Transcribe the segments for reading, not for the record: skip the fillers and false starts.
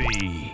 TV.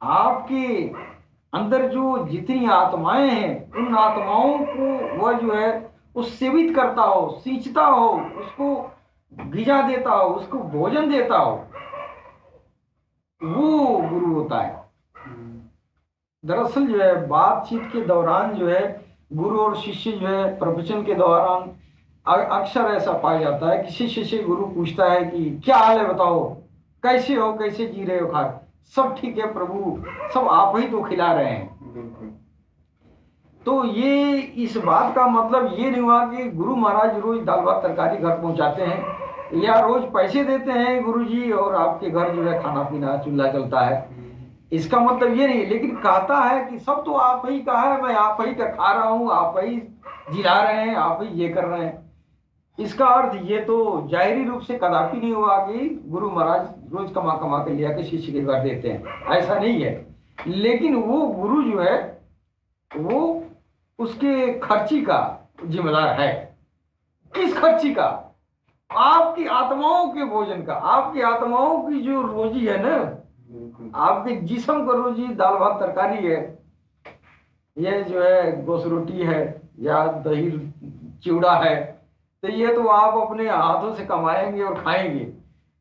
آپ کے اندر جو جتنی آتمائیں ہیں ان آتماؤں کو وہ جو ہے اس سیوت کرتا ہو، سینچتا ہو، اس کو غذا دیتا ہو، اس کو بھوجن دیتا ہو، وہ گرو ہوتا ہے۔ دراصل جو ہے بات چیت کے دوران جو ہے گرو اور شیشیہ جو ہے پروفیشن کے دوران اکثر ایسا پایا جاتا ہے کہ شیشیہ سے گرو پوچھتا ہے کہ کیا حال ہے بتاؤ، کیسے ہو، کیسے جی رہے ہو، کھا سب ٹھیک ہے پربھو، سب آپ ہی تو کھلا رہے ہیں۔ تو یہ اس بات کا مطلب یہ نہیں ہوا کہ گرو مہاراج روز دال بھات ترکاری گھر پہنچاتے ہیں یا روز پیسے دیتے ہیں گرو جی اور آپ کے گھر جو ہے کھانا پینا چولہا چلتا ہے، اس کا مطلب یہ نہیں، لیکن کہتا ہے کہ سب تو آپ ہی کا ہے، میں آپ ہی کا کھا رہا ہوں، آپ ہی جلا رہے ہیں، آپ ہی یہ کر رہے ہیں۔ اس کا ارتھ یہ تو ظاہری روپ سے کداپی نہیں ہوا کہ گرو مہاراج روز کما کما کے لیا کے شیشیہ کے گھر دیتے ہیں، ایسا نہیں ہے، لیکن وہ گرو جو ہے وہ اس کے خرچی کا ذمہ دار ہے۔ کس خرچی کا؟ آپ کی آتماؤں کے بھوجن کا، آپ کی آتماؤں کی جو روزی ہے نا، آپ کے جسم کا روزی دال بھات ترکاری ہے، یہ جو ہے گوشت روٹی ہے یا دہی چیوڑا ہے، تو یہ تو آپ اپنے ہاتھوں سے کمائیں گے اور کھائیں گے،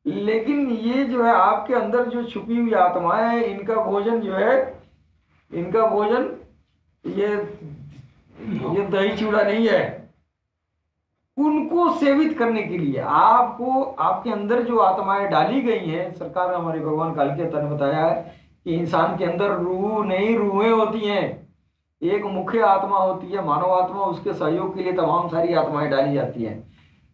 لیکن یہ جو ہے آپ کے اندر جو چھپی ہوئی آتمائیں ہیں، ان کا بھوجن جو ہے، ان کا بھوجن یہ دہی چوڑا نہیں ہے۔ ان کو سیوت کرنے کے لیے آپ کو، آپ کے اندر جو آتمائیں ڈالی گئی ہیں، سرکار ہمارے بھگوان کال کے نے بتایا ہے کہ انسان کے اندر روح نہیں، روحیں ہوتی ہیں، ایک مکھیہ آتما ہوتی ہے مانو آتما، اس کے سہیوگ کے لیے تمام ساری آتمائیں ڈالی جاتی ہیں۔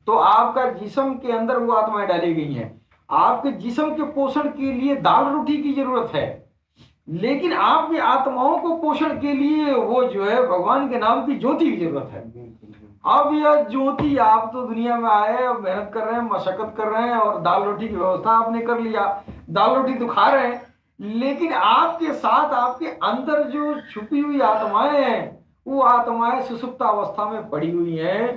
تو آپ کا جسم کے اندر وہ آتمائیں ڈالی گئی ہیں، آپ کے جسم کے پوشن کے لیے دال روٹی کی ضرورت ہے، لیکن آپ کی آتماؤں کو پوشن کے لیے وہ جو ہے بھگوان کے نام کی جوتی کی ضرورت ہے۔ اب یہ جوتی، آپ تو دنیا میں آئے اور محنت کر رہے ہیں، مشقت کر رہے ہیں اور دال روٹی کی ویوستھا آپ نے کر لیا، دال روٹی تو کھا رہے ہیں، لیکن آپ کے ساتھ آپ کے اندر جو چھپی ہوئی آتمائیں ہیں، وہ آتمائیں سسپت اوستھا میں پڑی ہوئی ہیں،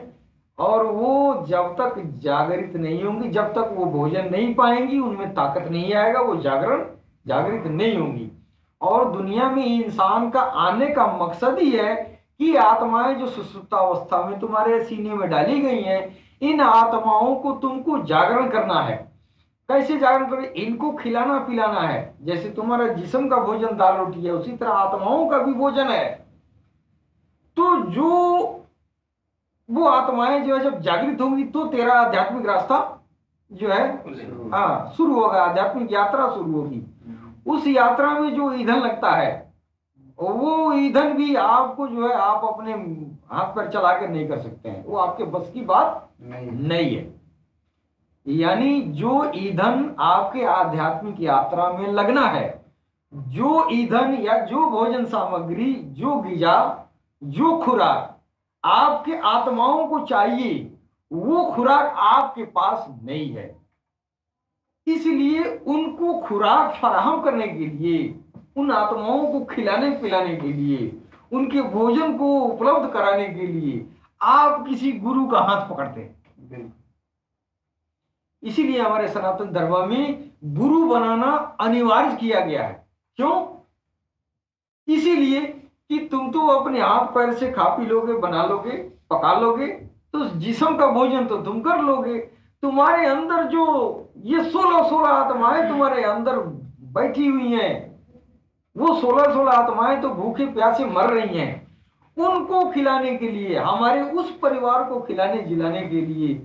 اور وہ جب تک جاگرت نہیں ہوں گی، جب تک وہ بھوجن نہیں پائیں گی، ان میں طاقت نہیں آئے گا، وہ جاگرت نہیں ہوں گی۔ اور دنیا میں انسان کا آنے کا مقصد ہی ہے کہ آتمائیں جو سسپتاوستھا میں تمہارے سینے میں ڈالی گئی ہیں، ان آتماؤں کو تم کو جاگرن کرنا ہے۔ کیسے جاگرن کرو؟ ان کو کھلانا پلانا ہے، جیسے تمہارا جسم کا بھوجن دال روٹی ہے، اسی طرح آتماؤں کا بھی بھوجن ہے۔ تو جو وہ آتمائیں جو ہے جب جاگرت ہوں گی تو تیرا آدھیاتمک راستہ جو ہے شروع ہوگا، آدھیاتمک یاترا شروع ہوگی۔ اس یاترا میں جو ایندھن لگتا ہے، وہ ایندھن بھی آپ کو جو ہے آپ اپنے ہاتھ پر چلا کر نہیں کر سکتے ہیں، وہ آپ کے بس کی بات نہیں ہے۔ یعنی جو ایندھن آپ کے آدھیاتمک یاترا میں لگنا ہے، جو ایندھن یا جو بھوجن سامگری، جو غذا، جو خوراک آپ کے آتماؤں کو چاہیے، وہ خوراک آپ کے پاس نہیں ہے۔ اس لیے ان کو خوراک فراہم کرنے کے لیے، ان آتماؤں کو کھلانے پلانے کے لیے، ان کے بھوجن کو اپلبدھ کرانے کے لیے آپ کسی گرو کا ہاتھ پکڑتے ہیں۔ اسی لیے ہمارے سناتن دھرم میں گرو بنانا انوارج کیا گیا ہے۔ کیوں؟ اسی لیے کہ تم تو اپنے ہاتھ پیر سے کھا پی لو گے، بنا لو گے، پکا لو گے، تو جسم کا بھوجن تو تم کر لو گے، تمہارے اندر جو یہ 16 آتمائیں تمہارے اندر بیٹھی ہوئی ہیں، وہ 16 آتمائیں تو بھوکے پیاسے مر رہی ہیں، ان کو کھلانے کے لیے، ہمارے اس پریوار کو کھلانے جلانے کے لیے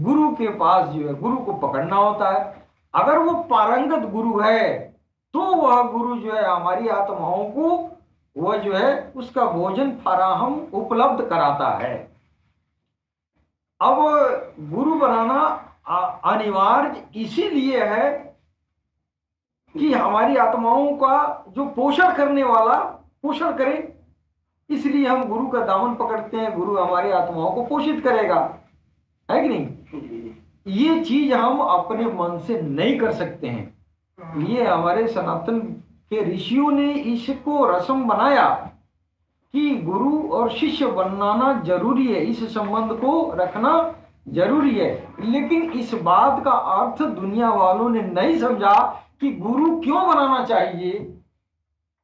گرو کے پاس جو ہے گرو کو پکڑنا ہوتا ہے۔ اگر وہ پارنگت گرو ہے تو وہ گرو جو ہے ہماری آتماؤں کو وہ جو ہے اس کا بھوجن فراہم اپلبدھ کراتا ہے۔ اب گرو بنانا انوارج اسی لیے ہے کہ ہماری آتماؤں کا جو پوشن کرنے والا پوشن کرے، اس لیے ہم گرو کا دامن پکڑتے ہیں، گرو ہماری آتماؤں کو پوشت کرے گا، ہے کہ نہیں؟ یہ چیز ہم اپنے من سے نہیں کر سکتے ہیں، یہ ہمارے سناتن کے رشیوں نے اس کو رسم بنایا کہ گرو اور شیشیہ بنانا ضروری ہے، اس سمبند کو رکھنا ضروری ہے، لیکن اس بات کا ارتھ دنیا والوں نے نہیں سمجھا کہ گرو کیوں بنانا چاہیے،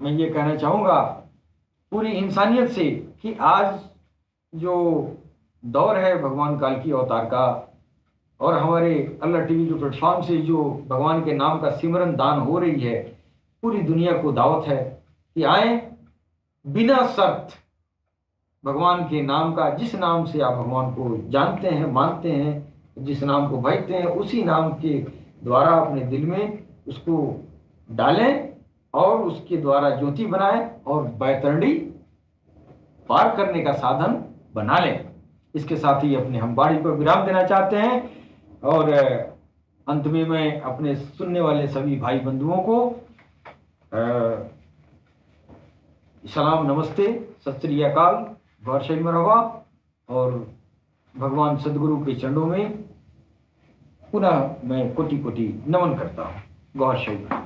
میں یہ کہنا چاہوں گا پوری انسانیت سے کہ آج جو دور ہے بھگوان کال کی اوتار کا، اور ہمارے اللہ ٹی وی کے پلیٹ فارم سے جو بھگوان کے نام کا سمرن دان ہو رہی ہے، پوری دنیا کو دعوت ہے کہ آئیں بنا شرط بھگوان کے نام کا، جس نام سے آپ بھگوان کو جانتے ہیں، مانتے ہیں، جس نام کو بھجتے ہیں، اسی نام کے دوارا اپنے دل میں اس کو ڈالیں اور اس کے دوارا جوتی بنائیں اور بیترنی پار کرنے کا سادھن بنا لیں۔ اس کے ساتھ ہی اپنے ہم باڑی کو ورام دینا چاہتے ہیں، اور انت میں اپنے سننے والے سبھی بھائی بندھوؤں کو سلام، نمستے، ست سری اکال، گور شری مرحبا، اور بھگوان سدگرو کے چرنوں میں پنہ میں کوٹی کوٹی نمن کرتا ہوں۔ گور شری مرحبا۔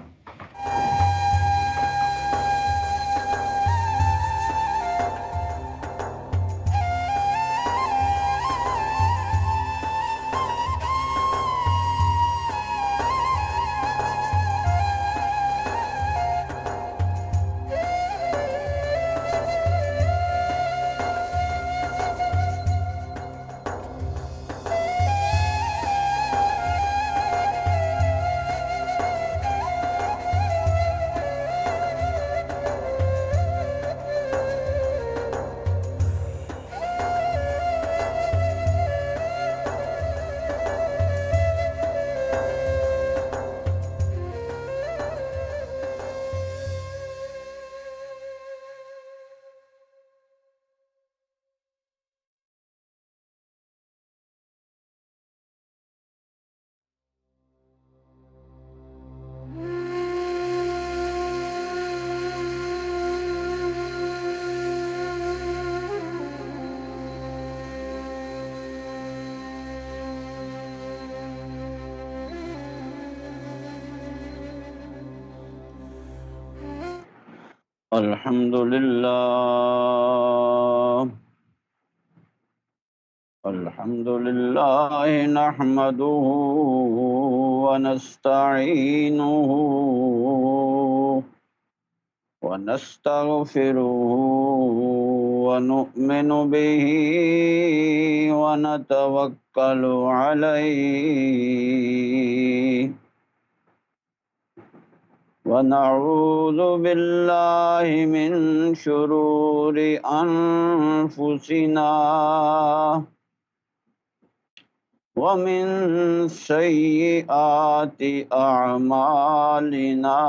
الحمد للہ نحمده ونستعینه ونستغفره ونؤمن به ونتوکل علیہ ونعوذ باللہ من شرور انفسنا ومن سیئات اعمالنا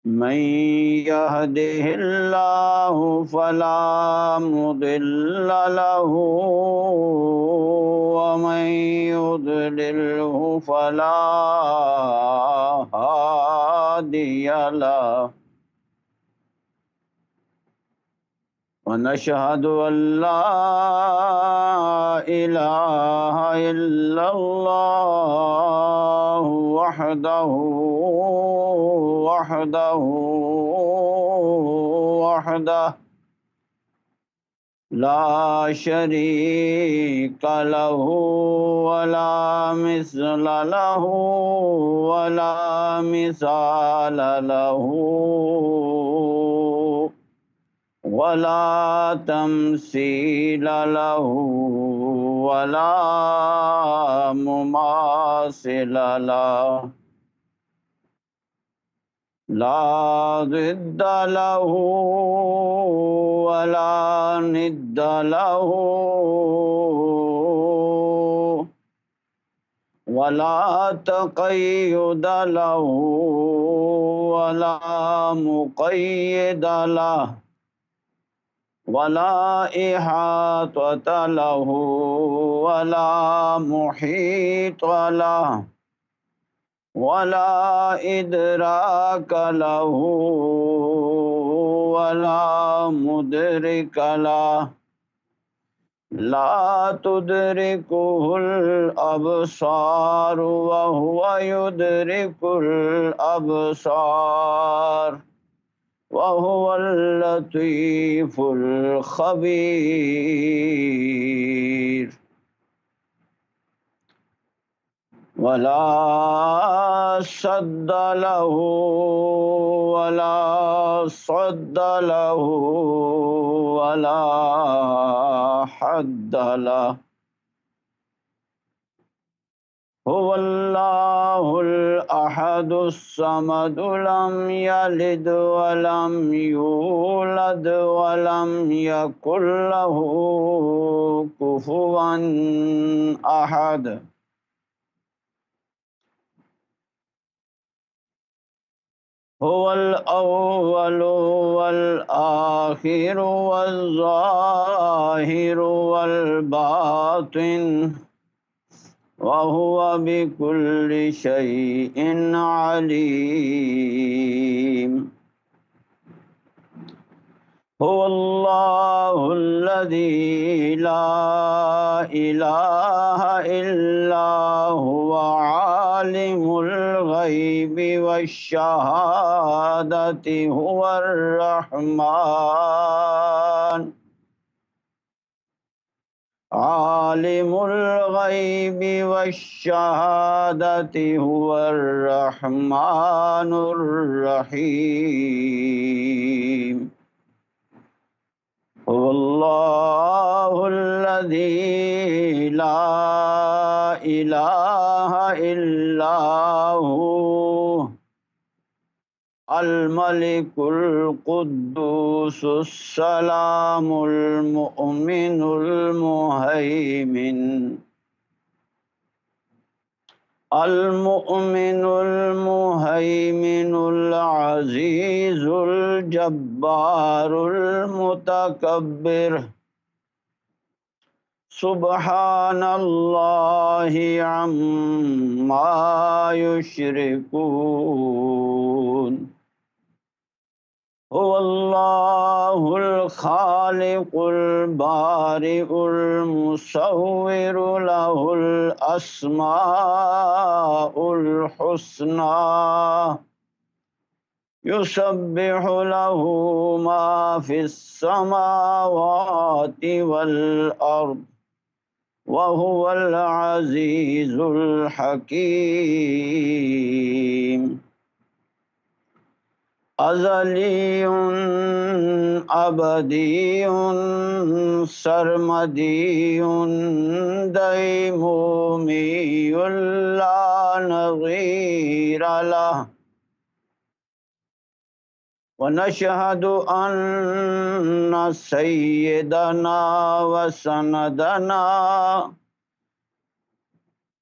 من يهده اللہ فلا مضل له ومن يضلله فلا هادي له ونشهد أن لا إله إلا الله وحده لا شريك له ولا مثل له ولا مثال له ولا تمثيل له ولا مماثل له لا ضد له ولا ند له ولا تقيد له ولا مقيد له ولا إحاطة له ولا محيط له ولا إدراك له ولا مدرك له لا تدركه الأبصار وهو يدرك الأبصار وهو اللطيف الخبير ولا صد له ولا صد له ولا حد له هو الله الأحد الصمد لم يلد ولم يولد ولم يكن له كفوا أحد هو الأول والآخر والظاهر والباطن وهو بكل شيء عليم هو الله الذي لا إله إلا هو عالم الغيب والشهادة هو الرحمن عالم الغيب والشهادة هو الرحمن الرحيم هو الله الذي لا إله إلا هو الملك القدوس السلام المؤمن المهيمن العزيز الجبار المتكبر سبحان الله عما يشركون هو الله الخالق البارئ المصور له الأسماء الحسنى يسبح له ما في السماوات والأرض وهو العزيز الحكيم ازلی ابدی سرمدی دیمومی لا نظیر له ونشهد أن سيدنا وسندنا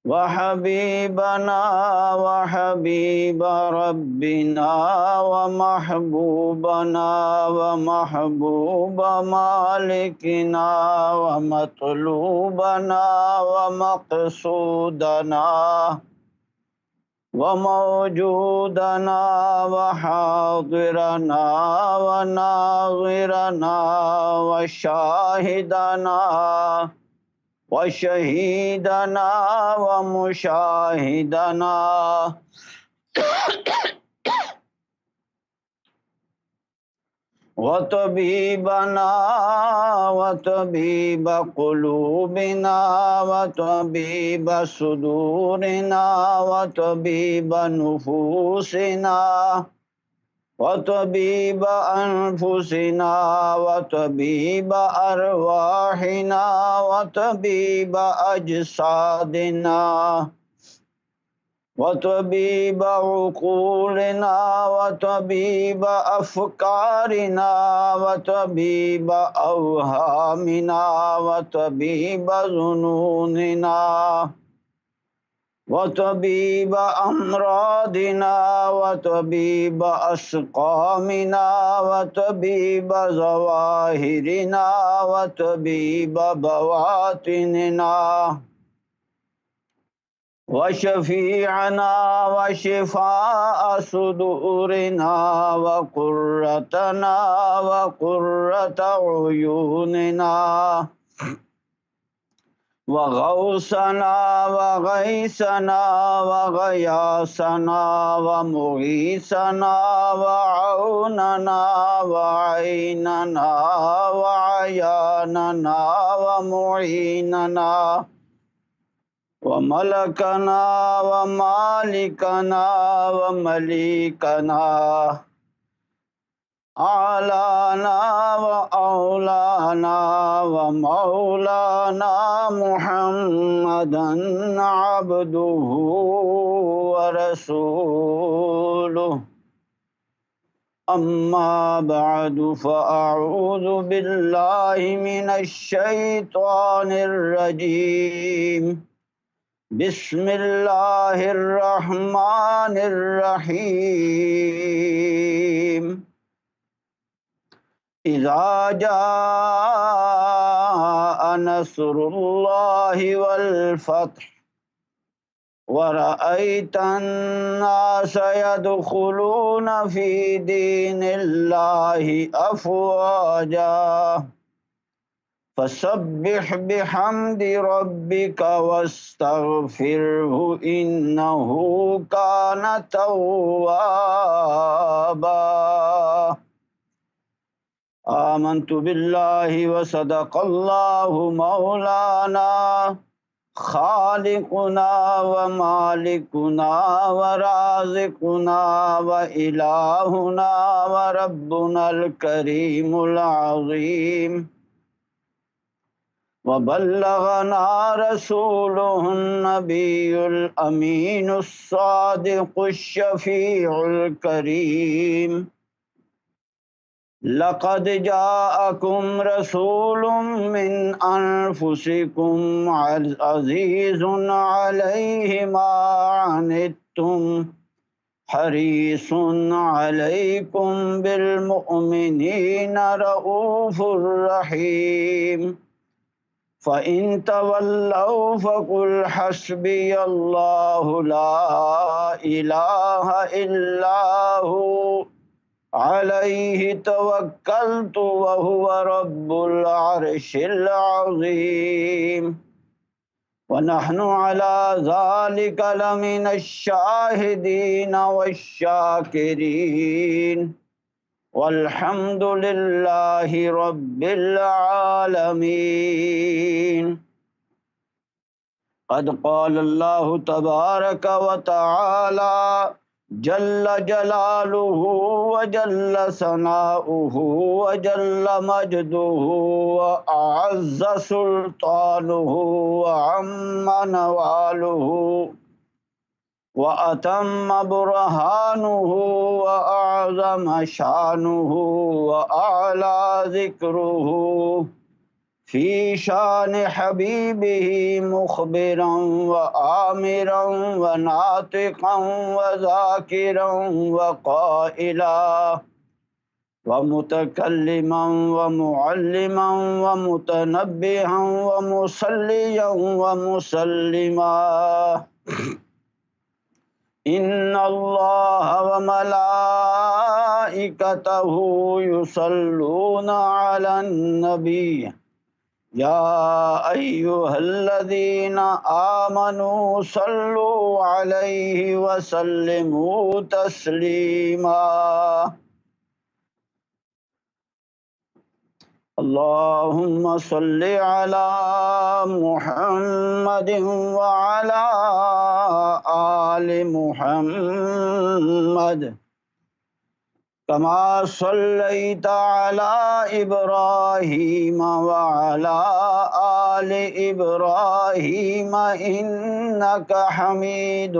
وحبيبنا وحبيب ربنا ومحبوبنا ومحبوب مالكنا ومطلوبنا ومقصودنا وموجودنا وحاضرنا وناظرنا وشاهدنا وشهيدنا ومشاهدنا وطبيبنا وطبيب قلوبنا وطبيب صدورنا وطبيب نفوسنا وطبيب أنفسنا وطبيب أرواحنا وطبيب أجسادنا وطبيب عقولنا وطبيب أفكارنا وطبيب أوهامنا وطبيب ظنوننا وطبيب أمراضنا وطبيب أسقامنا وطبيب ظواهرنا وطبيب بواطننا وشفيعنا وشفاء صدورنا وقرتنا وقرة عيوننا وغوثنا وغيثنا وغياثنا ومغيثنا وعوننا وعيننا وعياننا ومعيننا وملكنا ومالكنا ومليكنا أعلانا وأولانا ومولانا محمدا عبده ورسوله أما بعد فأعوذ بالله من الشيطان الرجيم بسم الله الرحمن الرحيم إذا جاء نصر الله والفتح ورأيت الناس يدخلون في دين الله أفواجا فسبح بحمد ربك واستغفره إنه كان توابا آمنت بالله وصدق الله مولانا خالقنا ومالكنا ورازقنا وإلهنا وربنا الكريم العظيم وبلغنا رسوله النبي الأمين الصادق الشفيع الكريم لقد جاءكم رسول من أنفسكم عزيز عليه ما عنتم حريص عليكم بالمؤمنين رؤوف رحيم فإن تولوا فقل حسبي الله لا إله إلا هو عليه توكلت وهو رب العرش العظيم ونحن على ذلك لمن الشاهدين والشاكرين والحمد لله رب العالمين قد قال الله تبارك وتعالى جل جلاله وجل ثناؤه وجل مجده وأعز سلطانه وعم نواله وأتم برهانه وأعظم شانه وأعلى ذكره في شان حبيبه مخبرا وآمرا وناطقا وذاكرا وقائلا ومتكلما ومعلما ومتنبها ومصليا ومسلما إن الله وملائكته يصلون على النبي يا أيها الذين آمنوا صلوا عليه وسلموا تسليما اللهم صل على محمد وعلى آل محمد كما صليت على إبراهيم وعلى آل إبراهيم إنك حميد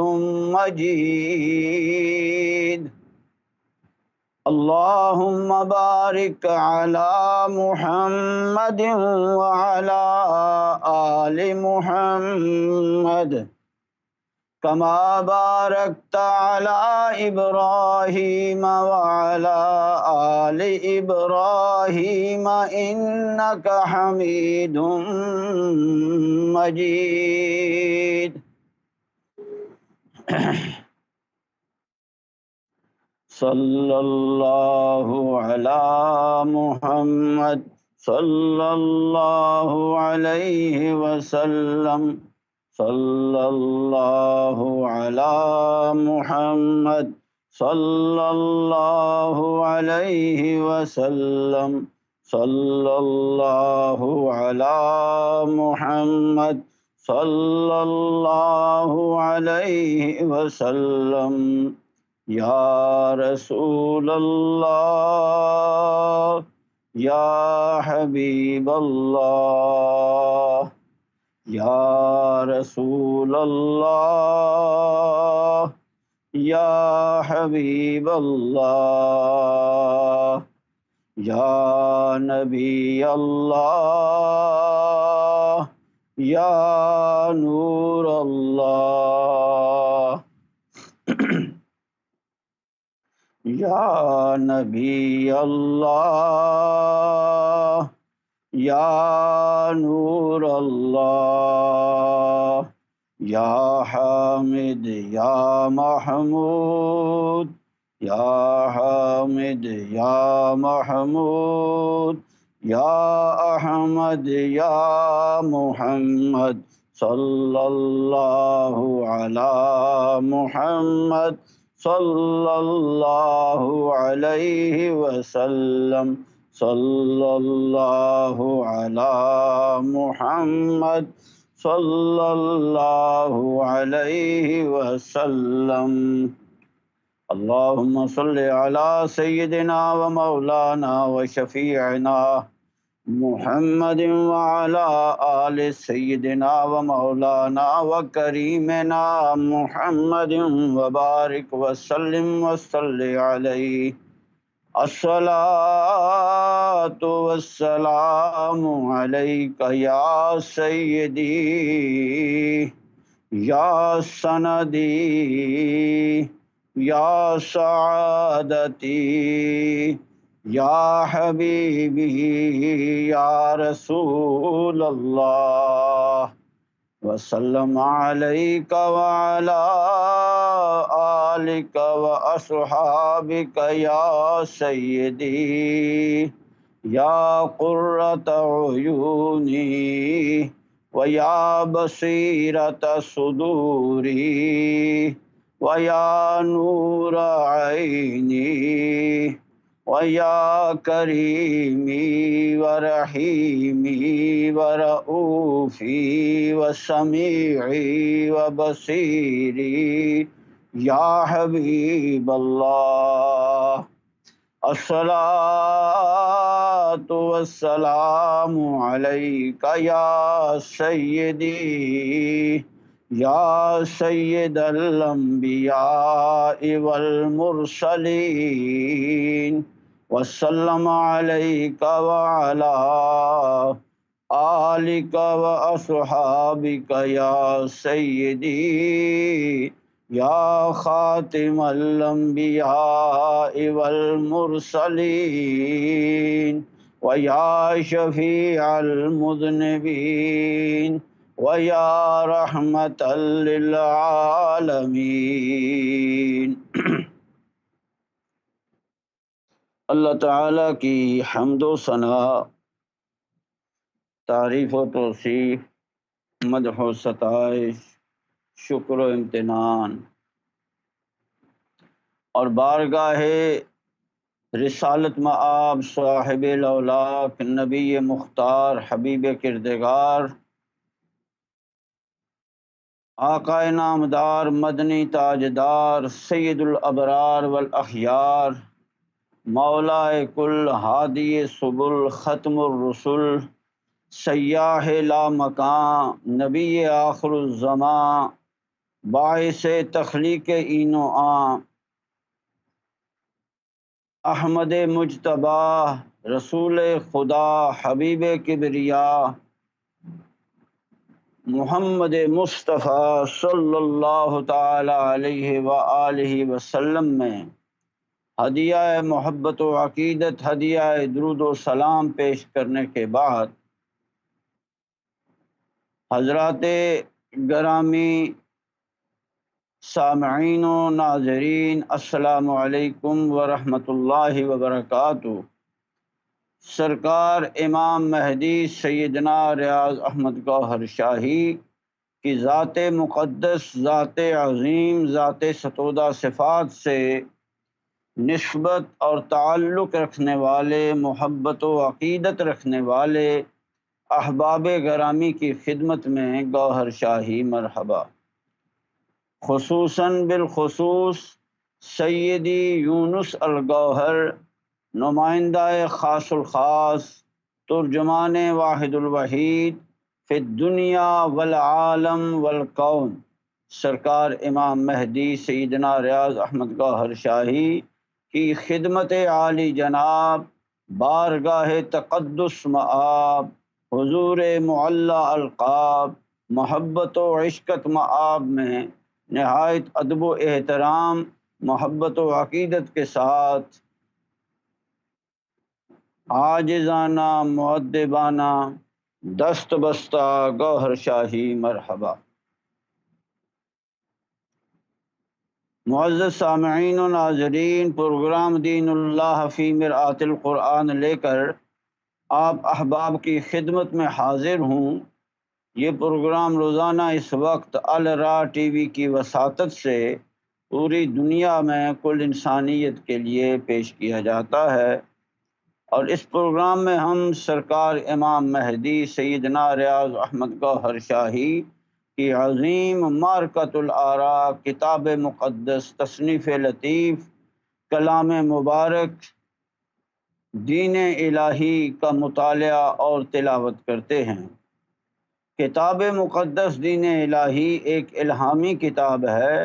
مجيد اللهم بارك على محمد وعلى آل محمد كما باركت على إبراهيم وعلى آل إبراهيم إنك حميد مجيد صلى الله على محمد صلى الله عليه وسلم صلى الله على محمد صلى الله عليه وسلم صلى الله على محمد صلی اللہ علیہ وسلم یا رسول اللہ یا حبیب اللہ یا رسول اللہ یا حبیب اللہ یا نبی اللہ یا نور اللہ یا نبی اللہ یا نور اللہ یا حامد یا محمود یا حامد یا محمود یا احمد یا محمد صلی اللہ علی محمد صلی اللہ علیہ وسلم صلی اللہ علی محمد صلی اللہ علیہ وسلم اللہم صلی علی سیدنا و مولانا و شفیعنا محمد وعلی آل سیدنا و مولانا و کریمنا محمد وبارک وسلم وصلی علیہ الصلاۃ والسلام علیک یا سیدی یا سندی یا سعادتی یا حبیبی یا رسول اللہ وسلم علیک وعلی آلک واصحابک یا سیدی یا قرۃ عیونی ویا بصیرۃ صدوری ویا نور عینی ویا کریمی ورحیمی ورؤوفی وسمیعی وبصیری یا حبیب اللہ الصلاۃ والسلام علیک یا سیدی یا سید الانبیاء والمرسلین وسلم علیک وعلی آلک واصحابک یا سیدی یا خاتم الانبیاء والمرسلین ویا شفیع المذنبین وَيَا رَحْمَةً لِلْعَالَمِينَ اللہ تعالیٰ کی حمد و ثنا، تعریف و توصیف، مدح و ستائش، شکر و امتنان اور بارگاہ رسالت مآب صاحب الاولاق نبی مختار حبیب کردگار آقا نامدار مدنی تاجدار سید الابرار والاخیار مولا کل ہادی سبل ختم الرسل سیاح لا مکان نبی آخر الزمان باعث تخلیق این و آن احمد مجتبی رسول خدا حبیب کبریا محمد مصطفیٰ صلی اللہ تعالی علیہ وآلہ وسلم میں ہدیہ محبت و عقیدت، ہدیہ درود و سلام پیش کرنے کے بعد حضرات گرامی سامعین و ناظرین السلام علیکم ورحمۃ اللہ وبرکاتہ۔ سرکار امام مہدی سیدنا ریاض احمد گوہر شاہی کی ذات مقدس، ذات عظیم، ذات ستودہ صفات سے نسبت اور تعلق رکھنے والے، محبت و عقیدت رکھنے والے احباب گرامی کی خدمت میں گوہر شاہی مرحبا، خصوصاً بالخصوص سیدی یونس الگوہر، نمائندہ خاص الخاص، ترجمان واحد الوحید فی الدنیا والعالم والکون، سرکار امام مہدی سیدنا ریاض احمد گوہر شاہی کی خدمت عالی جناب، بارگاہ تقدس مآب، حضور معلی القاب، محبت و عشقت مآب میں نہایت ادب و احترام، محبت و عقیدت کے ساتھ عاجزانہ مؤدبانہ دست بستہ گوہر شاہی مرحبا۔ معزز سامعین و ناظرین، پروگرام دین اللہ فی مرآت القرآن لے کر آپ احباب کی خدمت میں حاضر ہوں۔ یہ پروگرام روزانہ اس وقت ALRA TV کی وساطت سے پوری دنیا میں کل انسانیت کے لیے پیش کیا جاتا ہے، اور اس پروگرام میں ہم سرکار امام مہدی سیدنا ریاض احمد گوہر شاہی کی عظیم معرکۃ الآراء، کتاب مقدس، تصنیف لطیف، کلام مبارک، دین الہی کا مطالعہ اور تلاوت کرتے ہیں۔ کتاب مقدس دین الہی ایک الہامی کتاب ہے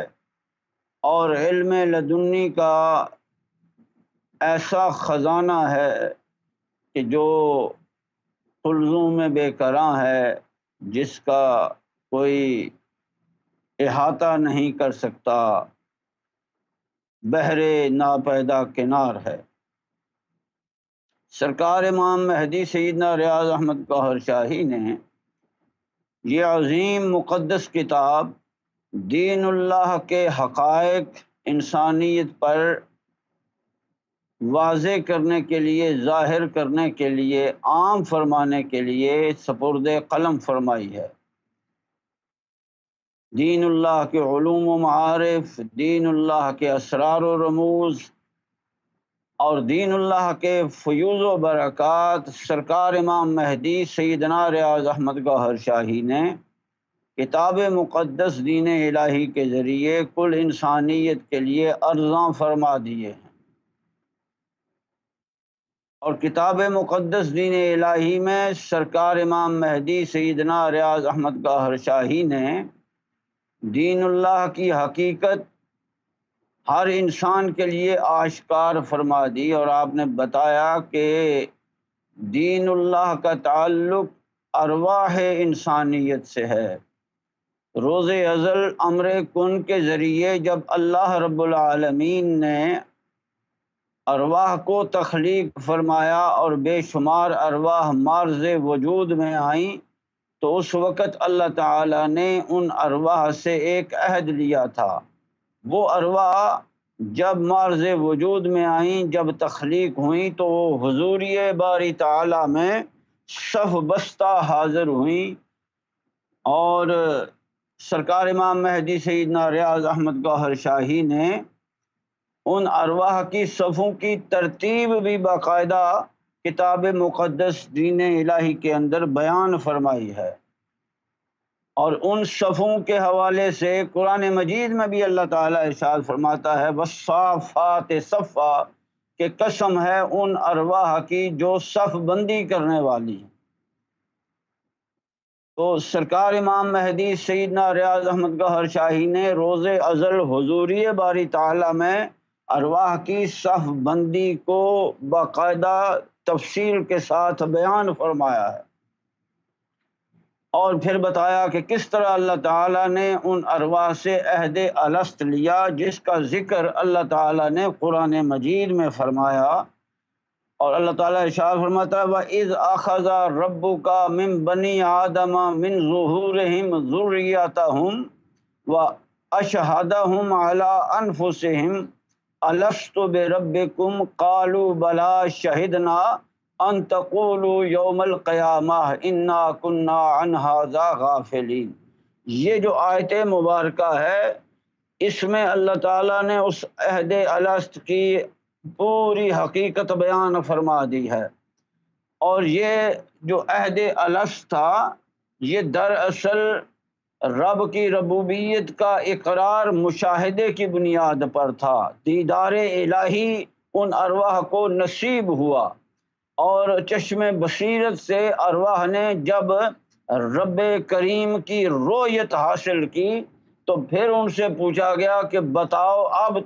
اور علم لدنی کا ایسا خزانہ ہے کہ جو قلزوں میں بے کراں ہے، جس کا کوئی احاطہ نہیں کر سکتا، بحر ناپیدا کنار ہے۔ سرکار امام مہدی سیدنا ریاض احمد گوہر شاہی نے یہ عظیم مقدس کتاب دین اللہ کے حقائق انسانیت پر واضح کرنے کے لیے، ظاہر کرنے کے لیے، عام فرمانے کے لیے سپرد قلم فرمائی ہے۔ دین اللہ کے علوم و معارف، دین اللہ کے اسرار و رموز اور دین اللہ کے فیوز و برکات سرکار امام مہدی سیدنا ریاض احمد گوہر شاہی نے کتاب مقدس دین الہی کے ذریعے کل انسانیت کے لیے ارزاں فرما دیے ہیں۔ اور کتاب مقدس دین الہی میں سرکار امام مہدی سیدنا ریاض احمد گوہر شاہی نے دین اللہ کی حقیقت ہر انسان کے لیے آشکار فرما دی، اور آپ نے بتایا کہ دین اللہ کا تعلق ارواح انسانیت سے ہے۔ روز ازل امر کن کے ذریعے جب اللہ رب العالمین نے ارواح کو تخلیق فرمایا اور بے شمار ارواح مارز وجود میں آئیں، تو اس وقت اللہ تعالیٰ نے ان ارواح سے ایک عہد لیا تھا۔ وہ ارواح جب مارز وجود میں آئیں، جب تخلیق ہوئیں، تو وہ حضوری باری تعالیٰ میں صف بستہ حاضر ہوئیں، اور سرکار امام مہدی سیدنا ریاض احمد گوہر شاہی نے ان ارواح کی صفوں کی ترتیب بھی باقاعدہ کتاب مقدس دین الہی کے اندر بیان فرمائی ہے۔ اور ان صفوں کے حوالے سے قرآن مجید میں بھی اللہ تعالیٰ ارشاد فرماتا ہے والصافات صفا، کہ قسم ہے ان ارواح کی جو صف بندی کرنے والی ہیں۔ تو سرکار امام مہدی سیدنا ریاض احمد گوہر شاہی نے روز ازل حضوری باری تعالیٰ میں ارواح کی صف بندی کو باقاعدہ تفصیل کے ساتھ بیان فرمایا ہے، اور پھر بتایا کہ کس طرح اللہ تعالیٰ نے ان ارواح سے عہد الست لیا، جس کا ذکر اللہ تعالیٰ نے قرآن مجید میں فرمایا۔ اور اللہ تعالیٰ ارشاد فرماتا ہے وَإِذْ أَخَذَ رَبُّكَ مِن بَنِي آدَمَ مِن ظُهُورِهِمْ ذُرِّيَّتَهُمْ وَأَشْهَدَهُمْ عَلَىٰ أَنفُسِهِمْ أَلَسْتُ بِرَبِّكُمْ قَالُوا بَلَىٰ شَهِدْنَا أَن تَقُولُوا يَوْمَ الْقِيَامَةِ إِنَّا كُنَّا عَنْ هَٰذَا غَافِلِينَ۔ یہ جو آیت مبارکہ ہے، اس میں اللہ تعالیٰ نے اس عہد الست کی پوری حقیقت بیان فرما دی ہے، اور یہ جو عہد الست تھا یہ دراصل رب کی ربوبیت کا اقرار مشاہدے کی بنیاد پر تھا۔ دیدار الہی ان ارواح کو نصیب ہوا اور چشم بصیرت سے ارواح نے جب رب کریم کی رؤیت حاصل کی تو پھر ان سے پوچھا گیا کہ بتاؤ اب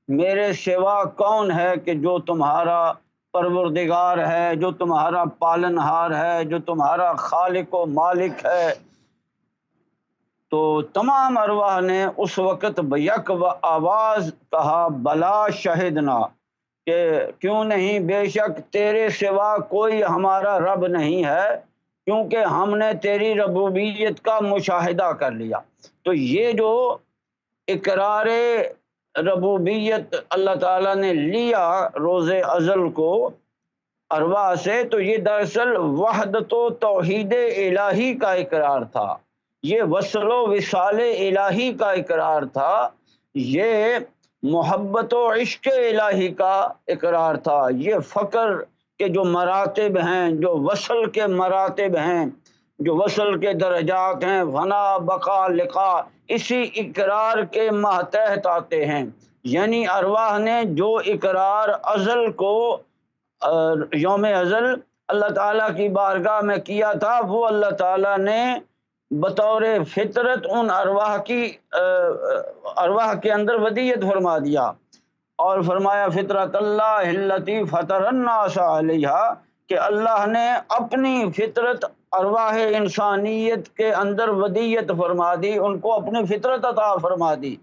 میرے سوا کون ہے کہ جو تمہارا پروردگار ہے، جو تمہارا پالنہار ہے، جو تمہارا خالق و مالک ہے۔ تو تمام ارواح نے اس وقت بیک آواز کہا بلا شہدنا، کہ کیوں نہیں، بے شک تیرے سوا کوئی ہمارا رب نہیں ہے، کیونکہ ہم نے تیری ربوبیت کا مشاہدہ کر لیا۔ تو یہ جو اقرار ربوبیت اللہ تعالیٰ نے لیا روز ازل کو ارواح سے، تو یہ دراصل وحدت و توحید الہی کا اقرار تھا، یہ وصل و وصال الہی کا اقرار تھا، یہ محبت و عشق الہی کا اقرار تھا، یہ فقر کے جو مراتب ہیں، جو وصل کے مراتب ہیں، جو وصل کے درجات ہیں، فنا بقا لقاء، اسی اقرار کے ماتحت آتے ہیں۔ یعنی ارواح نے جو اقرار ازل کو یوم ازل اللہ تعالیٰ کی بارگاہ میں کیا تھا، وہ اللہ تعالیٰ نے بطور فطرت ان ارواح کے اندر ودیت فرما دیا اور فرمایا فطرت اللہ التی فطر الناس علیہا، کہ اللہ نے اپنی فطرت ارواح انسانیت کے اندر ودیت فرما دی، ان کو اپنی فطرت عطا فرما دی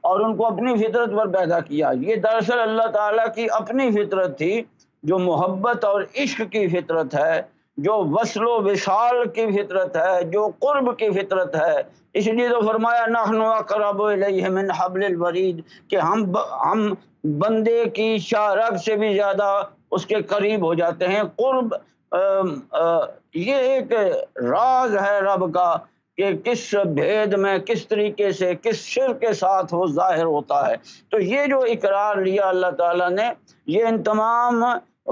اور ان کو اپنی فطرت پر پیدا کیا۔ یہ دراصل اللہ تعالیٰ کی اپنی فطرت تھی، جو محبت اور عشق کی فطرت ہے، جو وصل و وصال کی فطرت ہے، جو قرب کی فطرت ہے۔ اس لیے تو فرمایا نحن اقرب الیہ من حبل الورید، کہ ہم بندے کی شاہ رگ سے بھی زیادہ اس کے قریب ہو جاتے ہیں۔ قرب یہ ایک راز ہے رب کا کہ کس بھید میں کس طریقے سے کس شر کے ساتھ وہ ظاہر ہوتا ہے۔ تو یہ جو اقرار لیا اللہ تعالیٰ نے، یہ ان تمام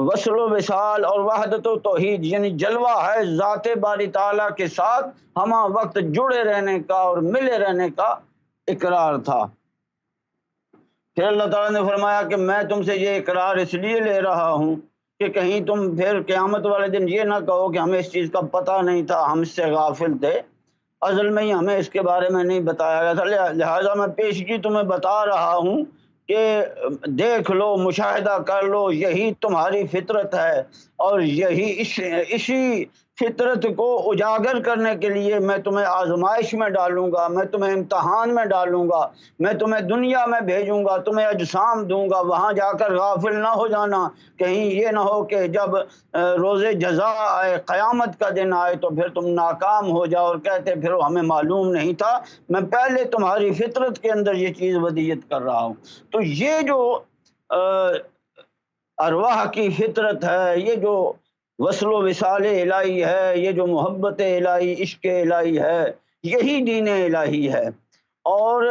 وصل و وصال اور وحدت و توحید یعنی جلوہ ہے ذات باری تعالیٰ کے ساتھ ہمہ وقت جڑے رہنے کا اور ملے رہنے کا اقرار تھا۔ پھر اللہ تعالیٰ نے فرمایا کہ میں تم سے یہ اقرار اس لیے لے رہا ہوں کہ کہیں تم پھر قیامت والے دن یہ نہ کہو کہ ہمیں اس چیز کا پتہ نہیں تھا، ہم اس سے غافل تھے، ازل میں ہی ہمیں اس کے بارے میں نہیں بتایا گیا تھا، لہٰذا میں پیشگی تمہیں بتا رہا ہوں کہ دیکھ لو، مشاہدہ کر لو، یہی تمہاری فطرت ہے اور یہی اسی فطرت کو اجاگر کرنے کے لیے میں تمہیں آزمائش میں ڈالوں گا، میں تمہیں امتحان میں ڈالوں گا، میں تمہیں دنیا میں بھیجوں گا، تمہیں اجسام دوں گا، وہاں جا کر غافل نہ ہو جانا، کہیں یہ نہ ہو کہ جب روز جزا آئے، قیامت کا دن آئے تو پھر تم ناکام ہو جاؤ اور کہتے پھر ہمیں معلوم نہیں تھا، میں پہلے تمہاری فطرت کے اندر یہ چیز ودیت کر رہا ہوں۔ تو یہ جو ارواح کی فطرت ہے، یہ جو وصل و وصال الہی ہے، یہ جو محبت الہی، عشق الہی ہے، یہی دین الہی ہے۔ اور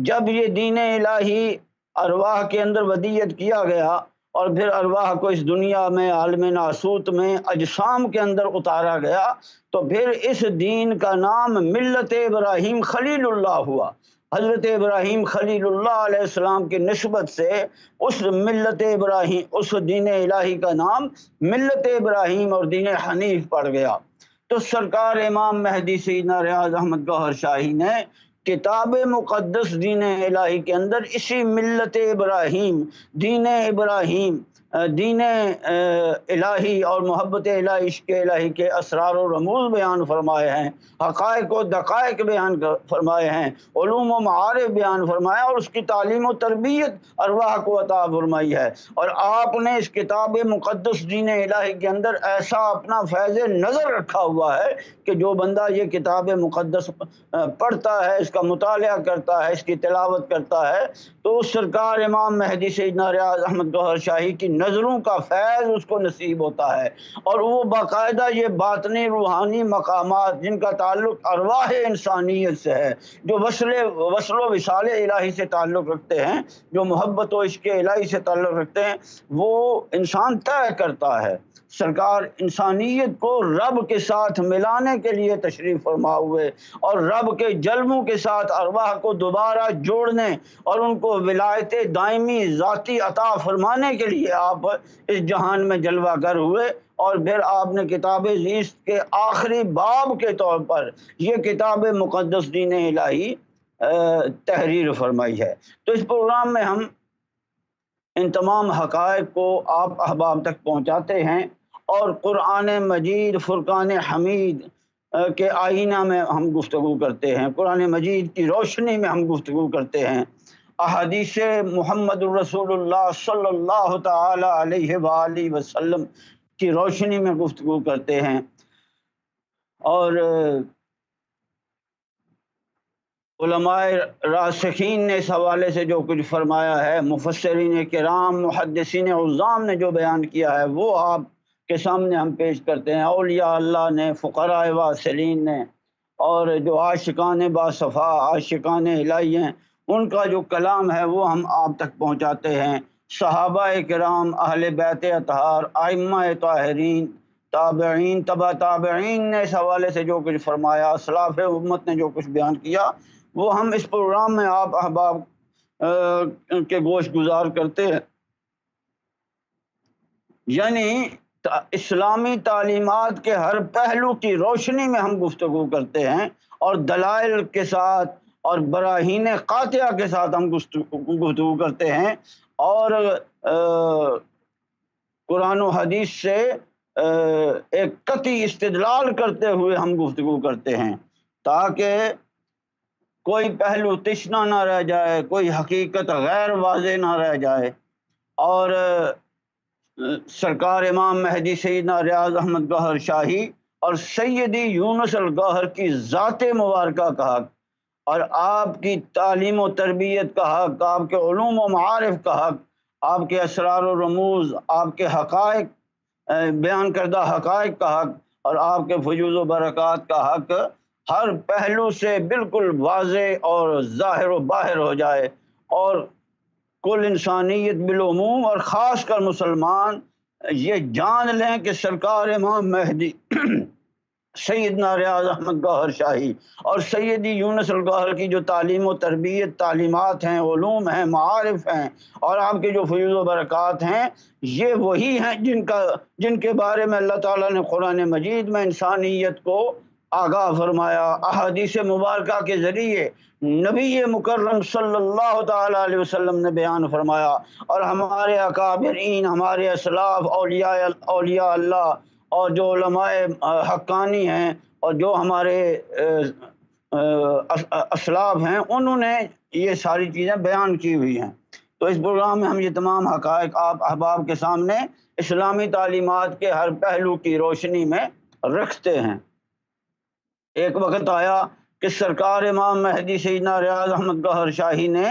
جب یہ دین الہی ارواح کے اندر ودیت کیا گیا اور پھر ارواح کو اس دنیا میں عالم ناسوت میں اجسام کے اندر اتارا گیا، تو پھر اس دین کا نام ملت ابراہیم خلیل اللہ ہوا۔ حضرت ابراہیم خلیل اللہ علیہ السلام کی نسبت سے اس ملت ابراہیم، اس دین الہی کا نام ملت ابراہیم اور دین حنیف پڑ گیا۔ تو سرکار امام مہدی سیدنا ریاض احمد گوہر شاہی نے کتاب مقدس دین الہی کے اندر اسی ملت ابراہیم، دین ابراہیم، دین الہی اور محبت الہی، عشق الہی کے اسرار و رموز بیان فرمائے ہیں، حقائق و دقائق بیان فرمائے ہیں، علوم و معارف بیان فرمایا اور اس کی تعلیم و تربیت ارواح کو عطا فرمائی ہے۔ اور آپ نے اس کتاب مقدس دین الہی کے اندر ایسا اپنا فیض نظر رکھا ہوا ہے کہ جو بندہ یہ کتاب مقدس پڑھتا ہے، اس کا مطالعہ کرتا ہے، اس کی تلاوت کرتا ہے، تو سرکار امام مہدی سیدنا ریاض احمد گوہر شاہی کی نظروں کا فیض اس کو نصیب ہوتا ہے، اور وہ باقاعدہ یہ باطنی روحانی مقامات جن کا تعلق ارواح انسانیت سے ہے، جو وصل و وصال الہی سے تعلق رکھتے ہیں، جو محبت و عشق الہی سے تعلق رکھتے ہیں، وہ انسان طے کرتا ہے سرکار انسانیت کو رب کے ساتھ ملانے کے لیے تشریف فرما ہوئے اور رب کے جلووں کے ساتھ ارواح کو دوبارہ جوڑنے اور ان کو ولایت دائمی ذاتی عطا فرمانے کے لیے آپ اس جہان میں جلوہ گر ہوئے، اور پھر آپ نے کتاب زیست کے آخری باب کے طور پر یہ کتاب مقدس دین الہی تحریر فرمائی ہے۔ تو اس پروگرام میں ہم ان تمام حقائق کو آپ احباب تک پہنچاتے ہیں اور قرآن مجید فرقان حمید کے آئینہ میں ہم گفتگو کرتے ہیں، قرآن مجید کی روشنی میں ہم گفتگو کرتے ہیں، احادیث محمد الرسول اللہ صلی اللہ تعالی علیہ وآلہ وسلم کی روشنی میں گفتگو کرتے ہیں، اور علماء راسخین نے اس حوالے سے جو کچھ فرمایا ہے، مفسرین کرام محدثین عظام نے جو بیان کیا ہے وہ آپ کے سامنے ہم پیش کرتے ہیں، اولیاء اللہ نے، فقراء واصلین نے، اور جو عاشقان باصفا عاشقان الہی ہیں ان کا جو کلام ہے وہ ہم آپ تک پہنچاتے ہیں، صحابہ کرام، اہل بیت اطہار، ائمہ طاہرین، تابعین، تبع تابعین نے اس حوالے سے جو کچھ فرمایا، اسلاف امت نے جو کچھ بیان کیا وہ ہم اس پروگرام میں آپ احباب کے گوش گزار کرتے ہیں۔ یعنی اسلامی تعلیمات کے ہر پہلو کی روشنی میں ہم گفتگو کرتے ہیں اور دلائل کے ساتھ اور براہین قاطعہ کے ساتھ ہم گفتگو کرتے ہیں، اور قرآن و حدیث سے ایک قطعی استدلال کرتے ہوئے ہم گفتگو کرتے ہیں تاکہ کوئی پہلو تشنا نہ رہ جائے، کوئی حقیقت غیر واضح نہ رہ جائے، اور سرکار امام مہدی سیدنا ریاض احمد گوہر شاہی اور سیدی یونس الگوہر کی ذات مبارکہ کا حق اور آپ کی تعلیم و تربیت کا حق، آپ کے علوم و معارف کا حق، آپ کے اسرار و رموز، آپ کے حقائق بیان کردہ حقائق کا حق اور آپ کے فیوض و برکات کا حق ہر پہلو سے بالکل واضح اور ظاہر و باہر ہو جائے، اور کل انسانیت بالعموم اور خاص کر مسلمان یہ جان لیں کہ سرکار امام مہدی سیدنا ریاض احمد گوہر شاہی اور سیدی یونس الگوہر کی جو تعلیم و تربیت، تعلیمات ہیں، علوم ہیں، معارف ہیں، اور آپ کے جو فیوض و برکات ہیں، یہ وہی ہیں جن کے بارے میں اللہ تعالیٰ نے قرآن مجید میں انسانیت کو آگاہ فرمایا، احادیث مبارکہ کے ذریعے نبی مکرم صلی اللہ تعالیٰ علیہ وسلم نے بیان فرمایا، اور ہمارے اکابرین، ہمارے اسلاف، اولیاء اللہ اور جو علماء حقانی ہیں اور جو ہمارے اسلاف ہیں انہوں نے یہ ساری چیزیں بیان کی ہوئی ہیں۔ تو اس پروگرام میں ہم یہ تمام حقائق آپ احباب کے سامنے اسلامی تعلیمات کے ہر پہلو کی روشنی میں رکھتے ہیں۔ ایک وقت آیا کہ سرکار امام مہدی سیدنا ریاض احمد گوہر شاہی نے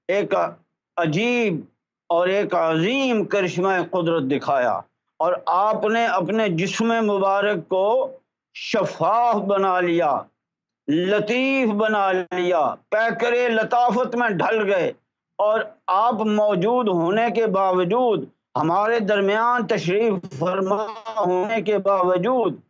ایک عجیب اور ایک عظیم کرشمہ قدرت دکھایا، اور آپ نے اپنے جسم مبارک کو شفاف بنا لیا، لطیف بنا لیا، پیکرے لطافت میں ڈھل گئے، اور آپ موجود ہونے کے باوجود، ہمارے درمیان تشریف فرما ہونے کے باوجود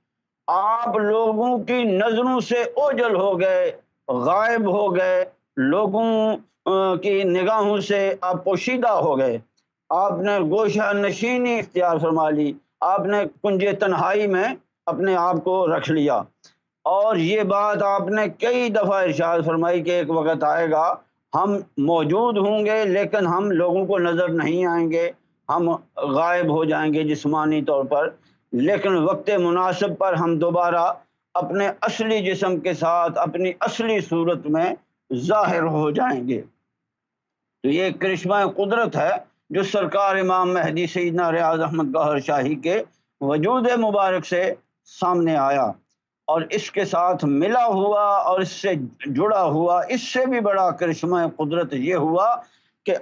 آپ لوگوں کی نظروں سے اوجھل ہو گئے، غائب ہو گئے، لوگوں کی نگاہوں سے آپ پوشیدہ ہو گئے، آپ نے گوشہ نشینی اختیار فرما لی، آپ نے کنج تنہائی میں اپنے آپ کو رکھ لیا، اور یہ بات آپ نے کئی دفعہ ارشاد فرمائی کہ ایک وقت آئے گا ہم موجود ہوں گے لیکن ہم لوگوں کو نظر نہیں آئیں گے، ہم غائب ہو جائیں گے جسمانی طور پر، لیکن وقت مناسب پر ہم دوبارہ اپنے اصلی جسم کے ساتھ اپنی اصلی صورت میں ظاہر ہو جائیں گے۔ تو یہ کرشمہ قدرت ہے جو سرکار امام مہدی سیدنا ریاض احمد گوہر شاہی کے وجود مبارک سے سامنے آیا، اور اس کے ساتھ ملا ہوا اور اس سے جڑا ہوا اس سے بھی بڑا کرشمہ قدرت یہ ہوا کہ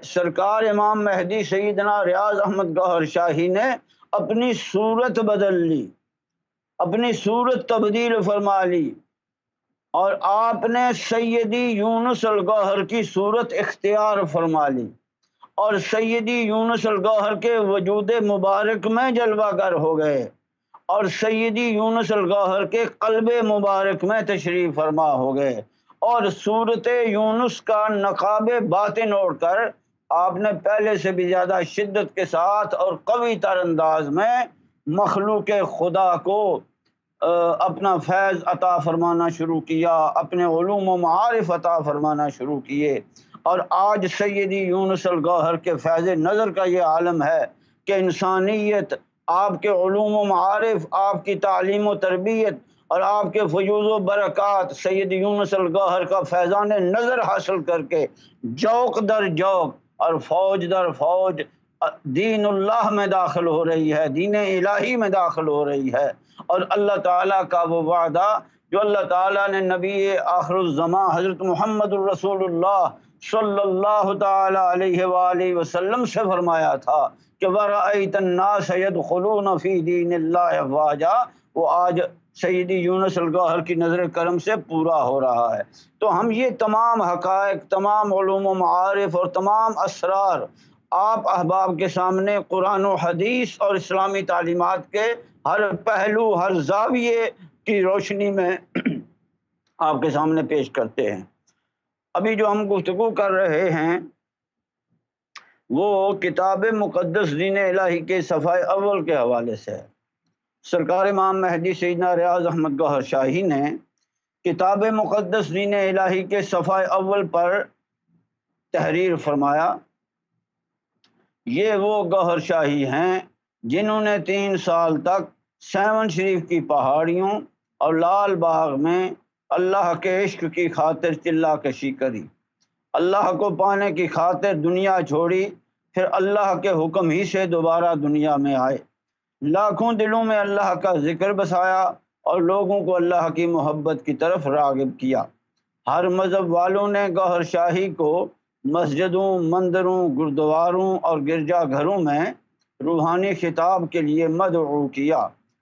سرکار امام مہدی سیدنا ریاض احمد گوہر شاہی نے اپنی صورت بدل لی، اپنی صورت تبدیل فرما لی، اور آپ نے سیدی یونس الگوہر کی صورت اختیار فرما لی، اور سیدی یونس الگوہر کے وجود مبارک میں جلوہ گر ہو گئے اور سیدی یونس الگوہر کے قلب مبارک میں تشریف فرما ہو گئے اور صورت یونس کا نقاب باطن اوڑھ کر آپ نے پہلے سے بھی زیادہ شدت کے ساتھ اور قوی تر انداز میں مخلوق خدا کو اپنا فیض عطا فرمانا شروع کیا، اپنے علوم و معارف عطا فرمانا شروع کیے۔ اور آج سیدی یونس الگوہر کے فیض نظر کا یہ عالم ہے کہ انسانیت آپ کے علوم و معارف، آپ کی تعلیم و تربیت اور آپ کے فیوض و برکات سید یونس الگوہر کا فیضان نظر حاصل کر کے جوق در جوق اور فوج در فوج دین اللہ میں داخل ہو رہی ہے، دین الہی میں داخل ہو رہی ہے۔ اور اللہ تعالیٰ کا وہ وعدہ جو اللہ تعالیٰ نے نبی آخر الزمان حضرت محمد الرسول اللہ صلی اللہ تعالیٰ علیہ وآلہ وسلم سے فرمایا تھا کہ وَرَأَيْتَ النَّاسَ يَدْخُلُونَ فِي دِينِ اللَّهِ أَفْوَاجًا، وہ آج سیدی یونس الگوہر کی نظر کرم سے پورا ہو رہا ہے۔ تو ہم یہ تمام حقائق، تمام علوم و معارف اور تمام اسرار آپ احباب کے سامنے قرآن و حدیث اور اسلامی تعلیمات کے ہر پہلو، ہر زاویے کی روشنی میں آپ کے سامنے پیش کرتے ہیں۔ ابھی جو ہم گفتگو کر رہے ہیں وہ کتاب مقدس دین الہی کے صفحہ اول کے حوالے سے ہے۔ سرکار امام مہدی سیدنا ریاض احمد گوہر شاہی نے کتاب مقدس دین الہی کے صفحہ اول پر تحریر فرمایا، یہ وہ گوہر شاہی ہیں جنہوں نے 3 سال تک سیون شریف کی پہاڑیوں اور لال باغ میں اللہ کے عشق کی خاطر چلا کشی کری، اللہ کو پانے کی خاطر دنیا چھوڑی، پھر اللہ کے حکم ہی سے دوبارہ دنیا میں آئے، لاکھوں دلوں میں اللہ کا ذکر بسایا اور لوگوں کو اللہ کی محبت کی طرف راغب کیا۔ ہر مذہب والوں نے گوہر شاہی کو مسجدوں، مندروں، گردواروں اور گرجا گھروں میں روحانی خطاب کے لیے مدعو کیا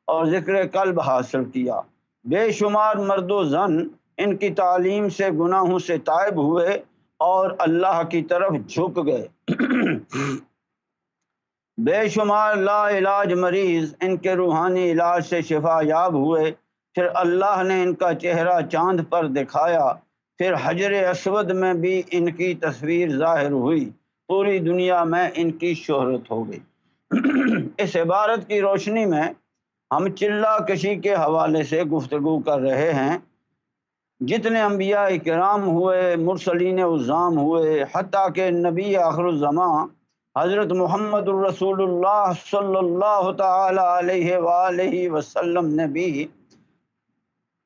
اور ذکر قلب حاصل کیا۔ بے شمار مرد و زن ان کی تعلیم سے گناہوں سے تائب ہوئے اور اللہ کی طرف جھک گئے۔ بے شمار لا علاج مریض ان کے روحانی علاج سے شفا یاب ہوئے، پھر اللہ نے ان کا چہرہ چاند پر دکھایا، پھر حجر اسود میں بھی ان کی تصویر ظاہر ہوئی، پوری دنیا میں ان کی شہرت ہو گئی۔ اس عبارت کی روشنی میں ہم چلہ کشی کے حوالے سے گفتگو کر رہے ہیں۔ جتنے انبیاء کرام ہوئے، مرسلین عظام ہوئے، حتیٰ کہ نبی آخر الزمان حضرت محمد الرسول اللہ صلی اللہ تعالی علیہ وآلہ وسلم نے بھی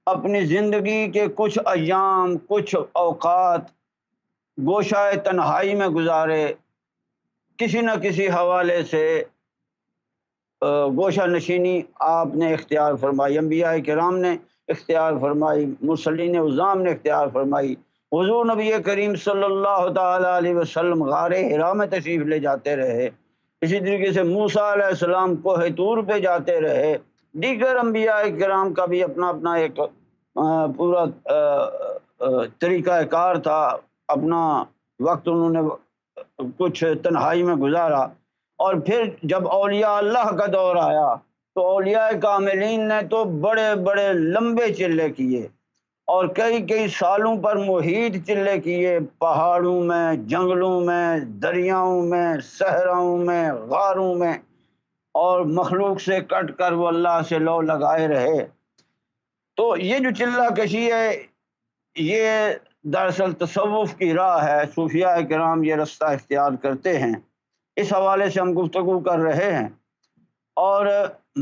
اپنی زندگی کے کچھ ایام، کچھ اوقات گوشہ تنہائی میں گزارے، کسی نہ کسی حوالے سے گوشہ نشینی آپ نے اختیار فرمائی، انبیاء کرام نے اختیار فرمائی، مرسلین عظام نے اختیار فرمائی۔ حضور نبی کریم صلی اللہ تعالی علیہ وسلم غار حرا میں تشریف لے جاتے رہے، اسی طریقے سے موسیٰ علیہ السلام کوہ طور پہ جاتے رہے، دیگر انبیاء کرام کا بھی اپنا اپنا ایک پورا طریقہ کار تھا، اپنا وقت انہوں نے کچھ تنہائی میں گزارا۔ اور پھر جب اولیاء اللہ کا دور آیا تو اولیاء کاملین نے تو بڑے بڑے لمبے چلے کیے اور کئی کئی سالوں پر محیط چلے کیے، پہاڑوں میں، جنگلوں میں، دریاؤں میں، صحراؤں میں، غاروں میں، اور مخلوق سے کٹ کر وہ اللہ سے لو لگائے رہے۔ تو یہ جو چلہ کشی ہے یہ دراصل تصوف کی راہ ہے، صوفیاء کرام یہ رستہ اختیار کرتے ہیں، اس حوالے سے ہم گفتگو کر رہے ہیں۔ اور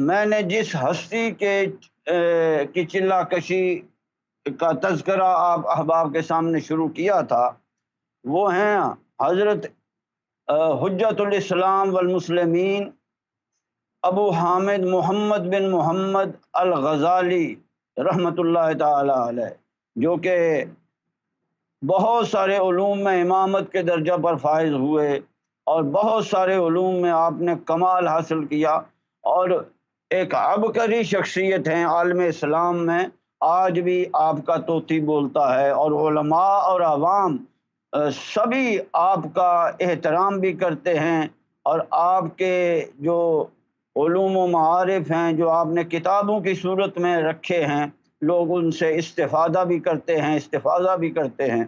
میں نے جس ہستی کی چلہ کشی کا تذکرہ آپ احباب کے سامنے شروع کیا تھا وہ ہیں حضرت حجت الاسلام والمسلمین ابو حامد محمد بن محمد الغزالی رحمۃ اللہ تعالی علیہ، جو کہ بہت سارے علوم میں امامت کے درجہ پر فائز ہوئے اور بہت سارے علوم میں آپ نے کمال حاصل کیا اور ایک عبقری شخصیت ہیں عالم اسلام میں، آج بھی آپ کا طوطی بولتا ہے اور علماء اور عوام سبھی آپ کا احترام بھی کرتے ہیں، اور آپ کے جو علوم و معارف ہیں جو آپ نے کتابوں کی صورت میں رکھے ہیں، لوگ ان سے استفادہ بھی کرتے ہیں، استفادہ بھی کرتے ہیں۔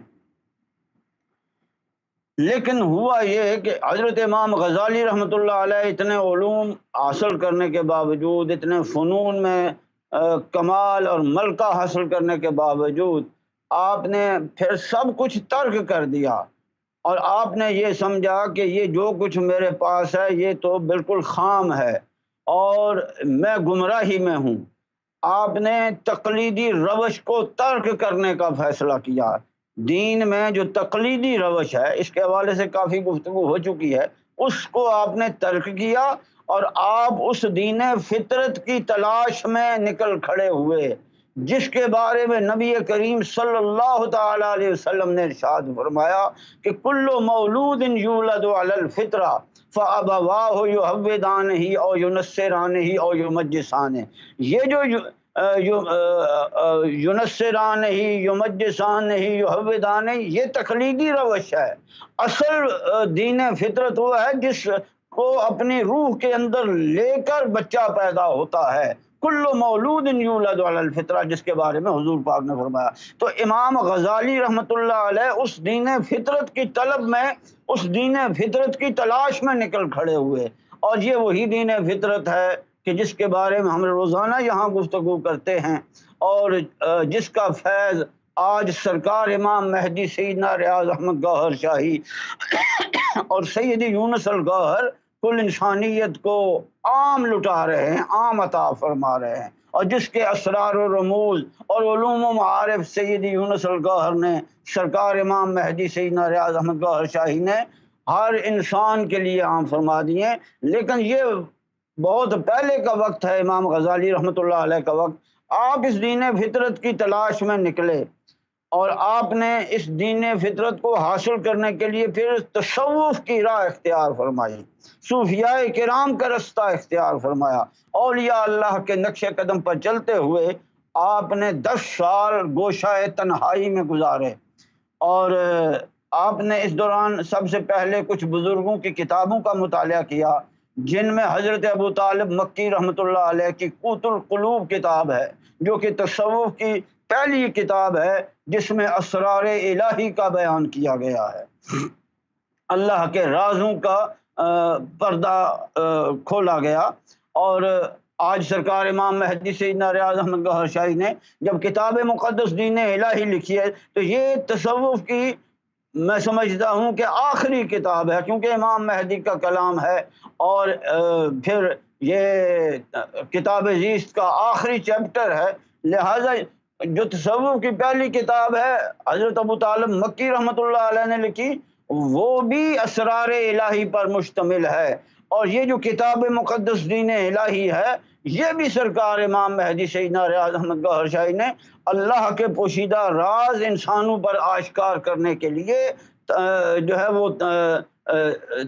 لیکن ہوا یہ کہ حضرت امام غزالی رحمۃ اللہ علیہ اتنے علوم حاصل کرنے کے باوجود، اتنے فنون میں کمال اور ملکہ حاصل کرنے کے باوجود، آپ نے پھر سب کچھ ترک کر دیا، اور آپ نے یہ سمجھا کہ یہ جو کچھ میرے پاس ہے یہ تو بالکل خام ہے اور میں گمراہی میں ہوں۔ آپ نے تقلیدی روش کو ترک کرنے کا فیصلہ کیا۔ دین میں جو تقلیدی روش ہے، اس کے حوالے سے کافی گفتگو ہو چکی ہے، اس کو آپ نے ترک کیا، اور آپ اس دین فطرت کی تلاش میں نکل کھڑے ہوئے، جس کے بارے میں نبی کریم صلی اللہ تعالی علیہ وسلم نے ارشاد فرمایا کہ کل مولود یولد علی الفطرہ فابواہ یہودانہ او ینصرانہ او یمجسانہ۔ یہ جو یونسرانہ یمجسانہ یہودانہ، یہ تقلیدی روش ہے۔ اصل دین فطرت وہ ہے جس کو اپنی روح کے اندر لے کر بچہ پیدا ہوتا ہے، کل مولود یولد علی الفطرہ، جس کے بارے میں حضور پاک نے فرمایا۔ تو امام غزالی رحمۃ اللہ علیہ اس دین فطرت کی طلب میں، اس دین فطرت کی تلاش میں نکل کھڑے ہوئے، اور یہ وہی دین فطرت ہے کہ جس کے بارے میں ہم روزانہ یہاں گفتگو کرتے ہیں، اور جس کا فیض آج سرکار امام مہدی سیدنا ریاض احمد گوہر شاہی اور سیدی یونس الگوہر کل انسانیت کو عام لٹا رہے ہیں، عام عطا فرما رہے ہیں، اور جس کے اسرار و رموز اور علوم و معارف سیدی یونس الگوہر نے، سرکار امام مہدی سیدنا ریاض احمد گوہر شاہی نے ہر انسان کے لیے عام فرما دیے۔ لیکن یہ بہت پہلے کا وقت ہے، امام غزالی رحمۃ اللہ علیہ کا وقت۔ آپ اس دین فطرت کی تلاش میں نکلے، اور آپ نے اس دین فطرت کو حاصل کرنے کے لیے پھر تصوف کی راہ اختیار فرمائی، صوفیاء کرام کا رستہ اختیار فرمایا، اولیاء اللہ کے نقش قدم پر چلتے ہوئے آپ نے 10 سال گوشہ تنہائی میں گزارے، اور آپ نے اس دوران سب سے پہلے کچھ بزرگوں کی کتابوں کا مطالعہ کیا، جن میں حضرت ابو طالب مکی رحمۃ اللہ علیہ کی قوت القلوب کتاب ہے، جو کہ تصوف کی پہلی کتاب ہے جس میں اسرار الہی کا بیان کیا گیا ہے، اللہ کے رازوں کا پردہ کھولا گیا۔ اور آج سرکار امام مہدی سیدنا ریاض احمد گوہر شاہی نے جب کتاب مقدس دین الہی لکھی ہے، تو یہ تصوف کی میں سمجھتا ہوں کہ آخری کتاب ہے، کیونکہ امام مہدی کا کلام ہے، اور پھر یہ کتاب زیست کا آخری چیپٹر ہے، لہذا جو تصوف کی پہلی کتاب ہے حضرت ابو طالب مکی رحمۃ اللہ علیہ نے لکھی، وہ بھی اسرار الہی پر مشتمل ہے، اور یہ جو کتاب مقدس دین الہی ہے، یہ بھی سرکار امام مہدی سیدنا ریاض احمد گوہر شاہی نے اللہ کے پوشیدہ راز انسانوں پر آشکار کرنے کے لیے جو ہے وہ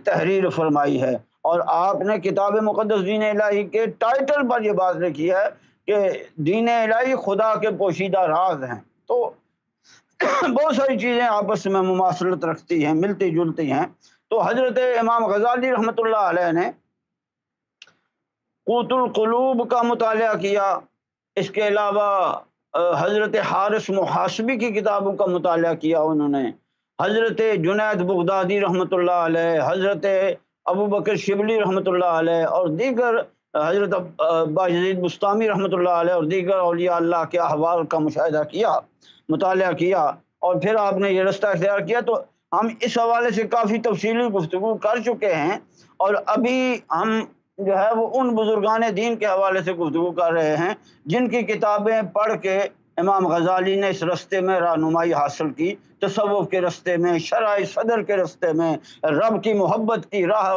تحریر فرمائی ہے۔ اور آپ نے کتاب مقدس دین الہی کے ٹائٹل پر یہ بات لکھی ہے کہ دین الہی خدا کے پوشیدہ راز ہیں۔ تو بہت ساری چیزیں آپس میں مماثلت رکھتی ہیں، ملتی جلتی ہیں۔ تو حضرت امام غزالی رحمۃ اللہ علیہ نے قوت القلوب کا مطالعہ کیا، اس کے علاوہ حضرت حارث محاسبی کی کتابوں کا مطالعہ کیا انہوں نے، حضرت جنید بغدادی رحمۃ اللہ علیہ، حضرت ابو بکر شبلی رحمۃ اللہ علیہ، اور دیگر حضرت باجید بستامی رحمۃ اللہ علیہ، اور دیگر اولیاء اللہ کے احوال کا مشاہدہ کیا، مطالعہ کیا، اور پھر آپ نے یہ رستہ اختیار کیا۔ تو ہم اس حوالے سے کافی تفصیلی گفتگو کر چکے ہیں، اور ابھی ہم جو ہے وہ ان بزرگان دین کے حوالے سے گفتگو کر رہے ہیں جن کی کتابیں پڑھ کے امام غزالی نے اس رستے میں رہنمائی حاصل کی، تصوف کے رستے میں، شرح صدر کے رستے میں، رب کی محبت کی راہ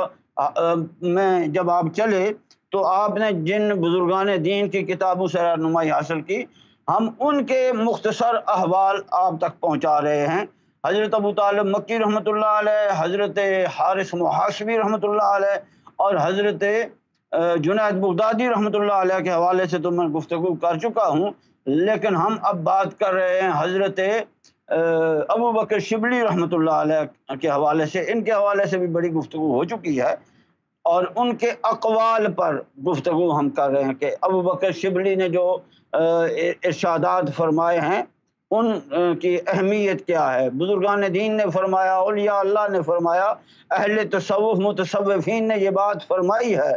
میں جب آپ چلے تو آپ نے جن بزرگان دین کی کتابوں سے رہنمائی حاصل کی، ہم ان کے مختصر احوال آپ تک پہنچا رہے ہیں۔ حضرت ابو طالب مکی رحمۃ اللہ علیہ، حضرت حارث محاسبی رحمۃ اللہ علیہ، اور حضرت جنید بغدادی رحمۃ اللہ علیہ کے حوالے سے تو میں گفتگو کر چکا ہوں، لیکن ہم اب بات کر رہے ہیں حضرت ابو بکر شبلی رحمۃ اللہ علیہ کے حوالے سے، ان کے حوالے سے بھی بڑی گفتگو ہو چکی ہے، اور ان کے اقوال پر گفتگو ہم کر رہے ہیں کہ ابو بکر شبلی نے جو ارشادات فرمائے ہیں ان کی اہمیت کیا ہے۔ بزرگان دین نے فرمایا، اولیاء اللہ نے فرمایا، اہل تصوف متصوفین نے یہ بات فرمائی ہے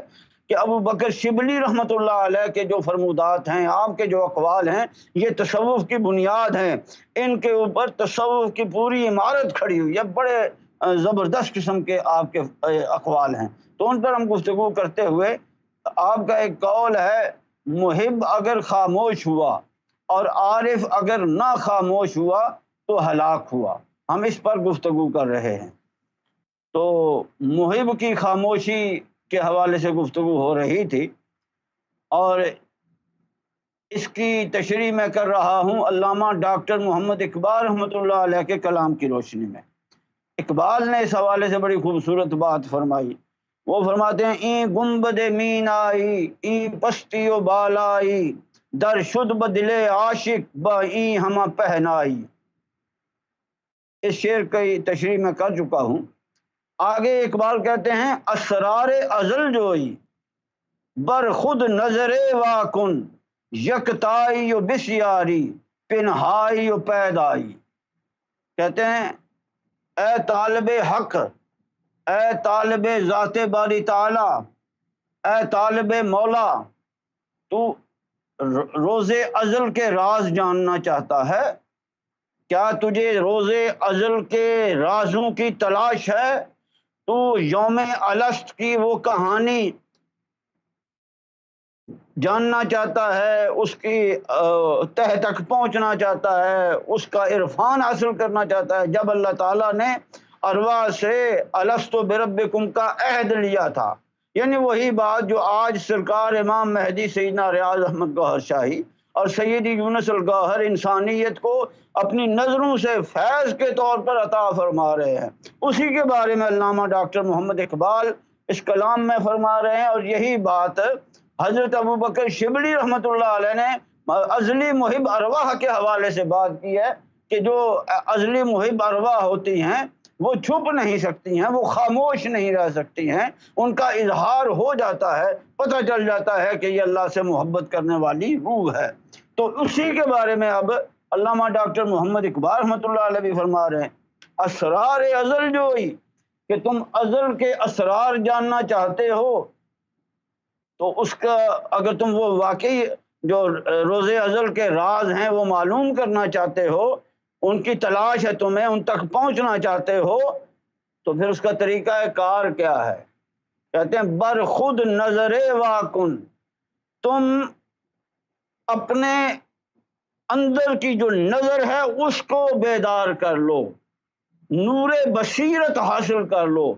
کہ ابو بکر شبلی رحمۃ اللہ علیہ کے جو فرمودات ہیں، آپ کے جو اقوال ہیں، یہ تصوف کی بنیاد ہیں، ان کے اوپر تصوف کی پوری عمارت کھڑی ہوئی ہے، بڑے زبردست قسم کے آپ کے اقوال ہیں۔ تو ان پر ہم گفتگو کرتے ہوئے، آپ کا ایک قول ہے محب اگر خاموش ہوا اور عارف اگر نہ خاموش ہوا تو ہلاک ہوا، ہم اس پر گفتگو کر رہے ہیں۔ تو محب کی خاموشی کے حوالے سے گفتگو ہو رہی تھی، اور اس کی تشریح میں کر رہا ہوں علامہ ڈاکٹر محمد اقبال رحمۃ اللہ علیہ کے کلام کی روشنی میں۔ اقبال نے اس حوالے سے بڑی خوبصورت بات فرمائی، وہ فرماتے ہیں این گنبد مینائی این پستی و بالائی در شد بدل عاشق با این ہمہ پہنائی۔ اس شعر کی تشریح میں کر چکا ہوں۔ آگے اقبال کہتے ہیں اسرار ازل جوئی بر خود نظر واکن یکتائی و بسیاری پنہائی و پیدائی۔ کہتے ہیں اے طالب حق، اے طالب ذات باری تعالی، اے طالب مولا، تو روز ازل کے راز جاننا چاہتا ہے؟ کیا تجھے روز ازل کے رازوں کی تلاش ہے؟ تو یوم الست کی وہ کہانی جاننا چاہتا ہے، اس کی تہ تک پہنچنا چاہتا ہے، اس کا عرفان حاصل کرنا چاہتا ہے، جب اللہ تعالیٰ نے ارواح سے الست بربکم کا عہد لیا تھا، یعنی وہی بات جو آج سرکار امام مہدی سیدنا ریاض احمد گوہر شاہی اور سیدی یونس الگوہر انسانیت کو اپنی نظروں سے فیض کے طور پر عطا فرما رہے ہیں، اسی کے بارے میں علامہ ڈاکٹر محمد اقبال اس کلام میں فرما رہے ہیں۔ اور یہی بات حضرت ابو بکر شبلی رحمۃ اللہ علیہ نے ازلی محب ارواح کے حوالے سے بات کی ہے کہ جو ازلی محب ارواح ہوتی ہیں وہ چھپ نہیں سکتی ہیں، وہ خاموش نہیں رہ سکتی ہیں، ان کا اظہار ہو جاتا ہے، پتہ چل جاتا ہے کہ یہ اللہ سے محبت کرنے والی روح ہے۔ تو اسی کے بارے میں اب علامہ ڈاکٹر محمد اقبال رحمۃ اللہ علیہ بھی فرما رہے ہیں اسرار ازل جوئی، کہ تم ازل کے اسرار جاننا چاہتے ہو، تو اس کا اگر تم وہ واقعی جو روز ازل کے راز ہیں وہ معلوم کرنا چاہتے ہو، ان کی تلاش ہے تمہیں، ان تک پہنچنا چاہتے ہو، تو پھر اس کا طریقہ کار کیا ہے؟ کہتے ہیں بر خود نظر واکن، تم اپنے اندر کی جو نظر ہے اس کو بیدار کر لو، نور بصیرت حاصل کر لو،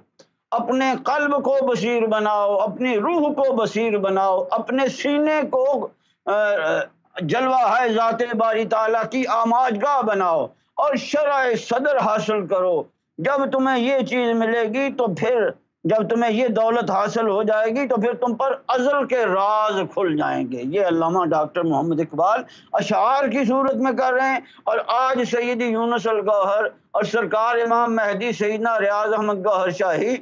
اپنے قلب کو بصیر بناؤ، اپنی روح کو بصیر بناؤ، اپنے سینے کو جلوہ ہے ذات باری تعالیٰ کی آماجگاہ بناؤ، اور شرع صدر حاصل کرو۔ جب تمہیں یہ چیز ملے گی تو پھر جب تمہیں یہ دولت حاصل ہو جائے گی تو پھر تم پر ازل کے راز کھل جائیں گے۔ یہ علامہ ڈاکٹر محمد اقبال اشعار کی صورت میں کر رہے ہیں، اور آج سیدی یونس الگوہر اور سرکار امام مہدی سیدنا ریاض احمد گوہر شاہی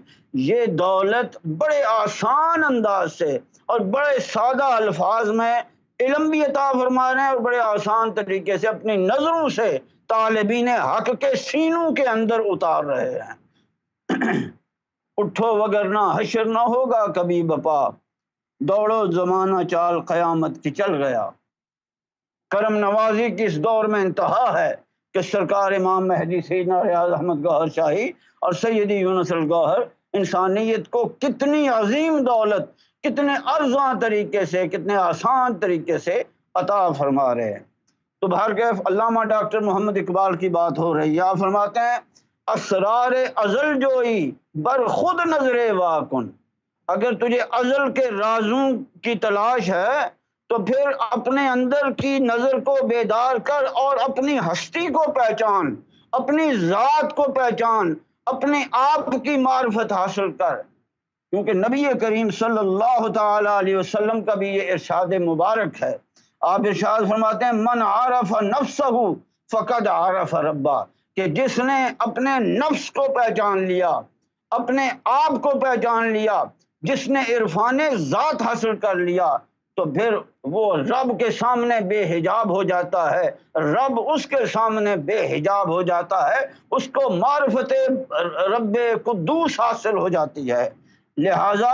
یہ دولت بڑے آسان انداز سے اور بڑے سادہ الفاظ میں علم بھی عطا فرما رہے ہیں، اور بڑے آسان طریقے سے اپنی نظروں سے طالبین حق کے سینوں کے اندر اتار رہے ہیں۔ اٹھو وگرنہ حشر نہ ہوگا کبھی بپا، دوڑو زمانہ چال قیامت کی چل گیا۔ کرم نوازی کی اس دور میں انتہا ہے کہ سرکار امام مہدی سیدنا ریاض احمد گوہر شاہی اور سیدی یونس الگوہر انسانیت کو کتنی عظیم دولت، کتنے ارزاں طریقے سے، کتنے آسان طریقے سے عطا فرما رہے ہیں۔ تو بہرکیف علامہ ڈاکٹر محمد اقبال کی بات ہو رہی ہے، آپ فرماتے ہیں اسرار ازل جوئی بر خود نظر واکن، اگر تجھے ازل کے رازوں کی تلاش ہے تو پھر اپنے اندر کی نظر کو بیدار کر اور اپنی ہستی کو پہچان، اپنی ذات کو پہچان، اپنے آپ کی معرفت حاصل کر، کیونکہ نبی کریم صلی اللہ تعالی علیہ وسلم کا بھی یہ ارشاد مبارک ہے۔ آپ ارشاد فرماتے ہیں من عرف نفسہ فقد عرف ربا، کہ جس نے اپنے نفس کو پہچان لیا، اپنے آپ کو پہچان لیا، جس نے عرفان ذات حاصل کر لیا، تو پھر وہ رب کے سامنے بے حجاب ہو جاتا ہے، رب اس کے سامنے بے حجاب ہو جاتا ہے، اس کو معرفت رب قدوس حاصل ہو جاتی ہے۔ لہذا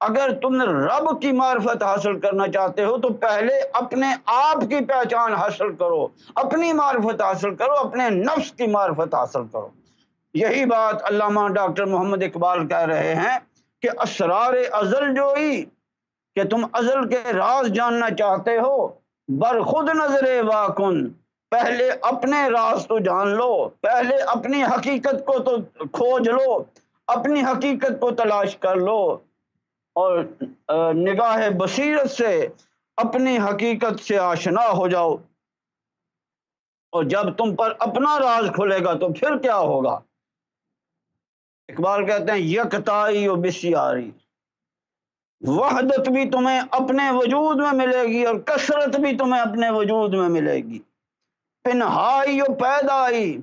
اگر تم رب کی معرفت حاصل کرنا چاہتے ہو تو پہلے اپنے آپ کی پہچان حاصل کرو، اپنی معرفت حاصل کرو، اپنے نفس کی معرفت حاصل کرو۔ یہی بات علامہ ڈاکٹر محمد اقبال کہہ رہے ہیں کہ اسرار ازل جوئی، کہ تم ازل کے راز جاننا چاہتے ہو، بر خود نظر واکن، پہلے اپنے راز تو جان لو، پہلے اپنی حقیقت کو تو کھوج لو، اپنی حقیقت کو تلاش کر لو، اور نگاہ بصیرت سے اپنی حقیقت سے آشنا ہو جاؤ، اور جب تم پر اپنا راز کھلے گا تو پھر کیا ہوگا؟ اقبال کہتے ہیں یکتائی و بسیاری، وحدت بھی تمہیں اپنے وجود میں ملے گی اور کثرت بھی تمہیں اپنے وجود میں ملے گی، پنہائی و پیدائی،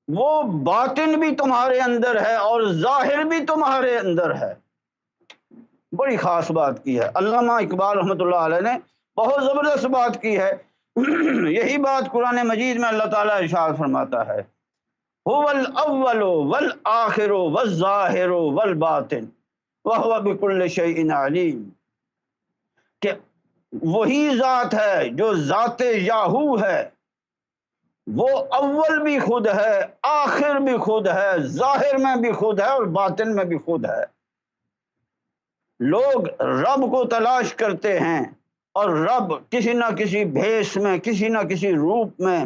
وہ باطن بھی تمہارے اندر ہے اور ظاہر بھی تمہارے اندر ہے۔ بڑی خاص بات کی ہے علامہ اقبال رحمۃ اللہ علیہ نے، بہت زبردست بات کی ہے۔ یہی بات قرآن مجید میں اللہ تعالیٰ ارشاد فرماتا ہے هو الاول والآخر والظاہر والباطن وهو بكل شيء علیم، کہ وہی ذات ہے جو ذات یاہو ہے، وہ اول بھی خود ہے، آخر بھی خود ہے، ظاہر میں بھی خود ہے اور باطن میں بھی خود ہے۔ لوگ رب کو تلاش کرتے ہیں اور رب کسی نہ کسی بھیس میں، کسی نہ کسی روپ میں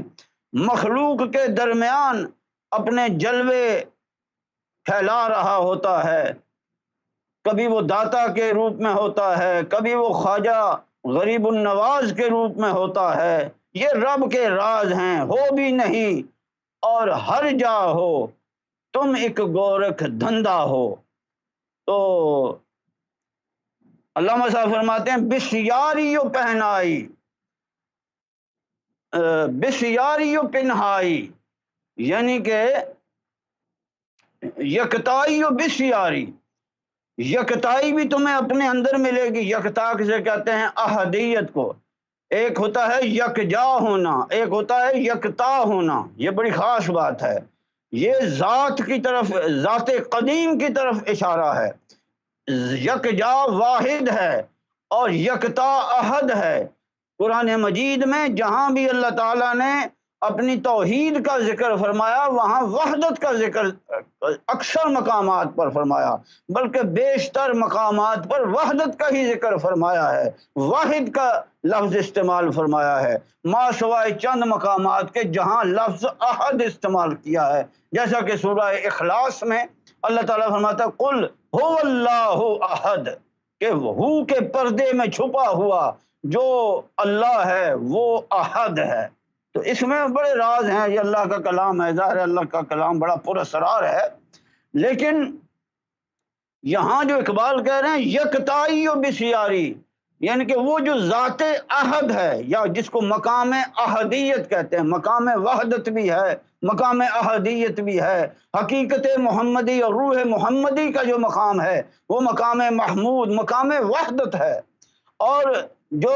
مخلوق کے درمیان اپنے جلوے پھیلا رہا ہوتا ہے، کبھی وہ داتا کے روپ میں ہوتا ہے، کبھی وہ خواجہ غریب النواز کے روپ میں ہوتا ہے۔ یہ رب کے راز ہیں، ہو بھی نہیں اور ہر جا ہو، تم ایک گورکھ دھندا ہو۔ تو علامہ صاحب فرماتے ہیں بسیاری و پہنائی، بسیاری و پنہائی، یعنی کہ یکتائی و بسیاری، یکتائی بھی تمہیں اپنے اندر ملے گی۔ یکتا کسے کہتے ہیں؟ احدیت کو۔ ایک ہوتا ہے یکجا ہونا، ایک ہوتا ہے یکتا ہونا، یہ بڑی خاص بات ہے۔ یہ ذات کی طرف، ذات قدیم کی طرف اشارہ ہے۔ یکجا واحد ہے اور یکتا احد ہے۔ قرآن مجید میں جہاں بھی اللہ تعالیٰ نے اپنی توحید کا ذکر فرمایا وہاں وحدت کا ذکر اکثر مقامات پر فرمایا، بلکہ بیشتر مقامات پر وحدت کا ہی ذکر فرمایا ہے، واحد کا لفظ استعمال فرمایا ہے، ما سوائے چند مقامات کے جہاں لفظ احد استعمال کیا ہے، جیسا کہ سورہ اخلاص میں اللہ تعالیٰ فرماتا ہے قل هو اللہ احد، کہ ہو کے پردے میں چھپا ہوا جو اللہ ہے وہ احد ہے۔ تو اس میں بڑے راز ہیں، یہ اللہ کا کلام ہے، ظاہر اللہ کا کلام بڑا پر اسرار ہے، لیکن یہاں جو اقبال کہہ رہے ہیں یکتائی و بسیاری، یعنی کہ وہ جو ذات احد ہے، یا جس کو مقام احدیت کہتے ہیں، مقام وحدت بھی ہے، مقام احدیت بھی ہے، حقیقت محمدی اور روح محمدی کا جو مقام ہے وہ مقام محمود، مقام وحدت ہے، اور جو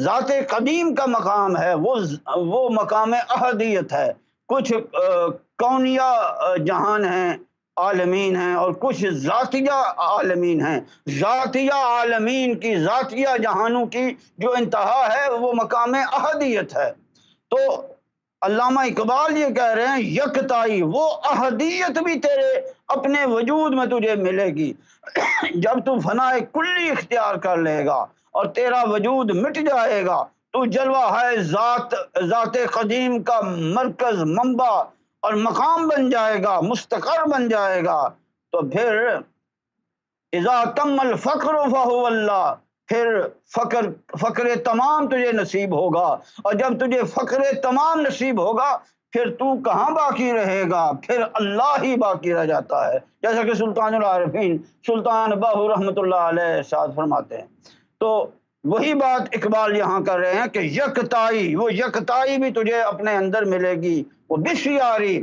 ذات قدیم کا مقام ہے وہ مقام احدیت ہے۔ کچھ کونیہ جہان ہیں، عالمین ہیں، اور کچھ ذاتیہ عالمین ہیں۔ ذاتیہ عالمین کی، ذاتیہ جہانوں کی جو انتہا ہے وہ مقام احدیت ہے۔ تو علامہ اقبال یہ کہہ رہے ہیں یکتائی، وہ احدیت بھی تیرے اپنے وجود میں تجھے ملے گی جب تو فنائے کلی اختیار کر لے گا اور تیرا وجود مٹ جائے گا، تو جلوہ ہے ذات قدیم کا مرکز، منبع اور مقام بن جائے گا، مستقر بن جائے گا، تو پھر اذا تم الفقر فہو اللہ، پھر فقر تمام تجھے نصیب ہوگا، اور جب تجھے فقر تمام نصیب ہوگا پھر تو کہاں باقی رہے گا؟ پھر اللہ ہی باقی رہ جاتا ہے، جیسا کہ سلطان العارفین سلطان باہو رحمۃ اللہ علیہ ارشاد فرماتے ہیں۔ تو وہی بات اقبال یہاں کر رہے ہیں کہ یکتائی، وہ یکتائی بھی تجھے اپنے اندر ملے گی، وہ بشیاری،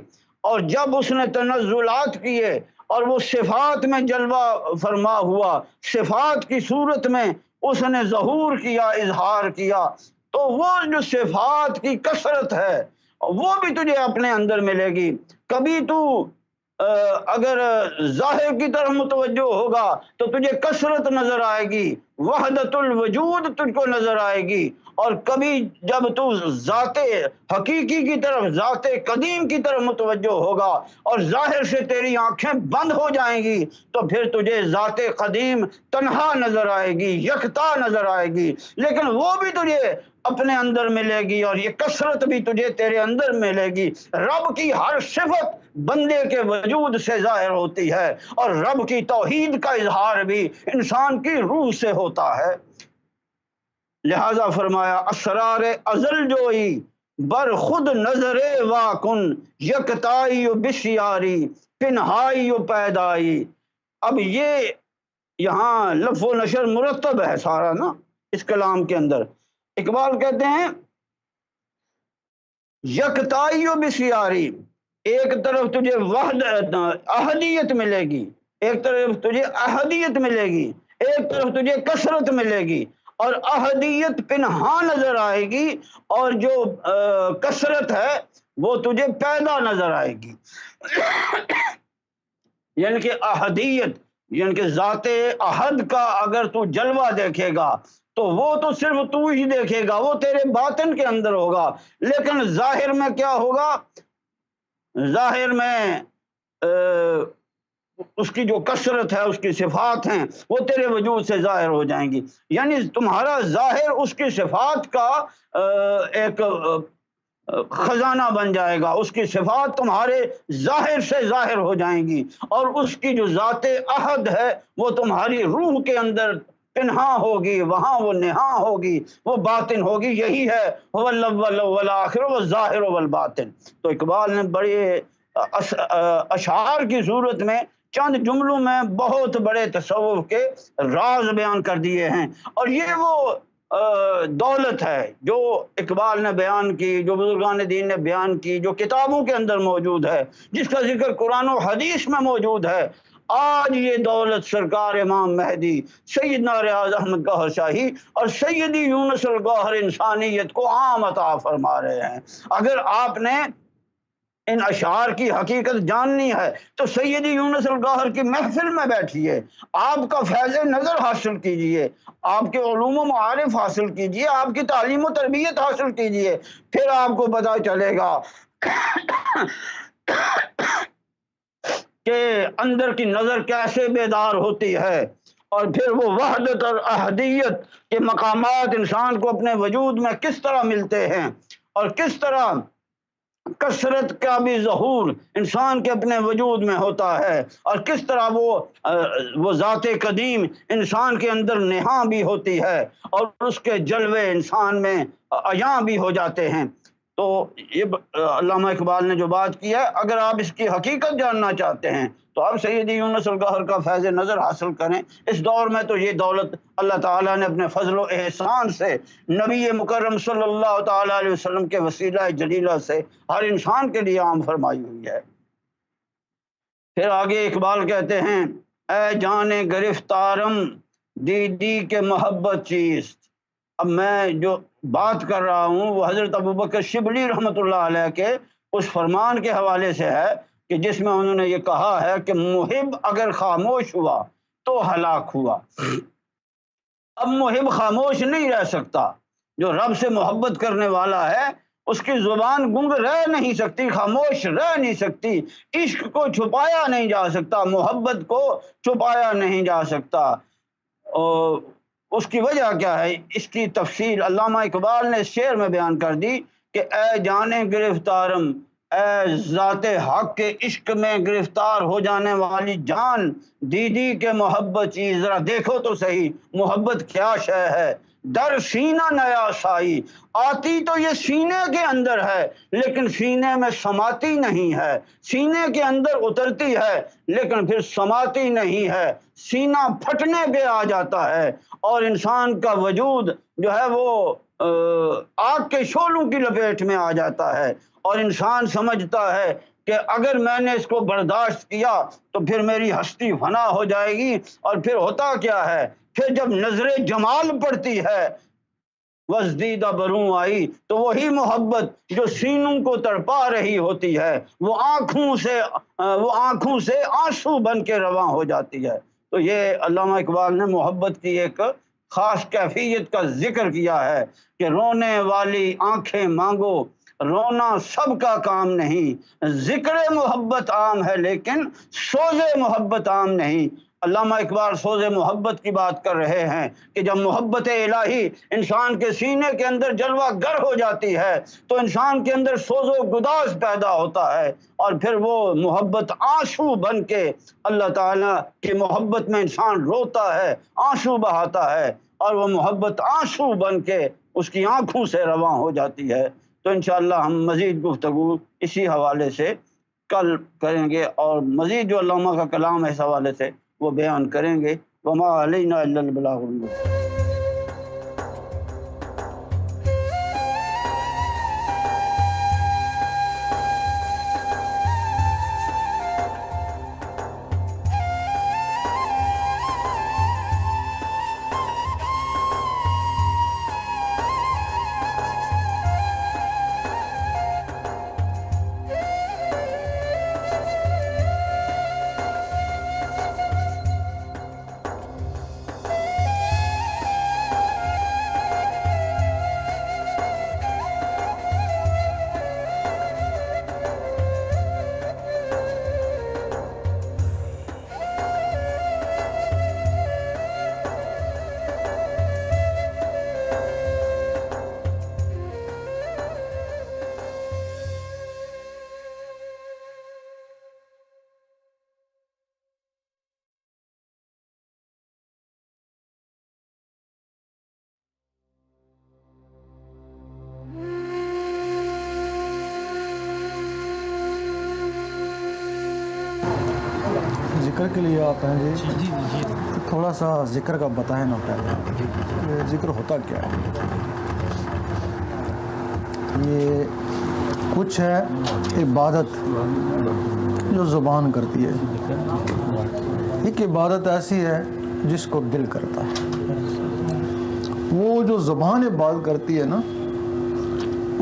اور جب اس نے تنزلات کیے اور وہ صفات میں جلوہ فرما ہوا، صفات کی صورت میں اس نے ظہور کیا، اظہار کیا، تو وہ جو صفات کی کثرت ہے وہ بھی تجھے اپنے اندر ملے گی۔ کبھی تو اگر ظاہر کی طرف متوجہ ہوگا تو تجھے کثرت نظر آئے گی، وحدت الوجود تجھ کو نظر آئے گی، اور کبھی جب تو ذات حقیقی کی طرف، ذات قدیم کی طرف متوجہ ہوگا اور ظاہر سے تیری آنکھیں بند ہو جائیں گی تو پھر تجھے ذات قدیم تنہا نظر آئے گی، یکتا نظر آئے گی، لیکن وہ بھی تجھے اپنے اندر ملے گی اور یہ کثرت بھی تجھے تیرے اندر ملے گی۔ رب کی ہر صفت بندے کے وجود سے ظاہر ہوتی ہے، اور رب کی توحید کا اظہار بھی انسان کی روح سے ہوتا ہے۔ لہذا فرمایا اسرار ازل جوئی بر خود نظر واکن، یکتائی و بشیاری پنہائی و پیدائی۔ اب یہ یہاں لفظ و نشر مرتب ہے سارا نا اس کلام کے اندر۔ اقبال کہتے ہیں یکتائی و بشیاری، ایک طرف تجھے وحدت احدیت ملے گی، ایک طرف تجھے احدیت ملے گی، ایک طرف تجھے کثرت ملے گی، اور احدیت پنہا نظر آئے گی، اور جو کثرت ہے وہ تجھے پیدا نظر آئے گی۔ یعنی کہ احدیت یعنی کہ ذات احد کا اگر تو جلوہ دیکھے گا تو وہ تو صرف تو ہی دیکھے گا، وہ تیرے باطن کے اندر ہوگا، لیکن ظاہر میں کیا ہوگا؟ ظاہر میں اس کی جو کثرت ہے، اس کی صفات ہیں، وہ تیرے وجود سے ظاہر ہو جائیں گی۔ یعنی تمہارا ظاہر اس کی صفات کا ایک خزانہ بن جائے گا، اس کی صفات تمہارے ظاہر سے ظاہر ہو جائیں گی، اور اس کی جو ذات احد ہے وہ تمہاری روح کے اندر پنہا ہوگی، وہاں وہ نہاں ہوگی، وہ باطن ہوگی۔ یہی ہے هو الاول والآخر والظاہر والباطن۔ تو اقبال نے بڑے اشعار کی صورت میں چند جملوں میں بہت بڑے تصوف کے راز بیان کر دیے ہیں، اور یہ وہ دولت ہے جو اقبال نے بیان کی، جو بزرگان دین نے بیان کی، جو کتابوں کے اندر موجود ہے، جس کا ذکر قرآن و حدیث میں موجود ہے۔ آج یہ دولت سرکار امام مہدی سیدنا ریاض احمد گوہر شاہی اور سیدی یونس الگوہر انسانیت کو عام عطا فرما رہے ہیں۔ اگر آپ نے ان اشعار کی حقیقت جاننی ہے تو سیدی یونس الگوہر کی محفل میں بیٹھیے، آپ کا فیض نظر حاصل کیجئے، آپ کے علوم و معارف حاصل کیجئے، آپ کی تعلیم و تربیت حاصل کیجئے، پھر آپ کو پتہ چلے گا کہ اندر کی نظر کیسے بیدار ہوتی ہے، اور پھر وہ وحدت اور احدیت کے مقامات انسان کو اپنے وجود میں کس طرح ملتے ہیں، اور کس طرح کثرت کا بھی ظہور انسان کے اپنے وجود میں ہوتا ہے، اور کس طرح وہ ذات قدیم انسان کے اندر نہاں بھی ہوتی ہے، اور اس کے جلوے انسان میں عیاں بھی ہو جاتے ہیں۔ تو یہ علامہ اقبال نے جو بات کی ہے، اگر آپ اس کی حقیقت جاننا چاہتے ہیں تو آپ سیدی یونس الگوہر کا فیض نظر حاصل کریں۔ اس دور میں تو یہ دولت اللہ تعالیٰ نے اپنے فضل و احسان سے نبی مکرم صلی اللہ تعالیٰ علیہ وسلم کے وسیلہ جلیلہ سے ہر انسان کے لیے عام فرمائی ہوئی ہے۔ پھر آگے اقبال کہتے ہیں اے جان گرفتارم دیدی کے محبت چیست۔ اب میں جو بات کر رہا ہوں وہ حضرت ابوبکر شبلی رحمۃ اللہ علیہ کے اس فرمان کے حوالے سے ہے کہ جس میں انہوں نے یہ کہا ہے کہ محب اگر خاموش ہوا تو ہلاک ہوا۔ اب محب خاموش نہیں رہ سکتا، جو رب سے محبت کرنے والا ہے اس کی زبان گنگ رہ نہیں سکتی، خاموش رہ نہیں سکتی، عشق کو چھپایا نہیں جا سکتا، محبت کو چھپایا نہیں جا سکتا۔ اور اس کی وجہ کیا ہے؟ اس کی تفصیل علامہ اقبال نے اس شعر میں بیان کر دی کہ اے جانے گرفتارم، اے ذات حق کے عشق میں گرفتار ہو جانے والی جان، دیدی کے محبت چیز، ذرا دیکھو تو صحیح محبت کیا شے ہے۔ در سینہ نیا سائی، آتی تو یہ سینے کے اندر ہے لیکن سینے میں سماتی نہیں ہے، سینے کے اندر اترتی ہے لیکن پھر سماتی نہیں ہے، سینہ پھٹنے پہ آ جاتا ہے اور انسان کا وجود جو ہے وہ آگ کے شعلوں کی لپیٹ میں آ جاتا ہے، اور انسان سمجھتا ہے کہ اگر میں نے اس کو برداشت کیا تو پھر میری ہستی فنا ہو جائے گی، اور پھر ہوتا کیا ہے، پھر جب نظر جمال پڑتی ہے وزدیدہ بروں آئی تو وہی محبت جو سینوں کو تڑپا رہی ہوتی ہے وہ آنکھوں سے آنسو بن کے رواں ہو جاتی ہے۔ تو یہ علامہ اقبال نے محبت کی ایک خاص کیفیت کا ذکر کیا ہے کہ رونے والی آنکھیں مانگو، رونا سب کا کام نہیں، ذکر محبت عام ہے لیکن سوز محبت عام نہیں۔ علامہ اقبال سوز محبت کی بات کر رہے ہیں کہ جب محبت الہی انسان کے سینے کے اندر جلوہ گر ہو جاتی ہے تو انسان کے اندر سوز و گداز پیدا ہوتا ہے، اور پھر وہ محبت آنسو بن کے اللہ تعالیٰ کی محبت میں انسان روتا ہے، آنسو بہاتا ہے، اور وہ محبت آنسو بن کے اس کی آنکھوں سے رواں ہو جاتی ہے۔ تو انشاءاللہ ہم مزید گفتگو اسی حوالے سے کل کریں گے، اور مزید جو علامہ کا کلام ہے اس حوالے سے وہ بیان کریں گے۔ وما علینا الا البلاغ المبین۔ ذکر کے لیے آپ ہیں جی، تھوڑا سا ذکر کا بتائیں نا پہلے، یہ ذکر ہوتا کیا ہے؟ یہ کچھ ہے عبادت جو زبان کرتی ہے، ایک عبادت ایسی ہے جس کو دل کرتا ہے۔ وہ جو زبان عبادت کرتی ہے نا،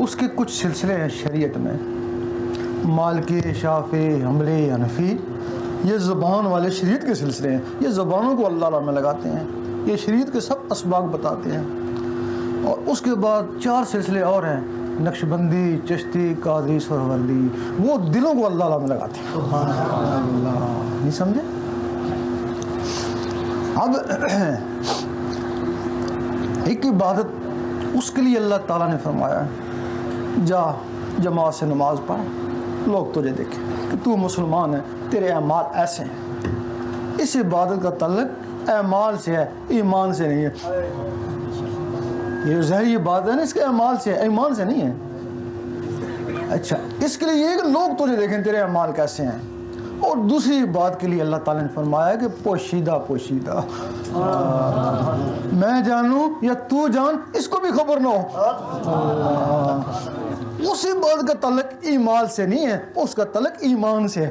اس کے کچھ سلسلے ہیں شریعت میں، مالکی، شافعی، حنبلی، حنفی، یہ زبان والے شریعت کے سلسلے ہیں، یہ زبانوں کو اللہ تعالیٰ میں لگاتے ہیں، یہ شریعت کے سب اسباق بتاتے ہیں۔ اور اس کے بعد 4 سلسلے اور ہیں، نقشبندی، چشتی، قادری، سہروردی، وہ دلوں کو اللہ تعالیٰ میں لگاتے ہیں۔ اللہ نہیں سمجھے؟ اب ایک عبادت اس کے لیے اللہ تعالیٰ نے فرمایا جا جماعت سے نماز پڑھ، لوگ تجھے دیکھیں کہ تو مسلمان ہے، تیرے اعمال ایسے ہیں۔ اس عبادت کا تعلق اعمال سے ہے، ایمان سے نہیں ہے۔ یہ جو ظاہری بات ہے نا، اس کے اعمال سے ہے، ایمان سے نہیں ہے۔ اچھا، اس کے لیے یہ کہ لوگ تجھے دیکھیں تیرے اعمال کیسے ہیں۔ اور دوسری بات کے لیے اللہ تعالیٰ نے فرمایا کہ پوشیدہ پوشیدہ، میں جانوں یا تو جان، اس کو بھی خبر نہ ہو۔ اسی بات کا تعلق ایمان سے نہیں ہے، اس کا تعلق ایمان سے ہے۔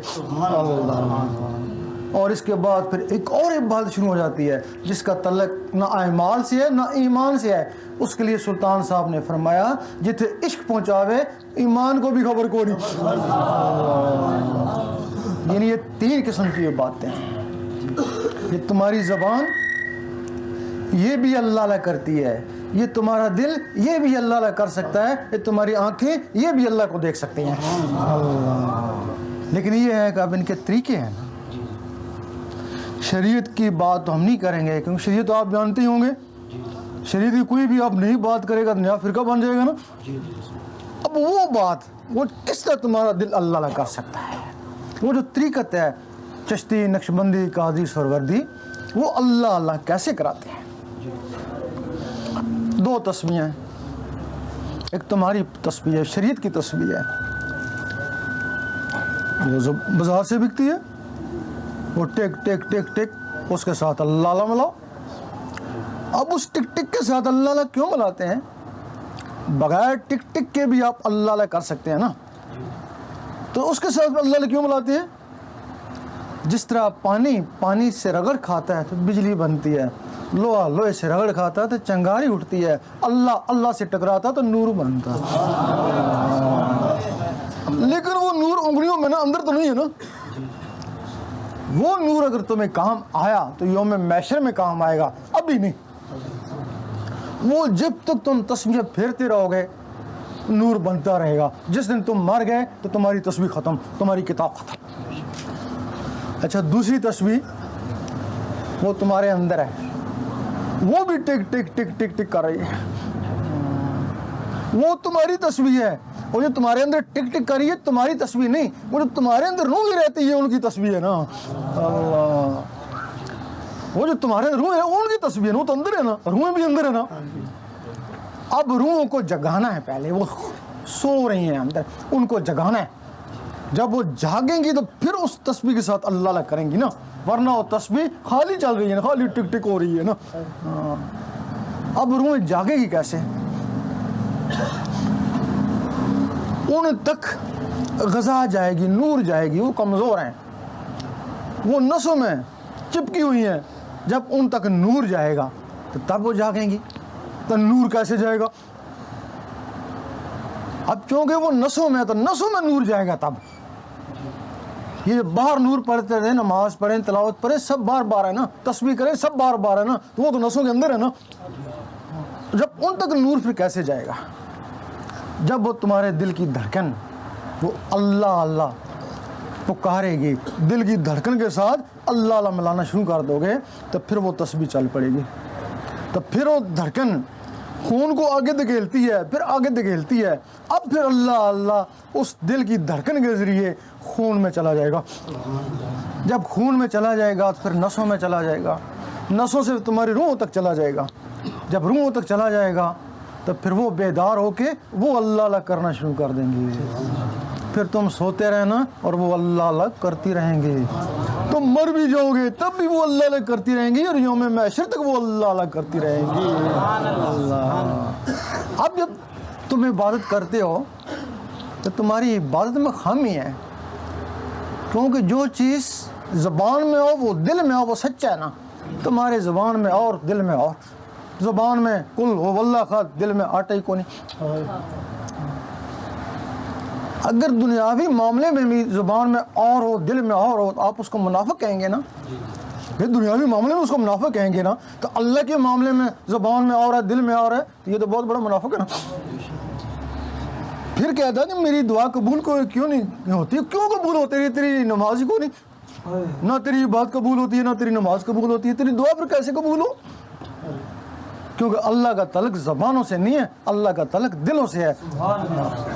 اور اس کے بعد پھر ایک اور عبادت شروع ہو جاتی ہے جس کا تعلق نہ اعمال سے ہے نہ ایمان سے ہے۔ اس کے لیے سلطان صاحب نے فرمایا جتھے عشق پہنچاوے ایمان کو بھی خبر کو نہیں۔ یعنی یہ 3 قسم کی باتیں ہیں۔ یہ تمہاری زبان یہ بھی اللہ اللہ کرتی ہے، یہ تمہارا دل یہ بھی اللہ اللہ کر سکتا ہے، یہ تمہاری آنکھیں یہ بھی اللہ کو دیکھ سکتی ہیں۔ لیکن یہ ہے کہ اب ان کے طریقے ہیں۔ شریعت کی بات تو ہم نہیں کریں گے کیونکہ شریعت تو آپ جانتے ہی ہوں گے، شریعت کی کوئی بھی آپ نہیں بات کرے گا نیا فرقہ بن جائے گا نا۔ اب وہ بات، وہ کس طرح تمہارا دل اللہ اللہ کر سکتا ہے، وہ جو طریقت ہے چشتی، نقشبندی، قادری، سہروردی، وہ اللہ اللہ کیسے کراتے ہیں۔ دو تسبیح ہیں، ایک تمہاری تسبیح ہے، شریعت کی تسبیح ہے، وہ بازار سے بکتی ہے، وہ ٹک ٹک ٹک ٹک، اس کے ساتھ اللہ اللہ ملاؤ۔ اب اس ٹک ٹک کے ساتھ اللہ اللہ کیوں ملاتے ہیں؟ بغیر ٹک ٹک کے بھی آپ اللہ اللہ کر سکتے ہیں نا، تو اس کے ساتھ اللہ اللہ کیوں ملاتے ہیں؟ جس طرح پانی سے رگڑ کھاتا ہے تو بجلی بنتی ہے، لوہا لوہے سے رگڑ کھاتا ہے تو چنگاری اٹھتی ہے، اللہ سے ٹکراتا ہے تو نور بنتا ہے۔ لیکن وہ نور انگلیوں میں نا، اندر تو نہیں ہے نا۔ وہ نور اگر تمہیں کام آیا تو یوم محشر میں کام آئے گا، ابھی نہیں۔ وہ جب تک تم تسبیح پھیرتے رہو گے نور بنتا رہے گا، جس دن تم مر گئے تو تمہاری تسبیح ختم، تمہاری کتاب ختم۔ اچھا دوسری تسبیح وہ تمہارے اندر ہے، وہ بھی ٹک ٹک ٹک ٹک ٹک کر رہی ہے، وہ تمہاری تسبیح ہے۔ وہ جو تمہارے اندر ٹک ٹک کر رہی ہے تمہاری تسبیح نہیں، وہ جو تمہارے اندر روح ہی رہتی ہے ان کی تسبیح ہے نا۔ اللہ، وہ جو تمہارے اندر روح ہے ان کی تسبیح ہے، وہ تو اندر ہے نا، روحیں بھی اندر ہے نا۔ اب روحوں کو جگانا ہے، پہلے وہ سو رہی ہیں اندر، ان کو جگانا ہے۔ جب وہ جاگیں گی تو پھر اس تسبیح کے ساتھ اللہ اللہ کریں گی نا، ورنہ وہ تسبیح خالی چل رہی ہے نا، خالی ٹک ٹک ہو رہی ہے نا۔ اب روحیں جاگے گی کیسے؟ ان تک غذا جائے گی، نور جائے گی، وہ کمزور ہیں، وہ نسوں میں چپکی ہوئی ہیں۔ جب ان تک نور جائے گا تو تب وہ جاگیں گی۔ تو نور کیسے جائے گا؟ اب چونکہ وہ نسوں میں ہے تو نسوں میں نور جائے گا تب۔ یہ باہر نور پڑھتے رہے، نماز پڑھیں، تلاوت پڑھیں، سب بار بار ہے نا، تسبیح کریں سب بار بار ہے نا، تو وہ تو نسوں کے اندر ہے نا۔ جب ان تک نور پھر کیسے جائے گا؟ جب وہ تمہارے دل کی دھڑکن وہ اللہ اللہ پکارے گی، دل کی دھڑکن کے ساتھ اللہ اللہ ملانا شروع کر دو گے تو پھر وہ تسبیح چل پڑے گی۔ تو پھر وہ دھڑکن خون کو آگے دھکیلتی ہے، پھر آگے دھکیلتی ہے، اب پھر اللہ اللہ اس دل کی دھڑکن کے ذریعے خون میں چلا جائے گا۔ جب خون میں چلا جائے گا تو پھر نسوں میں چلا جائے گا، نسوں سے تمہاری روحوں تک چلا جائے گا۔ جب روحوں تک چلا جائے گا تو پھر وہ بیدار ہو کے وہ اللہ اللہ کرنا شروع کر دیں گے۔ پھر تم سوتے رہنا اور وہ اللہ اللہ کرتی رہیں گے۔ تم مر بھی جاؤ گے تب بھی وہ اللہ اللہ کرتی رہیں گی، اور یوم محشر تک وہ اللہ اللہ کرتی رہیں گی۔ اللہ، اب جب تم عبادت کرتے ہو تو تمہاری عبادت میں خامی ہے، کیونکہ جو چیز زبان میں ہو وہ دل میں ہو وہ سچا ہے نا۔ تمہارے زبان میں اور دل میں اور، زبان میں کل ہو واللہ خط، دل میں آٹا ہی کو نہیں۔ اگر دنیاوی معاملے میں بھی زبان میں اور ہو دل میں اور ہو تو آپ اس کو منافق کہیں گے نا۔ یہ دنیاوی معاملے میں اس کو منافق کہیں گے نا، تو اللہ کے معاملے میں زبان میں اور ہے دل میں اور ہے تو یہ تو بہت بڑا منافق ہے نا۔ پھر کہتا ہے کہ میری دعا قبول کیوں نہیں ہوتی؟ کیوں قبول ہوتی ہے؟ تیری نماز ہی کو نہیں، نہ تیری بات قبول ہوتی ہے نہ تیری نماز قبول ہوتی ہے، تیری دعا پھر کیسے قبول ہو؟ کیونکہ اللہ کا تعلق زبانوں سے نہیں ہے، اللہ کا تعلق دلوں سے ہے۔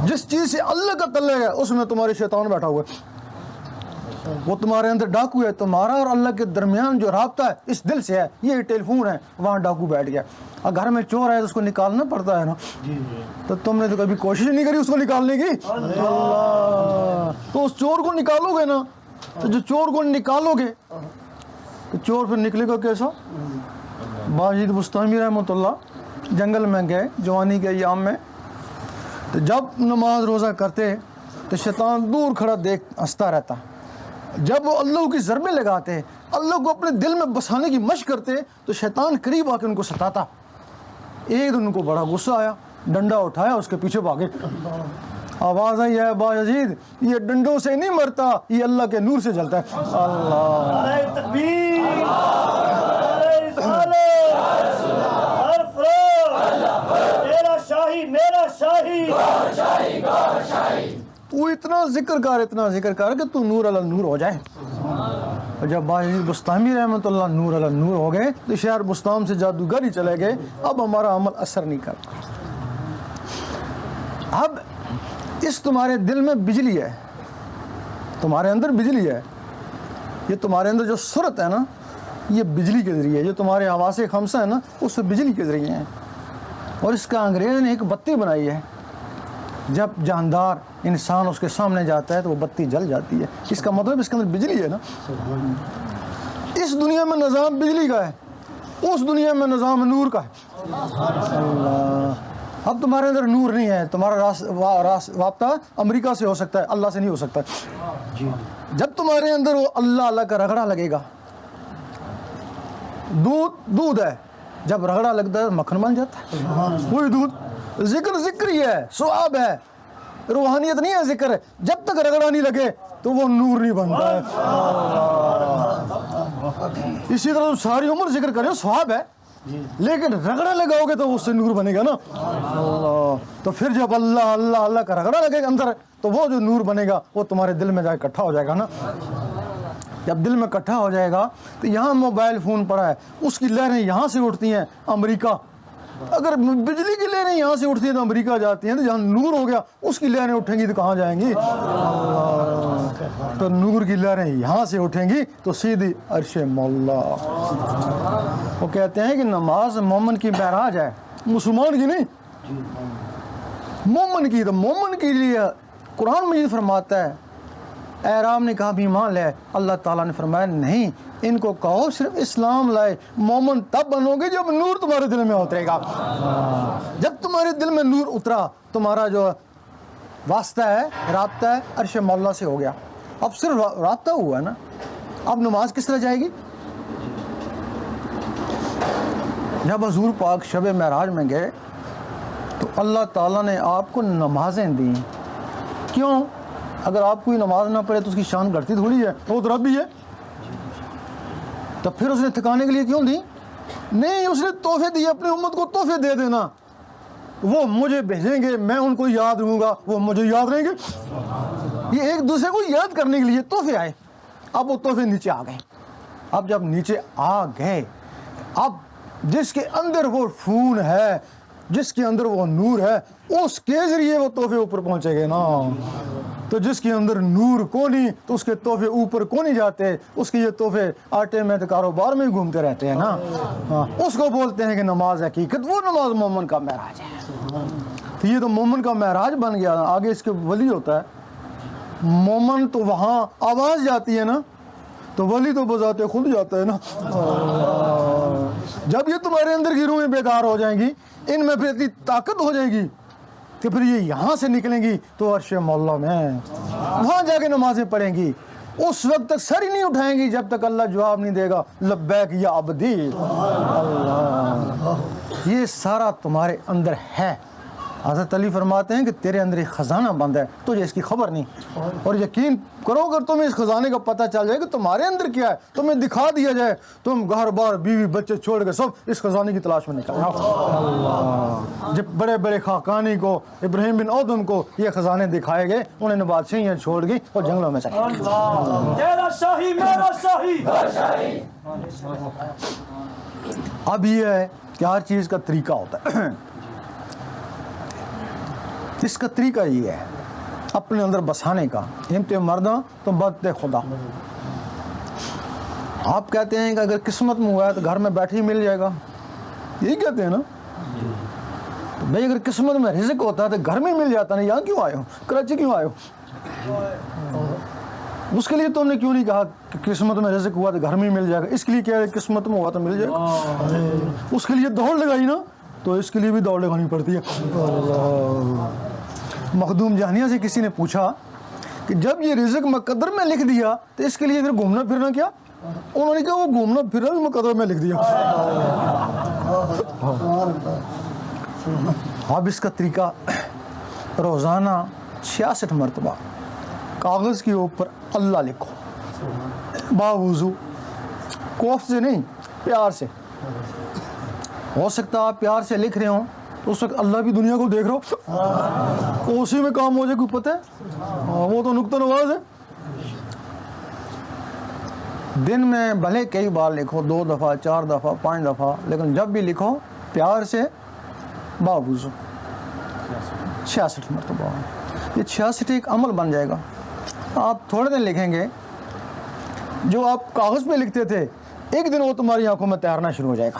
جس چیز سے اللہ کا تعلق ہے اس میں تمہارے شیطان بیٹھا ہوا ہے، وہ تمہارے اندر ڈاکو ہے۔ تمہارا اور اللہ کے درمیان جو رابطہ ہے اس دل سے ہے، یہ ٹیلی فون ہے، وہاں ڈاکو بیٹھ گیا۔ اور گھر میں چور ہے تو اس کو نکالنا پڑتا ہے نا، تو تم نے تو کبھی کوشش نہیں کری اس کو نکالنے کی۔ اللہ، تو اس چور کو نکالو گے نا، تو جو چور کو نکالو گے تو چور پھر نکلے گا کیسا؟ باجد بستانی رحمۃ اللہ جنگل میں گئے جوانی کے ایام میں، تو جب نماز روزہ کرتے تو شیطان دور کھڑا دیکھ ہنستا رہتا۔ جب وہ اللہ کی ضربیں لگاتے، اللہ کو اپنے دل میں بسانے کی مشق کرتے تو شیطان قریب آ کے ان کو ستاتا۔ ایک دن ان کو بڑا غصہ آیا، ڈنڈا اٹھایا اس کے پیچھے بھاگے۔ آواز آئی ہے باجد یہ ڈنڈوں سے نہیں مرتا، یہ اللہ کے نور سے جلتا ہے۔ اللہ، تکبیر، میرا شاہی، تو اتنا ذکر کر کہ تو نور علی نور ہو جائے۔ اور جب باجد بستانی رحمۃ اللہ نور علی نور ہو گئے تو شہر بستان سے جادوگر ہی چلے گئے، اب ہمارا عمل اثر نہیں کرتا۔ اب اس تمہارے دل میں بجلی ہے، تمہارے اندر بجلی ہے، یہ تمہارے اندر جو صورت ہے نا یہ بجلی کے ذریعے، جو تمہارے حواس خمسہ ہے نا اس سے بجلی کے ذریعے ہیں۔ اور اس کا انگریز نے ایک بتی بنائی ہے، جب جاندار انسان اس کے سامنے جاتا ہے تو وہ بتی جل جاتی ہے، اس کا مطلب اس کے اندر بجلی ہے نا۔ اس دنیا میں نظام بجلی کا ہے، اس دنیا میں نظام نور کا ہے۔ اللہ، اب تمہارے اندر نور نہیں ہے، تمہارا رابطہ امریکہ سے ہو سکتا ہے، اللہ سے نہیں ہو سکتا۔ جب تمہارے اندر وہ اللہ کا رگڑا لگے گا، دودھ ہے، جب رگڑا لگتا ہے مکھن بن جاتا ہے، وہی دودھ۔ ذکر ہی ہے، ثواب ہے، روحانیت نہیں ہے، ذکر ہے۔ جب تک رگڑا نہیں لگے تو وہ نور نہیں بنتا ہے۔ اسی طرح ساری عمر ذکر کریں، ثواب ہے، لیکن رگڑا لگاؤ گے تو اس سے نور بنے گا نا۔ تو پھر جب اللہ کا رگڑا لگے گا اندر، تو وہ جو نور بنے گا وہ تمہارے دل میں جا کے اکٹھا ہو جائے گا نا۔ جب دل میں اکٹھا ہو جائے گا تو یہاں موبائل فون پڑا ہے، اس کی لہریں یہاں سے اٹھتی ہیں امریکہ، اگر بجلی کی لہریں یہاں سے اٹھتی ہیں تو امریکہ جاتی ہیں، تو جہاں نور ہو گیا اس کی لہریں اٹھیں گی تو کہاں جائیں گی؟ تو نور کی لہریں یہاں سے اٹھیں گی تو سیدھی عرش مولا۔ وہ کہتے ہیں کہ نماز مومن کی معراج ہے، مسلمان کی نہیں، مومن کی۔ تو مومن کے لیے قرآن مجید فرماتا ہے، اعراب نے کہا بھی ایمان لے، اللہ تعالیٰ نے فرمایا نہیں، ان کو کہو صرف اسلام لائے، مومن تب بنو گے جب نور تمہارے دل میں اترے گا۔ جب تمہارے دل میں نور اترا، تمہارا جو واسطہ ہے، رابطہ ہے، عرش مولا سے ہو گیا۔ اب صرف رابطہ ہوا ہے نا، اب نماز کس طرح جائے گی؟ جب حضور پاک شب معراج میں گئے تو اللہ تعالیٰ نے آپ کو نمازیں دیں۔ کیوں؟ اگر آپ کوئی نماز نہ پڑھے تو اس کی شان گھٹتی تھوڑی ہے، وہ تو رب ہی ہے۔ تو پھر اس نے تھکانے کے لیے کیوں دی؟ نہیں، اس نے تحفے دیے، اپنی امت کو تحفے دے دینا، وہ مجھے بھیجیں گے، میں ان کو یاد رہوں گا، وہ مجھے یاد رہیں گے۔ یہ ایک دوسرے کو یاد کرنے کے لیے تحفے آئے۔ اب وہ تحفے نیچے آ گئے۔ اب جب نیچے آ گئے، اب جس کے اندر وہ خون ہے، جس کے اندر وہ نور ہے، اس کے ذریعے وہ تحفے اوپر پہنچے گے نا۔ تو جس کے اندر نور کو نہیں تو اس کے تحفے اوپر کو نہیں جاتے، اس کے یہ تحفے آٹے میں تو کاروبار میں ہی گھومتے رہتے ہیں نا۔ اس کو بولتے ہیں کہ نماز حقیقت، وہ نماز مومن کا معراج ہے۔ تو یہ تو مومن کا معراج بن گیا، آگے اس کے ولی ہوتا ہے۔ مومن تو وہاں آواز جاتی ہے نا، تو ولی تو بذات خود جاتا ہے نا۔ جب یہ تمہارے اندر کی روحیں بیدار ہو جائیں گی، ان میں پھر اتنی طاقت ہو جائے گی کہ پھر یہ یہاں سے نکلیں گی تو عرش مولا میں وہاں جا کے نمازیں پڑھیں گی۔ اس وقت تک سر ہی نہیں اٹھائیں گی جب تک اللہ جواب نہیں دے گا لبیک یا عبدی۔ اللہ، یہ سارا تمہارے اندر ہے۔ حضرت علی فرماتے ہیں کہ تیرے اندر ایک خزانہ بند ہے، تجھے اس کی خبر نہیں، اور یقین کرو اگر تمہیں اس خزانے کا پتہ چل جائے کہ تمہارے اندر کیا ہے، تمہیں دکھا دیا جائے، تم گھر بار بیوی بچے چھوڑ کے سب اس خزانے کی تلاش میں نکل جاؤ۔ جب بڑے بڑے خاقانی کو، ابراہیم بن ادم کو یہ خزانے دکھائے گئے، انہوں نے بادشاہیاں چھوڑ گئی اور جنگلوں میں چلے گئے۔ تیرا شاہی میرا شاہی۔ اب یہ ہے کہ ہر چیز کا طریقہ ہوتا ہے، اس کا طریقہ یہ ہے اپنے اندر بسانے کا۔ ہمت مرداں تو بدت خدا۔ آپ کہتے ہیں کہ اگر قسمت میں ہوا ہے تو گھر میں بیٹھے ہی مل جائے گا، یہی کہتے ہیں نا۔ تو بھائی اگر قسمت میں رزق ہوتا ہے تو گھر میں مل جاتا نا، یہاں کیوں آئے ہو، کراچی کیوں آئے ہو؟ اس کے لیے تم نے کیوں نہیں کہا کہ قسمت میں رزق ہوا تو گھر میں ہی مل جائے گا؟ اس کے لیے کیا ہے، قسمت میں ہوا تو مل جائے گا۔ اس کے لیے دوڑ لگائی نا، تو اس کے لیے بھی دوڑ لگانی پڑتی ہے۔ مخدوم جہانیہ سے کسی نے پوچھا کہ جب یہ رزق مقدر میں لکھ دیا تو اس کے لیے پھر گھومنا پھرنا کیا؟ انہوں نے کہا وہ گھومنا پھرنا بھی مقدر میں لکھ دیا۔ اب اس کا طریقہ روزانہ 66 مرتبہ کاغذ کے اوپر اللہ لکھو، باوضو، کوفت سے نہیں، پیار سے۔ ہو سکتا ہے آپ پیار سے لکھ رہے ہوں تو اس وقت اللہ بھی دنیا کو دیکھ رہا ہو، اسی میں کام ہو جائے، کوئی پتہ ہے، وہ تو نقطہ نواز ہے۔ دن میں بھلے کئی بار لکھو، 2 دفعہ، 4 دفعہ، 5 دفعہ، لیکن جب بھی لکھو پیار سے، باوضو 66 مرتبہ۔ یہ 66 ایک عمل بن جائے گا۔ آپ تھوڑے دن لکھیں گے، جو آپ کاغذ پہ لکھتے تھے ایک دن وہ تمہاری آنکھوں میں تیرنا شروع ہو جائے گا۔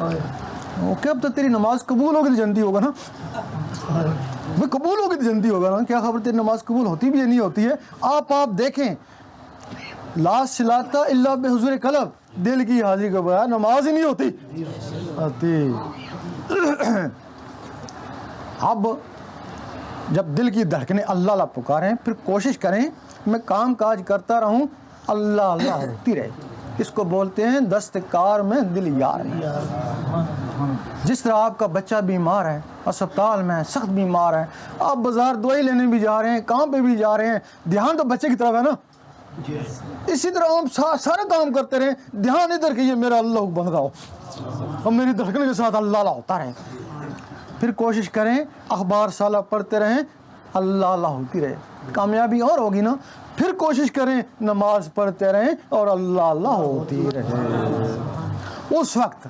وہ کیا اب تو تیری نماز قبول ہوگی تو جنتی ہوگا نا، وہ قبول ہوگی تو جنتی ہوگا نا، کیا خبر تیری نماز قبول ہوتی بھی ہے نہیں ہوتی ہے۔ آپ دیکھیں لا صلاۃ الا بحضور قلب، دل کی حاضری کے بغیر نماز ہی نہیں ہوتی۔ اب جب دل کی دھڑکنیں اللہ اللہ پکاریں، پھر کوشش کریں میں کام کاج کرتا رہوں اللہ اللہ ہوتی رہے، اس کو بولتے ہیں دستکار میں دل یار ہے۔ جس طرح آپ کا بچہ بیمار ہے، اسپتال میں سخت بیمار ہے، آپ بازار دوائی لینے بھی جا رہے ہیں، کام پہ بھی جا رہے ہیں، دھیان تو بچے کی طرف ہے نا، اسی طرح آپ سارے کام کرتے رہیں، دھیان ادھر کہ یہ میرا اللہ بن رہا ہو اور میری دھڑکن کے ساتھ اللہ اللہ ہوتا رہے۔ پھر کوشش کریں اخبار سالہ پڑھتے رہیں اللہ اللہ ہوتی رہے، کامیابی اور ہوگی نا۔ پھر کوشش کریں نماز پڑھتے رہیں اور اللہ اللہ ہوتی رہے۔ اس وقت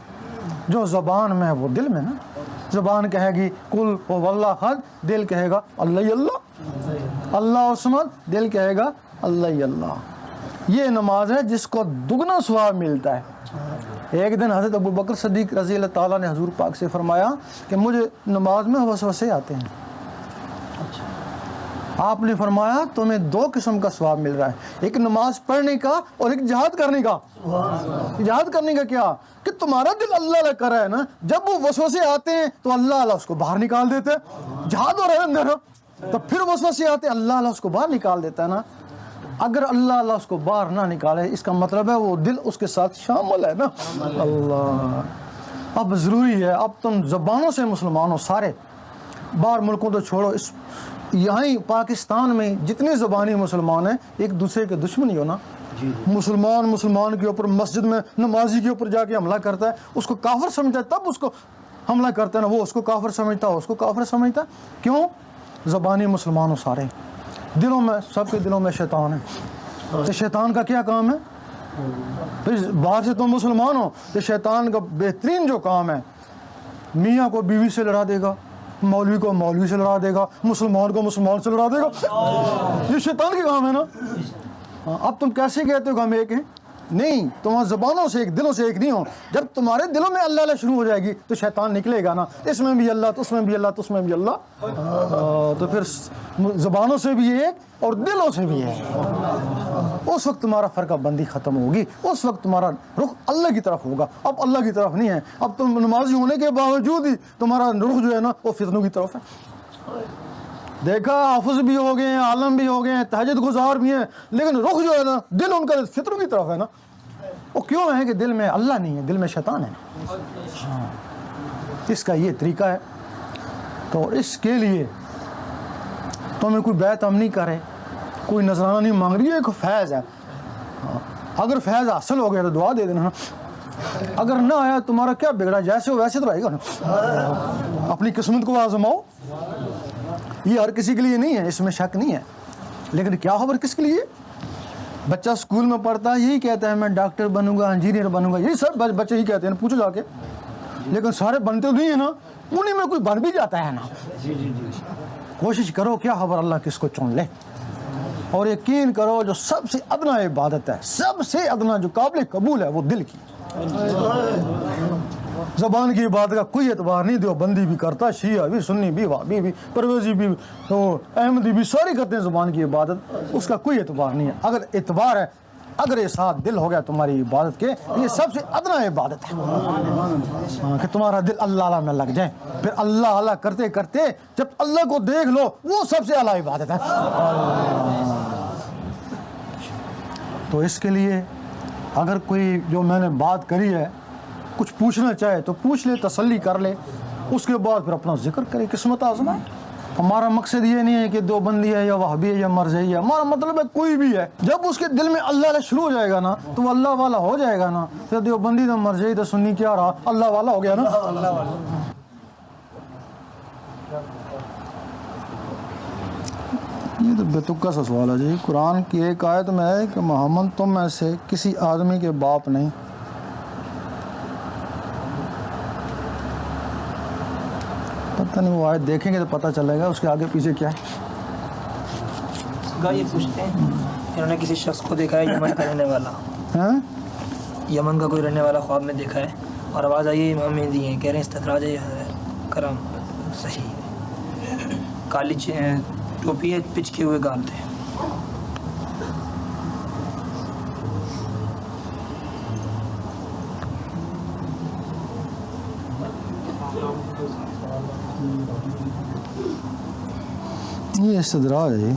جو زبان میں ہے وہ دل میں نا، زبان کہے گی کل واللہ احد، دل کہے گا اللہ ہی اللہ، اللہ الصمد، دل کہے گا اللہ ہی اللہ۔ یہ نماز ہے جس کو دگنا ثواب ملتا ہے۔ ایک دن حضرت ابو بکر صدیق رضی اللہ تعالیٰ نے حضور پاک سے فرمایا کہ مجھے نماز میں وسوسے آتے ہیں۔ آپ نے فرمایا تمہیں دو قسم کا ثواب مل رہا ہے، ایک نماز پڑھنے کا اور ایک جہاد کرنے کا۔ جہاد کرنے کا کیا کہ تمہارا دل اللہ اللہ کر رہا ہے نا، جب وہ وسوسے آتے ہیں تو اللہ اللہ اس کو باہر نکال دیتے ہیں، جہاد ہو رہا ہے اندر، تو پھر وسوسے آتے ہیں اللہ اللہ اس کو باہر نکال دیتا ہے نا۔ اگر اللہ اللہ اس کو باہر نہ نکالے اس کا مطلب ہے وہ دل اس کے ساتھ شامل ہے نا۔ اللہ اب ضروری ہے، اب تم زبانوں سے مسلمان ہو سارے، باہر ملکوں تو چھوڑو، اس یہاں پاکستان میں جتنے زبانی مسلمان ہیں ایک دوسرے کے دشمنی ہو نا۔ مسلمان کے اوپر مسجد میں نمازی کے اوپر جا کے حملہ کرتا ہے، اس کو کافر سمجھتا ہے تب اس کو حملہ کرتا ہے نا، وہ اس کو کافر سمجھتا ہے، اس کو کافر سمجھتا ہے۔ کیوں؟ زبانی مسلمان ہو سارے، دلوں میں سب کے دلوں میں شیطان ہے۔ تو شیطان کا کیا کام ہے؟ پھر باہر سے تم مسلمان ہو تو شیطان کا بہترین جو کام ہے، میاں کو بیوی سے لڑا دے گا، مولوی کو مولوی سے لڑا دے گا، مسلمان کو مسلمان سے لڑا دے گا۔ یہ شیطان کے کام ہے نا۔ اب تم کیسے کہتے ہو کہ ہم ایک ہیں؟ نہیں، تمہاری زبانوں سے ایک، دلوں سے ایک نہیں ہو۔ جب تمہارے دلوں میں اللہ اللہ شروع ہو جائے گی تو شیطان نکلے گا نا، اس میں بھی اللہ تو اس میں بھی اللہ تو اس میں بھی اللہ، تو پھر زبانوں سے بھی ایک اور دلوں سے بھی ایک۔ اس وقت تمہارا فرقہ بندی ختم ہوگی، اس وقت تمہارا رخ اللہ کی طرف ہوگا۔ اب اللہ کی طرف نہیں ہے، اب تم نمازی ہونے کے باوجود ہی تمہارا رخ جو ہے نا وہ فتنوں کی طرف ہے۔ دیکھا حافظ بھی ہو گئے ہیں، عالم بھی ہو گئے ہیں، تہجد گزار بھی ہیں، لیکن رخ جو ہے نا دل ان کا فطروں کی طرف ہے نا۔ وہ کیوں ہے کہ دل میں اللہ نہیں ہے، دل میں شیطان ہے۔ اس کا یہ طریقہ ہے۔ تو اس کے لیے تمہیں کوئی بیعت ہم نہیں کرے، کوئی نذرانہ نہیں مانگ رہی ہے، ایک فیض ہے۔ اگر فیض حاصل ہو گیا تو دعا دے دینا، اگر نہ آیا تمہارا کیا بگڑا، جیسے ہو ویسے تو رہے گا نا۔ اپنی قسمت کو آزماؤ، یہ ہر کسی کے لیے نہیں ہے، اس میں شک نہیں ہے، لیکن کیا خبر کس کے لیے؟ بچہ اسکول میں پڑھتا ہے یہی کہتا ہے میں ڈاکٹر بنوں گا، انجینئر بنوں گا، یہی سب بچے ہی کہتے ہیں، پوچھو جا کے، لیکن سارے بنتے تو نہیں ہیں نا، انہیں میں کوئی بن بھی جاتا ہے نا۔ کوشش کرو کیا خبر اللہ کس کو چن لے، اور یقین کرو جو سب سے ادنا عبادت ہے، سب سے ادنا جو قابل قبول ہے وہ دل کی۔ زبان کی عبادت کا کوئی اعتبار نہیں، دیوبندی بھی کرتا، شیعہ بھی، سنی بھی، وہابی بھی، پرویزی بھی، تو احمدی بھی، سارے کرتے ہیں زبان کی عبادت، اس کا کوئی اعتبار نہیں ہے۔ اگر اعتبار ہے، اگر یہ ساتھ دل ہو گیا تمہاری عبادت کے، یہ سب سے ادنا عبادت ہے کہ تمہارا دل اللہ اللہ میں لگ جائے، پھر اللہ اللہ کرتے کرتے جب اللہ کو دیکھ لو، وہ سب سے اعلیٰ عبادت ہے۔ تو اس کے لیے اگر کوئی جو میں نے بات کری ہے کچھ پوچھنا چاہے تو پوچھ لے، تسلی کر لے، اس کے بعد پھر اپنا ذکر کرے، قسمت آزمائے۔ ہمارا مقصد یہ نہیں ہے کہ دیوبندی ہے یا وہابی ہے یا مرزئی ہے، ہمارا مطلب ہے کوئی بھی ہے، جب اس کے دل میں اللہ اللہ شروع ہو جائے گا نا تو وہ اللہ والا ہو جائے گا نا۔ پھر دیوبندی تو مرزئی تو سنی کیا رہا، اللہ والا ہو گیا نا۔ یہ تو بے تکا سا سوال ہے جی۔ قرآن کی ایک آیت میں ہے کہ محمد تم میں سے کسی آدمی کے باپ نہیں۔ پتہ نہیں، وہ آیت دیکھیں گے تو پتہ چلے گا اس کے آگے پیچھے کیا ہے۔ یہ پوچھتے ہیں انہوں نے کسی شخص کو دیکھا ہے یمن کا رہنے والا، ہاں یمن کا کوئی رہنے والا خواب میں دیکھا ہے، اور آواز آئی امام مہدی ہیں، کہہ رہے ہیں استدراج کرم صحیح ہے، کالی ٹوپی ہے، پچکے ہوئے گال تھے. یہ استدراج ہے،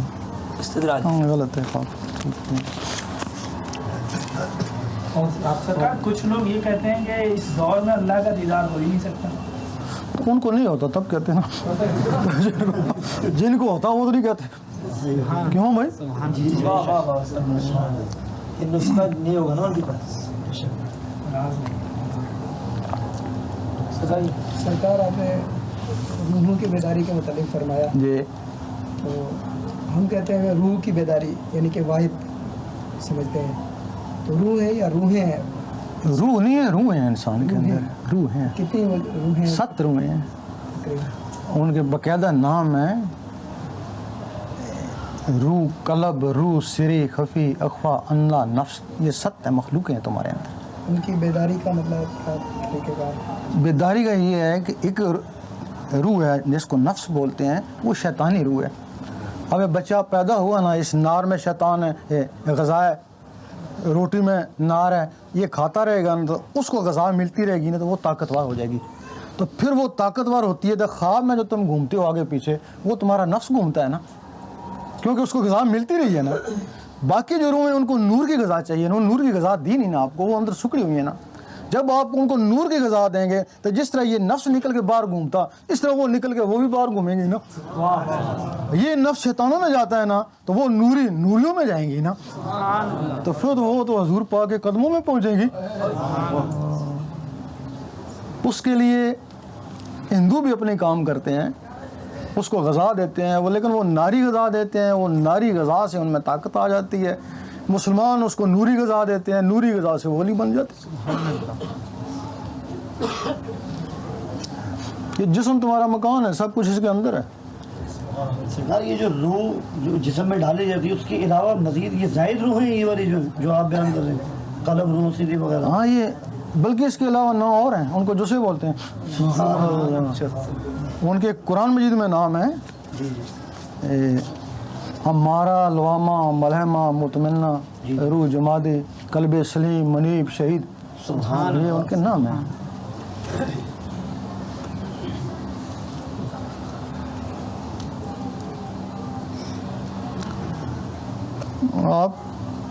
استدراج غلط ہے. سرکار کچھ لوگ یہ کہتے ہیں کہ اس دور میں اللہ کا دیدار ہو ہی نہیں سکتا. ان کو نہیں ہوتا تب کہتے ہیں نا، جن کو ہوتا وہ تو نہیں کہتے. کیوں بھائی؟ نسخہ نہیں ہوگا نا ان کے پاس. سرکار آپ نے روحوں کی بیداری کے متعلق فرمایا جی. تو ہم کہتے ہیں روح کی بیداری یعنی کہ واحد سمجھتے ہیں، تو روح ہے یا روحیں ہیں؟ روح نہیں ہے، روح ہیں انسان کے اندر، روح ہیں. کتنی روحیں؟ 7 روحیں ہیں. تقریباً. ان کے باقاعدہ نام ہیں: روح، قلب، روح، سری، خفی، اخفا، انلا، نفس. یہ 7 مخلوقیں ہیں تمہارے اندر. ان کی بیداری کا مطلب کیا طریقہ کار؟ بیداری کا یہ ہے کہ ایک روح ہے جس کو نفس بولتے ہیں، وہ شیطانی روح ہے. اب یہ بچہ پیدا ہوا نا، اس نار میں شیطان ہے، غذا ہے، روٹی میں نار ہے، یہ کھاتا رہے گا نا تو اس کو غذا ملتی رہے گی نا تو وہ طاقتور ہو جائے گی. تو پھر وہ طاقتور ہوتی ہے تو خواب میں جو تم گھومتے ہو آگے پیچھے، وہ تمہارا نفس گھومتا ہے نا، کیونکہ اس کو غذا ملتی رہی ہے نا. باقی جو روح ہیں ان کو نور کی غذا چاہیے نا، نور کی غذا دی نہیں نا آپ کو، وہ اندر سکڑی ہوئی ہے نا. جب آپ ان کو نور کی غذا دیں گے تو جس طرح یہ نفس نکل کے باہر گھومتا، اس طرح وہ نکل کے وہ بھی باہر گھومیں گی نا. یہ نفس شیطانوں میں جاتا ہے نا تو وہ نوریوں میں جائیں گی نا، تو پھر وہ تو حضور پاک کے قدموں میں پہنچیں گی. اس کے لیے ہندو بھی اپنے کام کرتے ہیں، اس کو غذا دیتے ہیں وہ، لیکن وہ ناری غذا دیتے ہیں، وہ ناری غذا سے ان میں طاقت آ جاتی ہے. مسلمان اس کو نوری غذا دیتے ہیں، نوری غذا سے ولی بن جاتے ہیں. یہ جسم تمہارا مکان ہے، سب کچھ اس کے اندر ہے. سرکار یہ جو روح جو جسم میں ڈالی جاتی ہے اس کے علاوہ مزید یہ زائد روح ہیں، یہ والی جو آپ بیان کر رہے ہیں، قلب، روح، سری وغیرہ؟ ہاں، یہ بلکہ اس کے علاوہ 9 اور ہیں، ان کو جسے بولتے ہیں. ان کے قرآن مجید میں نام ہے: ہمارا، لوامہ، ملہمہ، مطمئنہ، روح جمادی، قلب سلیم، منیب، شہید. یہ ان کے نام ہیں. آپ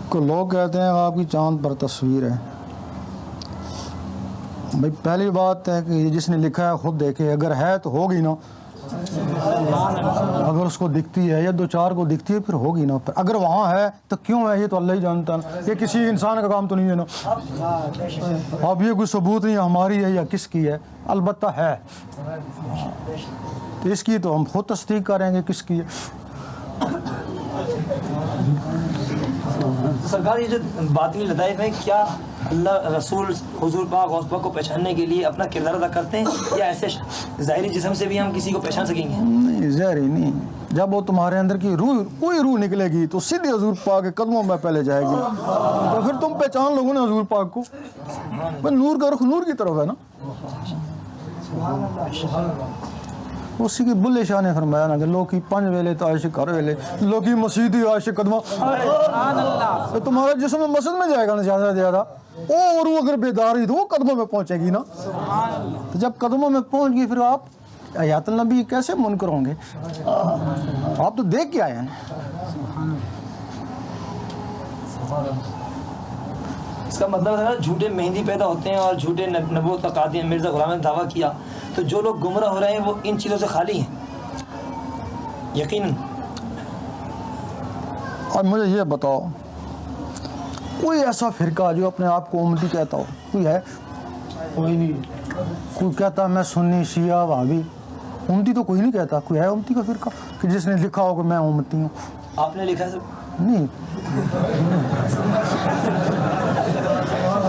کو لوگ کہتے ہیں آپ کی چاند پر تصویر ہے. بھائی پہلی بات ہے کہ یہ جس نے لکھا ہے خود دیکھے، اگر ہے تو ہوگی نا. اگر اس کو دکھتی ہے یا 2-4 کو دکھتی ہے پھر ہوگی نا. اگر وہاں ہے تو کیوں ہے یہ تو اللہ ہی جانتا ہے. یہ کسی انسان کا کام تو نہیں ہے نا. اب یہ کوئی ثبوت نہیں ہماری ہے یا کس کی ہے، البتہ ہے. تو اس کی تو ہم خود تصدیق کریں گے کس کی ہے. سرکار یہ جو باطنی لطائف ہیں، کیا اللہ رسول حضور پاک غوث پاک کو پہچاننے کے لیے اپنا کردار ادا کرتے ہیں، یا ایسے ظاہری جسم سے بھی ہم کسی کو پہچان سکیں گے؟ نہیں، ظاہری نہیں. جب وہ تمہارے اندر کی روح، کوئی روح نکلے گی تو سیدھے حضور پاک کے قدموں میں پہلے جائے گی، تو پھر تم پہچان لوگو نا حضور پاک کو. نور کا رخ نور کی طرف ہے نا. اسی کی بلے شاہ نے فرمایا نا کہ لوکی 5 ویلے تو عاشق ہر ویلے، لوکی مسجد عاشق قدمہ. تو تمہارا جسم مسجد میں جائے گا نا زیادہ سے زیادہ، اور وہ اگر بیداری تو وہ قدموں میں پہنچے گی نا. تو جب قدموں میں پہنچ گئی پھر آپ آیات النبی کیسے منکر ہوں گے؟ آپ تو دیکھ کے آئے ہیں. اس کا مطلب ہے جھوٹے مہندی پیدا ہوتے ہیں اور جھوٹے نبوت کا قاضی مرزا غلام نے دعویٰ کیا، تو جو لوگ گمراہ ہو رہے ہیں وہ ان چیزوں سے خالی ہیں یقیناً. اور مجھے یہ بتاؤ، کوئی ایسا فرقہ جو اپنے آپ کو امتی کہتا ہو کوئی ہے؟ کوئی نہیں. کوئی کہتا ہے میں سنی، شیعہ، وہابی. امتی تو کوئی نہیں کہتا. کوئی ہے امتی کا فرقہ کہ جس نے لکھا ہو کہ میں امتی ہوں؟ آپ نے لکھا ہے سب؟ نہیں.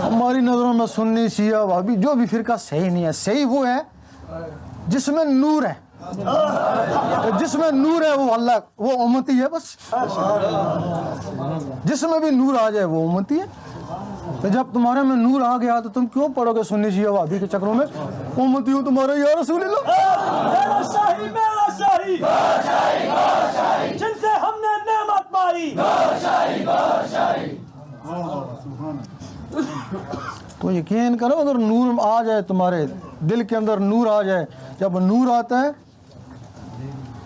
ہماری نظروں میں سنی، شیعہ، وہابی جو بھی فرقہ صحیح نہیں ہے. صحیح وہ ہے جس میں نور ہے. جس میں نور ہے وہ اللہ، وہ امتی ہے بس. جس میں بھی نور آ جائے وہ امتی ہے. تو جب تمہارے میں نور آ گیا تو تم کیوں پڑھو گے سنی شیعہ وہابی کے چکروں میں امتی ہوں تمہارا یا رسول اللہ. میرا شاہی جن سے ہم نے نعمت پائی. تو یقین کرو اگر نور آ جائے تمہارے دل کے اندر نور آ جائے, جب نور آتا ہے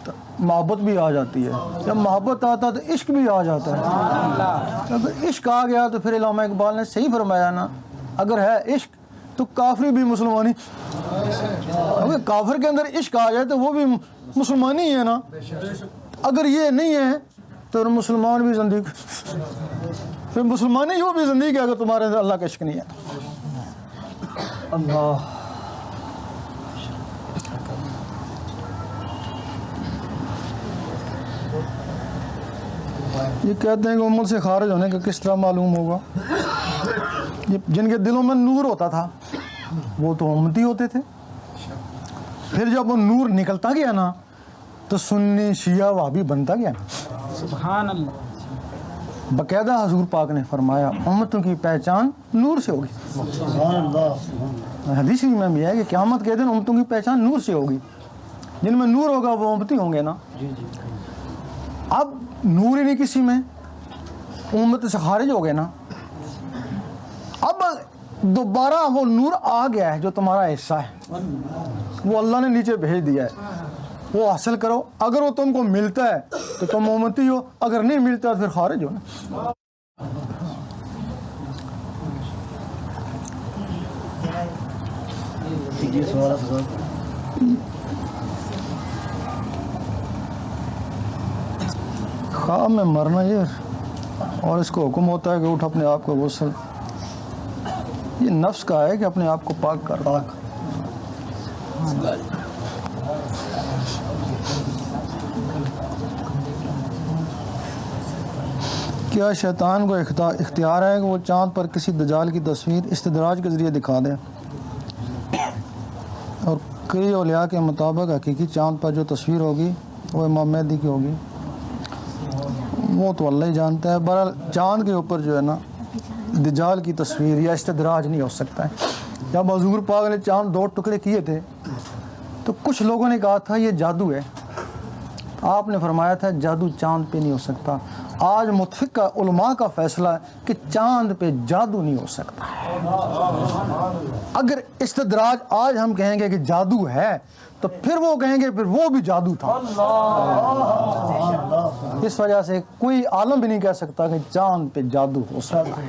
تو محبت بھی آ جاتی ہے, جب محبت آتا ہے تو عشق بھی آ جاتا ہے. جب عشق آ گیا تو پھر علامہ اقبال نے صحیح فرمایا نا, اگر ہے عشق تو کافری بھی مسلمانی, اگر کافر کے اندر عشق آ جائے تو وہ بھی مسلمانی ہی ہے نا, اگر یہ نہیں ہے تو مسلمان بھی زندیق, پھر مسلمانی وہ بھی زندگی ہے اگر تمہارے اندر اللہ کا عشق نہیں ہے. اللہ یہ کہتے ہیں کہ امت سے خارج ہونے کا کس طرح معلوم ہوگا. یہ جن کے دلوں میں نور ہوتا تھا وہ تو امتی ہوتے تھے, پھر جب وہ نور نکلتا گیا نا تو سنی شیعہ وہابی بنتا گیا نا. سبحان اللہ. باقاعدہ حضور پاک نے فرمایا امتوں کی پہچان نور سے ہوگی. سبحان اللہ. حدیث میں بھی ہے کہ قیامت کے دن امتوں کی پہچان نور سے ہوگی, جن میں نور ہوگا وہ امتی ہوں گے نا. اب نور ہی نہیں کسی میں, امت سے خارج ہو گئے نا, اب دوبارہ وہ نور آ گیا ہے جو تمہارا حصہ ہے, وہ اللہ نے نیچے بھیج دیا ہے, وہ حاصل کرو. اگر وہ تم کو ملتا ہے تو تم امتی ہو, اگر نہیں ملتا تو پھر خارج ہو نا. خواب میں مرنا یہ, اور اس کو حکم ہوتا ہے کہ اٹھ اپنے آپ کو غسل, یہ نفس کا ہے کہ اپنے آپ کو پاک کر. کیا شیطان کو اختیار ہے کہ وہ چاند پر کسی دجال کی تصویر استدراج کے ذریعے دکھا دے, اور کئی اولیاء کے مطابق حقیقی چاند پر جو تصویر ہوگی وہ امام مہدی کی ہوگی, وہ تو اللہ ہی جانتا ہے. بہرحال چاند کے اوپر جو ہے نا دجال کی تصویر یا استدراج نہیں ہو سکتا ہے. جب حضور پاک نے چاند 2 ٹکڑے کیے تھے تو کچھ لوگوں نے کہا تھا یہ جادو ہے, آپ نے فرمایا تھا جادو چاند پہ نہیں ہو سکتا. آج متفقہ علماء کا فیصلہ ہے کہ چاند پہ جادو نہیں ہو سکتا. اگر استدراج آج ہم کہیں گے کہ جادو ہے تو پھر وہ کہیں گے پھر وہ بھی جادو تھا. اس وجہ سے کوئی عالم بھی نہیں کہہ سکتا کہ چاند پہ جادو ہو سکتا ہے.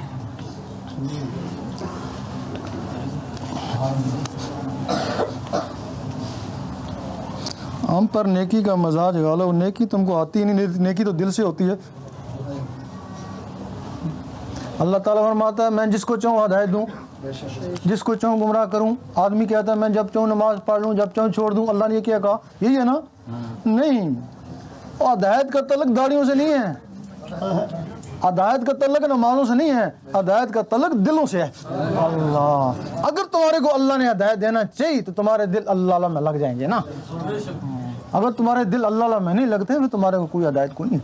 ہم پر نیکی کا مزاج غالب, نیکی تم کو آتی نہیں, نیکی تو دل سے ہوتی ہے. اللہ تعالیٰ فرماتا ہے میں جس کو چاہوں ہدایت دوں, جس کو چاہوں گمراہ کروں. آدمی کہتا ہے میں جب چاہوں نماز پڑھ لوں, جب چاہوں چھوڑ دوں. اللہ نے یہ کیا کہا, یہی ہے نا؟ نہیں, ہدایت کا تعلق داڑیوں سے نہیں ہے, ہدایت کا تعلق نمازوں سے نہیں ہے, ہدایت کا تعلق دلوں سے ہے. اللہ, اگر تمہارے کو اللہ نے ہدایت دینا چاہیے تو تمہارے دل اللہ میں لگ جائیں گے نا. اگر تمہارے دل اللہ میں نہیں لگتے تو تمہارے کو کوئی ہدایت کو نہیں.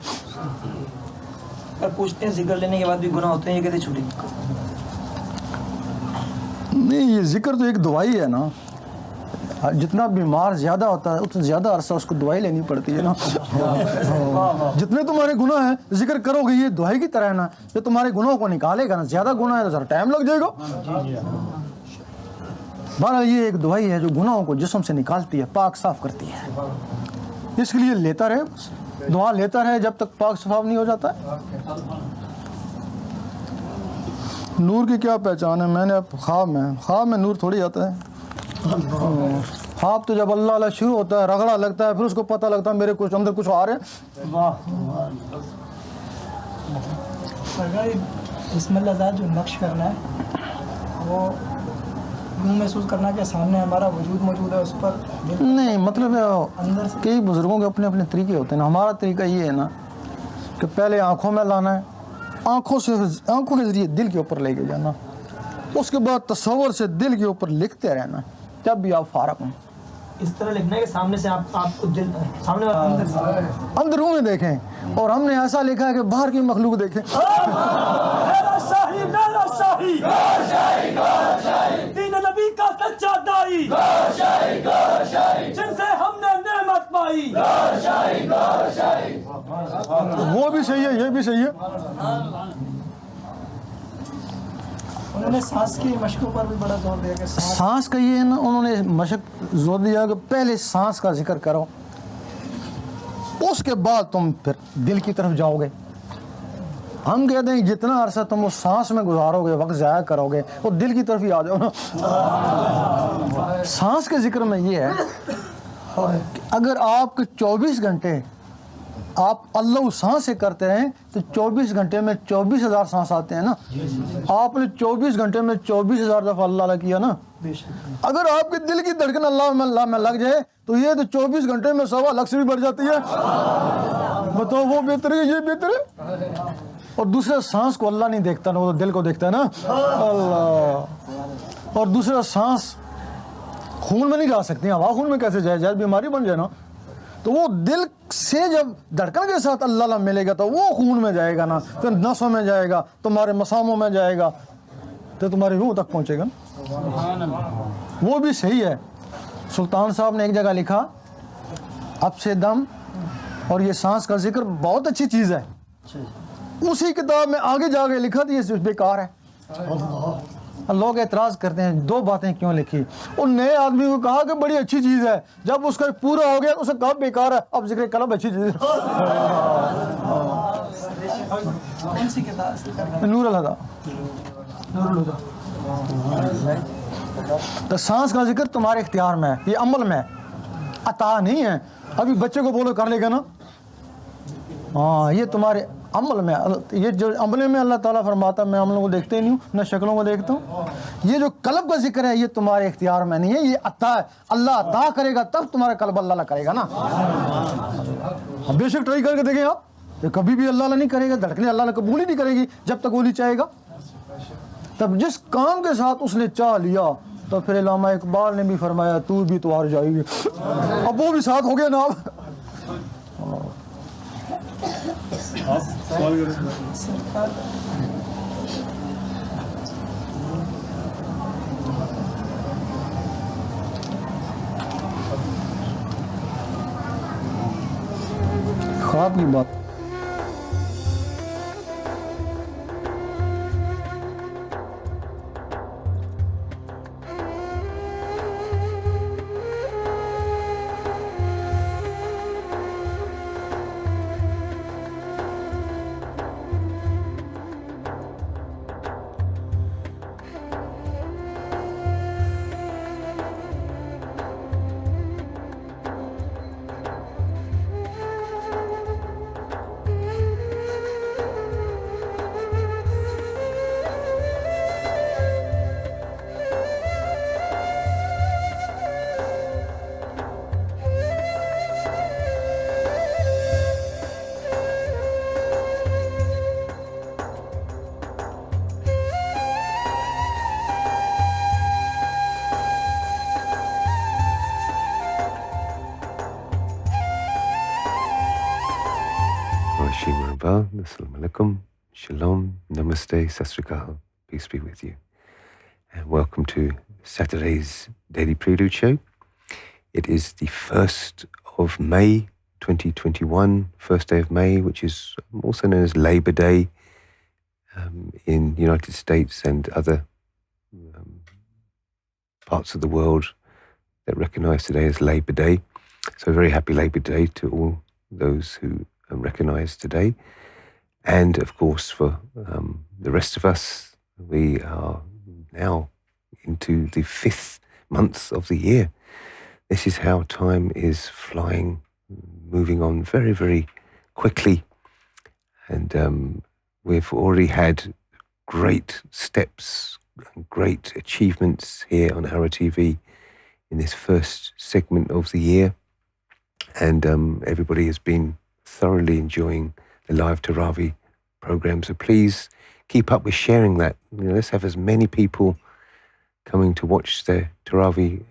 اور پوچھتے ہیں ذکر لینے کے بعد بھی گناہ ہوتے ہیں, یہ کہتے چھوٹے نہیں. یہ ذکر تو ایک دوائی ہے نا, جتنا بیمار زیادہ ہوتا ہے اتنا زیادہ عرصہ اس کو دوائی لینی پڑتی ہے نا. جتنے تمہارے گناہ ہیں ذکر کرو گے یہ دوائی کی طرح ہے نا, جو تمہارے گناہوں کو نکالے گا نا. زیادہ گناہ ہے تو ذرا ٹائم لگ جائے گا. بہرحال یہ ایک دوائی ہے جو گناہوں کو جسم سے نکالتی ہے, پاک صاف کرتی ہے. اس کے لیے لیتا رہے, دعا لیتا رہے جب تک پاک صاف نہیں ہو جاتا ہے. نور کی کیا پہچان ہے؟ میں نے اب خواب میں نور تھوڑی آتا ہے. خواب تو جب اللہ اللہ شروع ہوتا ہے, رگڑا لگتا ہے, پھر اس کو پتہ لگتا ہے میرے کچھ اندر کچھ آ رہے ہیں. بسم اللہ ذات جو نقش کرنا ہے وہ یوں محسوس کرنا کہ سامنے ہمارا وجود موجود ہے, اس پر نہیں مطلب اندر سے کئی بزرگوں کے اپنے اپنے طریقے ہوتے ہیں نا. ہمارا طریقہ یہ ہے نا کہ پہلے آنکھوں میں لانا ہے, آنکھوں کے ذریعے دل کے اوپر لے کے جانا, اس کے بعد تصور سے دل کے اوپر لکھتے رہنا جب بھی آپ فارغ ہوں. اس طرح لکھنا ہے کہ سامنے سے آپ کو دل سامنے اندروں میں دیکھیں, اور ہم نے ایسا لکھا ہے کہ باہر کی مخلوق دیکھیں. میرا شاہی شاہی دین نبی کا سچا دائی جن سے ہم نے نعمت پائی وہ بھی صحیح ہے، یہ بھی صحیح ہے. انہوں نے سانس کی مشقوں پر بھی بڑا زور دیا کہ سانس کا یہ ہے نا، انہوں نے مشق زور دیا کہ پہلے سانس کا ذکر کرو، اس کے بعد تم پھر دل کی طرف جاؤ گے. ہم کہتے ہیں جتنا عرصہ تم اس سانس میں گزارو گے، وقت ضائع کرو گے، وہ دل کی طرف ہی آ جاؤ نا. سانس کے ذکر میں یہ ہے کہ اگر آپ کے 24 گھنٹے آپ اللہ سانس سے کرتے رہیں تو 24 گھنٹے میں 24,000 سانس آتے ہیں نا. آپ نے 24 گھنٹے میں 24,000 دفعہ اللہ کیا نا. اگر آپ کے دل کی دھڑکن اللہ میں لگ جائے تو یہ تو 24 گھنٹے میں 1.25 لاکھ سے بھی بڑھ جاتی ہے. بتاؤ وہ بہتر ہے یہ بہتر ہے. اور دوسرا سانس کو اللہ نہیں دیکھتا نا، وہ تو دل کو دیکھتا ہے نا اللہ. اور دوسرا سانس خون میں نہیں جا سکتی، ہوا خون میں کیسے جائے، بیماری بن جائے نا. تو وہ دل سے جب دھڑکن کے ساتھ اللہ ملے گا تو وہ خون میں جائے گا نا، پھر نسوں میں جائے گا، تمہارے مساموں میں جائے گا، تو تمہاری روح تک پہنچے گا. وہ بھی صحیح ہے. سلطان صاحب نے ایک جگہ لکھا اب سے دم اور یہ سانس کا ذکر بہت اچھی چیز ہے. اسی کتاب میں آگے جا کے لکھا تھا یہ بیکار ہے. لوگ اعتراض کرتے ہیں 2 باتیں کیوں لکھی. ان نئے آدمی کو کہا کہ بڑی اچھی چیز ہے، جب اس کا پورا ہو گیا اسے کہا بیکار ہے. اب ذکر قلب اچھی چیز ہے. کون سی کتاب؟ نور الہدا. تو سانس کا ذکر تمہارے اختیار میں ہے، یہ عمل میں ہے، عطا نہیں ہے. ابھی بچے کو بولو کر لے گا نا، ہاں یہ تمہارے عمل میں. یہ جو عمل میں اللہ تعالیٰ فرماتا ہے میں عملوں کو دیکھتے ہی نہیں ہوں نہ شکلوں کو دیکھتا ہوں. یہ جو قلب کا ذکر ہے یہ تمہارے اختیار میں نہیں ہے، یہ عطا ہے. اللہ عطا کرے گا تب تمہارا قلب اللہ کرے گا نا. بے شک ٹرائی کر کے دیکھیں آپ، یہ کبھی بھی اللہ نہیں کرے گا، دھڑکنیں اللہ قبول ہی نہیں کرے گی جب تک وہ نہیں چاہے گا. تب جس کام کے ساتھ اس نے چاہ لیا تو پھر علامہ اقبال نے بھی فرمایا تو بھی تو ہار جائے گی. اب وہ بھی ساتھ ہو گیا نا. خواب کی بات Assalamu alaikum, shalom, namaste, sasrikal, peace be with you. And welcome to Saturday's Daily Prelude Show. It is the 1st of May 2021, first day of May, which is also known as Labor Day in the United States and other parts of the world that recognize today as Labor Day. So a very happy Labor Day to all those who recognize today. And of course, for the rest of us, we are now into the 5th month of the year. This is how time is flying, moving on very, very quickly. And we've already had great steps, great achievements here on ALRA TV in this first segment of the year. And everybody has been thoroughly enjoying the live Tarawih program. So please keep up with sharing that. Let's have as many people coming to watch the Tarawih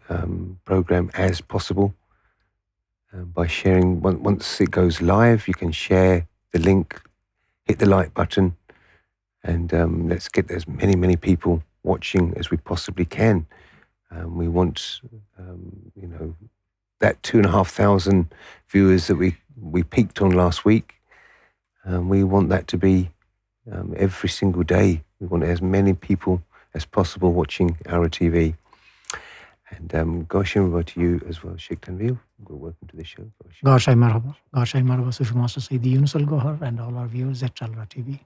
program as possible. By sharing, once it goes live, you can share the link, hit the like button, and let's get as many people watching as we possibly can. We want, that 2,500 viewers that we peaked on last week. We want that to be every single day. We want as many people as possible watching ALRA TV. And Gosh, over to you as well, Sheikh Tanveer. Welcome to the show. Gosh, marhaba, Sufi Master Sayyidi Younus AlGohar and all our viewers at ALRA TV.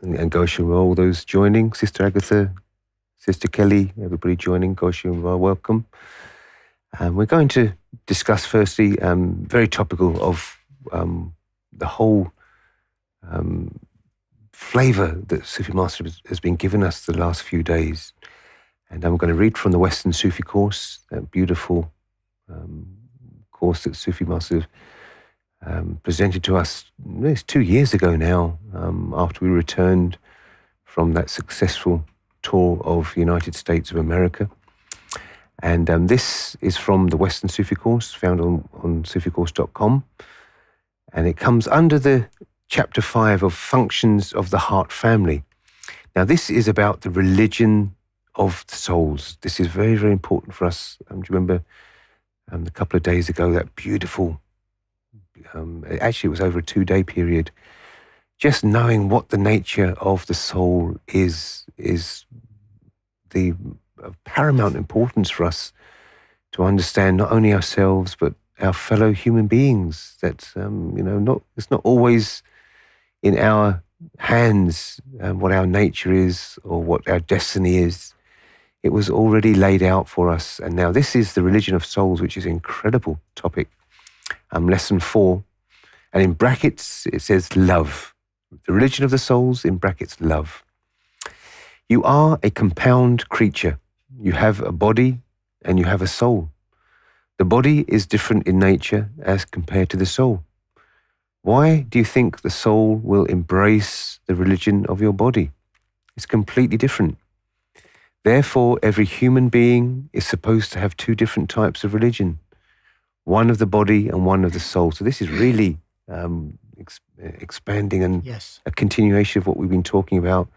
And Gosh, all those joining, Sister Agatha, Sister Kelly, everybody joining, Gosh, welcome. We're going to discuss firstly, very topical of the whole flavour that Sufi Master has been giving us the last few days. And I'm going to read from the Western Sufi course, that beautiful course that Sufi Master presented to us, it's 2 years ago now, after we returned from that successful tour of the United States of America. And this is from the Western Sufi course, found on suficourse.com. And it comes under the chapter 5 of Functions of the Heart Family. Now, this is about the religion of the souls. This is very, very important for us. Do you remember a couple of days ago, that beautiful, actually it was over a 2-day period, just knowing what the nature of the soul is the of paramount importance for us to understand not only ourselves, but our fellow human beings. That, it's not always in our hands what our nature is or what our destiny is. It was already laid out for us. And now this is the religion of souls, which is an incredible topic. Lesson 4. And in brackets, it says love. The religion of the souls, in brackets, love. You are a compound creature. You have a body and you have a soul. The body is different in nature as compared to the soul. Why do you think the soul will embrace the religion of your body? It's completely different. Therefore, every human being is supposed to have 2 different types of religion, one of the body and one of the soul. So this is really expanding and a continuation of what we've been talking about.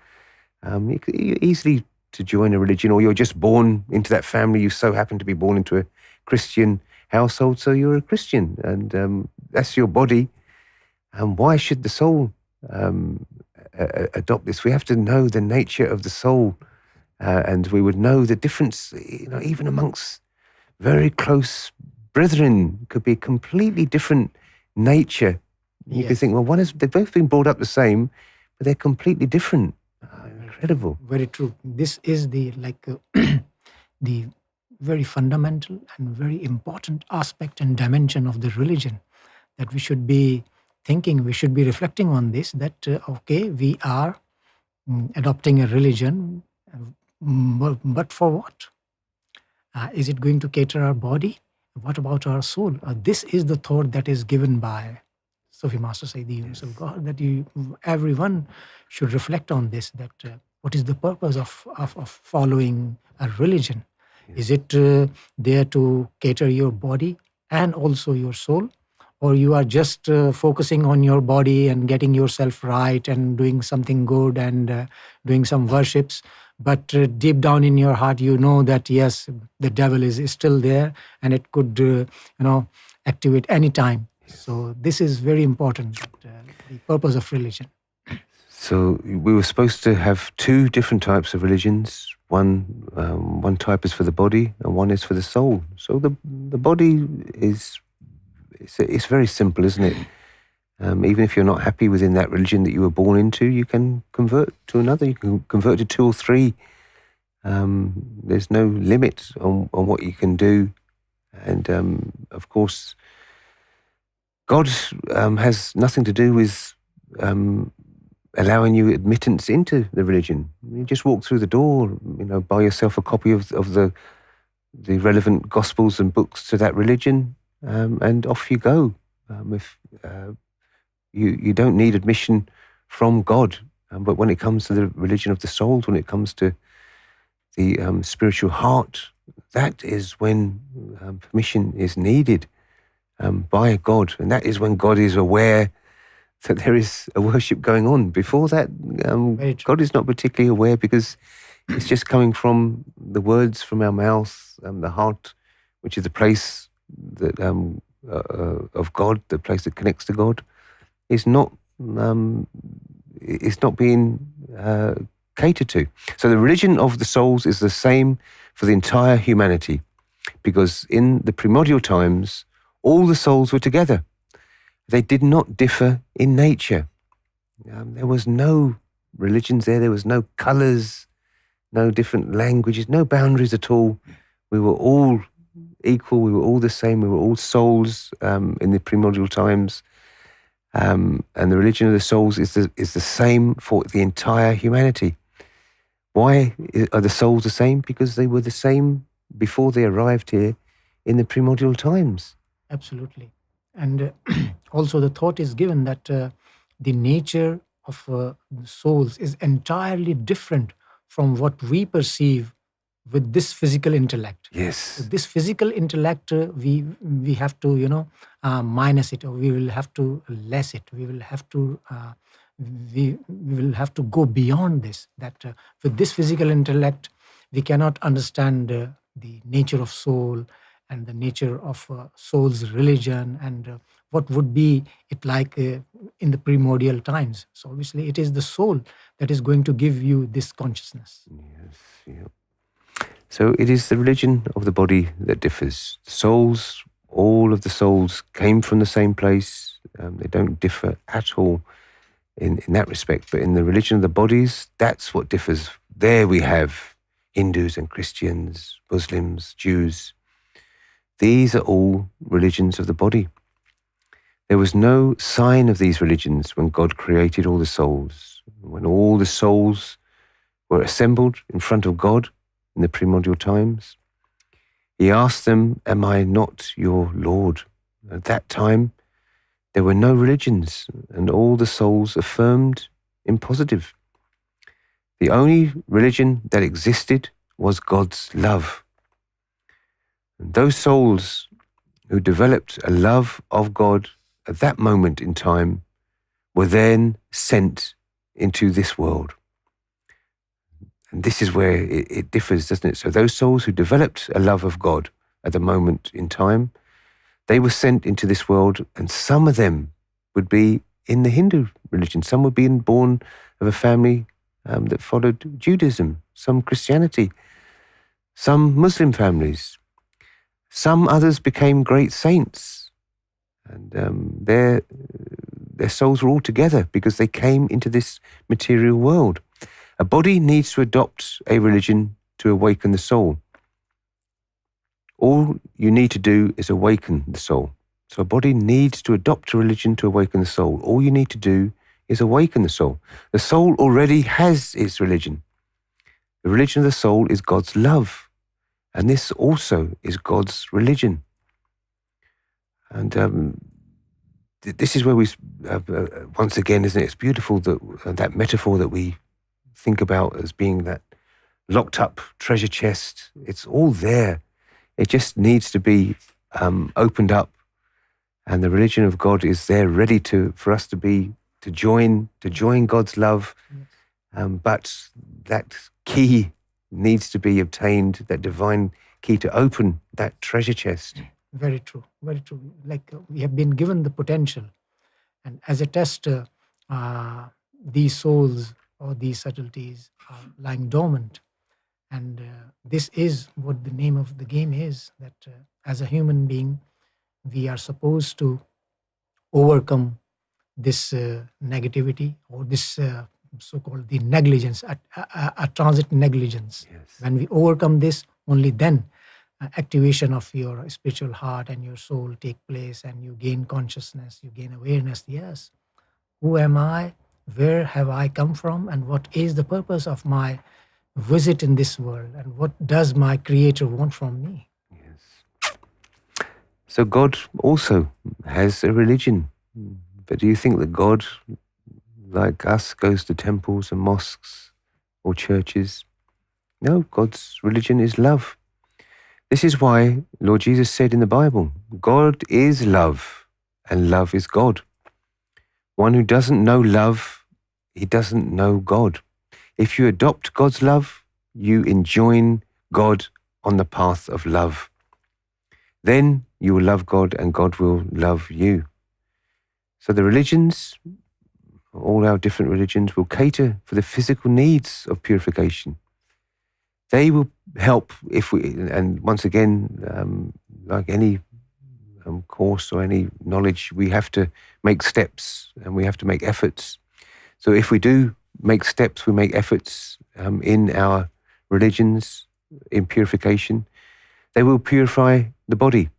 You're easily to join a religion, or you're just born into that family. You so happen to be born into a Christian household, so you're a Christian, and that's your body. And why should the soul adopt this? We have to know the nature of the soul. And we would know the difference, even amongst very close brethren, could be a completely different nature. You could think, well, they've both been brought up the same, but they're completely different. Incredible. Very true. This is the the very fundamental and very important aspect and dimension of the religion that we should be thinking, we should be reflecting on this, that, we are adopting a religion, but for what? Is it going to cater our body? What about our soul? This is the thought that is given by Sufi Master Sayyidi Younus AlGohar, that everyone should reflect on this, that what is the purpose of following a religion? Is it there to cater your body and also your soul? Or you are just focusing on your body and getting yourself right and doing something good and doing some worships, but deep down in your heart you know that yes, the devil is still there and it could activate any time. So this is very important, the purpose of religion. So we were supposed to have 2 different types of religions. One type is for the body and one is for the soul. So the body is, it's very simple, isn't it? Even if you're not happy within that religion that you were born into, you can convert to another. You can convert to 2 or 3. There's no limit on what you can do. And of course, God has nothing to do with allowing you admittance into the religion. You just walk through the door, buy yourself a copy of the relevant gospels and books to that religion, and off you go. If you don't need admission from God, but when it comes to the religion of the soul, when it comes to the spiritual heart, that is when permission is needed by God, and that is when God is aware that there is a worship going on. Before that, Very true. God is not particularly aware because it's just coming from the words from our mouth, the heart, which is the place that of God, the place that connects to God, is not being catered to. So the religion of the souls is the same for the entire humanity, because in the primordial times, all the souls were together. They did not differ in nature. There was no religions there. There was no colours, no different languages, no boundaries at all. We were all equal. We were all the same. We were all souls in the primordial times. And the religion of the souls is the same for the entire humanity. Why are the souls the same? Because they were the same before they arrived here in the primordial times. Absolutely. And also the thought is given that the nature of the souls is entirely different from what we perceive with this physical intellect. Yes. With this physical intellect, we have to, minus it, or we will have to less it. We will have to we will have to go beyond this. That with this physical intellect, we cannot understand the nature of soul and the nature of soul's religion and what would be it like in the primordial times. So obviously, it is the soul that is going to give you this consciousness. Yes. Yeah. So it is the religion of the body that differs. Souls, all of the souls came from the same place. They don't differ at all in that respect. But in the religion of the bodies, that's what differs. There we have Hindus and Christians, Muslims, Jews. These are all religions of the body. There was no sign of these religions when God created all the souls. When all the souls were assembled in front of God in the primordial times, He asked them, "Am I not your Lord?" At that time, there were no religions, and all the souls affirmed in positive. The only religion that existed was God's love. And those souls who developed a love of God at that moment in time were then sent into this world. And this is where it differs, doesn't it? So those souls who developed a love of God at the moment in time, they were sent into this world, and some of them would be in the Hindu religion. Some would be born of a family that followed Judaism, some Christianity, some Muslim families. Some others became great saints, and their souls were all together because they came into this material world. A body needs to adopt a religion to awaken the soul. All you need to do is awaken the soul. So a body needs to adopt a religion to awaken the soul. All you need to do is awaken the soul. The soul already has its religion. The religion of the soul is God's love. And this also is God's religion. And this is where we, once again, isn't it? It's beautiful that metaphor that we think about as being that locked up treasure chest. It's all there. It just needs to be opened up. And the religion of God is there ready for us to join God's love. But that key needs to be obtained, that divine key to open that treasure chest. Very true, very true. Like we have been given the potential, and as a test, these souls or these subtleties are lying dormant. And this is what the name of the game is, that as a human being, we are supposed to overcome this negativity or this so-called the negligence, a transit negligence. Yes. When we overcome this, only then activation of your spiritual heart and your soul take place, and you gain consciousness, you gain awareness. Yes, who am I? Where have I come from? And what is the purpose of my visit in this world? And what does my Creator want from me? Yes. So God also has a religion. But do you think that God, like us, goes to temples and mosques or churches? No, God's religion is love. This is why Lord Jesus said in the Bible, God is love and love is God. One who doesn't know love, he doesn't know God. If you adopt God's love, you enjoin God on the path of love. Then you will love God and God will love you. So the religions, all our different religions, will cater for the physical needs of purification. They will help if we, and once again, like any course or any knowledge, we have to make steps and we have to make efforts. So if we do make steps, we make efforts in our religions, in purification, they will purify the body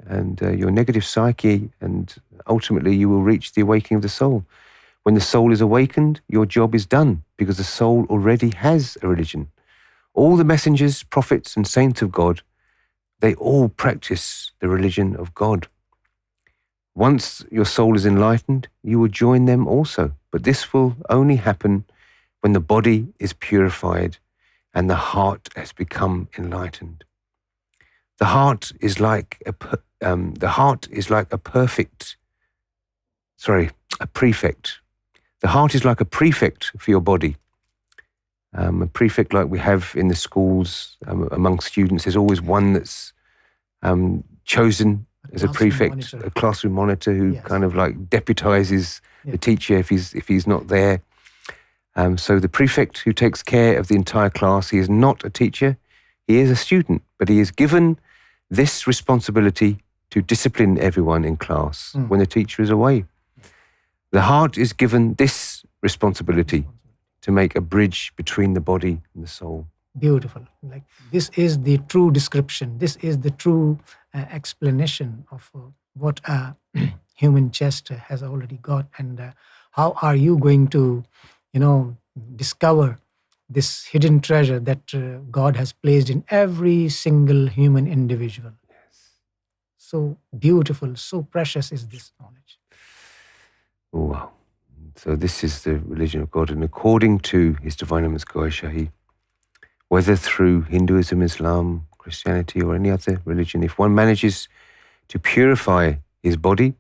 and your negative psyche, and ultimately you will reach the awakening of the soul. When the soul is awakened, your job is done because the soul already has a religion. All the messengers, prophets and saints of God, they all practice the religion of God. Once your soul is enlightened, you will join them also. But this will only happen when the body is purified and the heart has become enlightened. The heart is like a prefect. The heart is like a prefect for your body. A prefect like we have in the schools among students. There's always one that's chosen as a prefect, a classroom monitor who kind of like deputizes the teacher if he's not there. So the prefect who takes care of the entire class, he is not a teacher, he is a student, but he is given this responsibility to discipline everyone in class when the teacher is away. The heart is given this responsibility to make a bridge between the body and the soul. Beautiful. Like, this is the true description. This is the true explanation of what a human chest has already got, and how are you going to, discover this hidden treasure that God has placed in every single human individual. Yes. So beautiful, so precious is this knowledge. Oh, wow. So this is the religion of God, and according to His Divine Eminence Gohar Shahi, whether through Hinduism, Islam, Christianity or any other religion, if one manages to purify his body,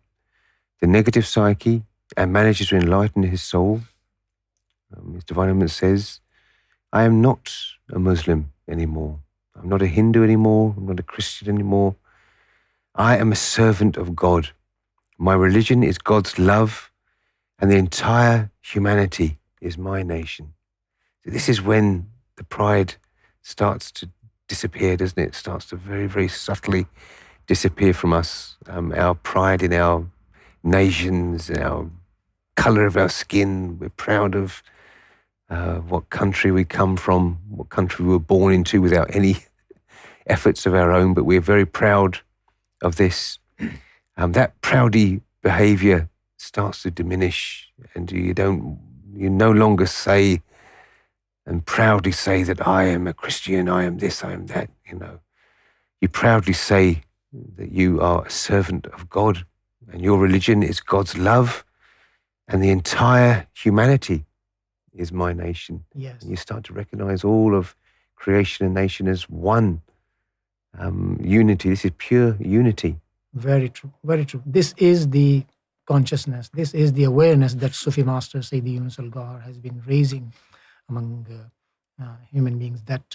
the negative psyche, and manages to enlighten his soul, His Divine Eminence says, I am not a Muslim anymore. I'm not a Hindu anymore. I'm not a Christian anymore. I am a servant of God. My religion is God's love, and the entire humanity is my nation. So this is when the pride starts to disappear, doesn't it? It starts to very, very subtly disappear from us. Our pride in our nations, our colour of our skin. We're proud of what country we come from, what country we were born into without any efforts of our own, but we're very proud of this. That proudy behaviour starts to diminish, and you no longer say and proudly say that I am a Christian, I am this, I am that, You proudly say that you are a servant of God, and your religion is God's love, and the entire humanity is my nation. Yes. And you start to recognize all of creation and nation as one. Unity, this is pure unity. Very true, very true. This is the consciousness, this is the awareness that Sufi Master Sayyidi Younus AlGohar has been raising among human beings, that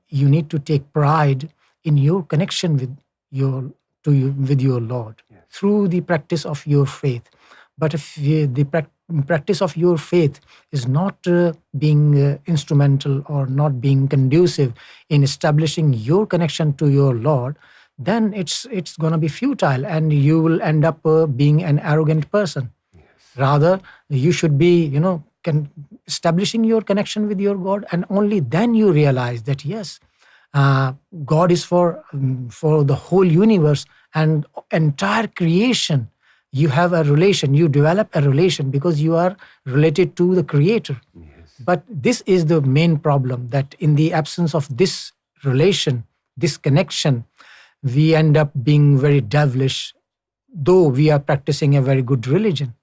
you need to take pride in your connection with your Lord, yes, through the practice of your faith. But if the practice of your faith is not being instrumental or not being conducive in establishing your connection to your Lord, then it's going to be futile, and you will end up being an arrogant person. Yes. Rather, you should be, establishing your connection with your God, and only then you realize that yes, God is for the whole universe and entire creation. You have a relation, you develop a relation because you are related to the Creator. Yes. But this is the main problem, that in the absence of this relation, this connection, we end up being very devilish, though we are practicing a very good religion.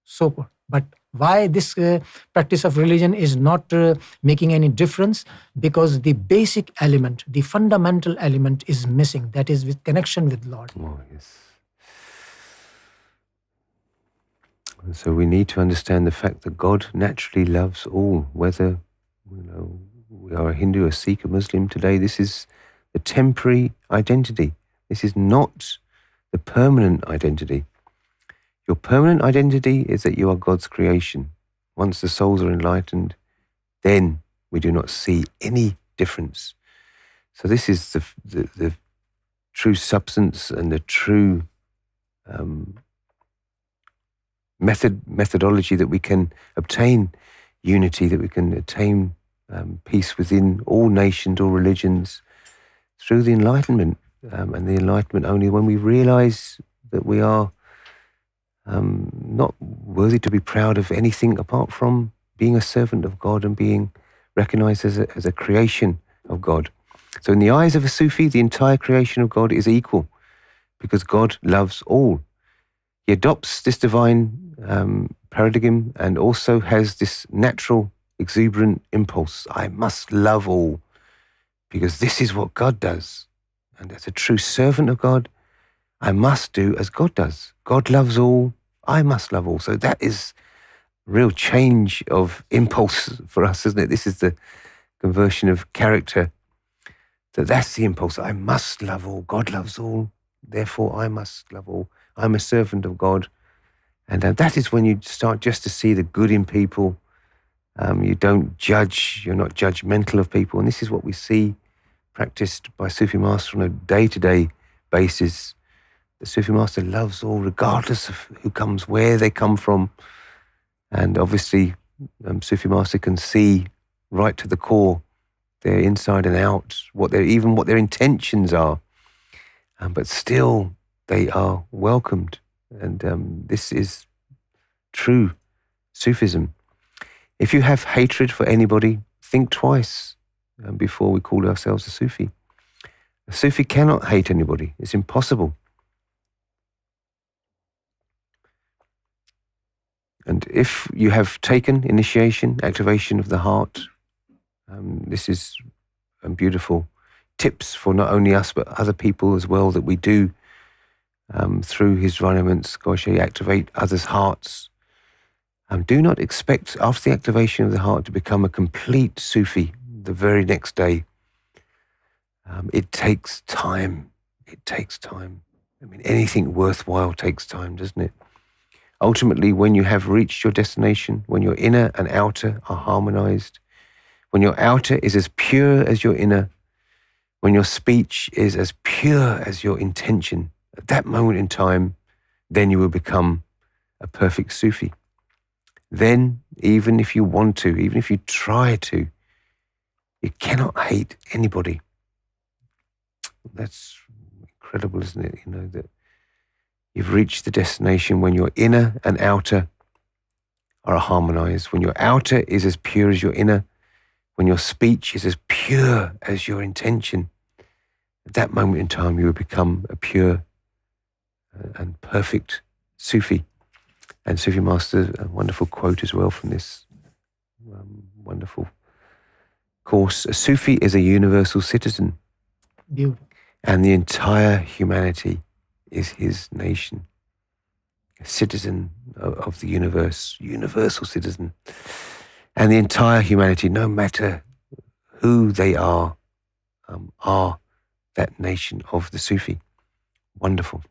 So, but why this practice of religion is not making any difference? Because the basic element, the fundamental element is missing. That is with connection with Lord. Oh, yes. And so we need to understand the fact that God naturally loves all, whether we are a Hindu, a Sikh, a Muslim today. This is the temporary identity. This is not the permanent identity. Your permanent identity is that you are God's creation. Once the souls are enlightened, then we do not see any difference. So this is the true substance and the true methodology that we can obtain unity, that we can attain peace within all nations, all religions, through the enlightenment. And the enlightenment only when we realize that we are not worthy to be proud of anything apart from being a servant of God and being recognized as a creation of God. So in the eyes of a Sufi, the entire creation of God is equal because God loves all. He adopts this divine paradigm and also has this natural, exuberant impulse. I must love all because this is what God does. And as a true servant of God, I must do as God does. God loves all, I must love all. So that is real change of impulse for us, isn't it? This is the conversion of character. That's the impulse. I must love all. God loves all. Therefore, I must love all. I'm a servant of God. And that is when you start just to see the good in people. You don't judge. You're not judgmental of people. And this is what we see practiced by Sufi Master on a day-to-day basis. The Sufi Master loves all, regardless of who comes, where they come from. And obviously, Sufi Master can see right to the core, their inside and out, what their intentions are. But still, they are welcomed. And this is true Sufism. If you have hatred for anybody, think twice before we call ourselves a Sufi. A Sufi cannot hate anybody. It's impossible. And if you have taken initiation, activation of the heart, this is beautiful tips for not only us but other people as well that we do through his rudiments. Gosh, activate others' hearts. Do not expect after the activation of the heart to become a complete Sufi the very next day. It takes time. It takes time. I mean, anything worthwhile takes time, doesn't it? Ultimately, when you have reached your destination, when your inner and outer are harmonized, when your outer is as pure as your inner, when your speech is as pure as your intention, at that moment in time, then you will become a perfect Sufi. Then, even if you want to, even if you try to, you cannot hate anybody. That's incredible, isn't it? That you've reached the destination when your inner and outer are harmonized, when your outer is as pure as your inner, when your speech is as pure as your intention. At that moment in time, you will become a pure and perfect Sufi. And Sufi Master, a wonderful quote as well from this wonderful course. A Sufi is a universal citizen. Beautiful. And the entire humanity is his nation. A citizen of the universe, universal citizen. And the entire humanity, no matter who they are that nation of the Sufi. Wonderful.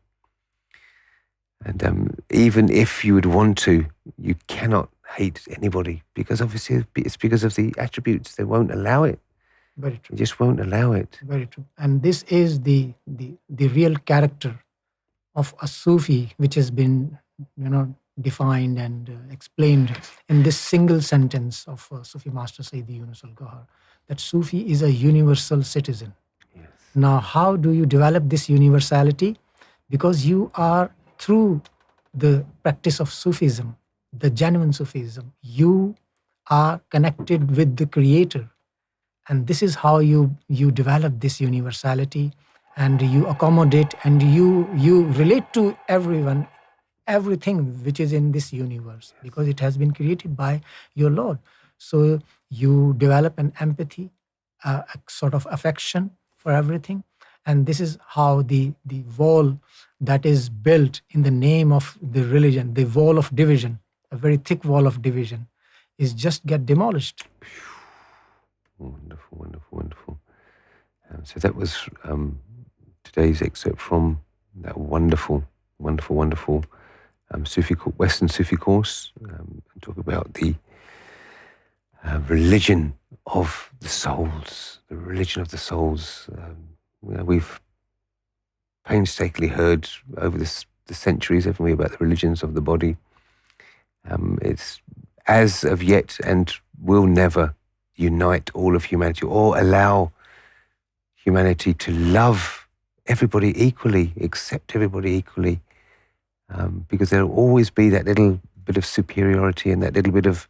And even if you would want to, you cannot hate anybody because obviously it's because of the attributes. They won't allow it. Very true. They just won't allow it. Very true. And this is the real character of a Sufi, which has been, defined and explained in this single sentence of Sufi Master Sayyidi Younus AlGohar, that Sufi is a universal citizen. Yes. Now, how do you develop this universality? Because you are, through the practice of Sufism, the genuine Sufism, you are connected with the Creator. And this is how you develop this universality, and you accommodate and you relate to everyone, everything which is in this universe, because it has been created by your Lord. So you develop an empathy, a sort of affection for everything. And this is how the wall that is built in the name of the religion, the wall of division, a very thick wall of division, is just get demolished. Wonderful, wonderful, wonderful. So that was today's excerpt from that wonderful, wonderful, wonderful Western Sufi course. Talk about the religion of the souls, the religion of the souls. We've painstakingly heard over the centuries, haven't we, about the religions of the body. It's as of yet and will never unite all of humanity or allow humanity to love everybody equally, accept everybody equally, because there'll always be that little bit of superiority and that little bit of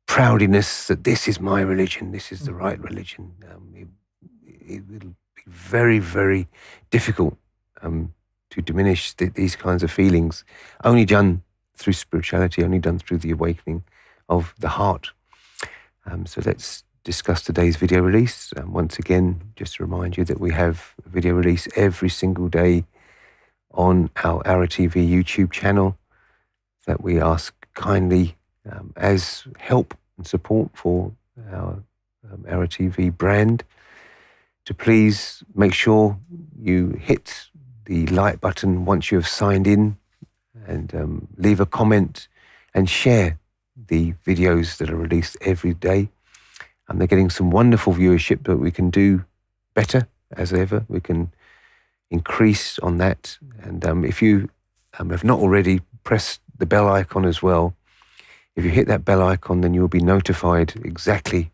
proudiness that this is my religion, this is the right religion. It will be very, very difficult to diminish these kinds of feelings, only done through spirituality, only done through the awakening of the heart. So let's discuss today's video release. Once again, just to remind you that we have a video release every single day on our ALRA TV YouTube channel that we ask kindly as help and support for our ALRA TV brand to please make sure you hit the like button once you have signed in and leave a comment and share the videos that are released every day. And they're getting some wonderful viewership, but we can do better as ever. We can increase on that. And if you have not already, press the bell icon as well. If you hit that bell icon, then you'll be notified exactly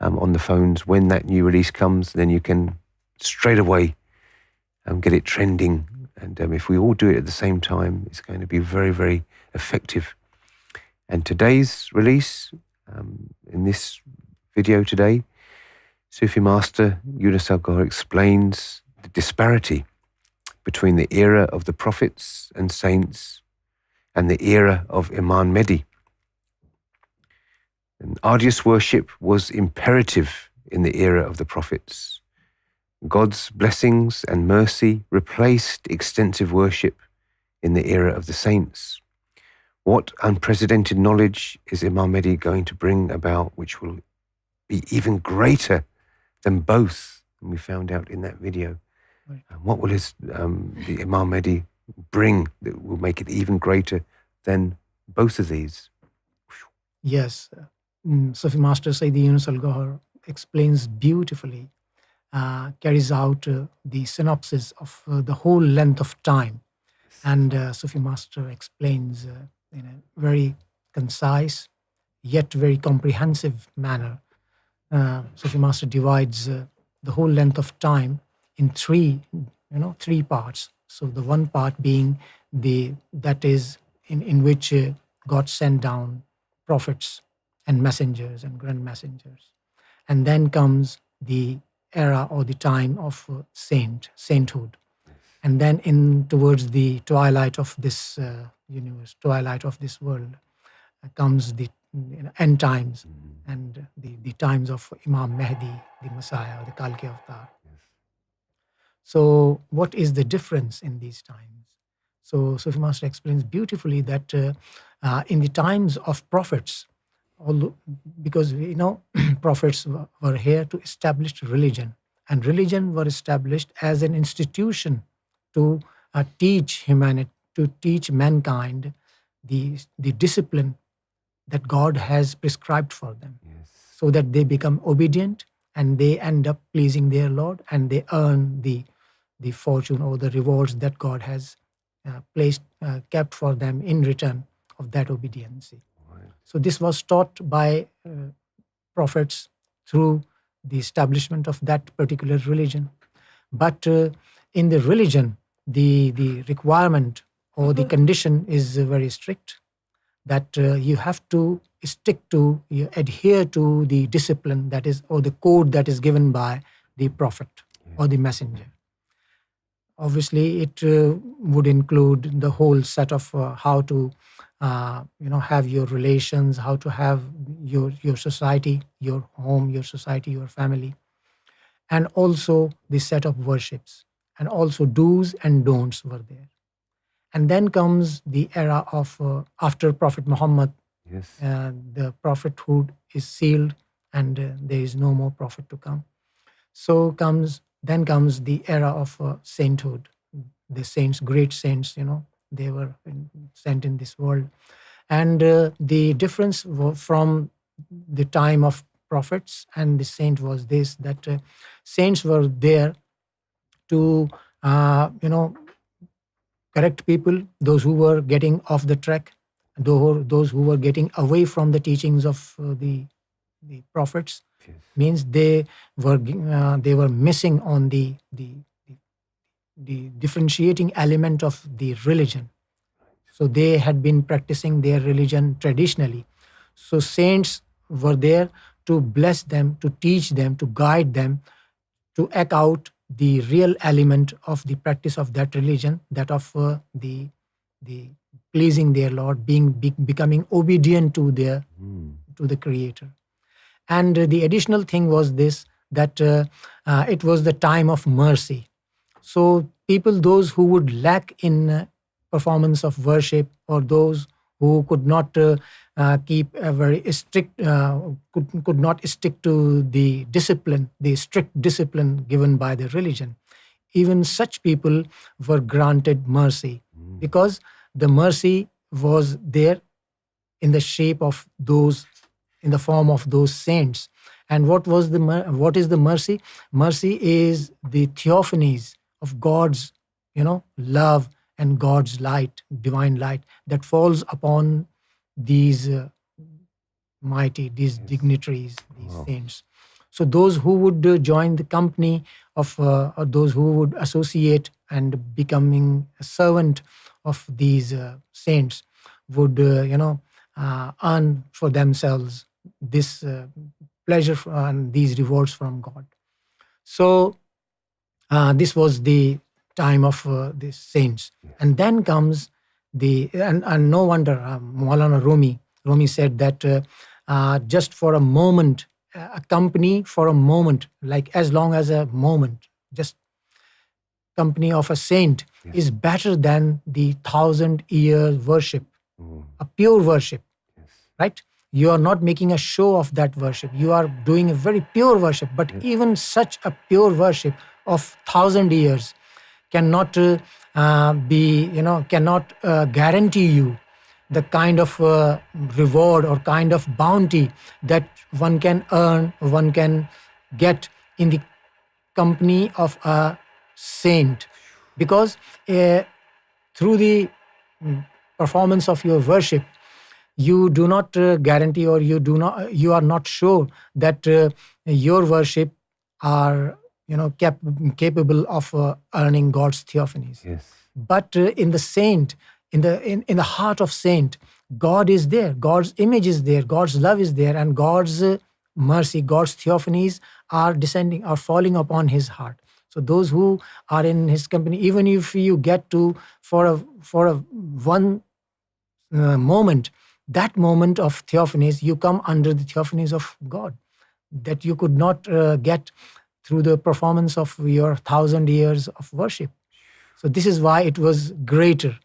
on the phones when that new release comes. Then you can straight away get it trending. And if we all do it at the same time, it's going to be very, very effective. And today's release, in this video today, Sufi Master Younus AlGohar explains the disparity between the era of the prophets and saints and the era of Imam Mahdi. And arduous worship was imperative in the era of the prophets. God's blessings and mercy replaced extensive worship in the era of the saints. What unprecedented knowledge is Imam Mahdi going to bring about, which will be even greater than both? And we found out in that video. Right. What will the Imam Mahdi bring that will make it even greater than both of these? Yes, Sufi Master Sayyidi Younus AlGohar explains beautifully, carries out the synopsis of the whole length of time. And Sufi Master explains in a very concise yet very comprehensive manner. Sufi Master divides the whole length of time in three parts. So the one part being that is in which God sent down prophets and messengers and grand messengers. And then comes the era or the time of sainthood. And then towards the twilight of this universe, twilight of this world, comes the end times and the times of Imam Mahdi, the Messiah, the Kalki Avatar. So what is the difference in these times? So Sufi Master explains beautifully that in the times of prophets, although, because we know prophets were here to establish religion, and religion were established as an institution to teach humanity, to teach mankind the discipline that God has prescribed for them, so that they become obedient and they end up pleasing their Lord and they earn the fortune or the rewards that God has kept for them in return of that obedience. So this was taught by prophets through the establishment of that particular religion. But in the religion, the requirement or the condition is very strict, that you have to you adhere to the discipline that is, or the code that is given by the prophet or the messenger. Obviously, it would include the whole set of how to have your relations, how to have your society, your home, your society, your family, and also the set of worships, and also do's and don'ts were there. And then comes the era of after Prophet Muhammad, Yes. the prophethood is sealed, and there is no more prophet to come. So then comes the era of sainthood. The saints, great saints, they were sent in this world. And the difference from the time of prophets and the saint was this, that saints were there to, correct people, those who were getting off the track, those who were getting away from the teachings of the prophets. Yes. Means they were missing on the differentiating element of the religion. So they had been practicing their religion traditionally. So saints were there to bless them, to teach them, to guide them, to act out the real element of the practice of that religion, that of the pleasing their Lord, becoming obedient to the Creator. And the additional thing was this, that it was the time of mercy. So people, those who would lack in performance of worship, or those who could not keep a very strict, could not stick to the discipline, the strict discipline given by the religion, even such people were granted mercy, because the mercy was there in the shape of those, in the form of those saints. And what is the mercy? Mercy is the theophanies of God's, love and God's light, divine light, that falls upon these these dignitaries, these saints. So those who would join the company of, or those who would associate and becoming a servant of these saints would, earn for themselves this pleasure and these rewards from God. So this was the time of the saints. And then comes and no wonder Maulana Rumi said that just for a moment, a company for a moment, like as long as a moment, just company of a saint is better than the 1,000-year worship, a pure worship, right? You are not making a show of that worship. You are doing a very pure worship. But even such a pure worship of 1,000 years cannot cannot guarantee you the kind of reward or kind of bounty that one can earn, one can get in the company of a saint. Because through the performance of your worship, you do not guarantee, or you are not sure that your worship are capable of earning God's theophanies. Yes. But in the saint, in the heart of saint, God is there, God's image is there, God's love is there, and God's mercy, God's theophanies are descending, are falling upon his heart. So those who are in his company, even if you get to for a one moment, that moment of theophanies, you come under the theophanies of God that you could not get through the performance of your 1,000 years of worship. So this is why it was greater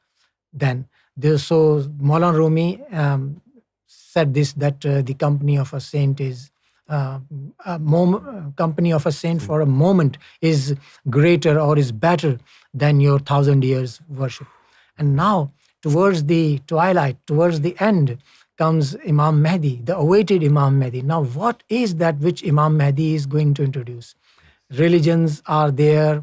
than this. So Maulana Rumi said this, that the company of a saint is company of a saint for a moment is greater or is better than your 1,000 years worship. And now towards the twilight, towards the end, comes Imam Mahdi, the awaited Imam Mahdi. Now what is that which Imam Mahdi is going to introduce? Religions are there,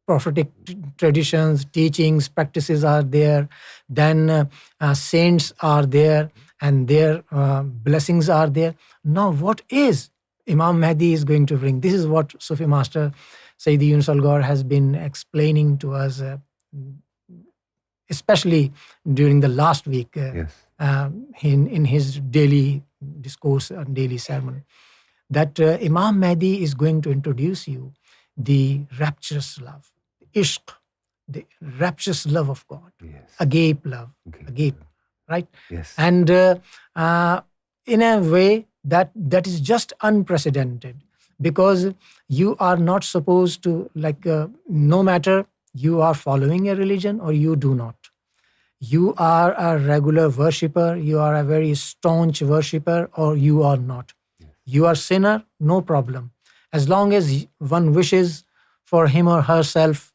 prophetic traditions, teachings, practices are there, then saints are there, and their blessings are there. Now what is Imam Mahdi is going to bring? This is what Sufi Master Sayyidi Younus AlGohar has been explaining to us, especially during the last week in his daily discourse and daily sermon, that Imam Mahdi is going to introduce you the rapturous love, ishq, the rapturous love of God, agape love, agape, right? Yes. And in a way that is just unprecedented, because you are not supposed to, no matter you are following a religion or you do not, You are a regular worshipper, you are a very staunch worshipper, or you are not. You are sinner, no problem. As long as one wishes for him or herself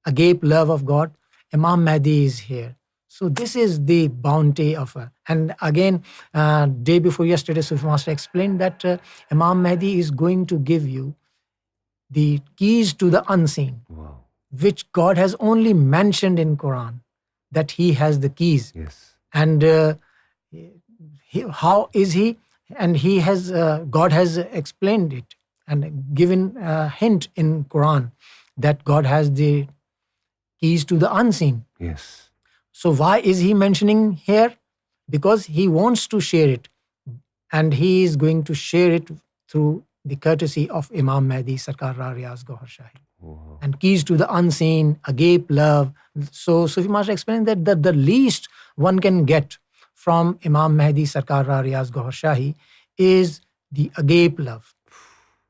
agape love of God, Imam Mahdi is here. So this is the bounty of her. And again, day before yesterday, Sufi Master explained that Imam Mahdi is going to give you the keys to the unseen, which God has only mentioned in Quran, that he has the keys. Yes. And how is he? And he has, God has explained it and given a hint in Quran that God has the keys to the unseen. Yes. So why is he mentioning here? Because he wants to share it, and he is going to share it through the courtesy of Imam Mahdi Sarkar Riyaz Gohar Shahi. Wow. And keys to the unseen, agape love. So Sufi Master explained that the least one can get from Imam Mahdi Sarkar Riyaz Gohar Shahi is the agape love.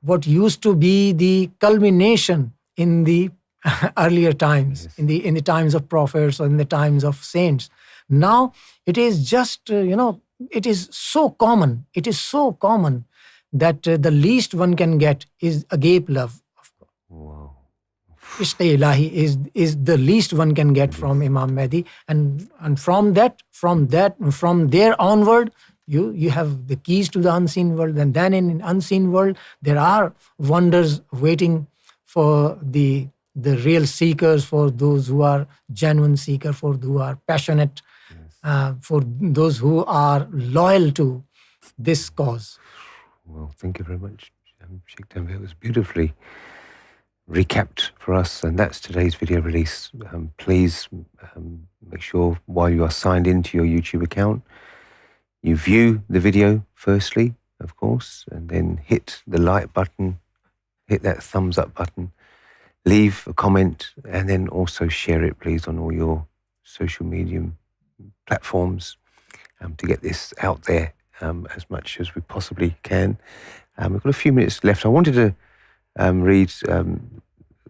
What used to be the culmination in the earlier times, Yes. in the times of prophets or in the times of saints. Now it is just, it is so common. It is so common that the least one can get is agape love. Wow. Ishq Ilahi is the least one can get from Imam Mahdi, and from there onward, you have the keys to the unseen world, and then in unseen world there are wonders waiting for the real seekers, for those who are genuine seekers, for those who are passionate, for those who are loyal to this cause. Well, thank you very much, Sheikh Tanvir. It was beautifully recapped for us, and that's today's video release. Please make sure while you are signed into your YouTube account, you view the video firstly, of course, and then hit the like button, hit that thumbs up button, leave a comment, and then also share it, please, on all your social media platforms to get this out there as much as we possibly can. We've got a few minutes left. I wanted to read,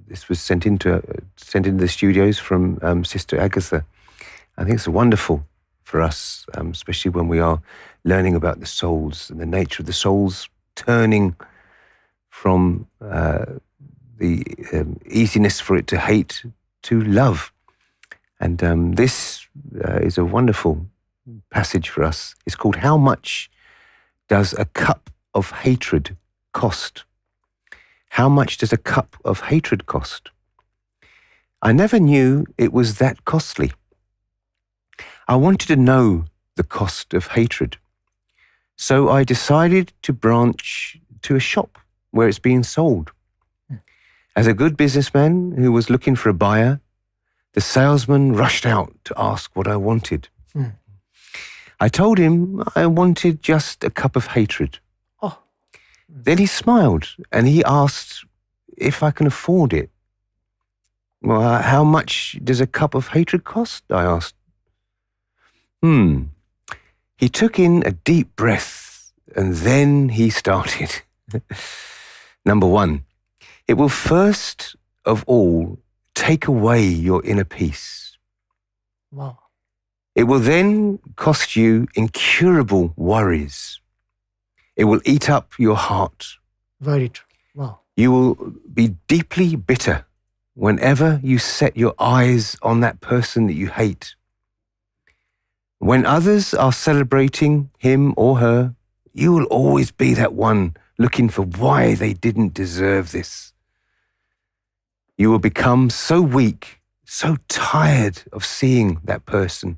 this was sent into the studios from Sister Agatha. I think it's wonderful for us, especially when we are learning about the souls and the nature of the souls turning from the easiness for it to hate to love. And this is a wonderful passage for us. It's called "How Much Does a Cup of Hatred Cost?" How much does a cup of hatred cost? I never knew it was that costly. I wanted to know the cost of hatred. So I decided to branch to a shop where it's being sold. As a good businessman who was looking for a buyer, the salesman rushed out to ask what I wanted. I told him I wanted just a cup of hatred. Then he smiled and he asked if I can afford it. Well, how much does a cup of hatred cost? I asked. He took in a deep breath and then he started. Number one, it will first of all take away your inner peace. Wow. It will then cost you incurable worries. It will eat up your heart. Very true. Wow. You will be deeply bitter whenever you set your eyes on that person that you hate. When others are celebrating him or her, you will always be that one looking for why they didn't deserve this. You will become so weak, so tired of seeing that person.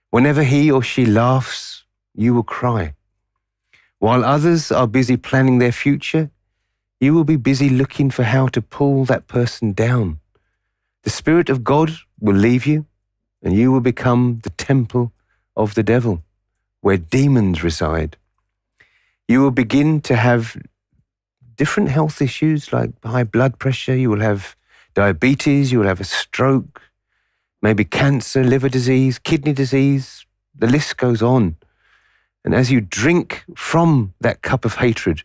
Whenever he or she laughs, you will cry. While others are busy planning their future, you will be busy looking for how to pull that person down. The Spirit of God will leave you, and you will become the temple of the devil, where demons reside. You will begin to have different health issues like high blood pressure, you will have diabetes, you will have a stroke, maybe cancer, liver disease, kidney disease, the list goes on. And as you drink from that cup of hatred,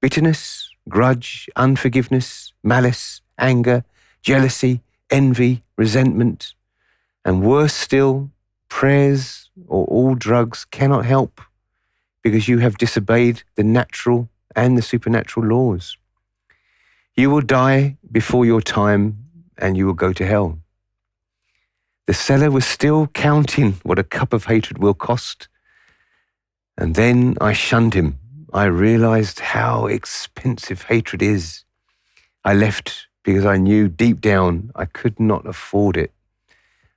bitterness, grudge, unforgiveness, malice, anger, jealousy, envy, resentment, And worse still, prayers or all drugs cannot help because you have disobeyed the natural and the supernatural laws. You will die before your time and you will go to hell. The seller was still counting what a cup of hatred will cost. And then I shunned him. I realized how expensive hatred is. I left because I knew deep down I could not afford it.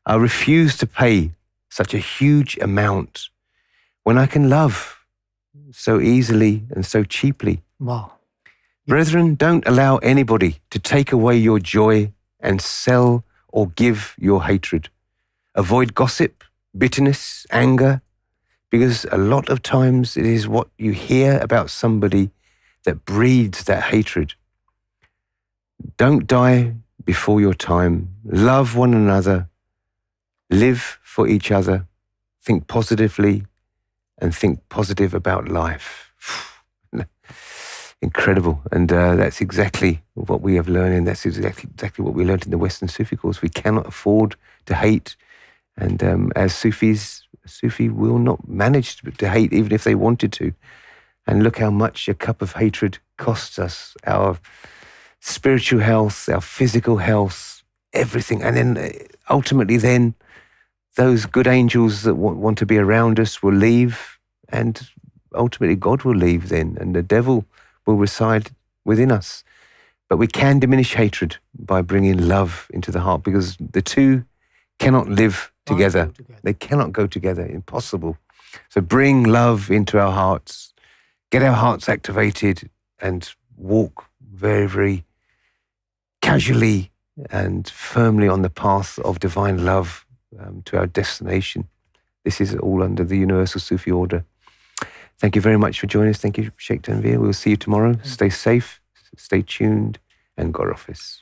I refused to pay such a huge amount when I can love so easily and so cheaply. Wow. Brethren, don't allow anybody to take away your joy and sell or give your hatred. Avoid gossip, bitterness, anger, because a lot of times it is what you hear about somebody that breeds that hatred. Don't die before your time. Love one another. Live for each other. Think positively and think positive about life. Incredible. And that's exactly what we have learned, and that's exactly what we learned in the Western Sufi course. We cannot afford to hate. And as Sufis, Sufi will not manage to hate even if they wanted to. And look how much a cup of hatred costs us, our spiritual health, our physical health, everything. And then ultimately then those good angels that want to be around us will leave, and ultimately God will leave then, and the devil will reside within us. But we can diminish hatred by bringing love into the heart, because the two cannot live together. They cannot go together, impossible. So bring love into our hearts, get our hearts activated, and walk very, very casually and firmly on the path of divine love to our destination. This is all under the Universal Sufi Order. Thank you very much for joining us. Thank you, Sheikh Tanveer. We'll see you tomorrow. Stay safe, stay tuned, and God Hafiz.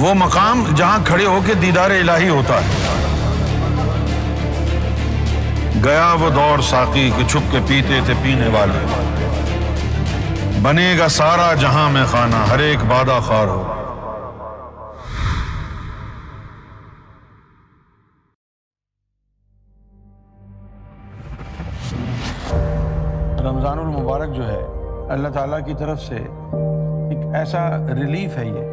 وہ مقام جہاں کھڑے ہو کے دیدار الہی ہوتا ہے. گیا وہ دور ساقی کہ چھپ کے پیتے تھے پینے والے. بنے گا سارا جہاں میں خانہ ہر ایک بادہ خار ہو. رمضان المبارک جو ہے اللہ تعالیٰ کی طرف سے ایک ایسا ریلیف ہے یہ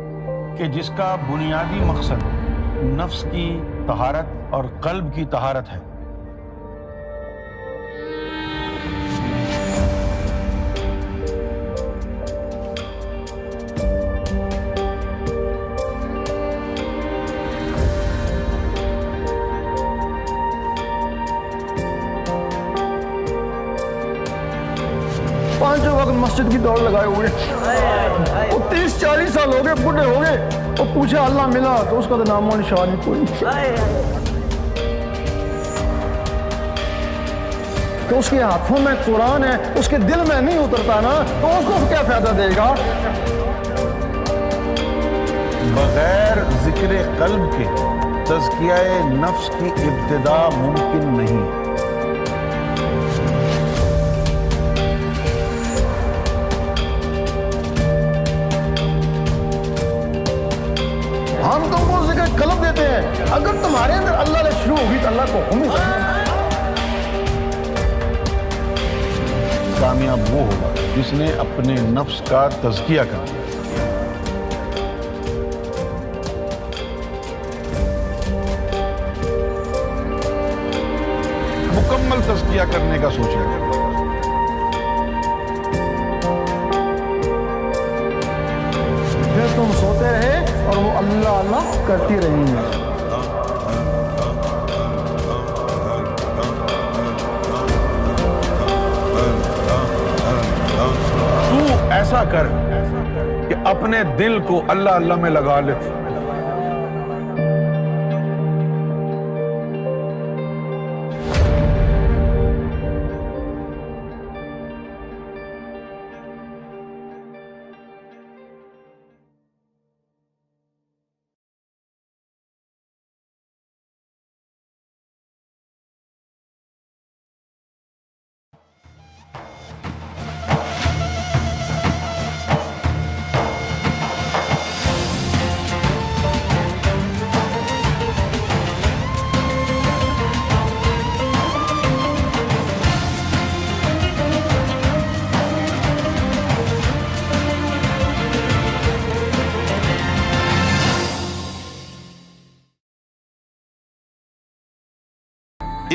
کہ جس کا بنیادی مقصد نفس کی طہارت اور قلب کی طہارت ہے. پانچوں وقت مسجد کی دوڑ لگائے ہوئے, وہ 30-40 سال ہو گئے, بوڑھے ہو گئے, وہ پوچھے اللہ ملا تو اس کا تو نام و نشان نہیں کوئی. تو اس کے ہاتھوں میں قرآن ہے, اس کے دل میں نہیں اترتا نا, تو اس کو کیا فائدہ دے گا؟ بغیر ذکر قلب کے تزکیہ نفس کی ابتدا ممکن نہیں. ہم تم کو ذکر قلب دیتے ہیں, اگر تمہارے اندر اللہ نے شروع ہوگی تو اللہ کو حکم ہی کرنا. کامیاب وہ ہوگا جس نے اپنے نفس کا تزکیہ کر دیا. مکمل تزکیہ کرنے کا سوچ رہے. پھر تم سوتے رہے اور وہ اللہ اللہ کرتی رہی ہیں. تو ایسا کر کہ اپنے دل کو اللہ اللہ میں لگا لے.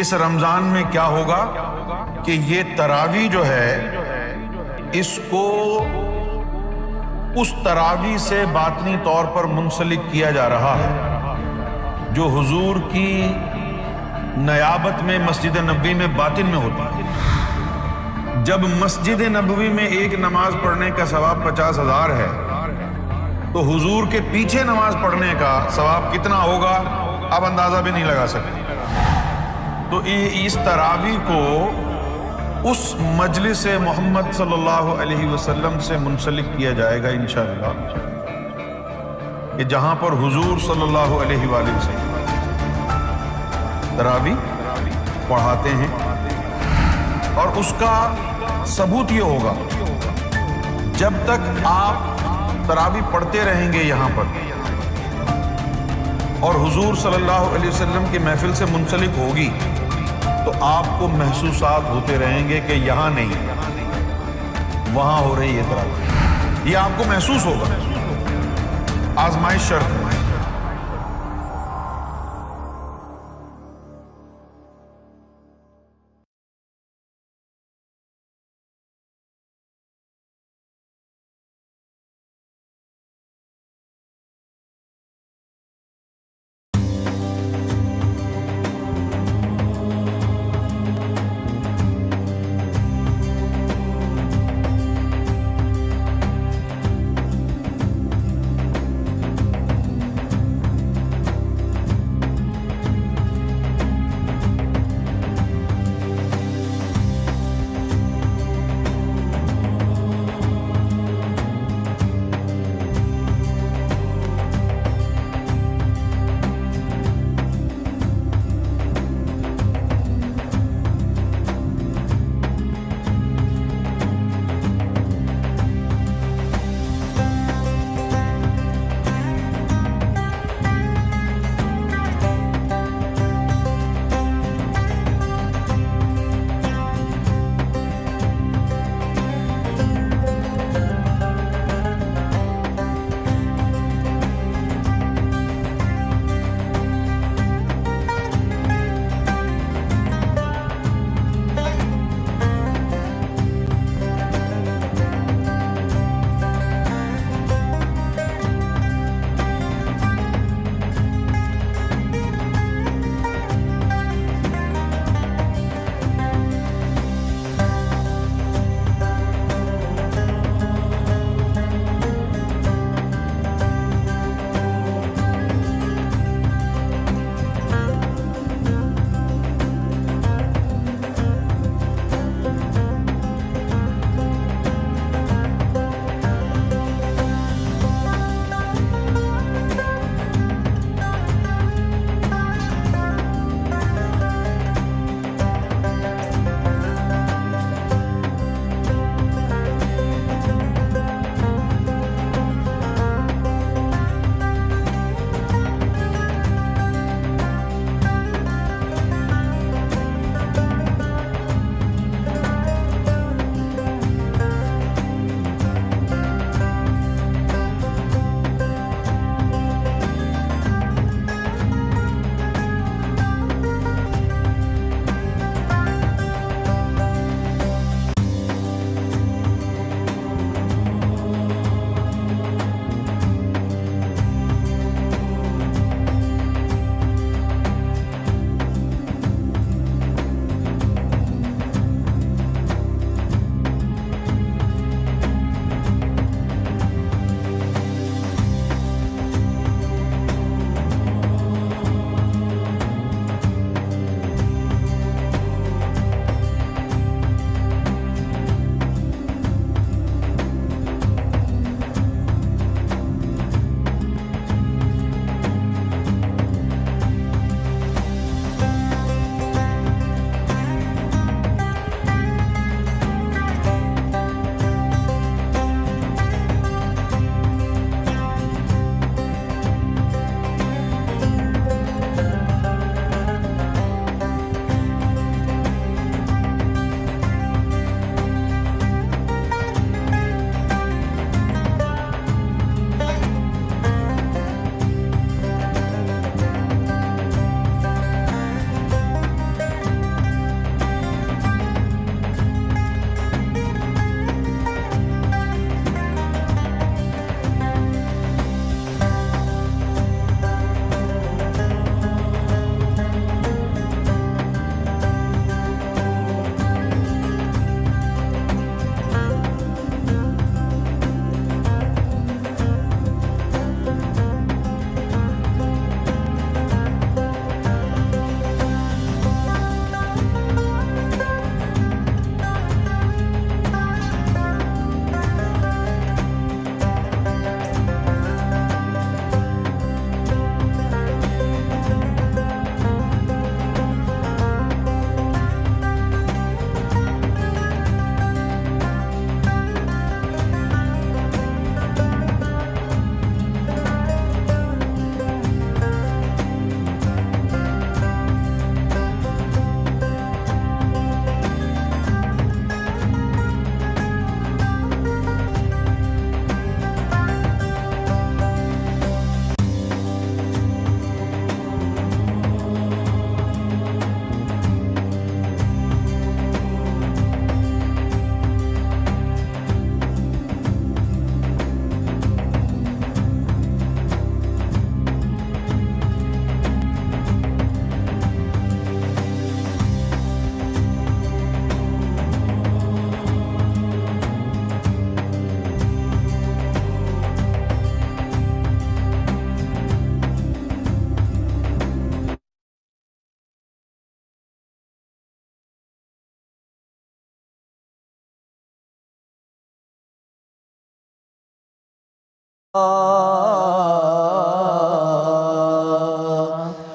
اس رمضان میں کیا ہوگا کہ یہ تراویح جو ہے اس کو اس تراویح سے باطنی طور پر منسلک کیا جا رہا ہے جو حضور کی نیابت میں مسجد نبوی میں باطن میں ہوتی ہے. جب مسجد نبوی میں ایک نماز پڑھنے کا ثواب 50,000 ہے تو حضور کے پیچھے نماز پڑھنے کا ثواب کتنا ہوگا آپ اندازہ بھی نہیں لگا سکتے. تو اس تراویح کو اس مجلس محمد صلی اللہ علیہ وسلم سے منسلک کیا جائے گا انشاءاللہ, کہ جہاں پر حضور صلی اللہ علیہ وآلہ وسلم تراویح پڑھاتے ہیں. اور اس کا ثبوت یہ ہوگا جب تک آپ تراویح پڑھتے رہیں گے یہاں پر اور حضور صلی اللہ علیہ وسلم کی محفل سے منسلک ہوگی تو آپ کو محسوسات ہوتے رہیں گے کہ یہاں نہیں وہاں ہو رہی ہے تراویح. یہ آپ کو محسوس ہوگا. آزمائش شرط ہے.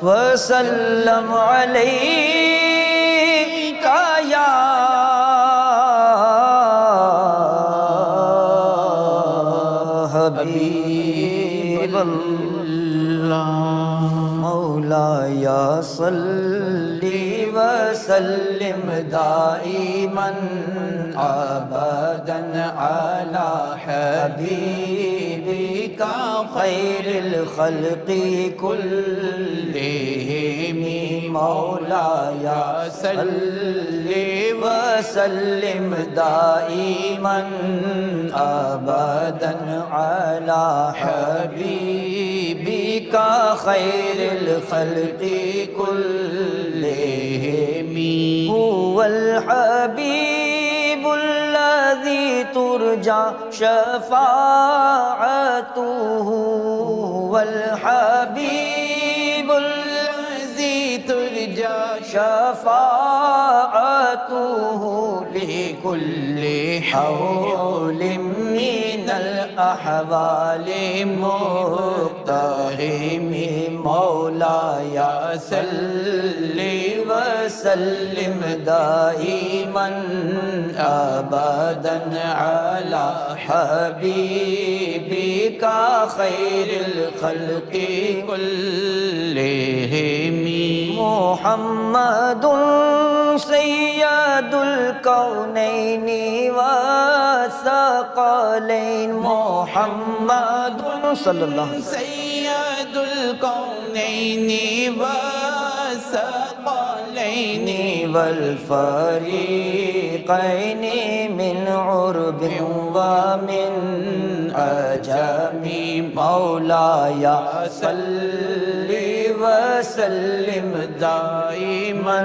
وسلم علیک یا حبیب اللہ مولاي صلی وسلم دائما ابدا على حبیبک خیر الخلق كلهم مولاي صلی وسلم دائما ابدا على حبیبک خیر الخلق كلهم هو الحبيب الذي ترجى شفاعته والحبيب الذي ترجى شفاعته لكل حول من الأحوال مقتحم مولاي صل وسلم دائما أبدا على حبيبك خير الخلق كلهم محمد سيد الكونين والثقلين محمد صلى الله عليه وسلم سيد الكونين والثقلين والفريقين من عرب ومن عجم مولاي صل وسلم دائما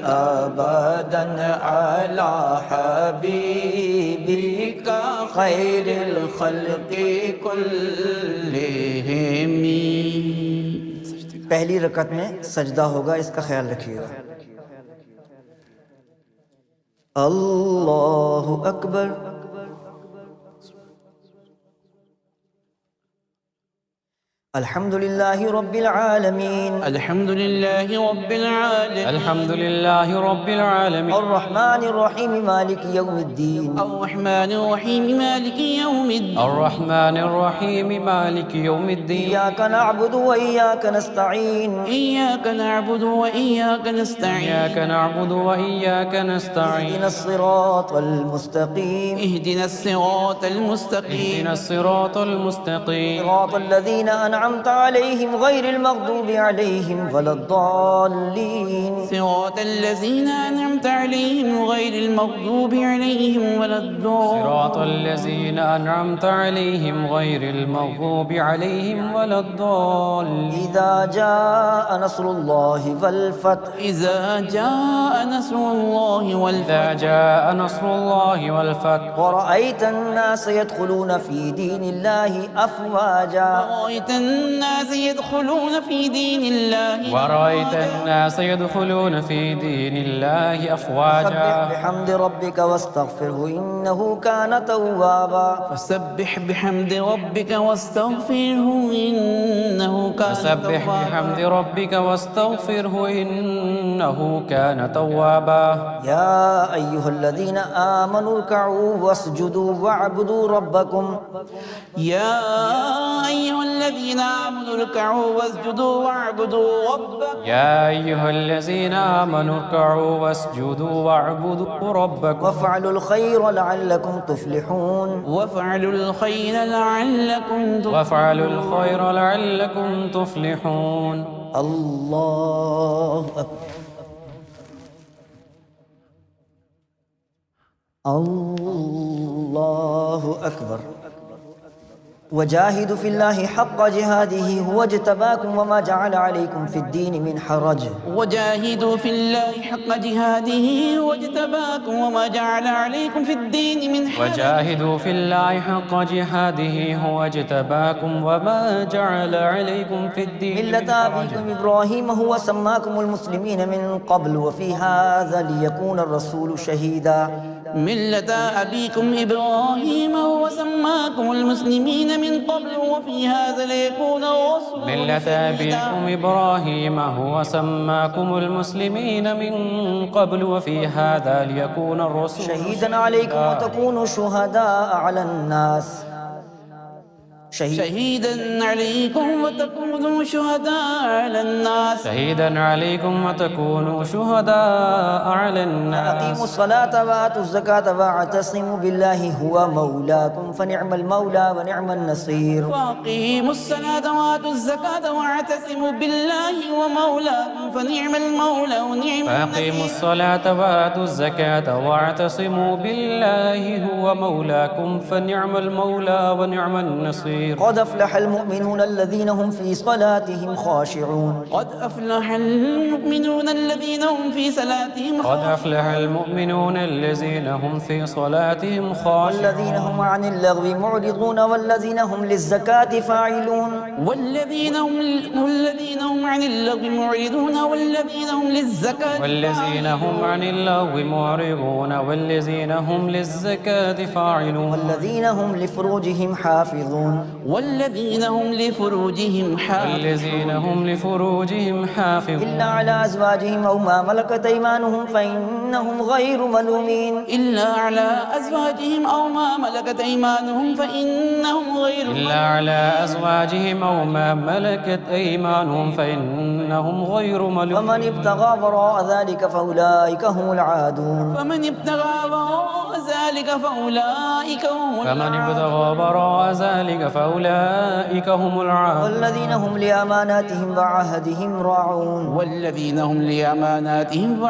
ابدا على حبيبك خير الخلق كلهم. پہلی رکعت میں سجدہ ہوگا، اس کا خیال رکھیے گا. اللہ اکبر. الحمد لله رب العالمين الحمد لله رب العالمين الحمد لله رب العالمين الرحمن الرحيم مالك يوم الدين الرحمن الرحيم مالك يوم الدين الرحمن الرحيم مالك يوم الدين إياك نعبد وإياك نستعين إياك نعبد وإياك نستعين إياك نعبد وإياك نستعين اهدنا الصراط المستقيم اهدنا الصراط المستقيم اهدنا الصراط المستقيم صراط الذين أنعمت عليهم غير المغضوب عليهم ولا الضالين صراط الذين أنعمت عليهم غير المغضوب عليهم ولا الضالين صراط الذين أنعمت عليهم غير المغضوب عليهم ولا الضالين. إذا جاء نصر الله والفتح إذا جاء نصر الله والفتح إذا جاء نصر الله والفتح ورأيت الناس يدخلون في دين الله أفواجا ورأيت الناس يدخلون في دين الله ورأيت الناس يدخلون في دين الله أفواجا. فسبح بحمد ربك واستغفره إنه كان توابا. فسبح بحمد ربك واستغفره إنه كان فسبح بحمد ربك واستغفره إنه كان توابا. يا أيها الذين آمنوا اركعوا واسجدوا واعبدوا ربكم. يا أيها الذين آمنوا اركعوا واسجدوا واعبدوا ربكم. يا أيها الذين آمنوا اركعوا واسجدوا واعبدوا ربكم. وافعلوا الخير لعلكم تفلحون. وافعلوا الخير لعلكم تفلحون. وافعلوا الخير لعلكم تفلحون. الله أكبر. الله أكبر. وجاهدوا في الله حق جهاده هو اجتباكم وما جعل عليكم في الدين من حرج. وجاهدوا في الله حق جهاده هو اجتباكم وما جعل عليكم في الدين من حرج. وجاهدوا في الله حق جهاده هو اجتباكم وما جعل عليكم في الدين ملة أبيكم إبراهيم هو سماكم المسلمين من قبل وفي هذا ليكون الرسول شهيدا ملة أبيكم إبراهيم وسماكم المسلمين من قبل وفي هذا ليكون الرسول ملة أبيكم إبراهيم هو سماكم المسلمين من قبل وفي هذا ليكون الرسول شهيدا عليكم وتكونوا شهداء على الناس. شهيدا عليكم وتكونوا شهداء على الناس. شهيدا عليكم وتكونوا شهداء على الناس. أقيموا الصلاة وآتوا الزكاة واعتصموا بالله هو مولاكم فنعم المولى ونعم النصير. فأقيموا الصلاة وآتوا الزكاة واعتصموا بالله هو مولاكم فنعم المولى ونعم النصير. فأقيموا الصلاة وآتوا الزكاة واعتصموا بالله هو مولاكم فنعم المولى ونعم النصير. قد أفلح المؤمنون الذين هم في صلاتهم خاشعون. قد أفلح المؤمنون الذين هم في صلاتهم قد أفلح المؤمنون الذين هم في صلاتهم خاشعون. والذين هم عن اللغو معرضون والذين هم للزكاة فاعلون. والذين هم عن اللغو معرضون والذين هم للزكاة والذين هم عن اللغو معرضون والذين هم للزكاة فاعلون. والذين هم لفروجهم حافظون. والذين هم لفروجهم حافظون إلا على أزواجهم أو ما ملكت أيمانهم فإنهم غير ملومين. إلا على أزواجهم أو ما ملكت أيمانهم فإنهم غير ملومين. إلا على أزواجهم أو ما ملكت أيمانهم فإنهم غير ملومين. فمن ابتغى وراء ذلك فأولئك هم العادون. فمن ابتغى وراء ذلك فأولئك هم العادون. والذين هم لأماناتهم وعهدهم راعون. والذين هم لأماناتهم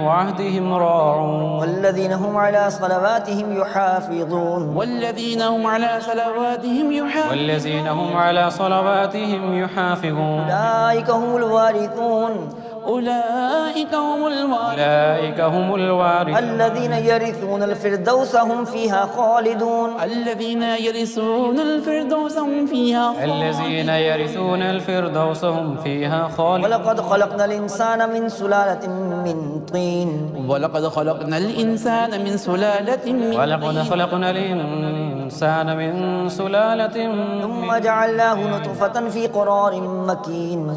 وعهدهم راعون. والذين هم على صلواتهم يحافظون. والذين هم على صلواتهم يحافظون. أولئك هم الوارثون. أولئك هم الوارثون الذين يرثون الفردوس هم فيها خالدون. الذين يرثون الفردوس هم فيها خالدون. ولقد خلقنا الإنسان من سلالة من طين. ثم جعلناه نطفة في قرار مكين.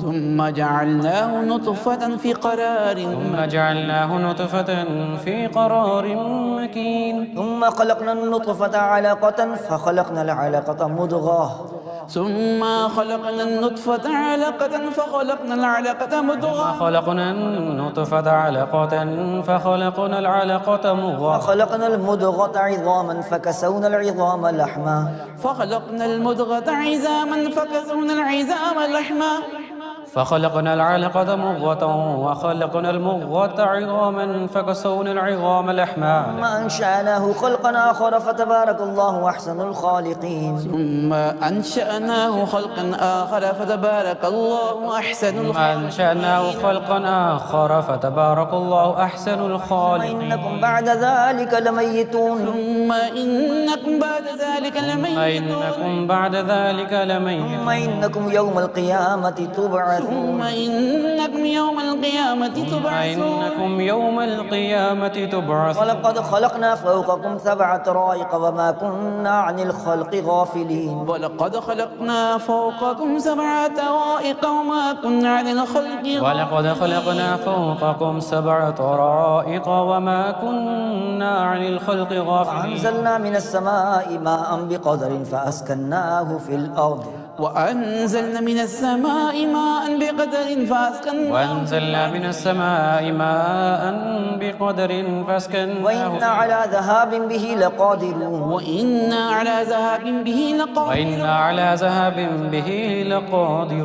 ثم خلقنا النطفة علقة فخلقنا العلقة مضغة. ثم خلقنا النطفة علقة فخلقنا العلقة مضغة. خلقنا النطفة علقة فخلقنا العلقة مضغة. فخلقنا المضغة عظاما فكسونا العظام لحما. فخلقنا المضغة عظاما فكسونا العظام لحما. فخلقنا العلقة مضغة وخلقنا المضغة عظاما فكسونا العظام لحما. ثم أنشأناه خلقا آخر فتبارك الله أحسن الخالقين. ثم أنشأناه خلقا آخر فتبارك الله أحسن الخالقين. وإنكم بعد ذلك لميتون. ثم إنكم بعد ذلك لميتون. ثم إنكم يوم القيامة تبعثون. ثم إنكم يوم القيامة تبعثون. ولقد خلقنا فوقكم 7 طرائق وما كنا عن الخلق غافلين. ولقد خلقنا فوقكم 7 طرائق وما كنا عن الخلق غافلين. وأنزلنا من السماء ماء بقدر فأسكناه في الأرض. وأنزلنا من السماء ماء بقدر فاسكناه. وإنا على ذهاب به لقادرون.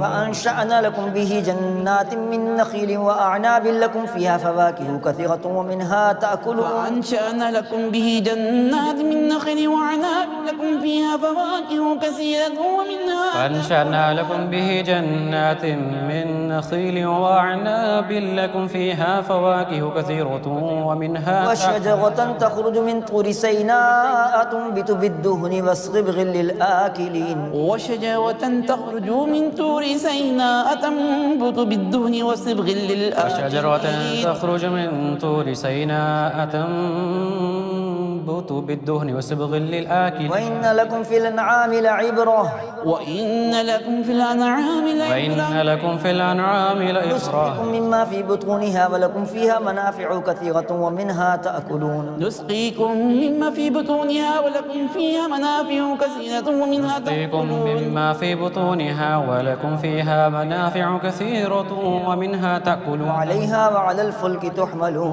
فأنشأنا لكم به جنات من نخيل وأعناب لكم فيها فواكه كثيرة ومنها تأكلون. فأنشأنا لكم به جنات من نخيل وأعناب لكم فيها فواكه كثيرة ومنها وشجرة تخرج من طور سيناء تنبت بالدهن والصبغ للآكلين وشجرة تخرج من طور سيناء تنبت بالدهن وصبغ للآكلين وشجرة تخرج من طور سيناء تنبت بالدهن وصبغ للآكلين وإن لكم في الأنعام لعبرة وإن لكم في الأنعام لعبرة نسقيكم مما في بطونها ولكم فيها منافع كثيرة ومنها تأكلون نسقيكم مما في بطونها ولكم فيها منافع كثيرة ومنها تأكلون وعليها وعلى الفلك تحملون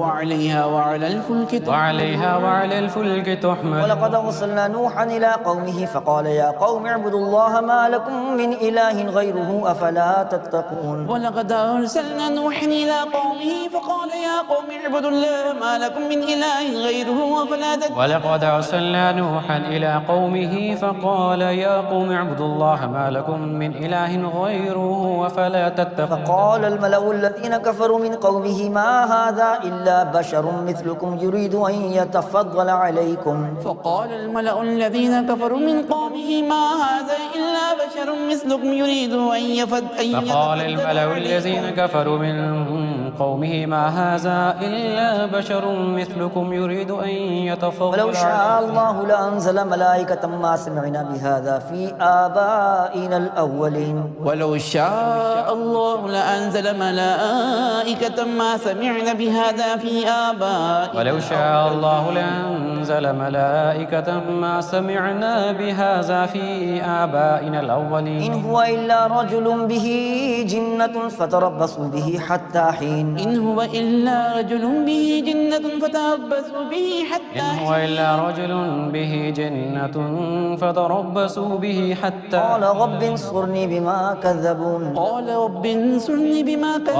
وعلى الفلك تحمل ولقد أرسلنا نوحا إلى قومه فقال يا قوم اعبدوا الله ما لكم من إله غيره أفلا تتقون ولقد أرسلنا نوحا إلى قومه فقال يا قوم اعبدوا الله ما لكم من إله غيره أفلا تتقون ولقد أرسلنا نوحا إلى قومه فقال يا قوم اعبدوا الله ما لكم من إله غيره أفلا تتقون فقال الملأ الذين كفروا من قومه ما هذا إلا بشر مثلكم يريد أن يتفضل عليكم فقال الملأ الذين كفروا من قومه ما هذا إلا بشر مثلكم يريد أن فقال الملأ الذين كفروا من قومه ما هذا إلا بشر مثلكم يريد أن يتفضل ولو شاء الله لأنزل ملائكة ما سمعنا بهذا في آبائنا الأولين ولو شاء الله لأنزل ملائكة ما سمعنا بهذا في آبائنا ولو شاء الله لأنزل ملائكة ما سمعنا بهذا في آبائنا الأولين إن هو إلا رجل به جنة فتربصوا به حتى حين إن هو إلا رجل به جنة فتربصوا به حتى إن هو إلا رجل به جنة فتربصوا به حتى قال رب انصرني بما كذبون قال رب انصرني بما كذبون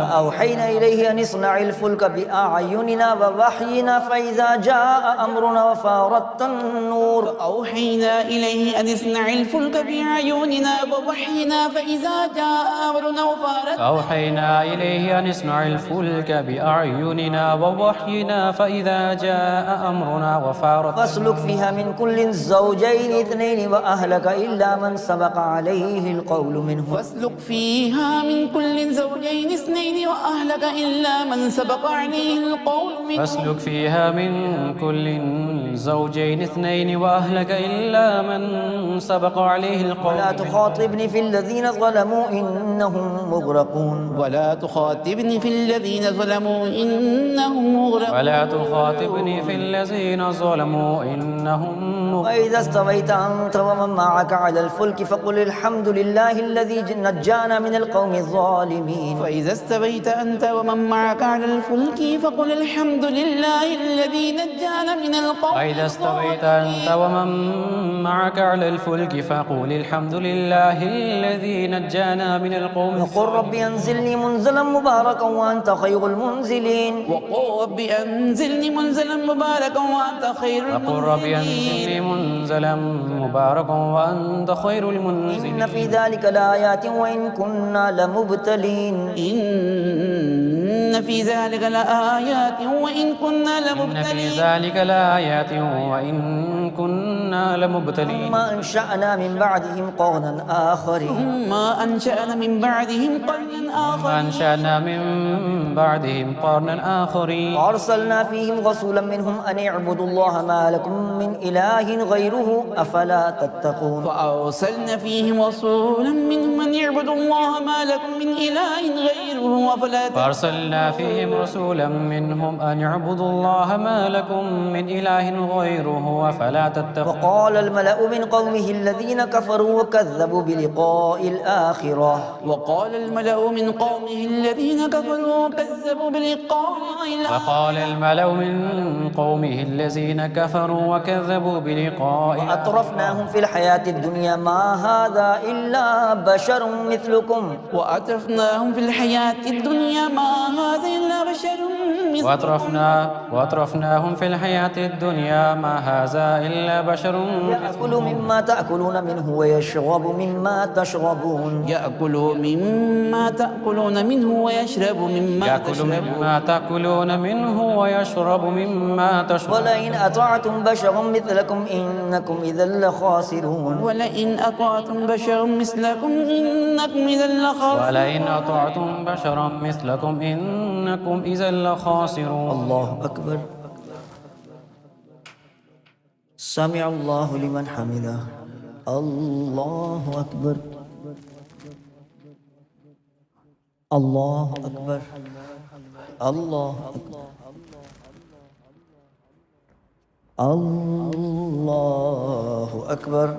فأوحينا إليه أن اصنع الفلك بأعيننا ووحينا فإذا جاء أمرنا وفارت النور أوحينا إليه أن اصنع الفلك بأعيننا ووحينا فإذا جاء أمرنا وفارت فأوحينا إليه أن اصنع الفلك بأعيننا ووحينا فإذا جاء أمرنا وفارت فاسلك فيها من كل زوجين اثنين وأهلك إلا من سبق عليه القول منهم فاسلك فيها من كل زوجين اثنين وأهلك إلا من سبق عليه القول منهم فاسلك فيها من كل زوجين اثنين وأهلك إلا من سبق عليه القول ولا تخاطبني في الذين ظلموا إنهم مغرقون ولا تخاطبني في الذين ظلموا إنهم مغرقون ولا تخاطبني في الذين ظلموا إنهم مغرقون وإذا استويت أنت ومن معك على الفلك فقل الحمد لله الذي نجانا من القوم الظالمين فإذا استويت أنت ومن معك على الفلك فقل الحمد لله الذي نجانا من القوم وإذا استويت أنت ومن معك على الفلك فقل الحمد لله الذي نجانا من القوم وقل رب أنزلني منزلا مباركا وأنت خير المنزلين وقل رب أنزلني منزلا مباركا وأنت خير إن في ذلك لآيات وإن كنا لمبتلين إن في ذلك لآيات وإن كنا لمبتلين ثم أنشأنا من بعدهم قرنا آخرين وأرسلنا فيهم رسولا منهم أن اعبدوا الله ما لكم من إله غيره أفلا تتقون فأرسلنا فيهم رسولا منهم أن اعبدوا الله ما لكم من إله غيره أفلا تتقون فأرسلنا فيهم رسولا منهم أن اعبدوا الله ما لكم من إله غيره أفلا تتقون وقال الملأ من قومه الذين كفروا وكذبوا بلقاء الآخرة وقال الملأ من قومه الذين كفروا وكذبوا بلقاء الآخرة وأترفناهم في الحياة الدنيا ما هذا إلا بشر مثلكم وأترفناهم في الحياة الدنيا ما هذا إلا بشر وأترفناهم في الحياة الدنيا ما هذا إلا بشر يأكل مما تأكلون منه ويشرب مما تشربون. يأكل مما تأكلون منه ويشرب مما تأكلون منه ويشرب مما تشربون. ولئن أطعتم بشرا مثلكم إنكم إذا لخاسرون. ولئن أطعتم بشرا مثلكم إنكم إذا لخاسرون. ولئن أطعتم بشرا مثلكم إنكم إذا لخاسرون. الله أكبر. سمع الله لمن حمده. الله أكبر. الله أكبر. الله أكبر. الله أكبر.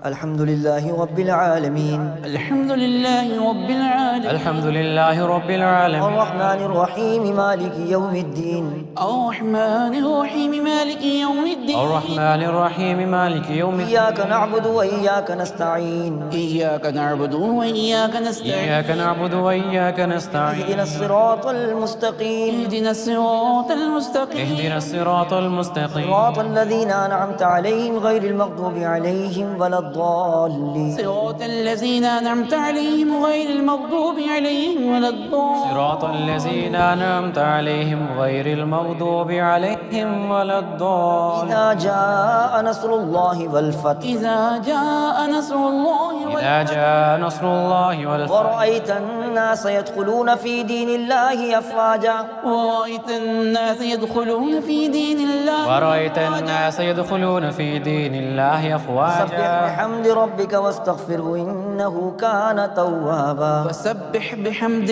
الحمد لله رب العالمين. الحمد لله رب العالمين. الحمد لله رب العالمين. الرحمن الرحيم مالك يوم الدين. الرحمن الرحيم مالك يوم الدين. الرحمن الرحيم مالك يوم الدين. إياك نعبد وإياك نستعين. إياك نعبد وإياك نستعين. إياك نعبد وإياك نستعين. اهدنا الصراط المستقيم. اهدنا الصراط المستقيم. اهدنا الصراط المستقيم. صراط الذين أنعمت عليهم غير المغضوب عليهم ولا الضالين. صراط الذين أنعمت عليهم غير المغضوب عليهم ولا الضالين. صراط الذين أنعمت عليهم غير المغضوب عليهم ولا الضالين. إذا جاء نصر الله والفتح. إذا جاء نصر الله والفتح. إذا جاء نصر الله والفتح. ورأيت الناس يدخلون في دين الله أفواجا. ورأيت الناس يدخلون في دين الله. ورأيت الناس يدخلون في دين الله أفواجا. فسبح بحمد ربك واستغفره إنه كان توابا. فسبح بحمد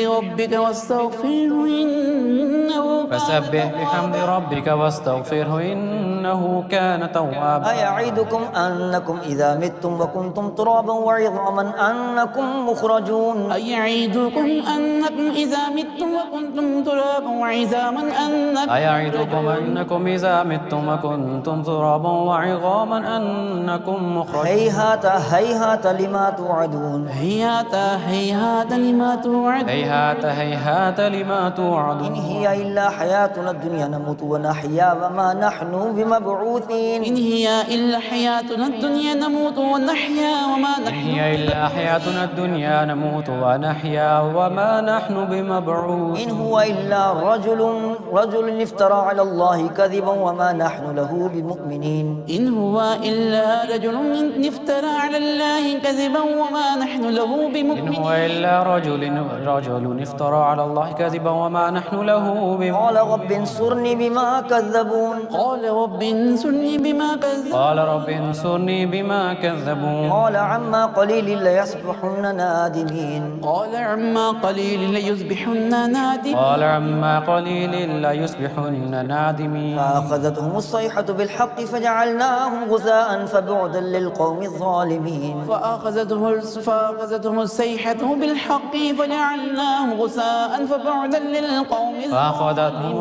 ربك واستغفره إنه كان توابا. أيعدكم أنكم إذا متم وكنتم ترابا وعظاما أنكم مخرجون. أيعدكم أنكم إذا متم وكنتم ترابا وعظاما أنكم مخرجون. هيهات هيهات لما توعدون. هيهات هيهات لما توعدون. هيهات هيهات لما توعدون. إن هي إلا حياتنا الدنيا نموت ونحيا وما نحن بمبعوثين. إن هي إلا حياتنا الدنيا نموت ونحيا وما نحن إن هو إلا رجل افترى على الله كذبا وما نحن له بمؤمنين. إن هو إلا رجل افترى على الله كذبا وما نحن له بمؤمنين. إن هو إلا رجل افترى على الله كذبا وما نحن له بمؤمنين. قال رب انصرني بما كذبون. قال عما قليل ليصبحن نادمين. فأخذتهم الصيحة بالحق فجعلناهم غثاء فبعدا للقوم الظالمين. فأخذتهم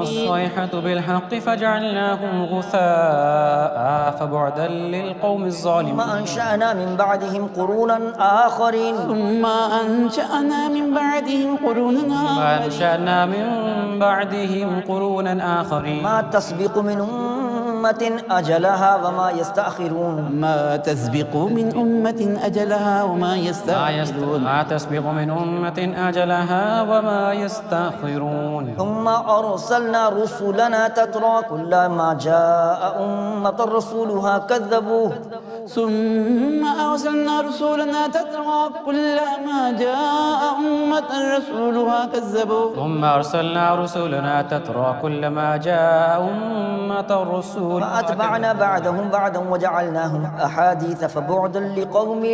الصيحة بالحق فجعلناهم غثاء فبعدا للقوم الظالمين. ثم أنشأنا من بعدهم قرونا آخرين. ما تسبق من أمة أجلها وما يستأخرون. ثم أرسلنا رسلنا تترى كلما جاء أمة رسولها كذبوه. فأتبعنا بعدهم بعدا وجعلناهم أحاديث فبعدا لقوم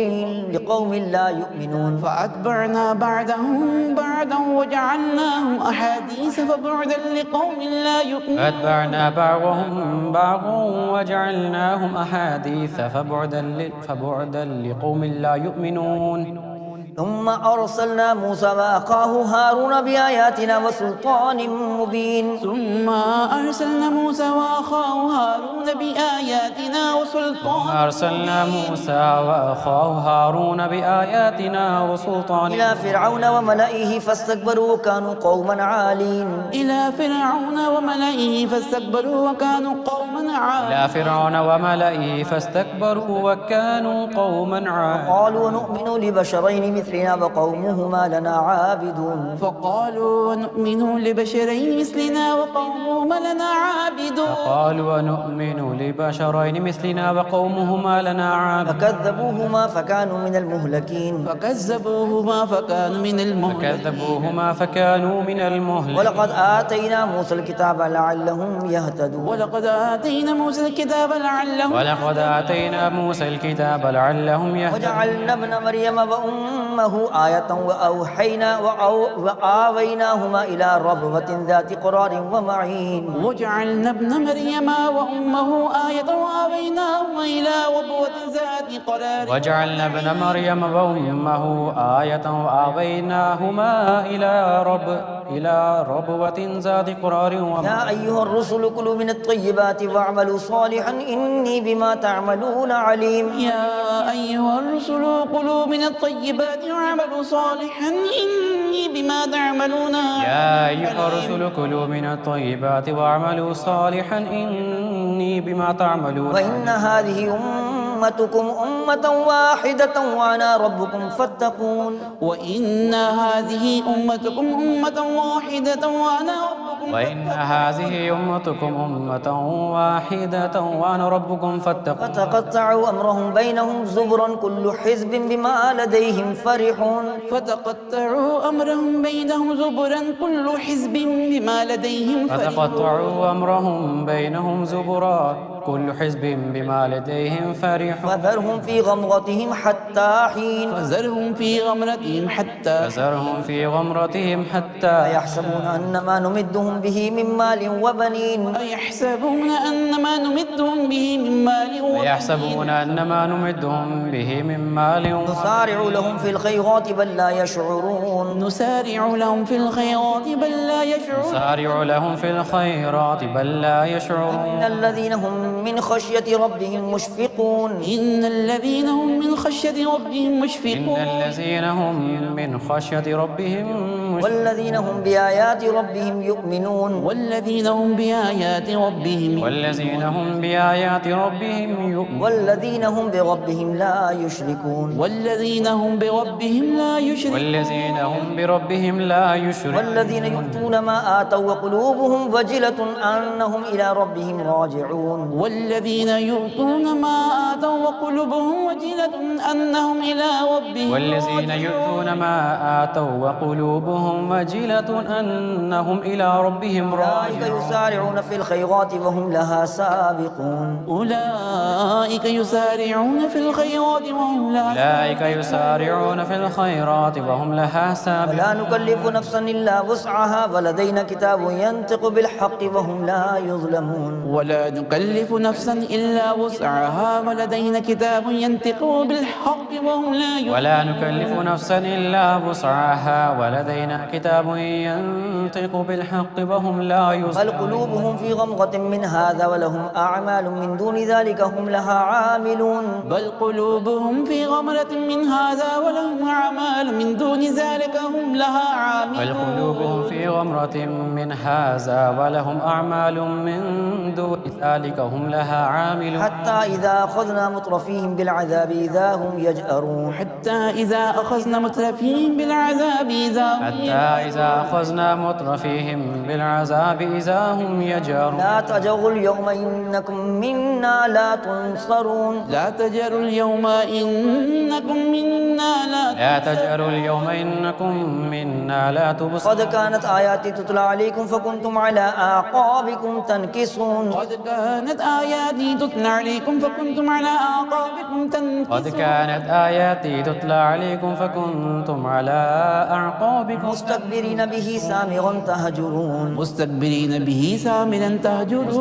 لا يؤمنون. ثم أرسلنا موسى وأخاه هارون بآياتنا وسلطان مبين ثم أرسلنا موسى وأخاه هارون بآياتنا وسلطان أرسلنا موسى وأخاه هارون بآياتنا وسلطان إلى فرعون وملئه فاستكبروا وكانوا قوما عالين إلى فرعون وملئه فاستكبروا وكانوا قوما عالين إلى فرعون وملئه فاستكبروا وكانوا قوما عالين قالوا نؤمن لبشرين مثلنا وقومهما لنا عابدون فقالوا ونؤمن لبشرين مثلنا وقومهما لنا عابدون فقالوا ونؤمن لبشرين مثلنا وقومهما لنا عابدون فكذبوهما فكانوا من المهلكين ولقد آتينا موسى الكتاب لعلهم يهتدون وجعلنا ابن مريم وأمه آية وآويناهما إلى ربوة ذات قرار ومعين وجعلنا ابن مريم وأمه آية وآويناهما إلى ربوة ذات قرار وجعلنا ابن مريم وأمه آية وآويناهما إلى ربوة ذات قرار ومعين يا أيها الرسل كلوا من الطيبات واعملوا صالحا إني بما تعملون عليم يا أيها الرسل كلوا من الطيبات واعملوا صالحا إني بما تعملون يا أيها الرسل كلوا من الطيبات واعملوا صالحا إني بما تعملون وإن هذه أمتكم أمة واحدة وأنا ربكم فاتقون وإن هذه أمتكم أمة واحدة وأنا ربكم فاتقون فتقطعوا أمرهم بينهم زبرا كل حزب بما لديهم فرحون كل حزب بما لديهم فرحون فذرهم في غمرتهم حتى حين أيحسبون أن ما نمدهم به من مال وبنين نسارع لهم في الخيرات بل لا يشعرون إن الذين هم من خشية ربهم مشفقون والذين هم بآيات ربهم يؤمنون والذين هم بربهم لا يشركون والذين يؤتون ما آتوا وقلوبهم وجلة أنهم إلى ربهم راجعون والذين يؤتون ما آتوا وقلوبهم وجلة أنهم إلى ربهم أولئك يسارعون في الخيرات وهم لها سابقون ولا نكلف نفسا إلا وسعها ولدينا كتاب ينطق بالحق وهم لا يظلمون بل قلوبهم في غمرة من هذا ولهم أعمال من دون ذلك هم لها عاملون حتى إذا أخذنا مترفيهم بالعذاب إذا هم يجأرون لا تجروا اليوم إنكم منا لا تنصرون قد كانت آياتي تتلى عليكم فكنتم على أعقابكم تنكصون مستكبرين به سامرا تهجرون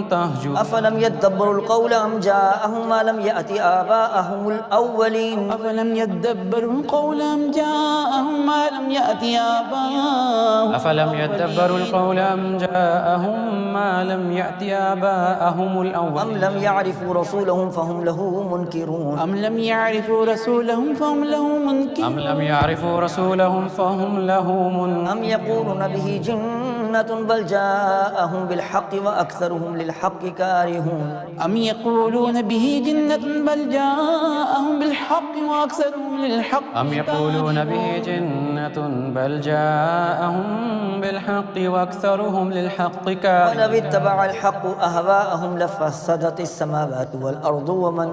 تهجر أفلم يدبروا القول أم جاءهم ما لم يأت آباءهم الأولين أفلم يدبروا القول أم جاءهم ما لم يأت آباءهم أفلم يدبروا القول أم جاءهم ما لم يأت آباءهم الأولين أم لم يعرفوا رسولهم فهم له منكرون أم لم يعرفوا رسولهم فهم له منكرون أم لم يعرفوا رسولهم فهم له منكرون أم يقولون به جنة بل جاءهم بالحق وأكثرهم للحق كارهون أم يقولون به جنة بل جاءهم بالحق وأكثرهم للحق أم يقولون به جنة بل جاءهم بالحق وأكثرهم للحق كارهون ولو اتبع الحق أهواءهم لفسدت السماوات والأرض ومن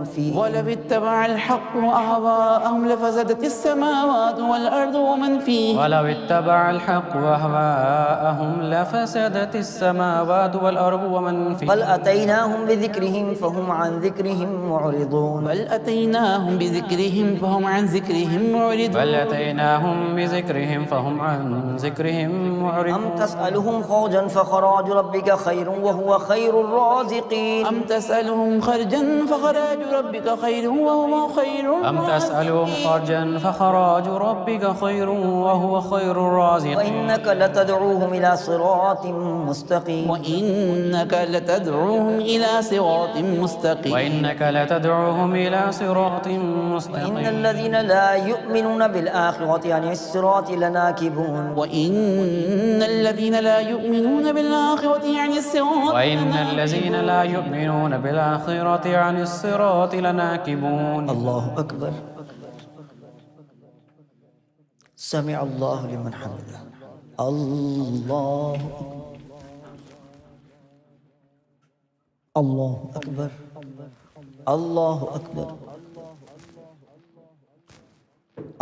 فيهن ولو اتبع الحق أهواءهم لفسدت السماوات والأرض ومن فيهن ولو اتبع الحق أهواءهم لفسدت السماوات والأرض ومن فيهن بل أتيناهم بذكرهم فهم عن ذكرهم معرضون بل أتيناهم بذكرهم فهم عن ذكرهم معرضون بل أتيناهم بذكرهم فهم عن ذكرهم معرضون أم تسألهم خرجا فخراج ربك خير وهو خير الرازقين أم تسألهم خرجا فخراج ربك خير وهو خير أم تسألهم خرجا فخراج ربك خير وهو خير الرازقين وإنك لتدعوهم إلى صراط مستقيم وإنك لتدعوهم إلى صراط مستقيم وإنك لتدعوهم إلى صراط مستقيم وإن الذين لا يؤمنون بالآخرة عن الصراط لناكبون وإن الذين لا يؤمنون بالآخرة عن الصراط وإن الذين لا يؤمنون بالآخرة عن الصراط لناكبون الله أكبر سمع الله لمن حمده الله الله أكبر الله أكبر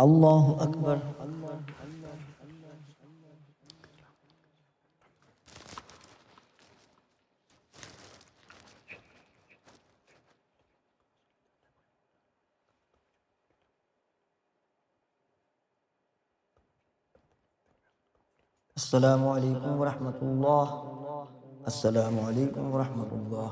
الله أكبر السلام عليكم ورحمة الله السلام عليكم ورحمة الله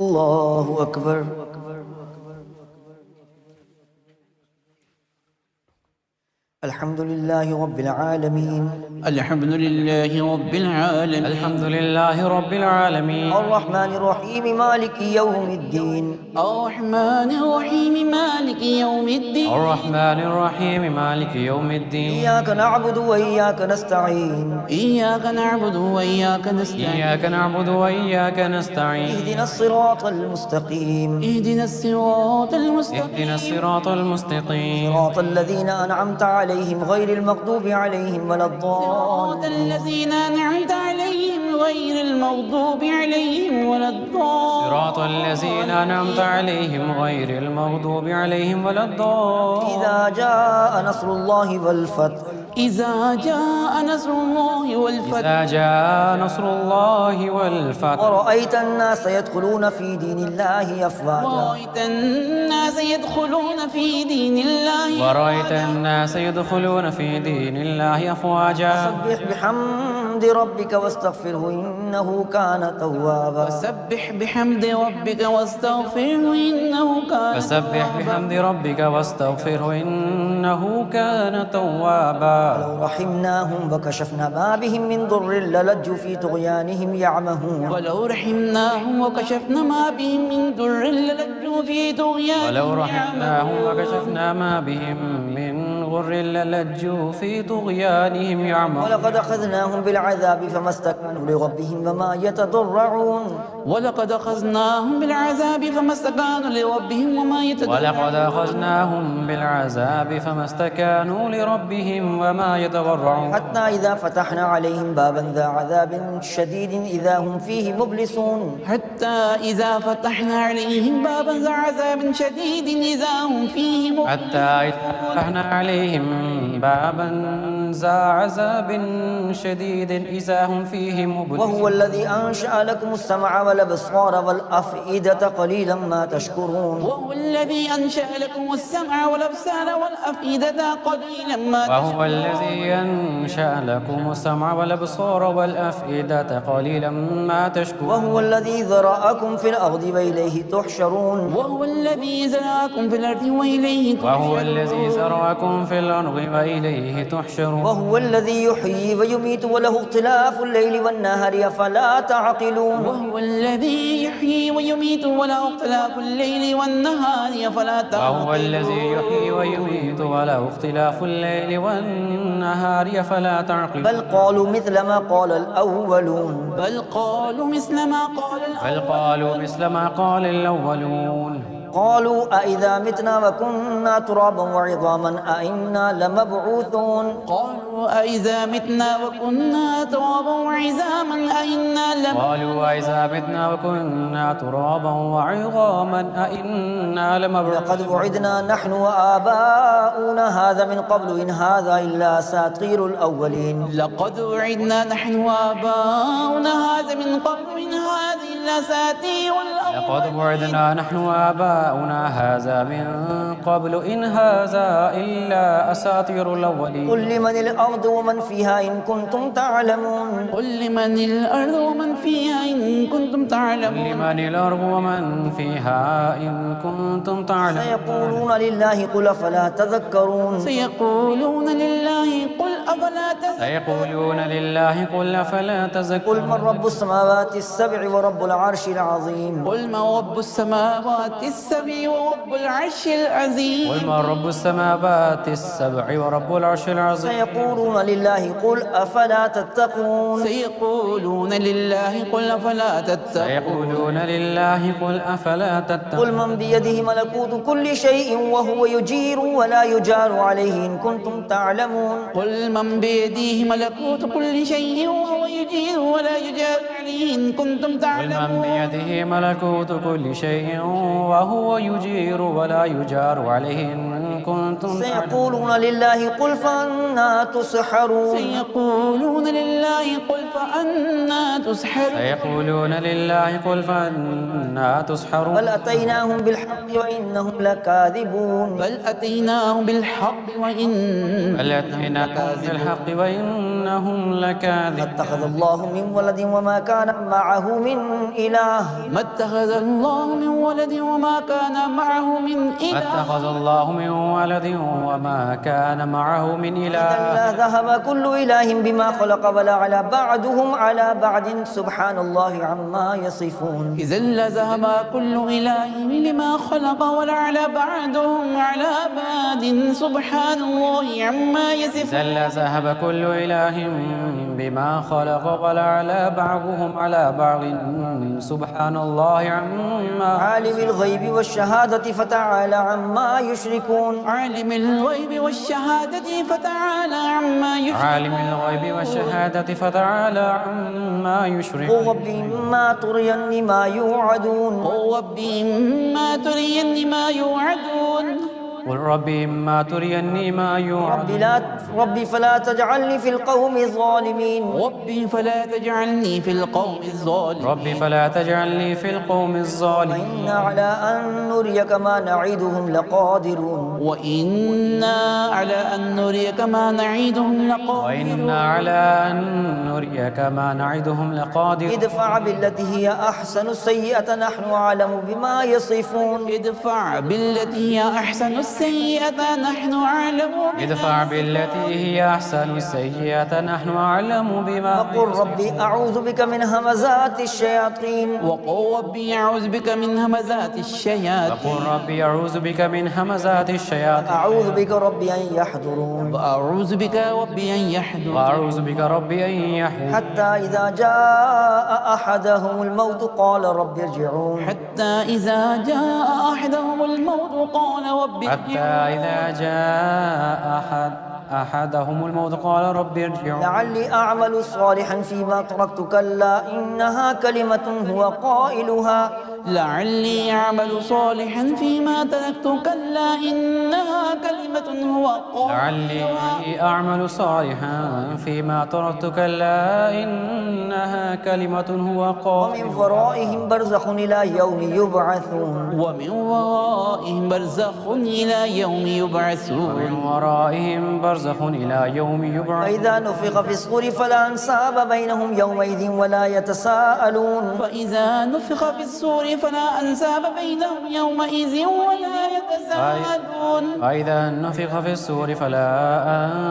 الله أكبر الحمد لله رب العالمين الحمد لله رب العالمين الحمد لله رب العالمين الرحمن الرحيم مالك يوم الدين الرحمن الرحيم مالك يوم الدين الرحمن الرحيم مالك يوم الدين إياك نعبد وإياك نستعين إياك نعبد وإياك نستعين إياك نعبد وإياك نستعين اهدنا الصراط المستقيم اهدنا الصراط المستقيم اهدنا الصراط المستقيم صراط الذين أنعمت عليهم غير المغضوب عليهم ولا صراط الضالين الذين أنعمت عليهم غير المغضوب عليهم ولا الضالين صراط الذين أنعمت عليهم غير المغضوب عليهم ولا الضالين إذا جاء نصر الله والفتح إذا جاء نصر الله والفتح إذا جاء نصر الله والفتح ورأيت الناس يدخلون في دين الله أفواجا ورأيت الناس يدخلون في دين الله ورأيت الناس يدخلون في دين الله أفواجا فسبح بحمد ربك واستغفره إنه كان توابا فسبح بحمد ربك واستغفره إنه كان فسبح بحمد ربك واستغفره إنه كان توابا ولو رحمناهم وكشفنا ما بهم من ضر للجوا في طغيانهم يعمهون ولو رحمناهم وكشفنا ما بهم من ضر للجوا في طغيانهم ولو رحمناهم وكشفنا ما بهم من غر للجوا في طغيانهم يعمهون ولقد أخذناهم بالعذاب فما استكانوا لربهم وما يتضرعون ولقد أخذناهم بالعذاب فما استكانوا لربهم وما يتضرعون ولقد أخذناهم بالعذاب فما استكانوا لربهم وما يتضرعون حتى إذا فتحنا عليهم بابا ذا عذاب شديد إذا هم فيه مبلسون حتى إذا فتحنا عليهم بابا ذا عذاب شديد إذا هم فيه حتى إذا فتحنا عليهم بابا ذا عذاب شديد إذا هم فيه مبلسون وهو الذي أنشأ لكم السمع والأبصار والأفئدة قليلا ما تشكرون وهو الذي أنشأ لكم السمع والأبصار والأفئدة قليلا ما تشكرون وهو الذي أنشأ لكم السمع والأبصار والأفئدة قليلا ما تشكرون وهو الذي ذرأكم في الأرض وإليه تحشرون وهو الذي زرعكم في الأرض وإليه تحشرون وهو الذي زرعكم في الأرض وإليه تحشرون وهو الذي يحيي ويميت وله اختلاف الليل والنهار أفلا تعقلون وهو الذي يحيي ويميت وله اختلاف الليل والنهار أفلا تعقلون وهو الذي يحيي ويميت وله اختلاف الليل والنهار أفلا تعقلون بل قالوا مثل ما قال الأولون بل قالوا مثل ما قال الأولون قالوا أإذا متنا وكنا ترابا وعظاما أإنا لمبعوثون قالوا أإذا متنا وكنا ترابا وعظاما أإنا لمبعوثون لقد وعدنا نحن وآباؤنا هذا من قبل إن هذا إلا أساطير الأولين لقد وعدنا نحن وآباؤنا هذا من قبل إن هذا إلا أساطير الأولين لقد وعدنا نحن وآباؤنا هذا من قبل إن هذا إلا أساطير الأولين قل لمن الأرض ومن فيها إن كنتم تعلمون قل لمن الأرض ومن فيها إن كنتم تعلمون لمن الأرض ومن فيها إن كنتم تعلمون سيقولون لله قل أفلا تذكرون سيقولون لله قل أفلا تذكرون قل من رب السماوات السبع ورب العرش العظيم قل من رب السماوات السبع ورب العرش العظيم قل من رب السماوات السبع ورب العرش العظيم سيقولون لله قل أفلا تتقون سيقولون لله قل أفلا تتقون سيقولون لله قل أفلا تتقون قل من بيده ملكوت كل شيء وهو يجير ولا يجار عليه إن كنتم تعلمون قل من بيده ملكوت كل شيء وهو يجير ولا يجار عليه إن كنتم تعلمون قل من بيده ملكوت كل شيء وهو يجير ولا يجار عليه إن كنتم تعلمون سيقولون لله قل فأنا تسحرون سيقولون لله قل فأنا تسحرون سيقولون لله قل فأنا تسحرون بل أتيناهم بالحق وإنهم لكاذبون بل أتيناهم بالحق وإنهم لكاذبون ما اتخذ الله من ولد وما كان معه من إله ما اتخذ الله من ولد وما كان معه من إله ما اتخذ الله من ولد وما كان معه من إله إذا ذهب كل إله بما خلق ولا على بعضهم على بعض سبحان الله عما يصفون إذا لذهب كل إله بما خلق ولا على بعضهم على بعض سبحان الله عما يصفون إذا لذهب كل إله بما خلق ولا على بعضهم على بعض سبحان الله عما عالم الغيب والشهادة فتعالى عما يشركون عالم الغيب والشهادة فتعالى عما يشركون عالم الغيب والشهادة فتعالى عما يشركون قل رب إما تريني ما يوعدون قل رب إما تريني ما يوعدون قل ربي إما تريني ما يوعدون ربي فلا تجعلني في القوم الظالمين ربي فلا تجعلني في القوم الظالمين ربي فلا تجعلني في القوم الظالمين وإنا على أن نريك ما نعيدهم لقادرون وإنا على أن نريك ما نعيدهم لقادرون وإنا على أن نريك ما نعدهم لقادرون ادفع بالتي هي أحسن السيئة نحن أعلم بما يصفون ادفع بالتي هي أحسن السيئة نحن أعلم ادفع بالتي هي أحسن السيئة نحن أعلم بما وقل ربي أعوذ بك من همزات الشياطين وقل ربي أعوذ بك من همزات الشياطين وقل ربي أعوذ بك من همزات الشياطين أعوذ بك ربي أن يحضرون وأعوذ بك ربي أن يحضرون وأعوذ بك ربي أن يحضرون حتى إذا جاء أحدهم الموت قال رب ارجعون حتى إذا جاء أحدهم الموت قال رب حتى إذا جاء أحدهم الموت قال رب ارجعون لعلي أعمل صالحا فيما تركت كلا إنها كلمة هو قائلها لعلي أعمل صالحا فيما تركت كلا إنها كلمة هو قائلها لعلي أعمل صالحا فيما تركت كلا إنها كلمة هو قائلها ومن ورائهم برزخ إلى يوم يبعثون ومن ورائهم برزخ إلى يوم يبعثون ومن ورائهم برزخ إلى يوم يبعثون فإذا نفخ في الصور فلا أنساب بينهم يومئذ ولا يتساءلون فإذا نفخ في الصور فلا أنساب بينهم يومئذ ولا يتساءلون فإذا نفخ في الصور فلا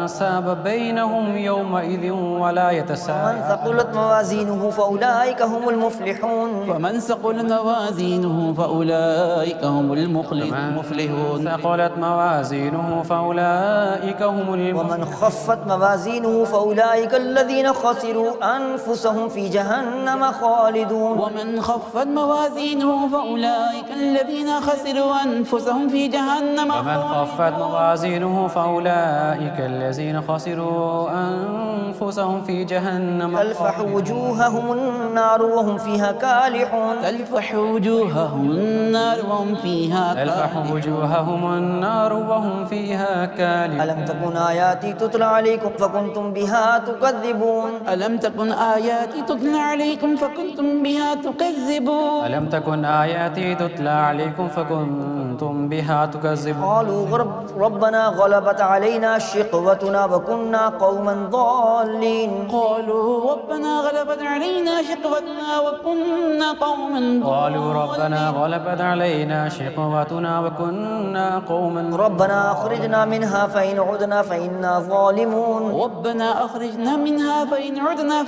أنساب بينهم يومئذ ولا يتساءلون ومن ثقلت موازينه فأولئك هم المفلحون فمن ثقلت موازينه فأولئك هم المفلحون ثقلت موازينه فأولئك هم المفلحون ومن خفت موازينه فأولئك الذين خسروا أنفسهم في جهنم خالدون ومن خفت موازينه فأولئك الذين خسروا أنفسهم في جهنم ومن خفت موازينه فأولئك الذين خسروا أنفسهم في جهنم تلفح وجوههم النار وهم فيها كالحون تلفح وجوههم النار وهم فيها تلفح وجوههم النار وهم فيها كالحون ألم تكن آياتي تتلى عليكم فكنتم بها تكذبون ألم تكن آياتي تتلى عليكم فكنتم بها تكذبون ألم تكن آياتي تتلى عليكم فكنتم بها تكذبون قالوا ربنا غلبت علينا شقوتنا وكنا قوما ضالين قالوا ربنا غلبت علينا شقوتنا وكنا قوما ضالين قالوا ربنا غلبت علينا شقوتنا وكنا قوما ربنا أخرجنا منها فإن عدنا فإنا ظالمون ربنا أخرجنا منها فإن عدنا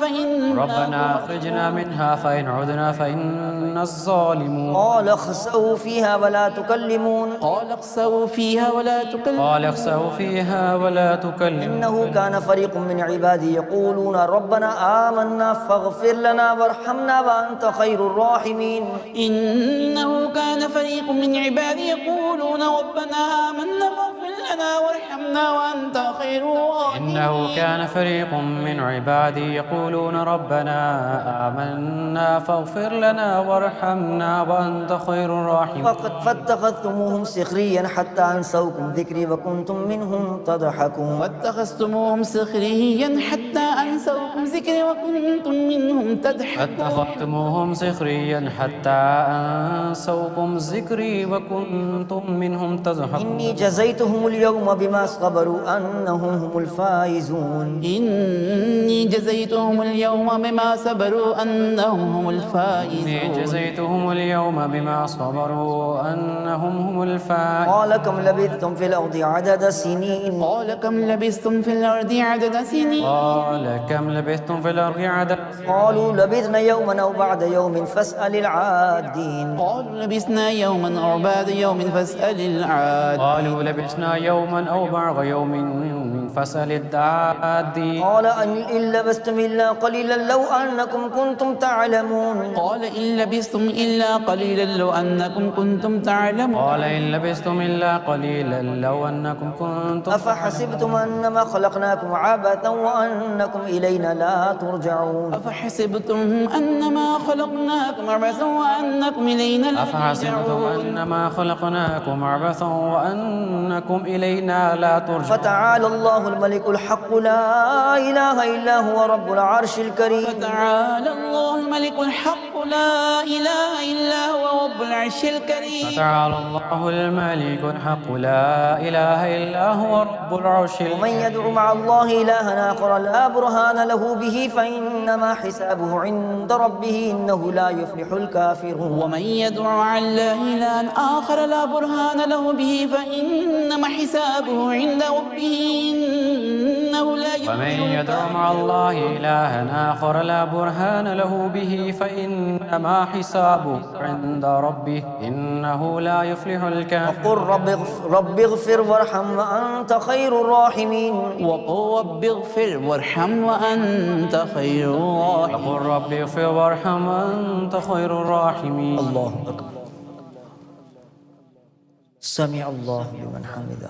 ربنا أخرجنا منها فإن عدنا فإنا الظالمون قال اخسئوا فيها ولا تكلمون قال اخسئوا فيها ولا تكلمون قال اخسئوا فيها ولا تكلمون إنه كان فريق من عبادي يقولون ربنا آمنا فاغفر لنا وارحمنا وأنت خير الراحمين إنه كان فريق من عبادي يقولون ربنا آمنا فاغفر لنا وارحمنا وأنت خير الراحمين إنه كان فريق من عبادي يقولون ربنا آمنا فاغفر لنا وارحمنا وأنت خير الراحمين فاتخذتموهم سخريا حتى أنسوكم ذكري وكنتم منهم تضحكون فاتخذتموهم سخريا حتى أنسوكم ذكري وكنتم منهم تضحكون فاتخذتموهم سخريا حتى أنسوكم ذكري وكنتم منهم تضحكون إني جزيتهم اليوم بما صبروا أنهم هم الفائزون إني جزيتهم اليوم بما صبروا أنهم هم الفائزون إني جزيتهم اليوم بما صبروا أنهم هم الفائزون قال كم لبثتم في الأرض عدد سنين قال كم لبثتم في الأرض عدد سنين قال كم لبثتم في الأرض عدد قالوا لبثنا يوما أو بعد يوم فاسأل العادين قالوا لبثنا يوما أو بعد يوم فاسأل العادين قالوا لبثنا يوما أو بعض يوم فاسأل العادين قال إن لبثتم إلا قليلا لو أنكم كنتم تعلمون قال إن لبثتم إلا قليلا لو أنكم كنتم تعلمون قال إن لبثتم إلا قليلا لو أنكم كنتم أفحسبتم أنما خلقناكم عبثا وأنكم إلينا لا ترجعون أفحسبتم أنما خلقناكم عبثا وأنكم إلينا لا أفحسبتم أنما خلقناكم عبثا وأنكم إلينا لا ترجعون فتعالى الله الملك الحق لا إله إلا هو رب العرش الكريم فتعالى الله الملك الحق لا إله إلا هو رب العرش الكريم فتعالى الله الملك الحق لا إله إلا هو رب العرش الكريم ومن يدع مع الله إلها آخر لا برهان له به فإنما حسابه عند ربه إنه لا يفلح الكافرون ومن يدع مع الله إلها آخر لا برهان له به فإنما حسابه عند ربه إنه لا يفلح ومن يدع مع الله إلها آخر لا برهان له به فإنما حسابه عند ربه إنه لا يفلح الكافرون وقل رب اغفر وارحم وأنت خير الراحمين وقل رب اغفر وارحم وأنت خير الراحمين وقل رب اغفر وارحم وأنت خير الراحمين الله أكبر سمع الله لمن حمده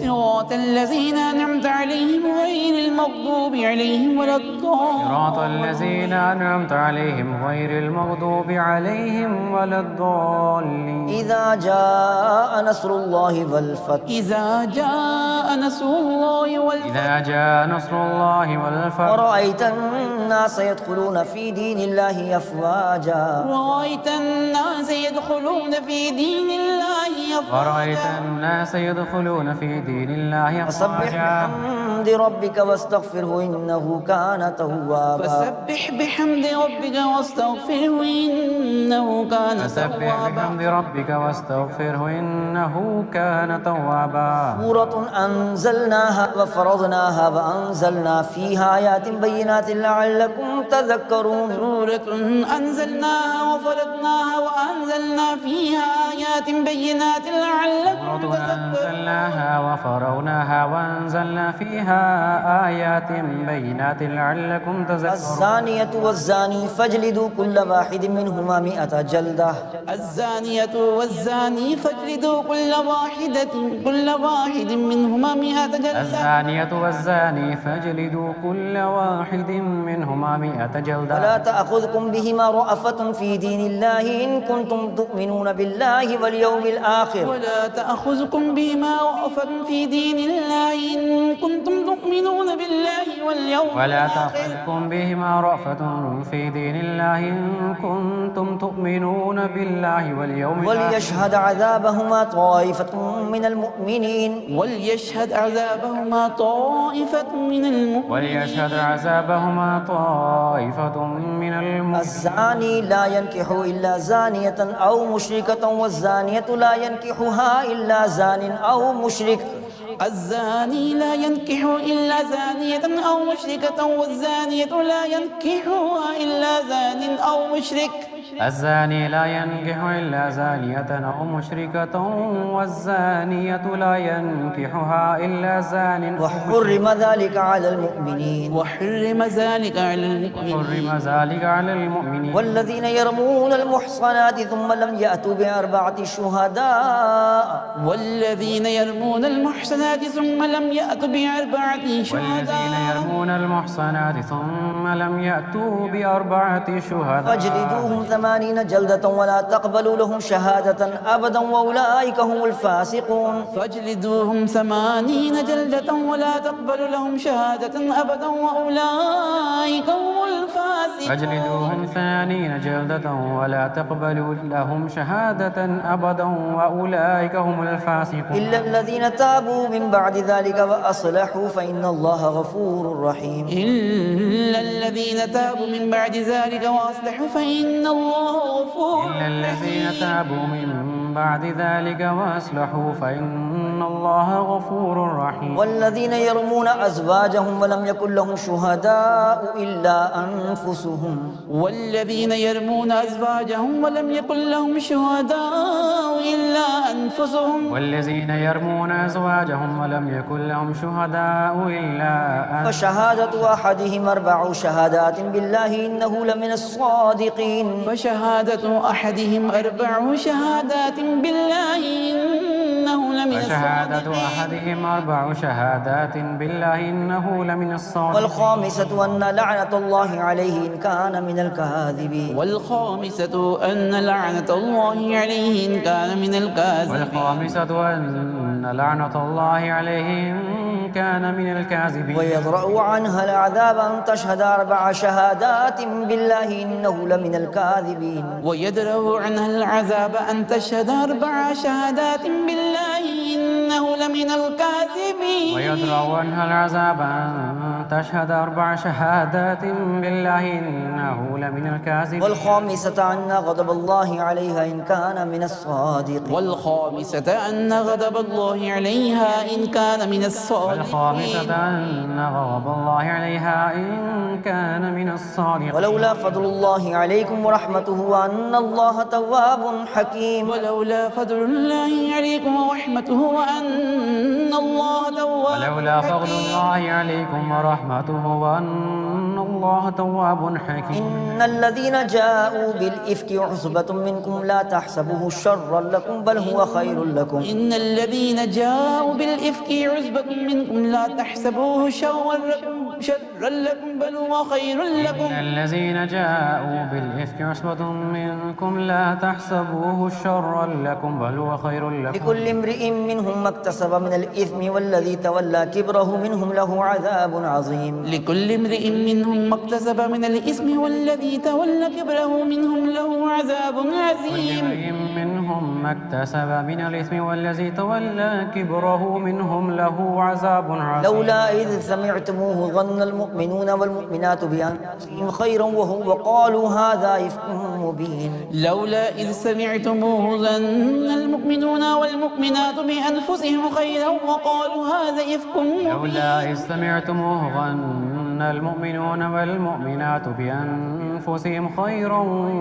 صراط الذين أنعمت عليهم غير المغضوب عليهم ولا الضالين صراط الذين أنعمت عليهم غير المغضوب عليهم ولا الضالين إذا جاء نصر الله والفتح إذا جاء نصر الله والفتح إذا جاء نصر الله والفتح ورأيت الناس يدخلون في دين الله أفواجا ورأيت الناس يدخلون في دين الله أفواجا ورأيت الناس يدخلون في دين الله فسبح أفواجا بحمد ربك واستغفره إنه كان توابا فسبح بحمد ربك واستغفره إنه كان فسبح بحمد ربك واستغفره إنه كان توابا سورة أنزلناها وفرضناها وأنزلنا فيها آيات بينات لعلكم تذكرون سورة أنزلناها وفرضناها وأنزلنا فيها آيات بينات لعلكم أنزلناها وفروناها وأنزلنا فيها آيات بينات لعلكم تذكرون الزانية والزاني فاجلدوا كل واحد منهما 100 جلدة الزانية والزاني فاجلدوا كل واحد منهما 100 جلدة الزانية والزاني فاجلدوا كل واحد منهما 100 جلدة ولا تأخذكم بهما رأفة في دين الله إن كنتم تؤمنون بالله واليوم الآخر ولا تأخذكم بما رأفة في دين الله إن كنتم تؤمنون بالله واليوم ولا تأخذكم بهما رأفة في دين الله إن كنتم تؤمنون بالله واليوم الآخر وليشهد عذابهما طائفة من المؤمنين وليشهد عذابهما طائفة من المؤمنين وليشهد عذابهما طائفة من المؤمنين الزاني لا ينكح إلا زانية أو مشركة والزانية لا ينكحها إلا زان أو مشرك الزاني لا ينكح إلا زانية أو مشركة والزانية لا ينكحها إلا زان أو مشرك الزاني لا ينكح إلا زانية أو مشركة والزانية لا ينكحها إلا زان وحرم ذلك على المؤمنين وحرم ذلك على المؤمنين وحرم ذلك على المؤمنين والذين يرمون المحصنات ثم لم يأتوا بأربعة شهداء والذين يرمون المحصنات ثم لم يأتوا بأربعة شهداء والذين يرمون المحصنات ثم لم يأتوا بأربعة شهداء فاجلدوهم 80 جلدة ولا تقبلوا لهم شهادة أبدا وأولئك هم الفاسقون فاجلدوهم 80 جلدة ولا تقبلوا لهم شهادة أبدا وأولئك هم الفاسقون فاجلدوهم 80 جلدة ولا تقبلوا لهم شهادة أبدا وأولئك هم الفاسقون إلا الذين تابوا من بعد ذلك وأصلحوا فإن الله غفور رحيم إلا الذين تابوا من بعد ذلك وأصلحوا فإن الله غفور إلا الذين تابوا من بعد ذلك وأصلحوا فإن الله غفور رحيم والذين يرمون أزواجهم ولم يكن لهم شهداء إلا أنفسهم والذين يرمون أزواجهم ولم يكن لهم شهداء إلا أنفسهم والذين يرمون أزواجهم ولم يكن لهم شهداء إلا أنفسهم فشهادة أحدهم 4 شهادات بالله إنه لمن الصادقين فشهادة أحدهم 4 شهادات بالله إنه لمن فشهادة أحدهم 4 شهادات بالله إنه لمن الصادقين والخامسة أن لعنة الله عليه إن كان من الكاذبين والخامسة أن لعنة الله عليه إن كان من الكاذبين والخامسة أن لعنة الله عليه إن كان من الكاذبين ويدرأ عنها العذاب أن تشهد 4 شهادات بالله إنه لمن الكاذبين ويدرأ عنها العذاب أن تشهد 4 شهادات بالله لمن الكاذبين ويدرأ عنها العذاب أن تشهد 4 شهادات بالله إنه لمن الكاذبين. والخامسة أن غضب الله عليها إن كان من الصادقين. والخامسة أن غضب الله عليها إن كان من الصادقين. والخامسة أن غضب الله عليها إن كان من الصادقين. ولولا فضل الله عليكم ورحمته وأن الله تواب حكيم. ولولا فضل الله عليكم ورحمته وأن الله تواب ولولا فضل الله عليكم ورحمته وأن الله تواب حكيم. إن الذين جاءوا بالإفك عصبة منكم لا تحسبوه شرا لكم بل هو خير لكم. إن الذين جاءوا بالإفك عصبة منكم لا تحسبوه شرا لكم بل هو خير لكم. إن الذين جاءوا بالإفك عصبة منكم لا تحسبوه شرا لكم بل هو خير لكم. لكل امرئ منهم ما اكتسب من الإثم والذي تولى كبره منهم له عذاب عظيم. لكل امرئ منهم ما اكتسب من الإثم والذي تولى كبره منهم له عذاب عظيم. منهم ما اكتسب من الإثم والذي تولى كبره منهم له عذاب عظيم. لولا إذ سمعتموه ظن المؤمنون والمؤمنات بأنفسهم خيرا وقالوا هذا إفك مبين. لولا إذ سمعتموه ظن المؤمنون والمؤمنات بأنفسهم خيرا وقالوا هذا إفك مبين. لولا إذ سمعتموه ظن المؤمنون والمؤمنات بأنفسهم خيرا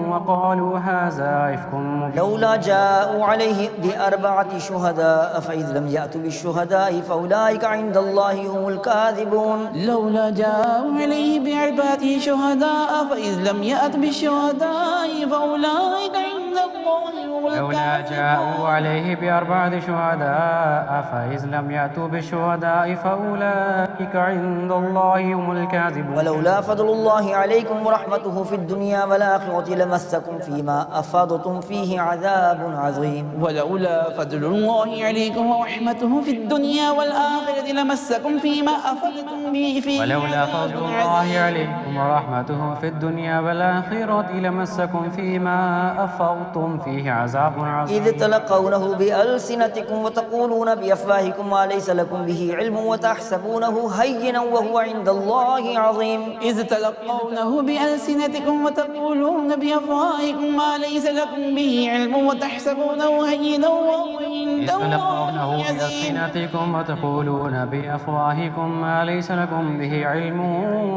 وقالوا هذا إفك مبين. لولا جاءوا عليه ب4 شهداء فإذ لم يأتوا بالشهداء فأولئك عند الله هم الكاذبون. لولا جاءوا عليه ب4 شهداء فإذ لم يأتوا بالشهداء فأولئك عند الله هم الكاذبون. لولا جاءوا عليه ب4 شهداء فإذ لم يأتوا بالشهداء فأولئك عند الله هم الكاذبون. ولولا فضل الله عليكم ورحمته في الدنيا والآخرة لمسكم فيما أفضتم فيه عذاب عظيم. ولولا فضل الله عليكم ورحمته في الدنيا والآخرة لمسكم فيما أفضتم فيه ولولا فضل الله عليكم ورحمته في الدنيا والآخرة لمسكم فيما أفضتم فيه عذاب عظيم. إذ تلقونه بألسنتكم وتقولون بأفواهكم ما ليس لكم به علم وتحسبونه هينا وهو عند الله عظيم. إذ تلقونه بألسنتكم وتقولون بأفواهكم ما ليس لكم به علم وتحسبونه هينا وهو عند الله عظيم. بألسنتكم وتقولون بأفواهكم ما ليس لكم به علم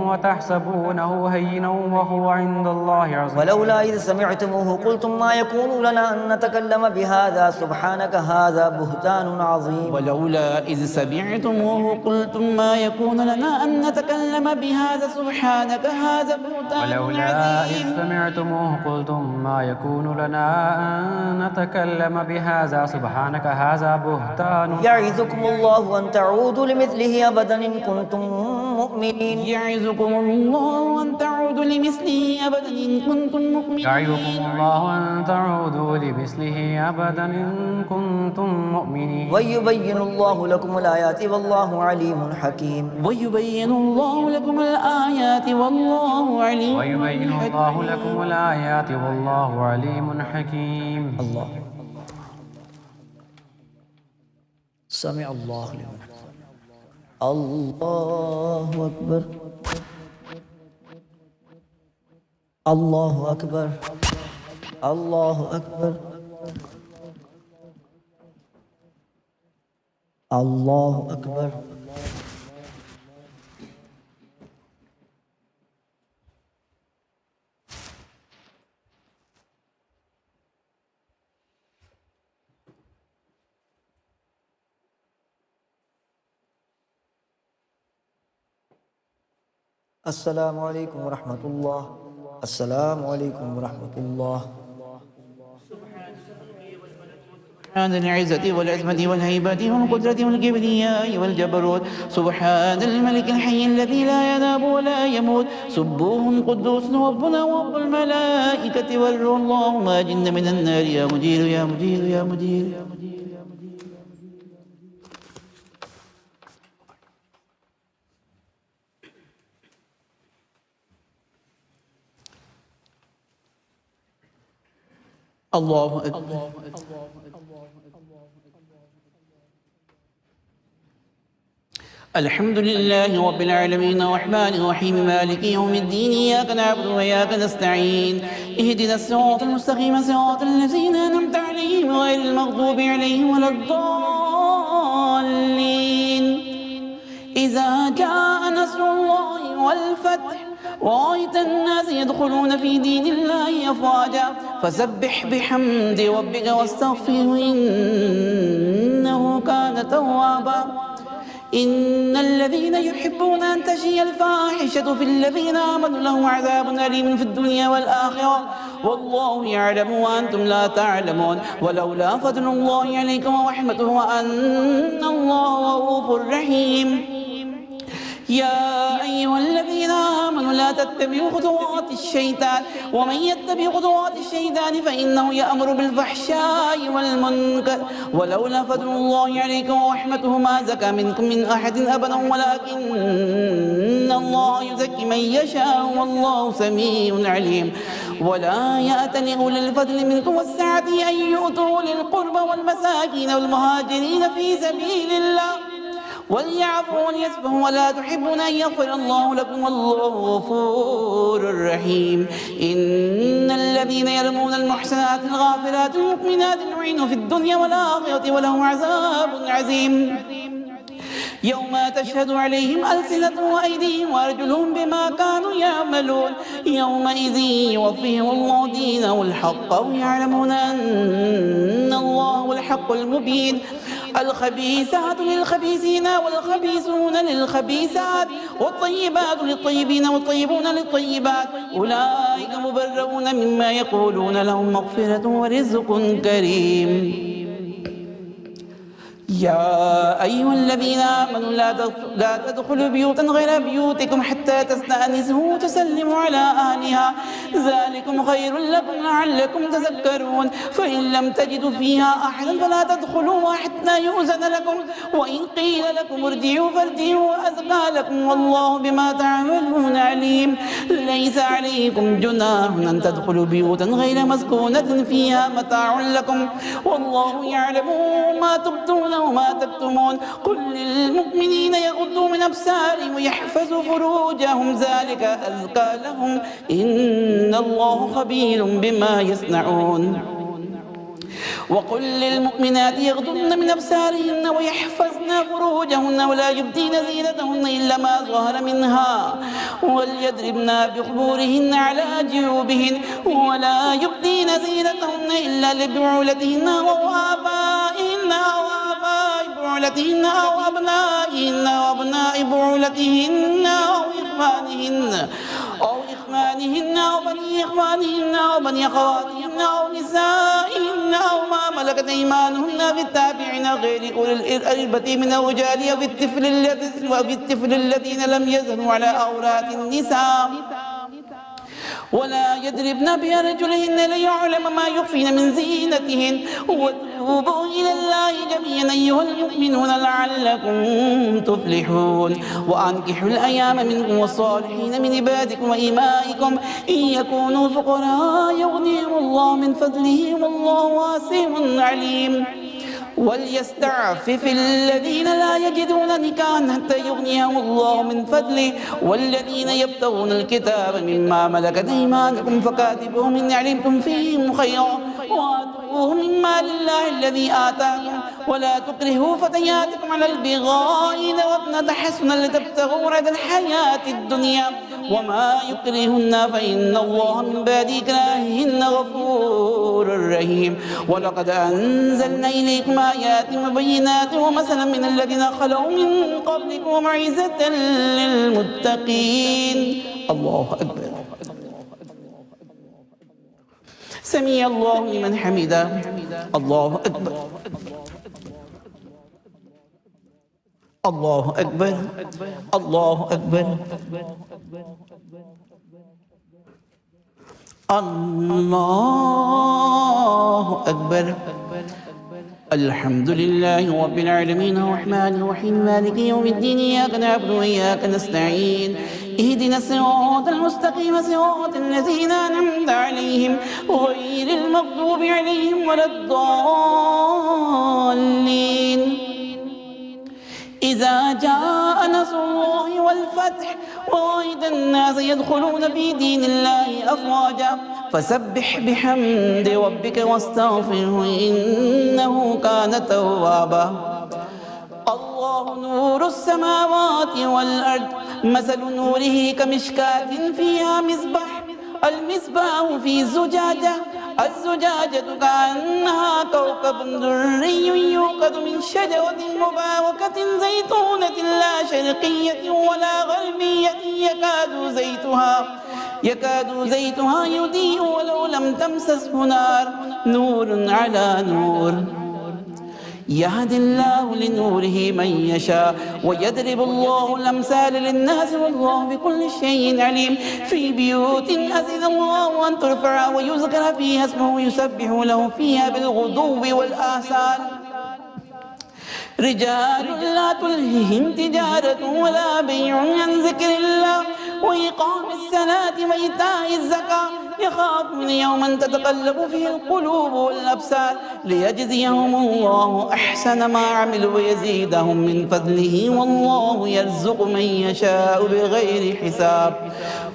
وتحسبونه هينا وهو عند الله عظيم. ولولا إذ سمعتموه قلتم ما يكون لنا أن نتكلم بهذا سبحانك هذا بهتان عظيم. ولولا إذ سمعتموه قلتم ما يكون لنا أن نتكلم بهذا سبحانك هذا بهتان عظيم. ولولا إذ سمعتموه قلتم ما يكون لنا أن نتكلم بهذا سبحانك هذا بهتان. يعظكم الله أن تعودوا لمثله أبدا إن كنتم مؤمنين. يعظكم الله أن تعودوا لمثله أبدا إن كنتم مؤمنين. يعظكم الله أن تعودوا لمثله أبدا إن كنتم مؤمنين. ويبين الله لكم الآيات والله عليم حكيم. ويبين الله لكم الآيات والله عليم. ويبين الله لكم الآيات والله عليم حكيم. الله سمع الله لمن الله أكبر الله أكبر الله أكبر الله أكبر. السلام عليكم ورحمة الله. السلام عليكم ورحمة الله. سبحان العزة والعظمة والهيبة والقدرة والكبرياء والجبروت. سبحان الملك الحي الذي لا ينام ولا يموت. سبوه قدوس ربنا ورب الملائكة والروح. اللهم أجرنا من النار يا مجير يا مجير يا مجير يا مجير. الله أكبر. الحمد لله رب العالمين الرحمن الرحيم مالك يوم الدين إياك نعبد وإياك نستعين اهدنا الصراط المستقيم صراط الذين أنعمت عليهم غير المغضوب عليهم ولا الضالين إذا جاء نصر الله والفتح ورأيت الناس يدخلون في دين الله أفواجا فسبح بحمد ربك واستغفره إنه كان توابا إن الذين يحبون أن تشيع الفاحشة في الذين آمنوا لهم عذاب أليم في الدنيا والآخرة والله يعلم وأنتم لا تعلمون ولولا فضل الله عليكم ورحمته وأن الله رؤوف رحيم يا أيها الذين آمنوا لا تتبعوا خطوات الشيطان ومن يتبع خطوات الشيطان فإنه يأمر بالفحشاء والمنكر ولولا فضل الله عليكم ورحمته ما زكى منكم من أحد أبدا ولكن الله يزكي من يشاء والله سميع عليم ولا يأتل أولي الفضل منكم والسعة أن يؤتوا أولي القربى والمساكين والمهاجرين في سبيل الله وليعفوا وليصفحوا ولا تحبون أن يغفر الله لكم والله غفور رحيم إن الذين يرمون المحسنات الغافلات المؤمنات لعنوا في الدنيا والآخرة ولهم عذاب عظيم يوم تشهد عليهم ألسنتهم وأيديهم وأرجلهم بما كانوا يعملون يومئذ يوفيهم الله دينه الحق ويعلمون أن الله هو الحق المبين الخبيثات للخبيثين والخبيثون للخبيثات والطيبات للطيبين والطيبون للطيبات أولئك مبرؤون مما يقولون لهم مغفرة ورزق كريم يا أيها الذين آمنوا لا تدخلوا بيوتا غير بيوتكم حتى تستأنسوا وتسلموا على أهلها ذلكم خير لكم لعلكم تذكرون فإن لم تجدوا فيها أحدا فلا تدخلوا حتى يؤذن لكم وإن قيل لكم ارجعوا فارجعوا وأزكى لكم والله بما تعملون عليم ليس عليكم جناح أن تدخلوا بيوتا غير مسكونة فيها متاع لكم والله يعلم ما تبدون وما تكتمون قل للمؤمنين يغضوا من أبصارهم ويحفظوا فروجهم ذلك أزكى لهم إن الله خبير بما يصنعون وقل للمؤمنات يغضن من أبصارهن ويحفظن فروجهن ولا يبدين زينتهن إلا ما ظهر منها وليضربن بخمورهن على جيوبهن ولا يبدين زينتهن إلا لبعولتهن وآبائهن بعولتهن أو أبنائهن وأبناء بعولتهن أو إخوانهن أو بني إخوانهن أو بني أخواتهن أو نسائهن أو ما ملكت أيمانهن في التابعين غير أولي الإربة من الرجال وفي الطفل الذين لم يظهروا على عورات النساء ولا يضربن بأرجلهن ليعلم ما يخفين من زينتهن وتوبوا إلى الله جميعا أيها المؤمنون لعلكم تفلحون وأنكحوا الأيام منكم والصالحين من عبادكم وإمائكم إن يكونوا فقراء يغنيهم الله من فضله والله واسع عليم وليستعفف الذين لا يجدون نكاحا حتى يغنيهم الله من فضله والذين يبتغون الكتاب مما ملكت أيمانكم فكاتبوهم إن علمتم فيهم خيرا وآتوهم من مال الله الذي آتاكم ولا تكرهوا فتياتكم على البغاء إن أردنا تحسنا لتبتغوا عرض الحياة الدنيا وما يكرهن فإن الله من بعد إكراههن غفور رحيم ولقد أنزلنا إليكم آيات مبينات ومثلا من الذين خلوا من قبلكم وموعظة للمتقين الله أكبر سمع الله لمن حمده الله أكبر الله أكبر الله أكبر الله أكبر الحمد لله رب العالمين الرحمن الرحيم مالك يوم الدين إياك نعبد وإياك نستعين اهدنا الصراط المستقيم صراط الذين أنعمت عليهم غير المغضوب عليهم ولا الضالين إذا جاء والفتح ورأيت الناس يدخلون في دين الله أفواجا فسبح بحمد ربك واستغفره إنه كان توابا. الله نور السماوات والأرض مثل نوره كمشكاة فيها مصباح المصباح في زجاجة الزجاجة كأنها كوكب دري يوقد من شجرة مباركة زيتونة لا شرقية ولا غربية يكاد زيتها يضيء ولو لم تمسسه نار نور على نور يهدي الله لنوره من يشاء ويضرب الله الأمثال للناس والله بكل شيء عليم. في بيوت أذن الله أن ترفع ويذكر فيها اسمه يسبح له فيها بالغدو والآصال رجال لا تلههم تجارة ولا بيع عن ذكر الله وإقام الصلاة وإيتاء الزكاة يخافون يوما تتقلب فيه القلوب والأبصار ليجزيهم الله أحسن ما عملوا ويزيدهم من فضله والله يرزق من يشاء بغير حساب.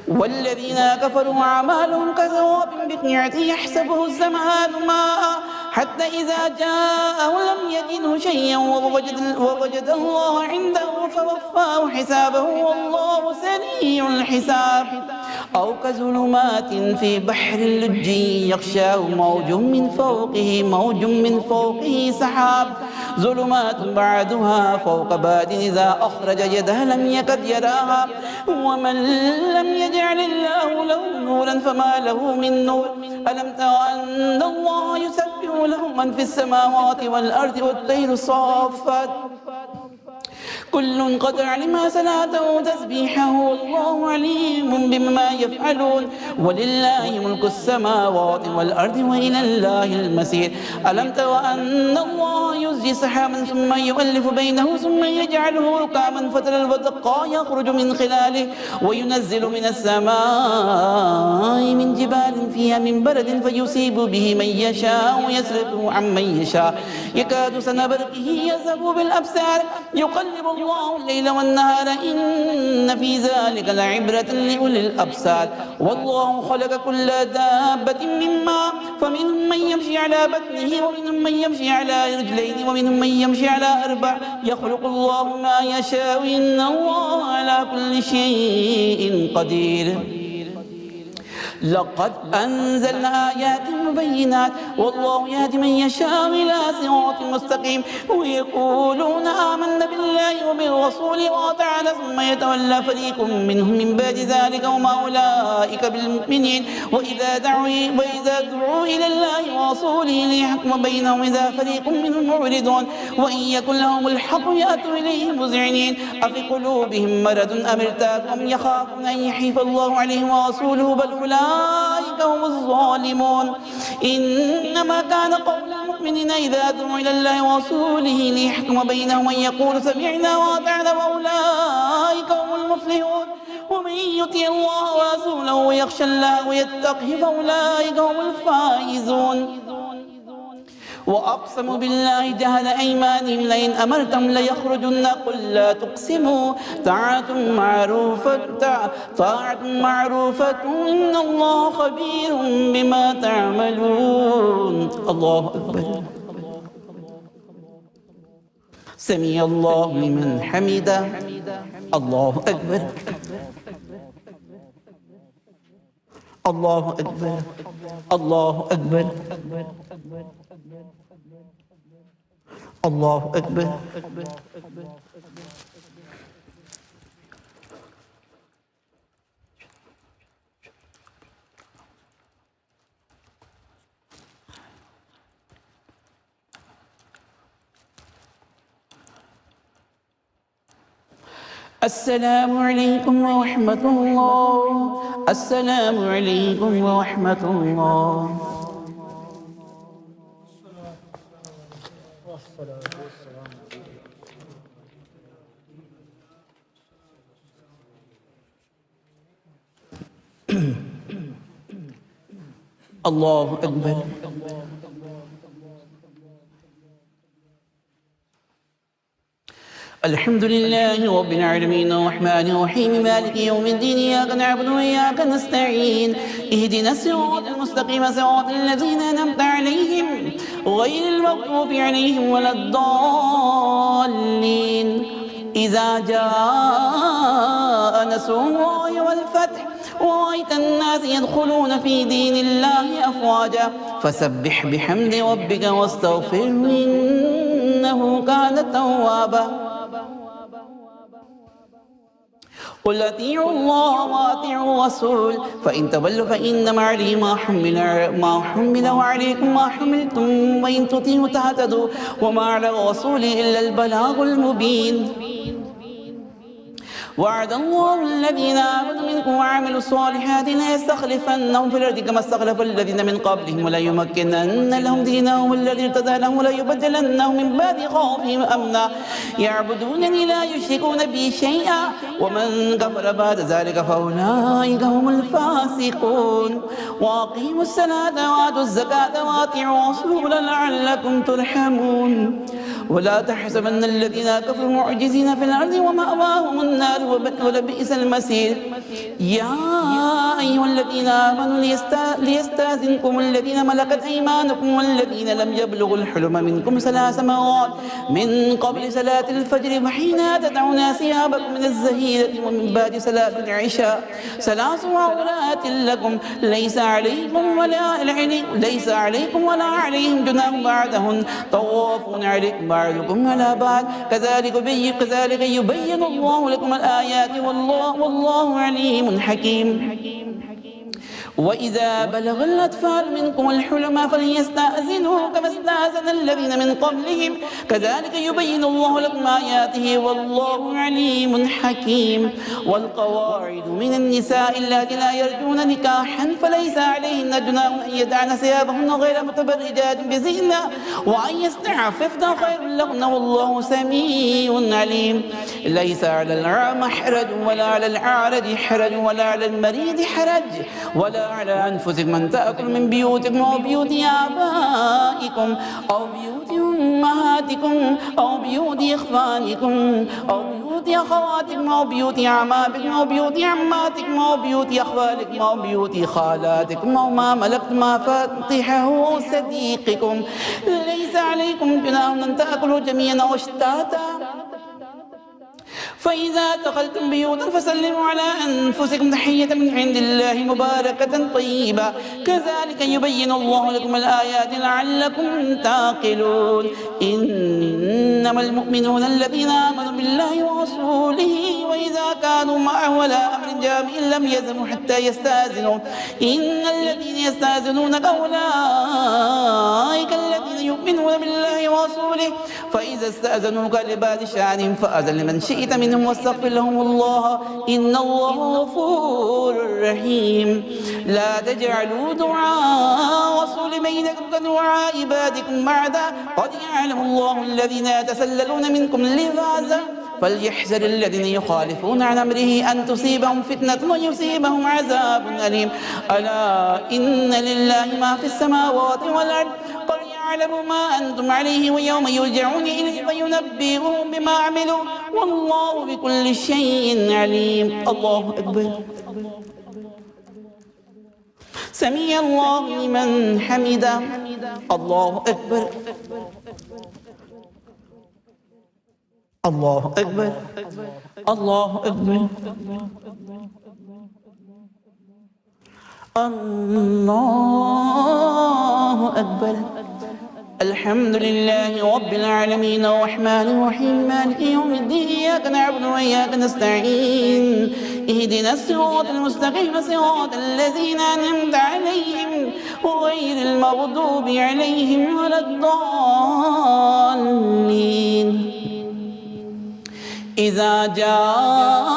والذين كفروا أعمالهم كسراب بقيعة يحسبه الزمان ماء حتى إذا جاءه لم يجده شيئا ووجد الله عنده فوفاه حسابه والله سريع الحساب. أو كظلمات في بحر لجي يغشاه موج من فوقه سحاب ظلمات بعدها فوق باد إذا أخرج يده لم يكد يراها ومن لم يجعل الله له نورا فما له من نور. ألم تر أن الله يسبح له من في السماوات والأرض والطير صافات كل قد علم صلاته وتسبيحه والله عليم بما يفعلون ولله ملك السماوات والأرض وإلى الله المصير. ألم تر أن الله يزجي سحابا ثم يؤلف بينه ثم يجعله ركاما فترى الودق يخرج من خلاله وينزل من السماء من جبال فيها من برد فيصيب به من يشاء ويصرفه عن من يشاء يكاد سنا برقه يذهب بالأبصار يقلب الله الليل والنهار إن في ذلك لعبرة لأولي الأبصار. والله خلق كل دابة من ماء فمنهم من يمشي على بطنه ومنهم من يمشي على رجلين ومنهم من يمشي على أربع يخلق الله ما يشاء إن الله على كل شيء قدير. لقد أنزلنا آيات مبينات والله يهدي من يشاء إلى صراط مستقيم. ويقولون آمنا بالله وبالرسول وأطعنا ثم يتولى فريق منهم من بعد ذلك وما أولئك بالمؤمنين. وإذا دعوا إلى الله ورسوله ليحكم بينهم إذا فريق منهم معرضون وإن يكن لهم الحق يأتوا إليه مذعنين. أفي قلوبهم مرض أم ارتابوا أم يخافون أن يحيف الله عليهم ورسوله بل أولئك هم الظالمون. إنما كان قول المؤمنين إذا دعوا إلى الله ورسوله ليحكم بينهم أن يقولوا سمعنا وأطعنا وأولئك هم المفلحون. ومن يطع الله ورسوله ويخشى الله ويتقه فأولئك هم الفائزون. وأقسموا بالله جهد أيمانهم لئن أمرتم ليخرجن قل لا تقسموا طاعة معروفة إن الله خبير بما تعملون. الله أكبر. سمع الله لمن حمده. الله أكبر. الله أكبر. الله أكبر. الله أكبر. السلام عليكم ورحمة الله. السلام عليكم ورحمة الله. الله أكبر. الحمد لله رب العالمين الرحمن الرحيم مالك يوم الدين إياك نعبد وإياك نستعين اهدنا الصراط المستقيم صراط الذين أنعمت عليهم غير المغضوب عليهم ولا الضالين إذا جاء نصر الله والفتح ورأيت الناس يدخلون في دين الله أفواجا فسبح بحمد ربك واستغفره إنه كان توابا قل أطيعوا الله وأطيعوا الرسول فإن تولوا فإنما عليه ما حمل وعليكم ما حملتم وإن تطيعوا تهتدوا وما على الرسول إلا البلاغ المبين وعد الله الذين آمنوا منكم وعملوا الصالحات ليستخلفنهم في الأرض كما استخلف الذين من قبلهم ولا يمكنن لهم دينهم الذي ارتضى لهم ولا يبدلنهم من بعد خوفهم أمنا يعبدونني لا يشركون بي شيئا ومن كفر بعد ذلك فأولئك هم الفاسقون وأقيموا الصلاة وآتوا الزكاة وأطيعوا الرسول لعلكم ترحمون ولا تحسبن الذين كفروا معجزين في الأرض ومأواهم النار ولبئس المصير يا أيها الذين آمنوا ليستأذنكم الذين ملكت أيمانكم والذين لم يبلغوا الحلم منكم 3 مرات من قبل صلاة الفجر وحين تدعون ثيابكم من الظهيرة ومن بعد صلاة العشاء 3 عورات لكم ليس عليكم ولا عليهم جناح بعدهن طوافون عليكم بعضكم على بعض كذلك يبين الله لكم الآيات والله عليم حكيم وإذا بلغ الأطفال منكم الحلم فليستأذنوا كما استأذن الذين من قبلهم كذلك يبين الله لكم آياته والله عليم حكيم والقواعد من النساء اللاتي لا يرجون نكاحا فليس عليهن جناح أن يدعن ثيابهن غير متبرجات بزينة وأن يستعففن خير لهن والله سميع عليم ليس على الأعمى حرج ولا على الأعرج حرج ولا على المريض حرج ولا على أنفسكم أن تأكلوا من بيوتكم أو بيوت آبائكم أو بيوت أمهاتكم أو بيوت إخوانكم أو بيوت أخواتكم أو بيوت أعمامكم أو بيوت عماتكم أو بيوت أخوالكم أو بيوت خالاتكم أو ما ملكتم مفاتحه صديقكم ليس عليكم جناح أن تأكلوا جميعا أو أشتاتا فإذا دخلتم بيوتا فسلموا على أنفسكم تحية من عند الله مباركة طيبة كذلك يبين الله لكم الآيات لعلكم تعقلون إنما المؤمنون الذين آمنوا بالله ورسوله وإذا كانوا معه على أمر جامع لم يزنوا حتى يستأذنوا إن الذين يستأذنونك أولئك الذين يؤمنون بالله ورسوله فإذا استأذنوك لبعض شأنهم فأذن لمن شئت منهم واستغفر لهم الله إن الله غفور رحيم لا تجعلوا دعاء رسول بينكم كدعاء عبادكم بعدا قد يعلم الله الذين يتسللون منكم لواذا فليحذر الذين يخالفون عن أمره أن تصيبهم فتنة ويصيبهم عذاب أليم ألا إن لله ما في السماوات والأرض قل يعلم ما أنتم عليه ويوم يرجعون إليه فينبئهم بما عملوا والله بكل شيء عليم الله أكبر سمع الله لمن حمده الله أكبر الله أكبر الله أكبر الله أكبر الحمد لله رب العالمين الرحمن الرحيم مالك يوم الدين إياك نعبد وإياك نستعين اهدنا الصراط المستقيم صراط الذين أنعمت عليهم غير المغضوب عليهم ولا الضالين إذا جاء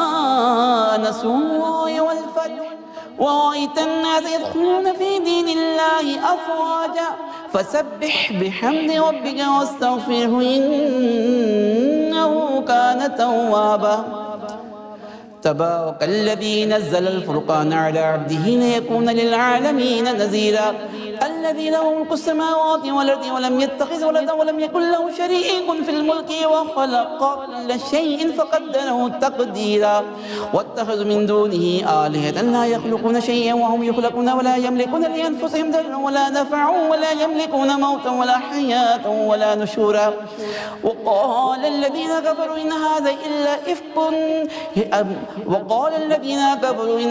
نصر الله والفتح ورأيت الناس يدخلون في دين الله أفواجا فسبح بحمد ربك واستغفره إنه كان توابا تبارك الذي نزل الفرقان على عبده ليكون للعالمين نذيرا الذي له ملك السماوات والأرض ولم يتخذ ولدا ولم يكن له شريك في الملك وخلق كل شيء فقدره تقديرا واتخذوا من دونه آلهة لا يخلقون شيئا وهم يخلقون ولا يملكون لأنفسهم ضرا ولا نفعا ولا يملكون موتا ولا حياة ولا نشورا وقال الذين كفروا إن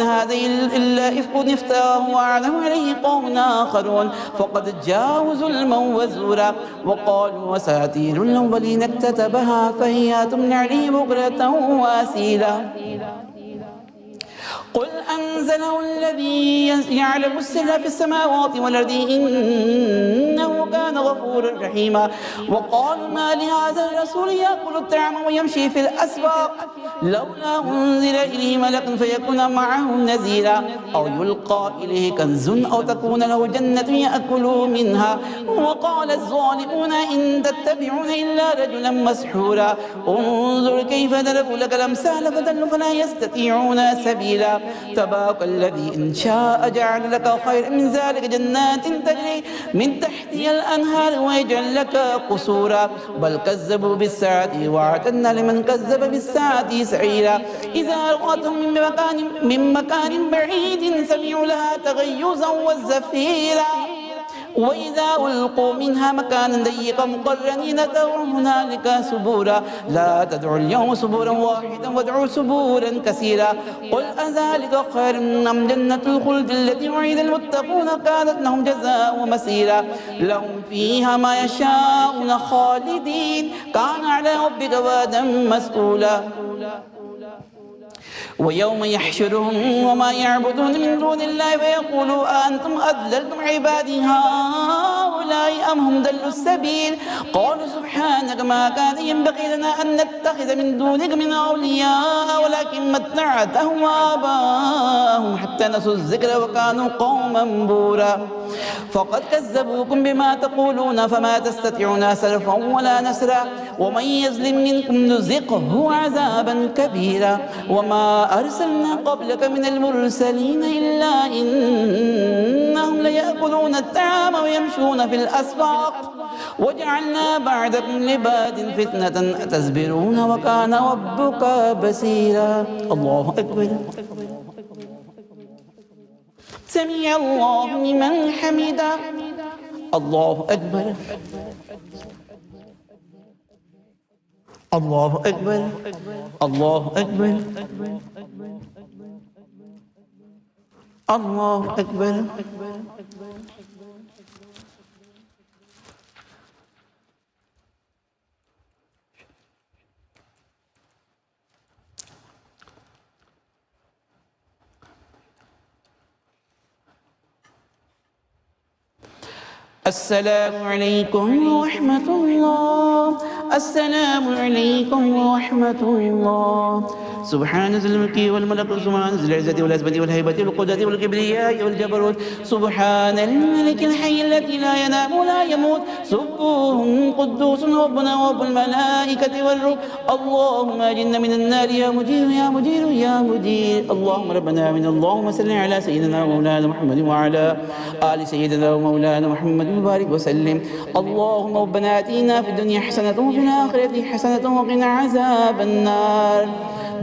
هذا إلا إفك افتراه وأعانه عليه قوم آخرون فقد جاءوا ظلما وزورا وقالوا أساطير الأولين اكتتبها فهي تملي عليه بكرة وأصيلا قل أنزله الذي يعلم السر في السماوات والأرض إنه كان غفورا رحيما وقالوا ما لهذا الرسول يأكل الطعام ويمشي في الأسواق لولا أنزل إليه ملك فيكون معه نذيرا أو يلقى إليه كنز أو تكون له جنة يأكل منها وقال الظالمون إن تتبعون إلا رجلا مسحورا انظر كيف ضربوا لك الأمثال فضلوا فلا يستطيعون سبيلا تبارك الذي إن شاء جعل لك خير من ذلك جنات تجري من تحتها الأنهار ويجعل لك قصورا بل كذبوا بالساعة وأعتدنا لمن كذب بالساعة سعيرا إذا رأتهم من مكان بعيد سمعوا لها تغيظا وزفيرا وإذا ألقوا منها مكانا ضيقا مقرنين دعوا هنالك سبورا لا تدعوا اليوم سبورا واحدا وادعوا سبورا كثيرا قل أذلك خير أم جنة الخلد التي وعد المتقون كانت لهم جزاء ومسيرا لهم فيها ما يشاءون خالدين كان على ربك وعدا مسئولا ويوم يحشرهم وما يعبدون من دون الله فيقولوا أنتم أضللتم عبادي هؤلاء أم هم ضلوا السبيل قالوا سبحانك ما كان ينبغي لنا أن نتخذ من دونك من أولياء ولكن متعتهم وآباءهم حتى نسوا الذكر وكانوا قوما بورا فقد كذبوكم بما تقولون فما تستطيعون صرفا ولا نصرا ومن يظلم منكم نذقه عذابا كبيرا وما أرسلنا قبلك من المرسلين إلا إنهم ليأكلون الطعام ويمشون في الأسواق وجعلنا بعدكم لبعد فتنة أتصبرون وكان ربك بصيرا الله أكبر سمع الله لمن حمده الله أكبر الله أكبر الله أكبر الله أكبر السلام عليكم ورحمة الله السلام عليكم ورحمة الله سبحان ذي الملك والملك سبحان ذي العزة والعظمة والهيبة والقدرة والكبرياء والجبروت سبحان الملك الحي الذي لا ينام ولا يموت سبوح قدوس ربنا ورب الملائكة والروح اللهم أجرنا من النار يا مجير يا مجير يا مجير اللهم ربنا من اللهم صل على سيدنا ومولانا محمد وعلى آل سيدنا ومولانا محمد وبارك وسلم اللهم ربنا آتنا في الدنيا حسنة وفي الآخرة حسنة وقنا عذاب النار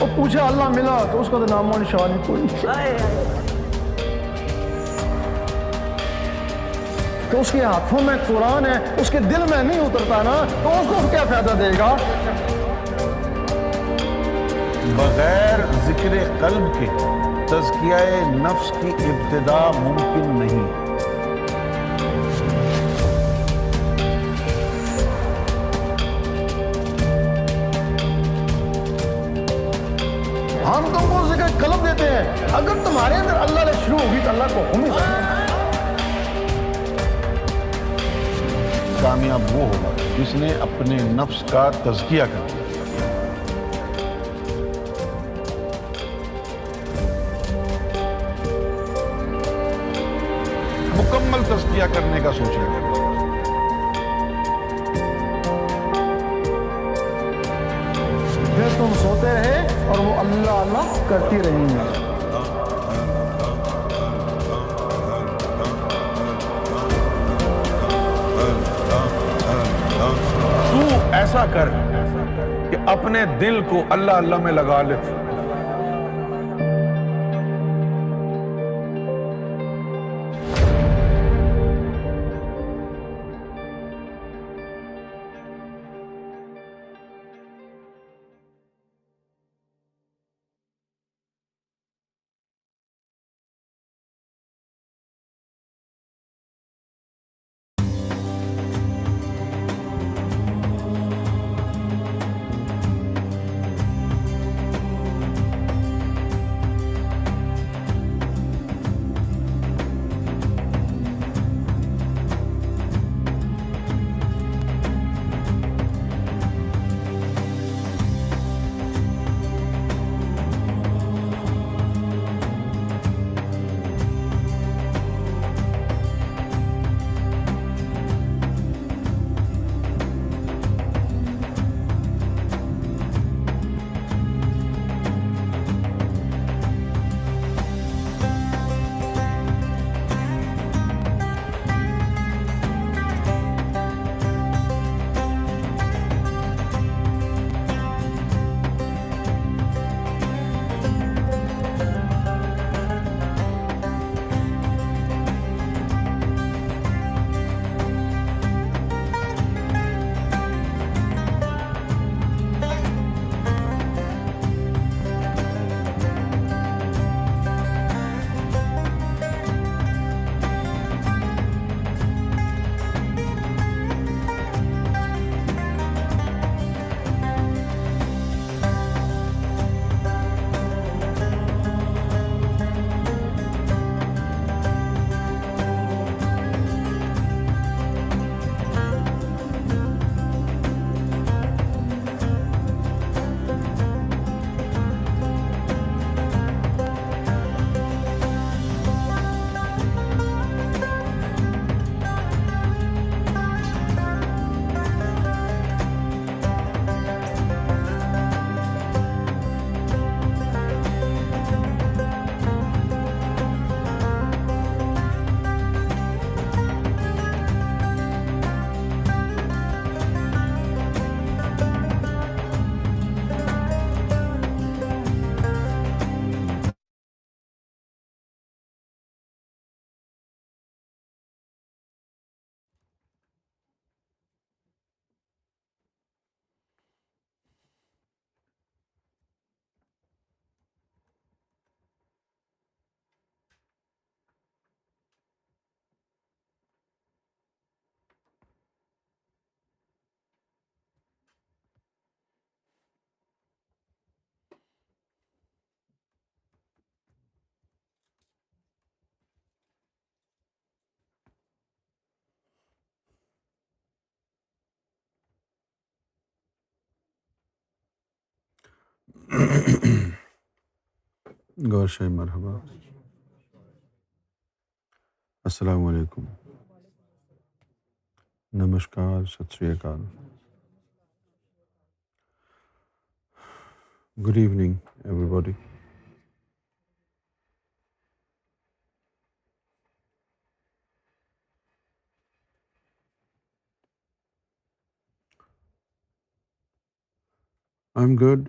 وہ پوچھا اللہ ملا تو اس کا تو نام و نشان ہی کوئی نہیں، تو اس کے ہاتھوں میں قرآن ہے، اس کے دل میں نہیں اترتا نا، تو اس کو کیا فائدہ دے گا؟ بغیر ذکر قلب کے تزکیہ نفس کی ابتدا ممکن نہیں ہے۔ ہم تم کو ذکر قلب دیتے ہیں، اگر تمہارے اندر اللہ نے شروع ہوگی تو اللہ کو حکم ہی کرنا۔ کامیاب وہ ہوگا جس نے اپنے نفس کا تزکیہ کر دیا۔ مکمل تزکیہ کرنے کا سوچ لیا۔ پھر تم سوتے رہے اور وہ اللہ اللہ کرتی رہیں گے۔ تو ایسا کر کہ اپنے دل کو اللہ اللہ میں لگا لے۔ گور شاہ مرحبا، السلام علیکم، نمشکار، ست شری اکال، good evening everybody. I'm good.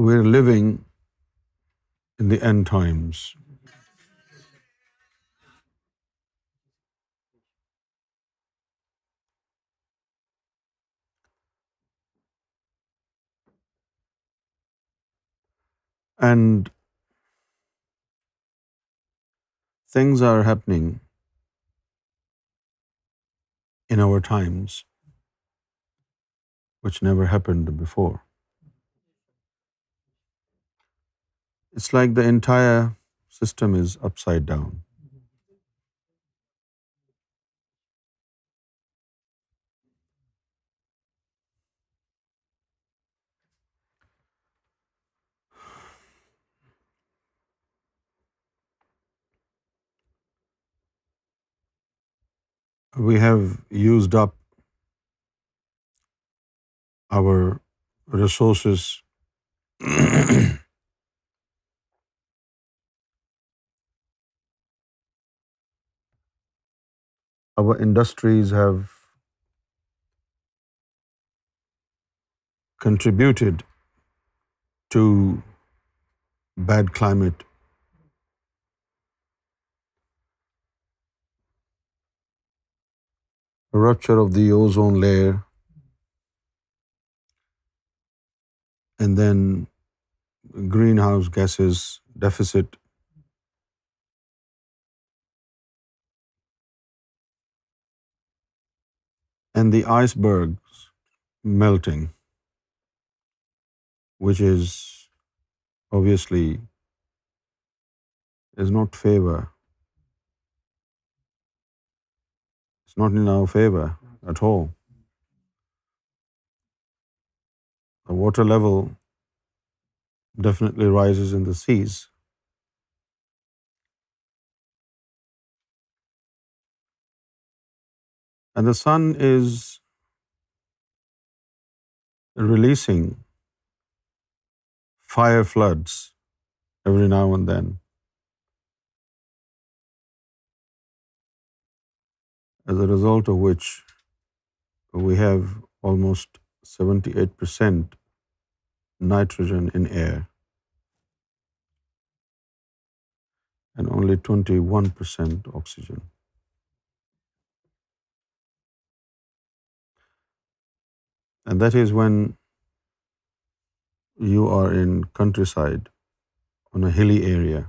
We're living in the end times. And things are happening in our times which never happened before. It's like the entire system is upside down. We have used up our resources. Our industries have contributed to bad climate, rupture of the ozone layer, and then greenhouse gases deficit, and the icebergs melting, which is obviously is not favor. It's not in our favor at all. The water level definitely rises in the seas. And the sun is releasing fire floods every now and then, as a result of which we have almost 78% nitrogen in air and only 21% oxygen. And that is when you are in countryside on a hilly area.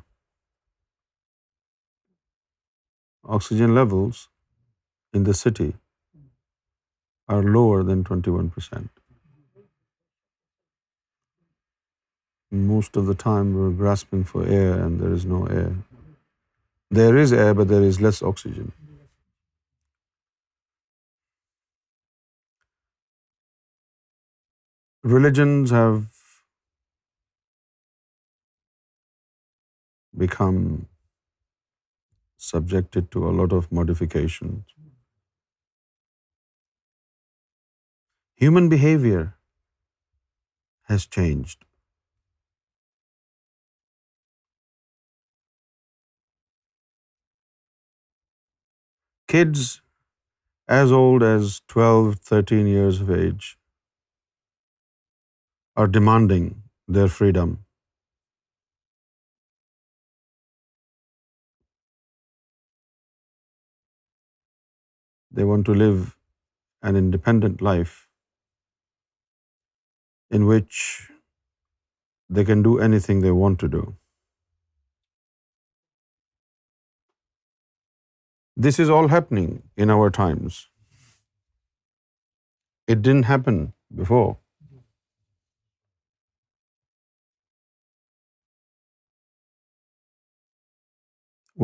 Oxygen levels in the city are lower than 21%. Most of the time we're grasping for air and there is no air. There is air, but there is less oxygen. Religions have become subjected to a lot of modifications. Human behavior has changed. Kids as old as 12, 13 years of age are demanding their freedom. They want to live an independent life in which they can do anything they want to do. This is all happening in our times. It didn't happen before.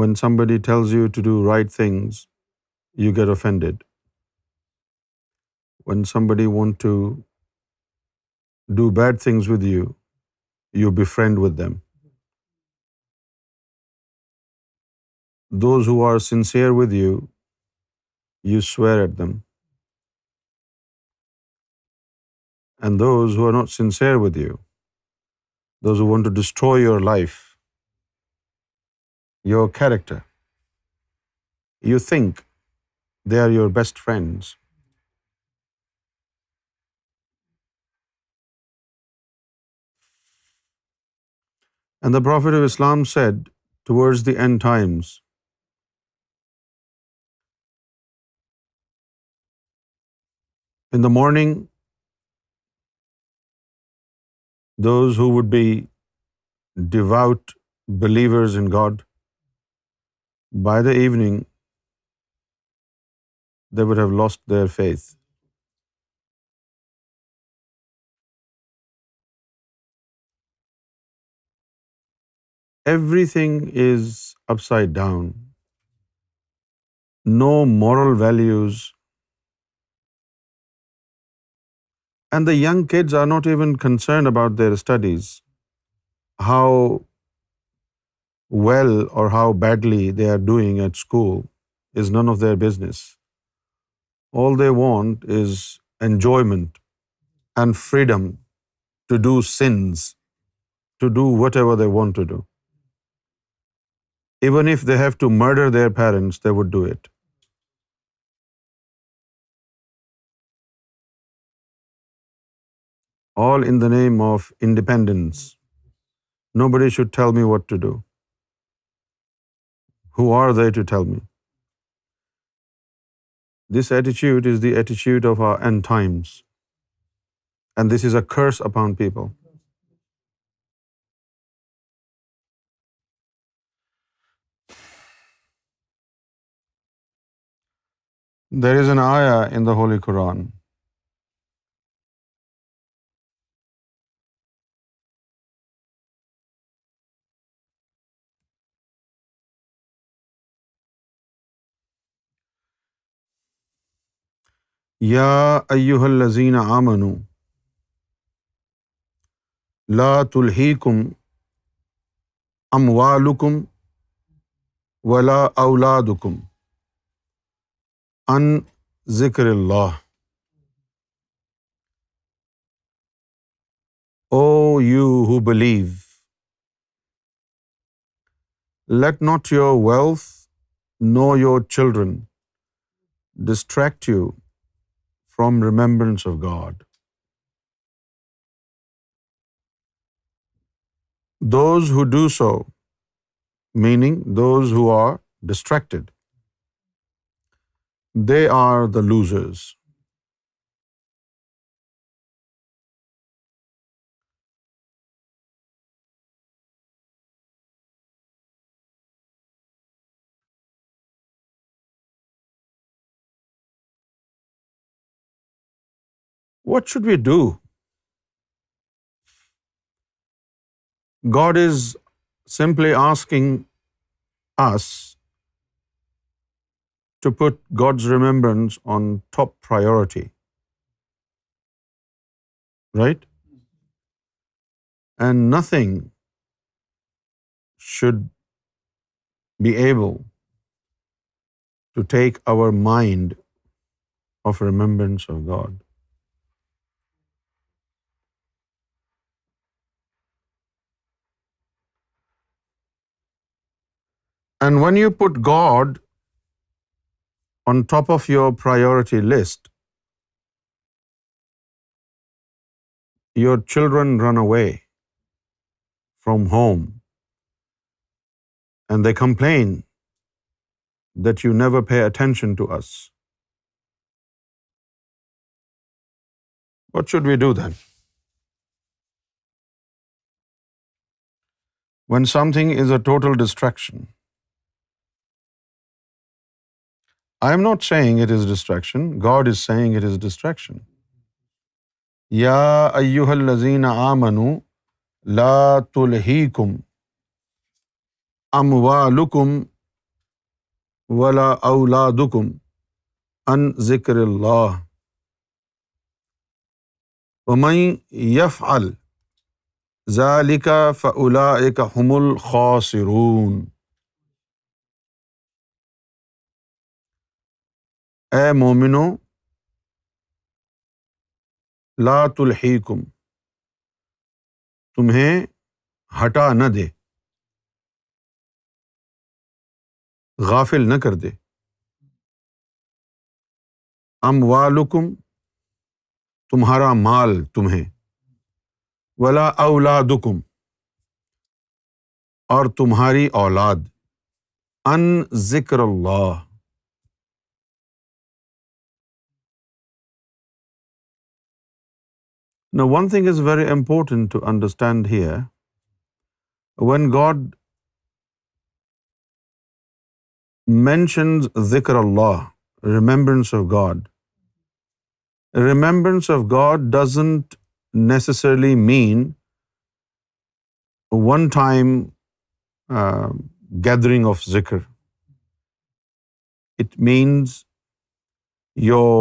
When somebody tells you to do right things, you get offended. When somebody wants to do bad things with you, you befriend with them. Those who are sincere with you, you swear at them. And those who are not sincere with you, those who want to destroy your life, your character, you think they are your best friends. And the Prophet of Islam said, towards the end times, in the morning, those who would be devout believers in God, by the evening, they would have lost their faith. Everything is upside down. No moral values. And the young kids are not even concerned about their studies. How well or how badly they are doing at school is none of their business. All they want is enjoyment and freedom to do sins, to do whatever they want to do. Even if they have to murder their parents, they would do it. All in the name of independence. Nobody should tell me what to do. Who are they to tell me? This attitude is the attitude of our end times. And this is a curse upon people. There is an ayah in the Holy Quran. Ya ayyuhallazina amanu la tulhikum amwalukum wala auladukum an zikrillah. O you who believe, let not your wealth nor your children distract you from remembrance of God. Those who do so, meaning those who are distracted, they are the losers. What should we do? God is simply asking us to put God's remembrance on top priority. Right? And nothing should be able to take our mind of remembrance of God. And when you put God on top of your priority list, your children run away from home and they complain that you never pay attention to us. What should we do then? When something is a total distraction. I am not saying it is distraction. God is saying it is distraction. Ya ayyuhal lazina amanu la tulhikum amwalukum wala awladukum an zikrillah. وَمَن يَفْعَلْ ذَلِكَ فَأُولَئِكَ هُمُ الْخَاسِرُونَ. اے مومنو لا تلحیکم، تمہیں ہٹا نہ دے، غافل نہ کر دے، اموالکم، تمہارا مال تمہیں، ولا اولادکم، اور تمہاری اولاد، ان ذکر اللہ، Now, one thing is very important to understand here. When God mentions dhikr Allah, remembrance of God doesn't necessarily mean a one-time gathering of zikr. It means your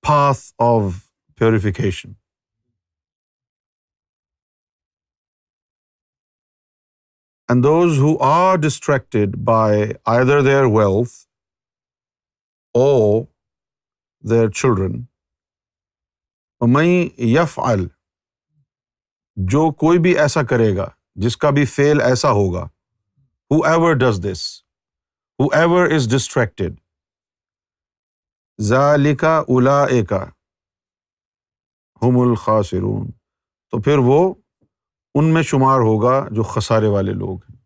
path of purification. And those who are distracted by either their wealth or their children, وَمَن يَفْعَلْ، جو کوئی بھی ایسا کرے گا، جس کا بھی فعل ایسا ہوگا، whoever does this, whoever is distracted، ذَلِكَ أُولَئِكَ هُمُ الْخَاسِرُونَ، تو پھر وہ ان میں شمار ہوگا جو خسارے والے لوگ ہیں۔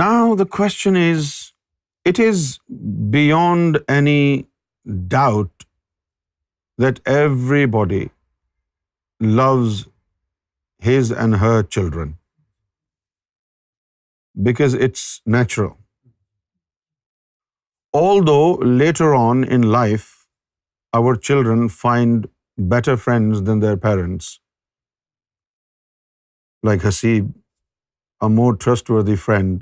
Now the question is, it is beyond any doubt that everybody loves his and her children because it's natural. Although later on in life, our children find better friends than their parents, like Hasib, a more trustworthy friend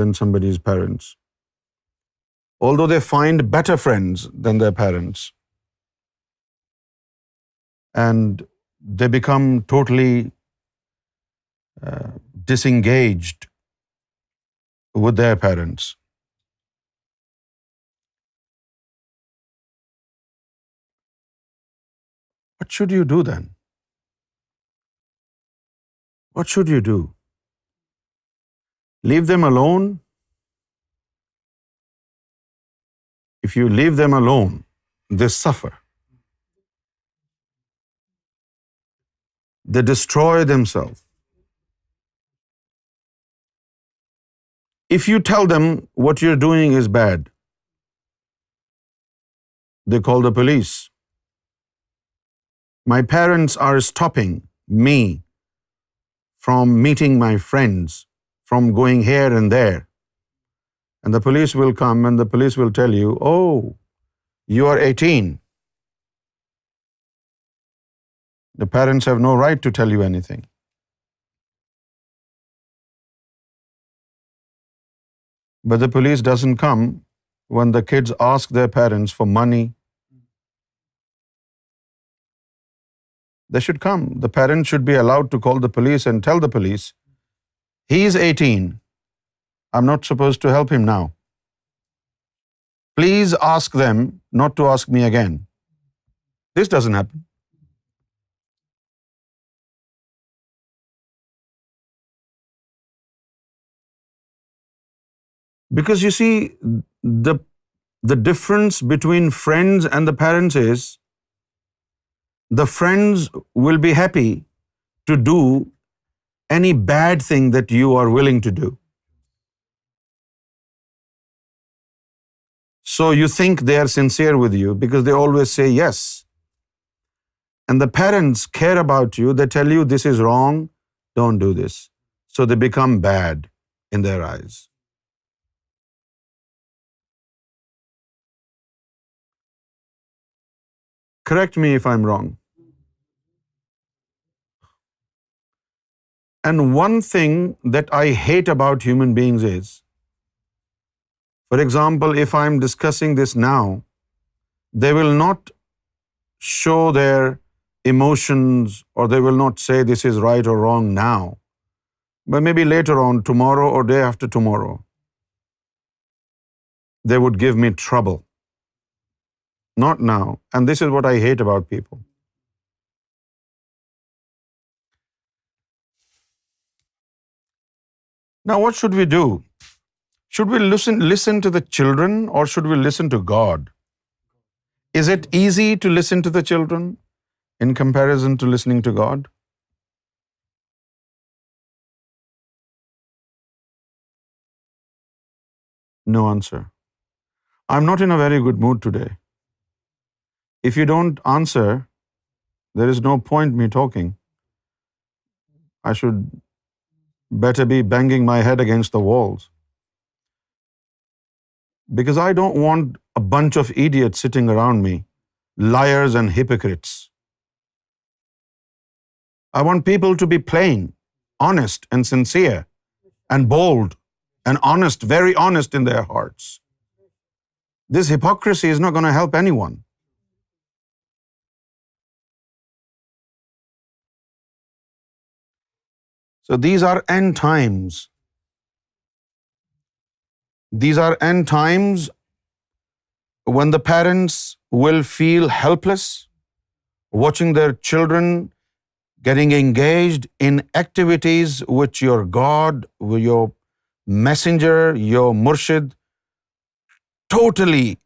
than somebody's parents. Although they find better friends than their parents, and they become totally disengaged with their parents. What should you do then? What should you do? Leave them alone? If you leave them alone, they suffer. They destroy themselves. If you tell them what you're doing is bad, they call the police. My parents are stopping me from meeting my friends, from going here and there. And the police will come and the police will tell you, oh, you are 18. The parents have no right to tell you anything. But the police doesn't come when the kids ask their parents for money. They should come. The parents should be allowed to call the police and tell the police, he is 18. I'm not supposed to help him now. Please ask them not to ask me again. This doesn't happen. Because you see, the difference between friends and the parents is, the friends will be happy to do any bad thing that you are willing to do. So you think they are sincere with you because they always say yes. And the parents care about you. They tell you this is wrong, don't do this. So they become bad in their eyes. Correct me if I'm wrong. And one thing that I hate about human beings is, for example, if I'm discussing this now, they will not show their emotions or they will not say this is right or wrong now, but maybe later on, tomorrow or day after tomorrow, they would give me trouble. Not now. And this is what I hate about people. Now, what should we do? Should we listen to the children or should we listen to God? Is it easy to listen to the children in comparison to listening to God? No answer. I'm not in a very good mood today. If you don't answer, there is no point me talking. I should better be banging my head against the walls. Because I don't want a bunch of idiots sitting around me, liars and hypocrites. I want people to be plain, honest and sincere and bold and honest, very honest in their hearts. This hypocrisy is not going to help anyone. So these are end times. These are end times when the parents will feel helpless watching their children getting engaged in activities which your God, your messenger, your murshid totally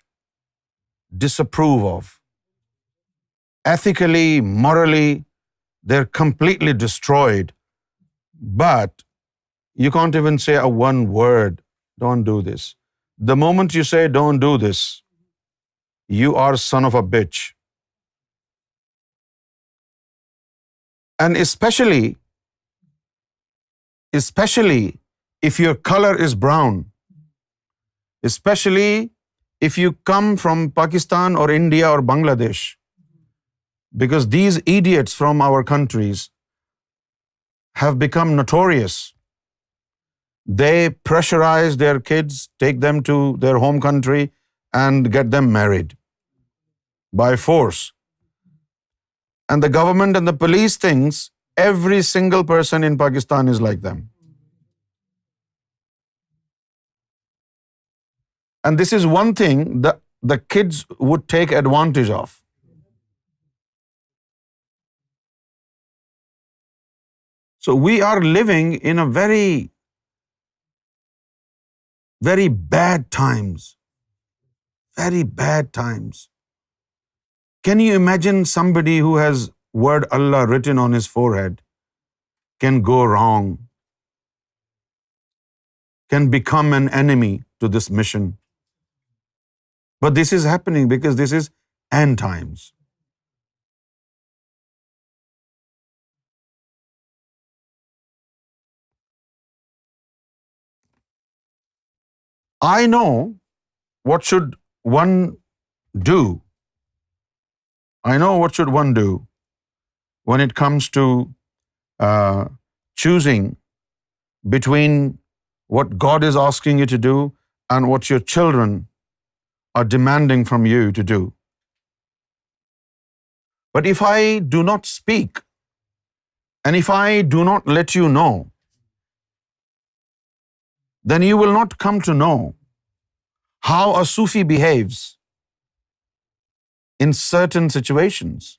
disapprove of. Ethically, morally, they're completely destroyed. But you can't even say a one word, don't do this. The moment you say don't do this, you are son of a bitch. And especially if your color is brown, especially if you come from Pakistan or India or Bangladesh, because these idiots from our countries have become notorious. They pressurize their kids, take them to their home country and get them married by force. And the government and the police thinks every single person in Pakistan is like them. And this is one thing that the kids would take advantage of. So we are living in a very, very bad times. Very bad times. Can you imagine somebody who has word Allah written on his forehead can go wrong, can become an enemy to this mission? But this is happening because this is end times. I know what should one do. I know what should one do when it comes to choosing between what God is asking you to do and what your children are demanding from you to do. But if I do not speak, and if I do not let you know, then you will not come to know how a Sufi behaves in certain situations.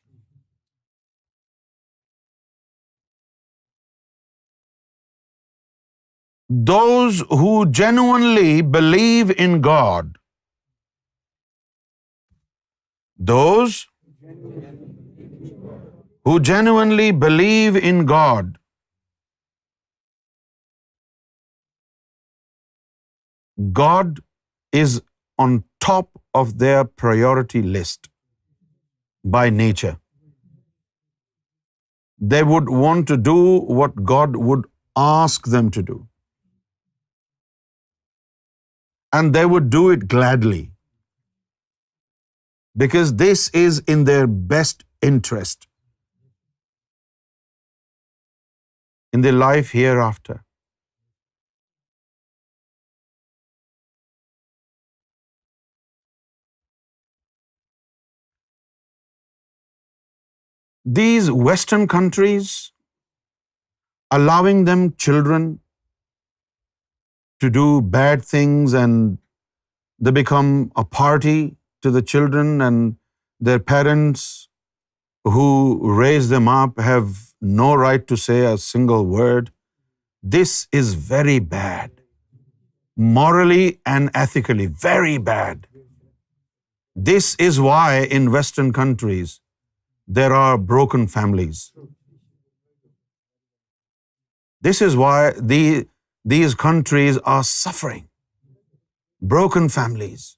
Those who genuinely believe in God, those who genuinely believe in God God is on top of their priority list by nature. They would want to do what God would ask them to do. And they would do it gladly. Because this is in their best interest in their life hereafter. These Western countries allowing them children to do bad things, and they become a party to the children, and their parents who raise them up have no right to say a single word. This is very bad. Morally and ethically, very bad. This is why in Western countries there are broken families. This is why these countries are suffering. Broken families.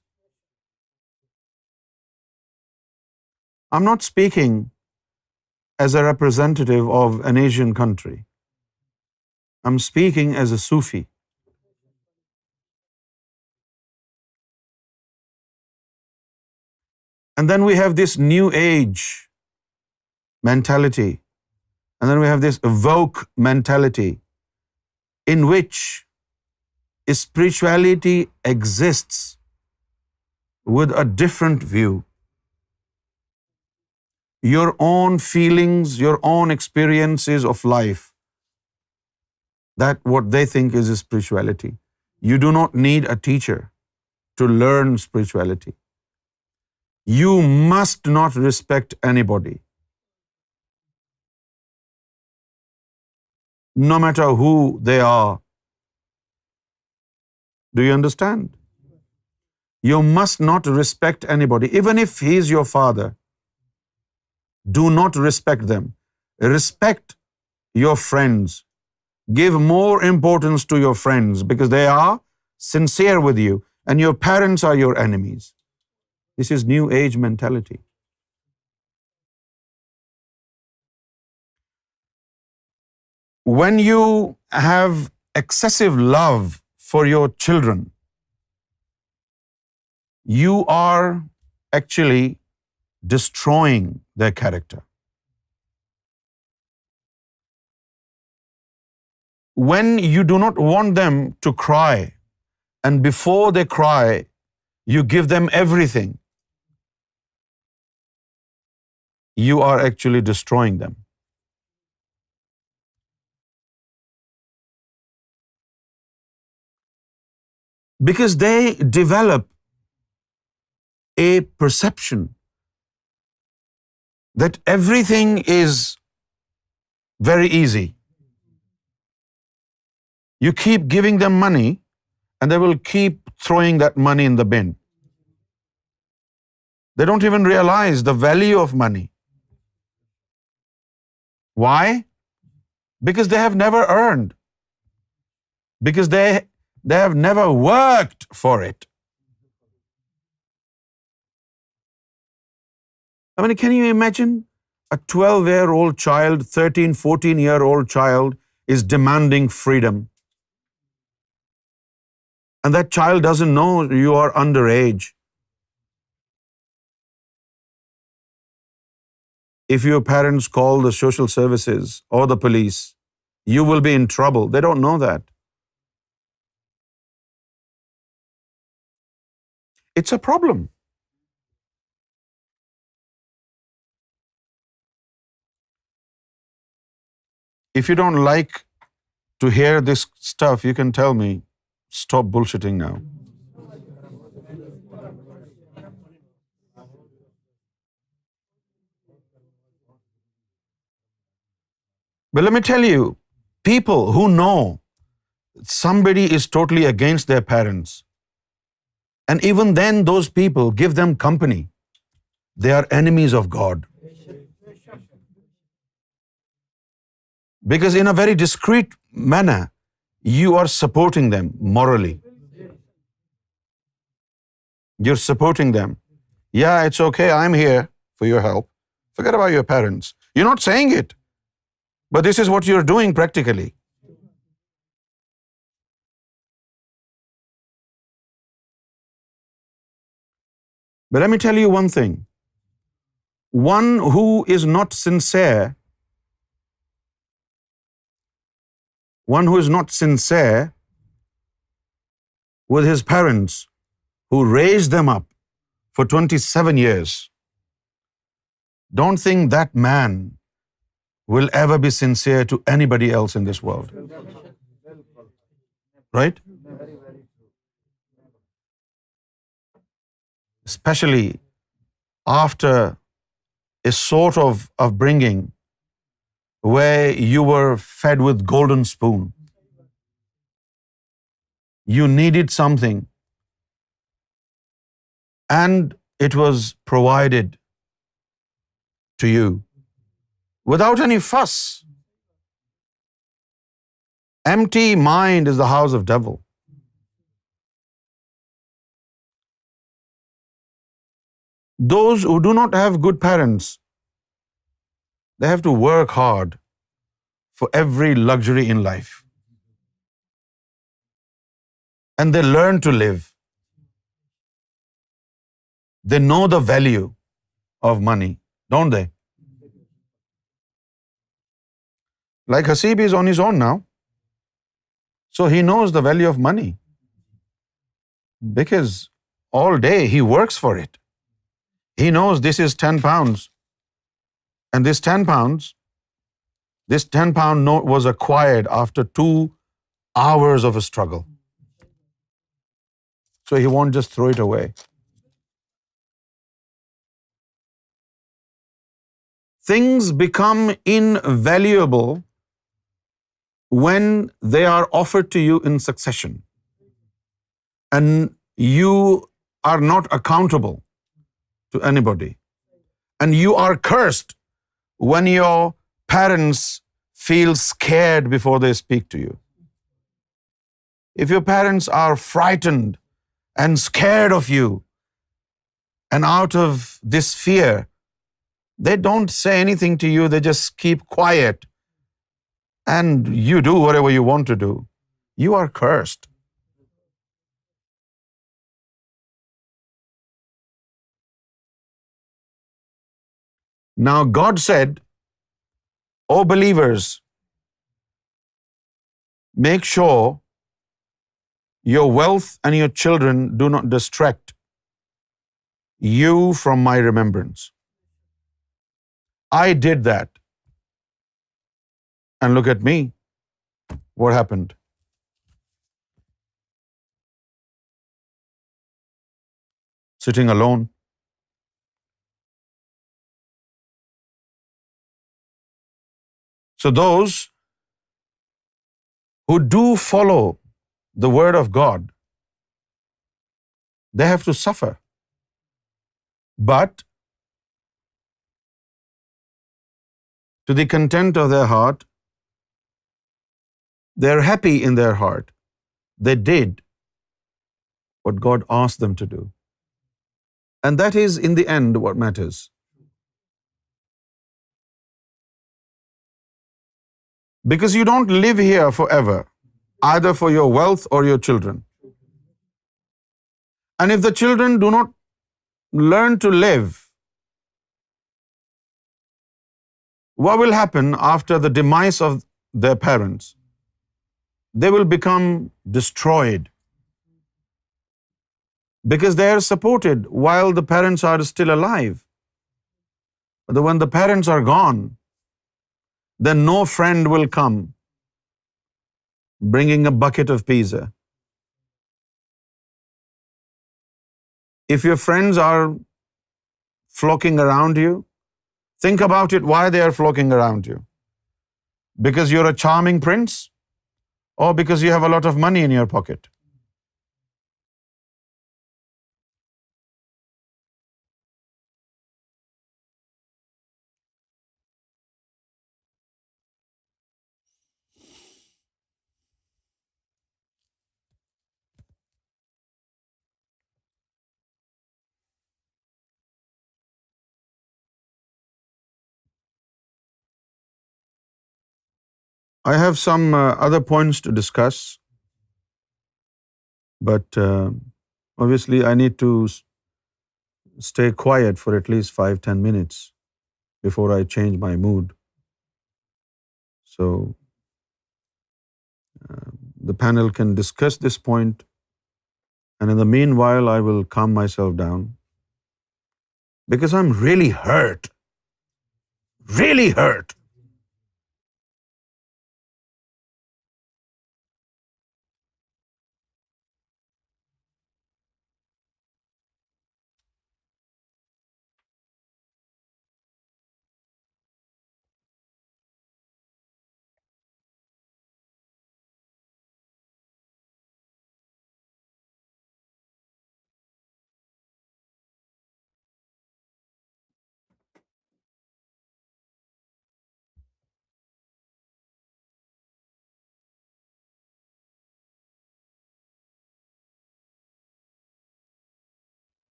I'm not speaking as a representative of an Asian country. I'm speaking as a Sufi. And then we have this new age mentality. And then we have this woke mentality in which spirituality exists with a different view. Your own feelings, your own experiences of life, that what they think is spirituality. You do not need a teacher to learn spirituality. You must not respect anybody, no matter who they are. Do you understand? You must not respect anybody, even if he is your father. Do not respect them. Respect your friends. Give more importance to your friends because they are sincere with you, and your parents are your enemies. This is new age mentality. When you have excessive love for your children, you are actually destroying their character. When you do not want them to cry, and before they cry, you give them everything, you are actually destroying them. Because they develop a perception that everything is very easy. You keep giving them money, and they will keep throwing that money in the bin. They don't even realize the value of money. Why? Because they have never earned. Because they have never worked for it. I mean, can you imagine a 12-year-old child, 13, 14-year-old child is demanding freedom. And that child doesn't know you are underage. If your parents call the social services or the police, you will be in trouble. They don't know that. It's a problem. If you don't like to hear this stuff, you can tell me, stop bullshitting now. But let me tell you, people who know somebody is totally against their parents, and even then those people give them company, they are enemies of God. Because in a very discreet manner, you are supporting them morally. You're supporting them. Yeah, it's okay, I'm here for your help. Forget about your parents. You're not saying it, but this is what you're doing practically. But let me tell you one thing. One who is not sincere with his parents who raised them up for 27 years, don't think that man will ever be sincere to anybody else in this world. Right? Especially after a sort of upbringing where you were fed with golden spoon. You needed something and it was provided to you without any fuss. Empty mind is the house of devil. Those who do not have good parents, they have to work hard for every luxury in life. And they learn to live. They know the value of money, don't they? Like Hasib is on his own now. So he knows the value of money. Because all day he works for it. He knows this is 10 pounds. And this 10 pound note was acquired after 2 hours of a struggle. So he won't just throw it away. Things become invaluable when they are offered to you in succession. And you are not accountable to anybody. And you are cursed when your parents feel scared before they speak to you. If your parents are frightened and scared of you, and out of this fear, they don't say anything to you, they just keep quiet, and you do whatever you want to do, you are cursed. Now God said, "O believers, make sure your wealth and your children do not distract you from my remembrance." I did that. And look at me. What happened? Sitting alone. So those who do follow the word of God, they have to suffer. But to the content of their heart, they're happy in their heart. They did what God asked them to do. And that is, in the end, what matters. Because you don't live here forever, either for your wealth or your children. And if the children do not learn to live, what will happen after the demise of their parents? They will become destroyed. Because they are supported while the parents are still alive. But when the parents are gone, then no friend will come bringing a bucket of pizza. If your friends are flocking around you, think about it, why they are flocking around you. Because you're a charming prince, or because you have a lot of money in your pocket? I have some other points to discuss, but obviously I need to stay quiet for at least 5-10 minutes before I change my mood. So the panel can discuss this point, and in the meanwhile I will calm myself down, because I'm really hurt. Really hurt.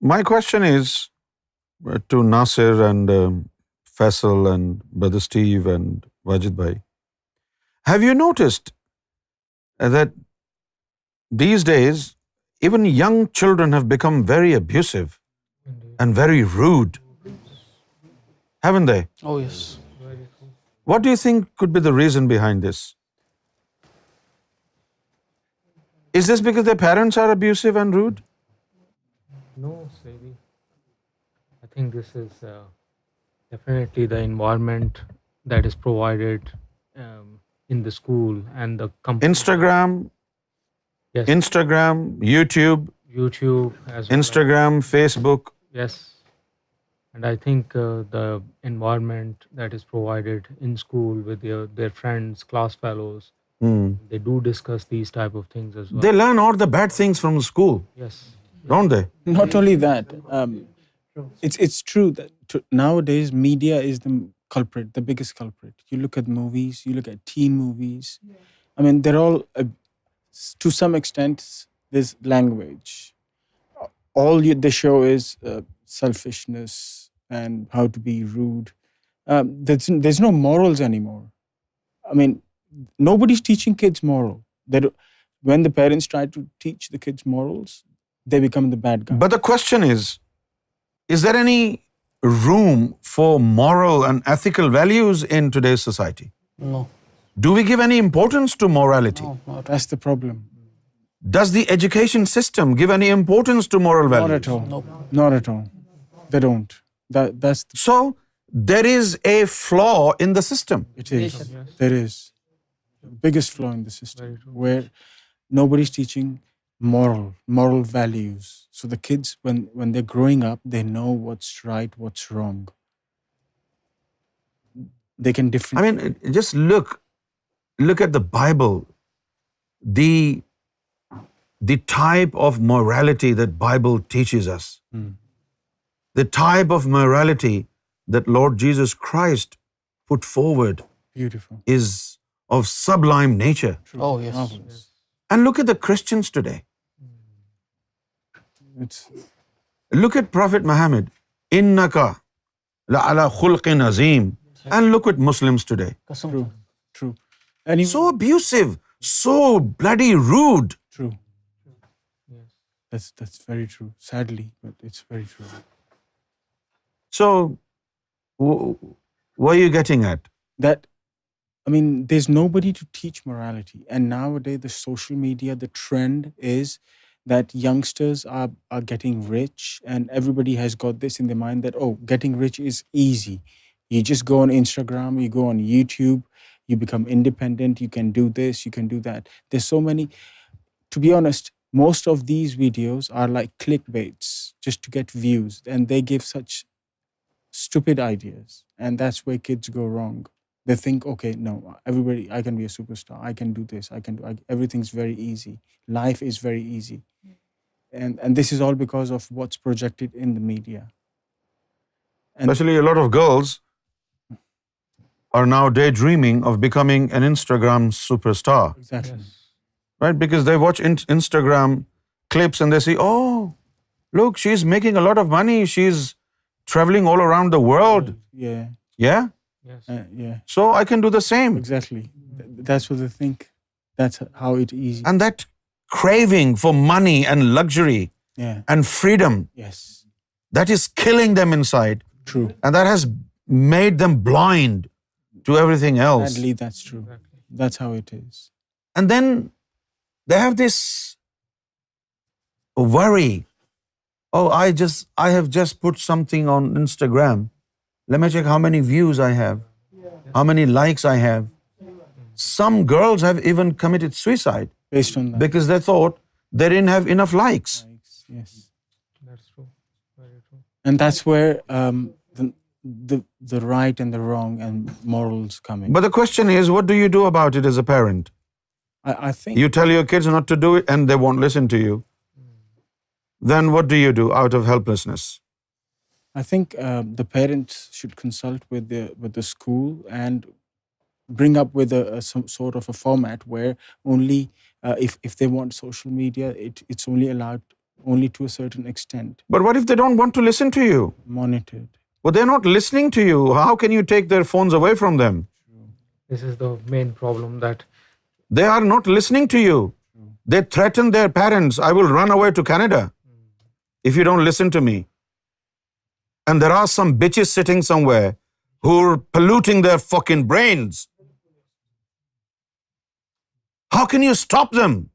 My question is to Nasir and Faisal and Brother Steve and Wajid Bhai. Have you noticed that these days even young children have become very abusive and very rude? Haven't they? Oh, yes. What do you think could be the reason behind this? Is this because their parents are abusive and rude? No, Saidi. I think this is definitely the environment that is provided in the school and the company. Instagram, Yes. Instagram, YouTube as well. Instagram, Facebook. Yes. And I think the environment that is provided in school with their friends, class fellows, they do discuss these type of things as well. They learn all the bad things from school, Yes. don't they? Not only that, it's true that nowadays media is the culprit, the biggest culprit. You look at movies, you look at teen movies. I mean, they're all, to some extent, there's language. All they show is selfishness and how to be rude. There's no morals anymore. I mean, nobody's teaching kids moral. When the parents try to teach the kids morals, they become the bad guy. But the question is there any room for moral and ethical values in today's society? No. Do we give any importance to morality? No, that's the problem. Does the education system give any importance to moral values? Not at all. No. Not at all. They don't. So there is a flaw in the system. It is. There is. The biggest flaw in the system, where nobody's teaching moral values. So the kids, when they're growing up, they know what's right, what's wrong. They can I mean, just look at the Bible. The type of morality that Bible teaches us. The type of morality that Lord Jesus Christ put forward Beautiful. is of sublime nature. Oh, yes. And look at the Christians today. Look at Prophet Muhammad. Innaka la'ala khulqin azim. And look at Muslims today. True. So abusive, so bloody rude. True. That's very true. Sadly, but it's very true. So, what are you getting at? That, I mean, there's nobody to teach morality. And nowadays, the social media, the trend is that youngsters are getting rich, and everybody has got this in their mind that, oh, getting rich is easy. You just go on Instagram, you go on YouTube, you become independent, you can do this, you can do that. There's so many. To be honest, most of these videos are like clickbaits just to get views, and they give such stupid ideas, and that's where kids go wrong. They think, okay, no, everybody, I can be a superstar, I can do this, everything's very easy. Life is very easy. And this is all because of what's projected in the media. Especially a lot of girls are now daydreaming of becoming an Instagram superstar. Exactly. Right? Because they watch Instagram clips and they see, oh, look, she's making a lot of money. She's traveling all around the world. Yeah. Yeah? Yes. Yeah. So I can do the same. Exactly. That's what they think. That's how it is. And that craving for money and luxury and freedom, Yes. that is killing them inside. True. And that has made them blind to everything else. Sadly, that's true. That's how it is. And then they have this worry. Oh, I have just put something on Instagram. Let me check how many views I have, how many likes I have. Some girls have even committed suicide based on that, because they thought they didn't have enough likes. Yes. That's true. Very true. And that's where the right and the wrong and morals come in. But the question is, what do you do about it as a parent? I think you tell your kids not to do it and they won't listen to you. Then what do you do out of helplessness? I think the parents should consult with the school and bring up with some sort of a format where only if they want social media, it's only allowed only to a certain extent. But what if they don't want to listen to you? Monitored. Well, they're not listening to you. How can you take their phones away from them? This is the main problem, that they are not listening to you. They threaten their parents, I will run away to Canada if you don't listen to me. And there are some bitches sitting somewhere who are polluting their fucking brains. How can you stop them?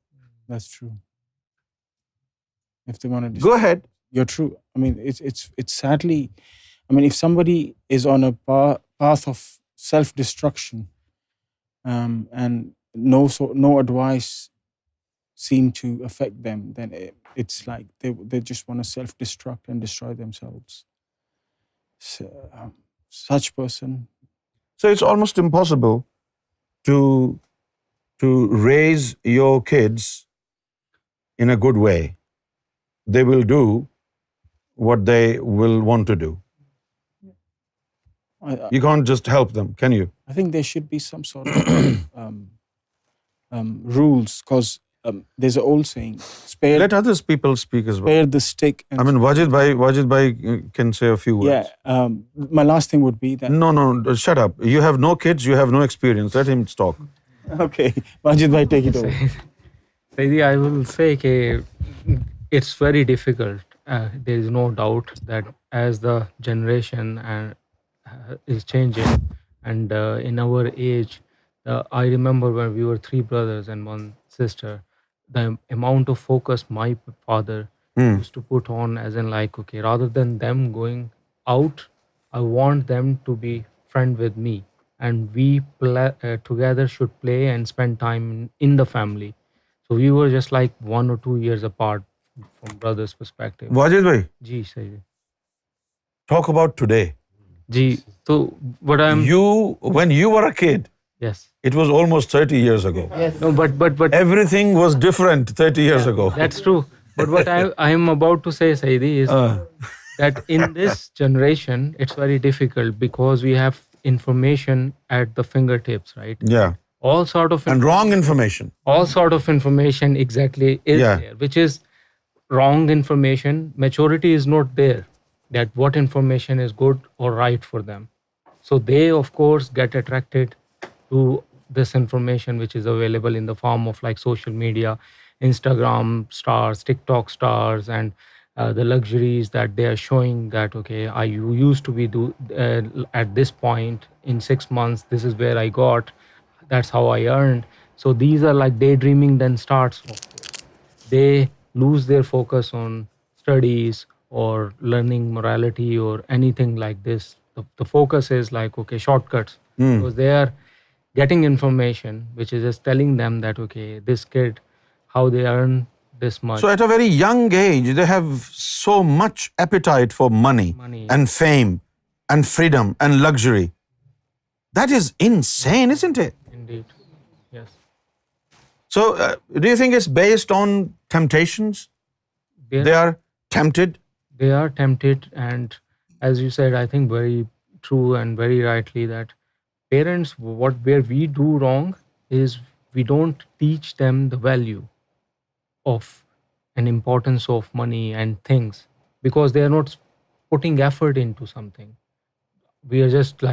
That's true. If they want to go ahead. You're true. I mean, it's sadly, I mean, if somebody is on a path of self-destruction, and no advice seem to affect them, then it's like they just want to self-destruct and destroy themselves. So, such person. So it's almost impossible to raise your kids in a good way. They will do what they will want to do. You can't just help them, can you? I think there should be some sort of rules, because there's an old saying, let other people speak as well. Spare the stick. I mean, Wajid bhai can say a few words. Yeah. My last thing would be that. No, shut up. You have no kids, you have no experience. Let him talk. Okay. Wajid bhai, take it over. Saidi, I will say that it's very difficult. There is no doubt that as the generation is changing, and in our age, I remember when we were 3 brothers and 1 sister, the amount of focus my father used to put on, as in like, okay, rather than them going out, I want them to be friend with me, and we together should play and spend time in the family. So we were just like 1 or 2 years apart from brother's perspective. Wajid bhai, Ji, Sayyid. Talk about today. Ji, so what I'm... When you were a kid, yes, it was almost 30 years ago. Yes. No, but everything was different 30 years ago. That's true. But what I am about to say, Saidi, is that in this generation, it's very difficult because we have information at the fingertips, right? Yeah. All sort of... And wrong information. All sort of information exactly is there, which is wrong information. Maturity is not there, that what information is good or right for them. So they, of course, get attracted to this information which is available in the form of like social media, Instagram stars, TikTok stars, and the luxuries that they are showing, that okay, I used to be at this point in 6 months, this is where I got, that's how I earned. So these are like daydreaming then starts. They lose their focus on studies or learning morality or anything like this. The focus is like, okay, shortcuts, because they are getting information which is just telling them that, okay, this kid, how they earn this much. So at a very young age, they have so much appetite for money and fame and freedom and luxury. That is insane, isn't it? Indeed, yes. So do you think it's based on temptations? They are tempted? They are tempted, and as you said, I think very true and very rightly, that parents, where we do wrong is we don't teach them the value of and importance of money and things, because they are not putting effort into something. We are just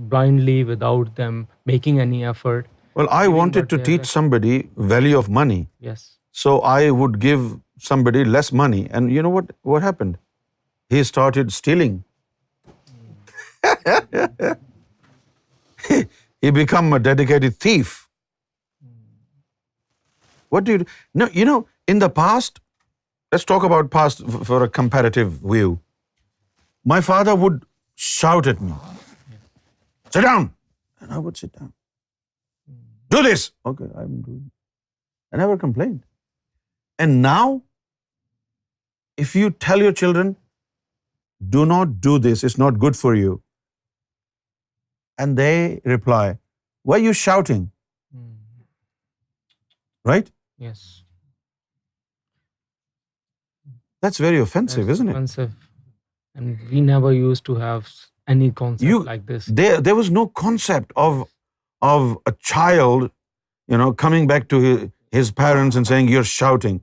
blindly, without them making any effort. Well, I wanted to teach somebody value of money. Yes. So I would give somebody less money, and you know what happened? He started stealing. He become a dedicated thief. What do you do? No, in the past, let's talk about past for a comparative view. My father would shout at me, "Sit down," and I would sit down. "Do this." Okay, I'm doing. I never complained. And now, if you tell your children, "Do not do this, it's not good for you," and they reply, "Why are you shouting?" Right? Yes. That's very offensive, That's isn't it? offensive. And we never used to have any concept like this. There was no concept of a child, coming back to his parents and saying, "You're shouting."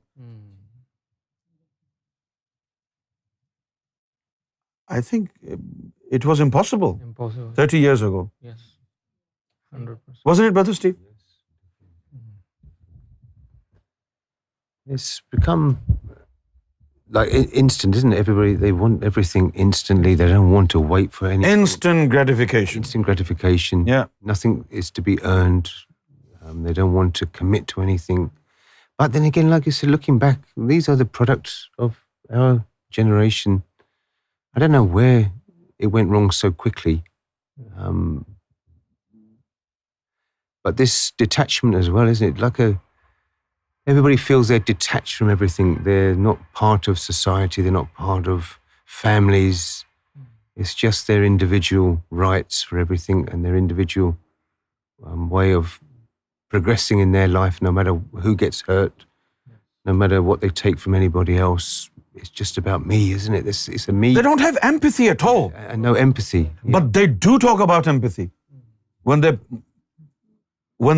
I think it was impossible. 30 years ago. Yes. 100%. Wasn't it, Brother Steve? It's become like instant, isn't it? Everybody, they want everything instantly. They don't want to wait for anything. Instant gratification. Instant gratification. Yeah. Nothing is to be earned. They don't want to commit to anything. But then again, like you said, looking back, these are the products of our generation. I don't know where it went wrong so quickly. But this detachment as well, isn't it? Everybody feels they're detached from everything. They're not part of society. They're not part of families. It's just their individual rights for everything and their individual way of progressing in their life, no matter who gets hurt, no matter what they take from anybody else. It's just about me, isn't it? It's a me. They don't have empathy at all. No empathy. Yeah. But they do talk about empathy. When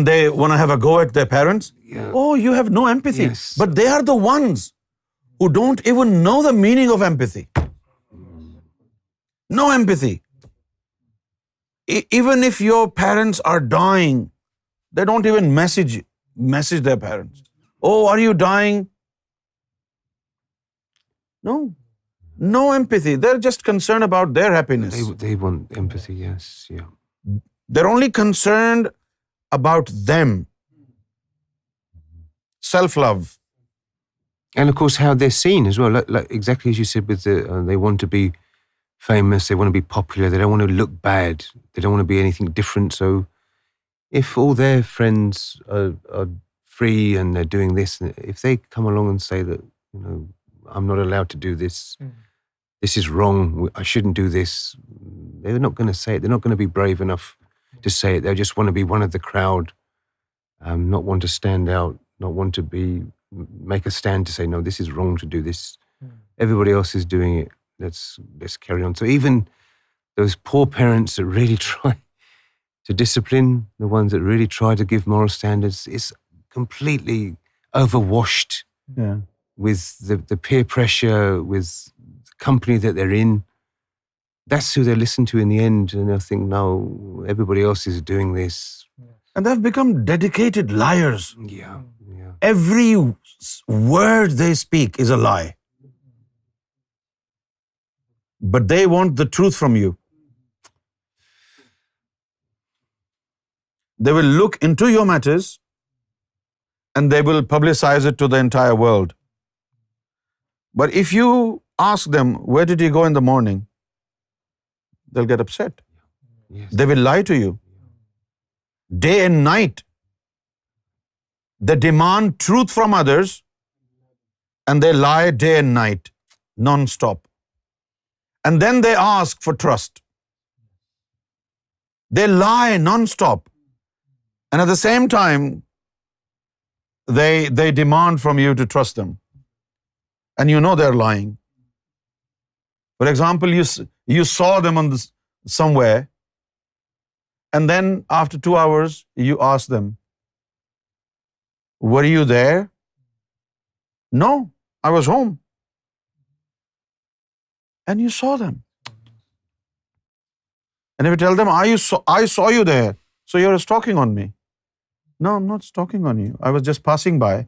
they want to have a go at their parents, oh, you have no empathy. Yes. But they are the ones who don't even know the meaning of empathy. No empathy. Even if your parents are dying, they don't even message their parents. "Oh, are you dying?" No empathy. They're just concerned about their happiness. They want empathy, yes, yeah. They're only concerned about them. Self-love. And of course, how they're seen as well. Like exactly as you said, with they want to be famous, they want to be popular, they don't want to look bad, they don't want to be anything different. So if all their friends are free and they're doing this, if they come along and say that, I'm not allowed to do this, this is wrong, I shouldn't do this, they're not going to say it. They're not going to be brave enough to say it. They just want to be one of the crowd, not want to stand out, not want to make a stand to say, no, this is wrong to do this. Everybody else is doing it. Let's carry on. So even those poor parents that really try to discipline, the ones that really try to give moral standards, is completely overwashed. Yeah. With the peer pressure, with the company that they're in. That's who they listen to in the end, and I think, no, everybody else is doing this. And they've become dedicated liars. Yeah. Every word they speak is a lie. But they want the truth from you. They will look into your matters and they will publicize it to the entire world. But if you ask them, where did you go in the morning? They'll get upset. Yes. They will lie to you. Day and night. They demand truth from others and they lie day and night, non-stop. And then they ask for trust. They lie non-stop. And at the same time, they demand from you to trust them. And you know they're lying. For example, you saw them somewhere And then after 2 hours, you ask them, were you there? No, I was home. And you saw them. And if you tell them, I saw you there, so you're stalking on me. No, I'm not stalking on you. I was just passing by.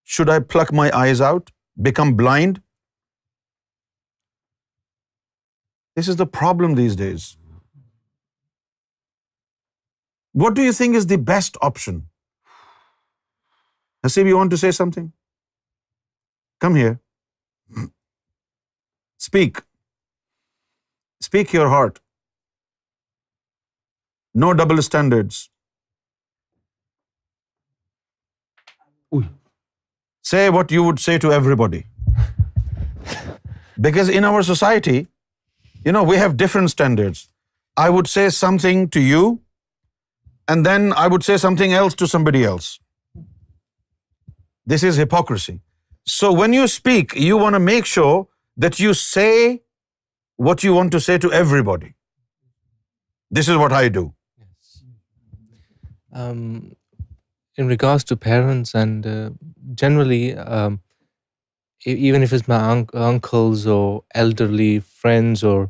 Should I pluck my eyes out, become blind? This is the problem these days. What do you think is the best option? Hasib, you want to say something? Come here. Speak. Speak your heart. No double standards. Say what you would say to everybody. Because in our society, we have different standards. I would say something to you, and then I would say something else to somebody else. This is hypocrisy. So when you speak, you want to make sure that you say what you want to say to everybody. This is what I do. In regards to parents and generally, even if it's my uncles or elderly friends or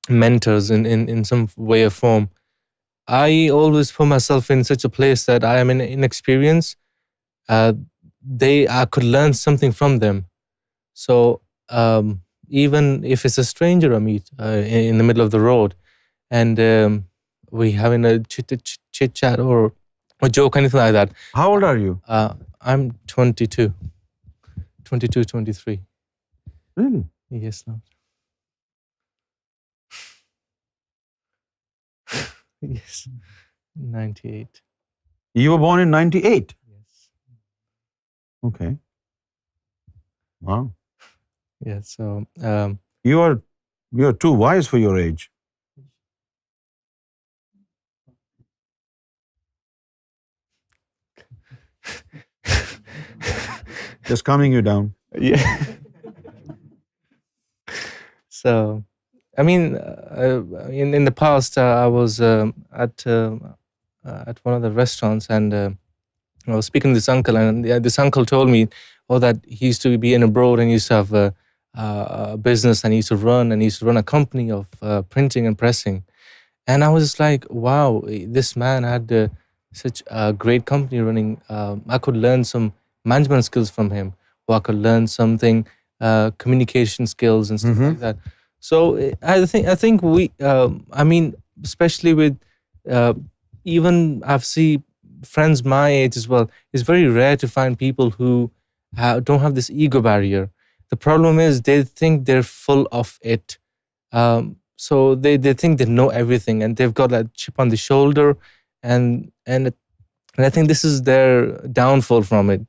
mentors in some way or form, I always put myself in such a place that I am inexperienced. I could learn something from them. So even if it's a stranger I meet in the middle of the road, and we having a chit chat or a joke, anything like that. How old are you? I'm 22, 23. Really? Yes, Lord. Yes, 98. You were born in 98? Yes. Okay. Wow. Yeah, so You are too wise for your age. Just calming you down. Yeah. So, I mean, in the past, I was at one of the restaurants, and I was speaking to this uncle, and this uncle told me, that he used to be in abroad and used to have a business, and he used to run a company of printing and pressing. And I was just like, wow, this man had such a great company running. I could learn some management skills from him, or I could learn something, communication skills and stuff like that. So I think we, especially with even I've seen friends my age as well. It's very rare to find people who don't have this ego barrier. The problem is they think they're full of it. So they think they know everything, and they've got that chip on the shoulder, and I think this is their downfall from it,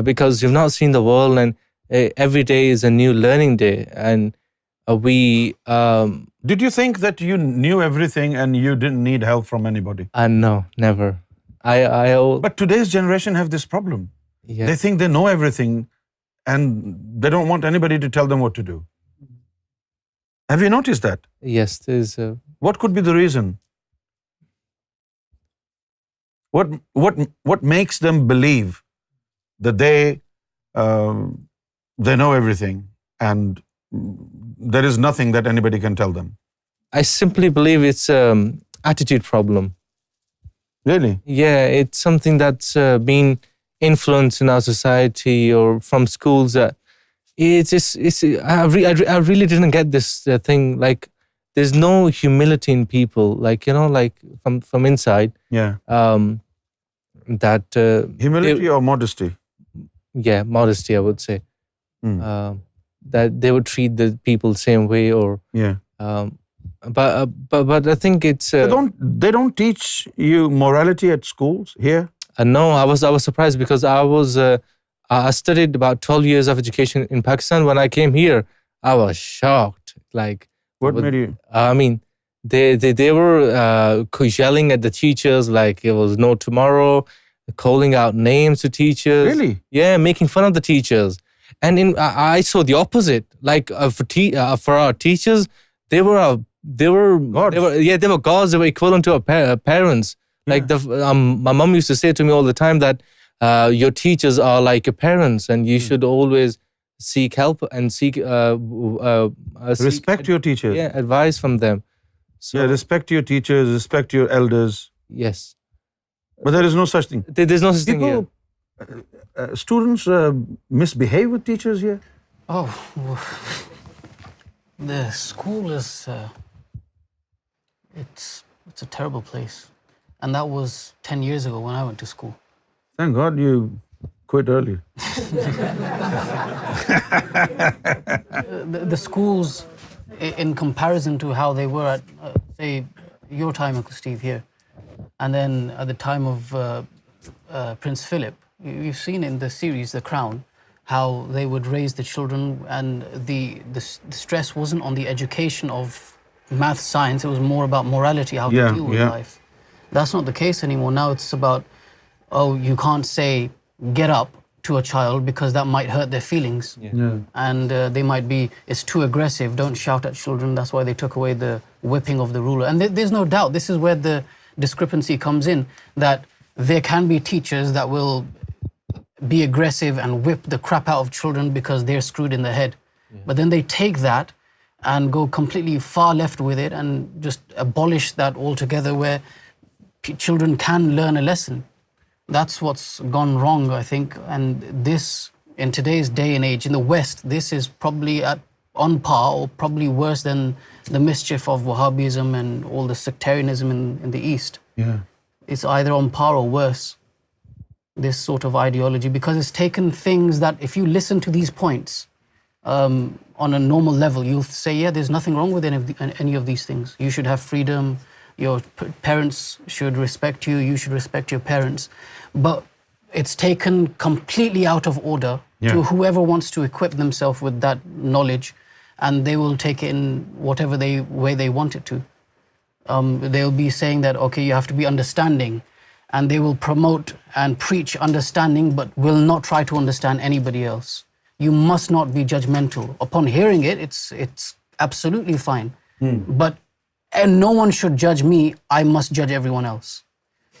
because you've not seen the world, and every day is a new learning day, and Did you think that you knew everything and you didn't need help from anybody? No, never. But today's generation have this problem. Yeah. They think they know everything, and they don't want anybody to tell them what to do. Have you noticed that? Yes, there's. What could be the reason? What makes them believe that they know everything and there is nothing that anybody can tell them? I simply believe it's attitude problem. Really? Yeah, it's something that's been influenced in our society or from schools. I really didn't get this thing. Like, there's no humility in people. Like, like from inside. Yeah. That humility or modesty? Yeah, modesty, I would say. That they would treat the people the same way, or yeah. But I think it's they don't teach you morality at schools here? No, I was surprised, because I studied about 12 years of education in Pakistan. When I came here, I was shocked. Like, what made you? I mean, they were yelling at the teachers like it was no tomorrow, calling out names to teachers. Really? Yeah, making fun of the teachers. And I saw the opposite. Like for our teachers, they were they were gods. They were gods. They were equivalent to our parents. Like my mom used to say to me all the time that your teachers are like your parents, and you should always seek help and seek respect your teachers. Yeah, advice from them. So, respect your teachers, respect your elders. Yes. But there is no such thing. There's no such thing here. Students misbehave with teachers here? Oh, the school is, it's a terrible place. And that was 10 years ago when I went to school. Thank God you quit early. The schools, in comparison to how they were at, say, your time, Uncle Steve, here, and then at the time of Prince Philip, you've seen in the series, The Crown, how they would raise the children, and the stress wasn't on the education of math, science, it was more about morality, how to deal with life. That's not the case anymore. Now it's about, you can't say get up to a child because that might hurt their feelings. And they might be, it's too aggressive, don't shout at children. That's why they took away the whipping of the ruler. And there's no doubt, this is where the discrepancy comes in, that there can be teachers that will be aggressive and whip the crap out of children because they're screwed in the head. But then they take that and go completely far left with it and just abolish that altogether, where children can learn a lesson. That's what's gone wrong, I think. And this, in today's day and age, in the West, this is probably on par or probably worse than the mischief of Wahhabism and all the sectarianism in the East. It's either on par or worse, this sort of ideology, because it's taken things that, if you listen to these points on a normal level, you'll say, there's nothing wrong with any of these things. You should have freedom. Your parents should respect you. You should respect your parents. But it's taken completely out of order to whoever wants to equip themselves with that knowledge, and they will take it in whatever way they want it to. They'll be saying that, okay, you have to be understanding, and they will promote and preach understanding, but will not try to understand anybody else. You must not be judgmental. Upon hearing it, it's absolutely fine. But and no one should judge me, I must judge everyone else.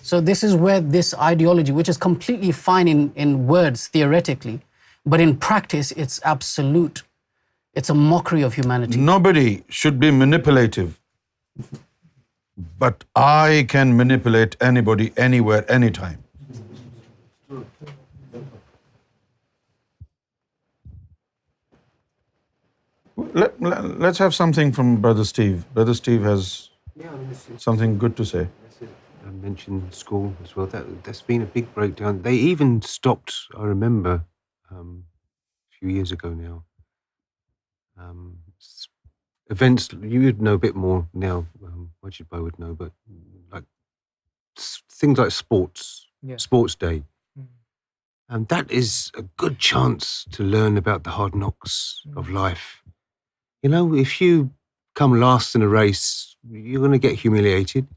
So this is where this ideology, which is completely fine in words, theoretically, but in practice, it's absolute. It's a mockery of humanity. Nobody should be manipulative. But I can manipulate anybody, anywhere, anytime. Let's have something from Brother Steve. Brother Steve has something good to say. I mentioned school as well. That's been a big breakdown. They even stopped, I remember, a few years ago now, events, you would know a bit more now, Wajid Bhai would know, but like things like sports day. And that is a good chance to learn about the hard knocks of life. You know, if you come last in a race, you're going to get humiliated.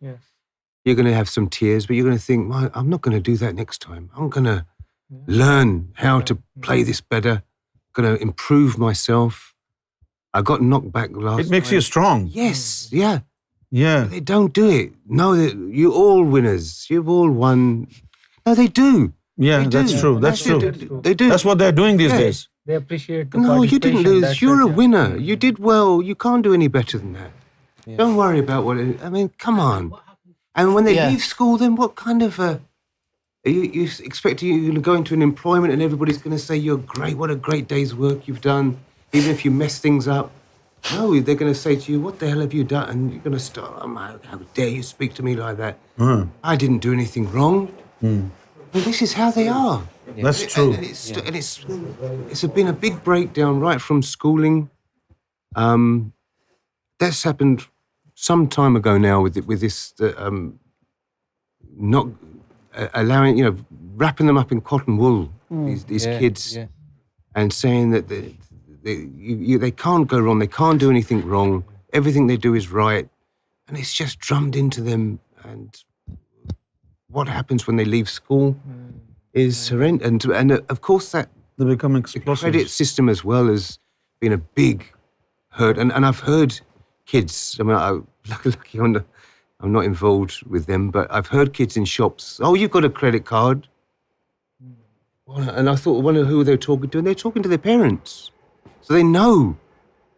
You're going to have some tears, but you're going to think, I'm not going to do that next time. I'm going to learn how to play this better. I'm going to improve myself. I got knocked back last It makes time. you strong. Yes, yeah. But they don't do it. No, you're all winners. You've all won. No, they do. Yeah, They do. that's true. That's true. They do. That's what they're doing these days. They appreciate the No, you didn't participation, lose. that's You're a it, winner. You did well. You can't do any better than that. Don't worry about I mean, come on. And when they leave school, then what kind of you expect you're going to go into an employment and everybody's going to say you're great, what a great day's work you've done, even if you mess things up. No, they're going to say to you, what the hell have you done? And you're going to start, how dare you speak to me like that? I didn't do anything wrong. Well, this is how they are. That's true. And it's been a big breakdown right from schooling. That's happened some time ago now with this not allowing, wrapping them up in cotton wool, these kids, and saying that they can't go wrong, they can't do anything wrong, everything they do is right, and it's just drummed into them. And what happens when they leave school is horrendous. And of course that they become explosive. The credit system as well has been a big hurt. And I've heard kids. I mean, lucky I'm not involved with them, but I've heard kids in shops, "Oh, you've got a credit card." And I thought, I wonder who they're talking to. And they're talking to their parents. So they know.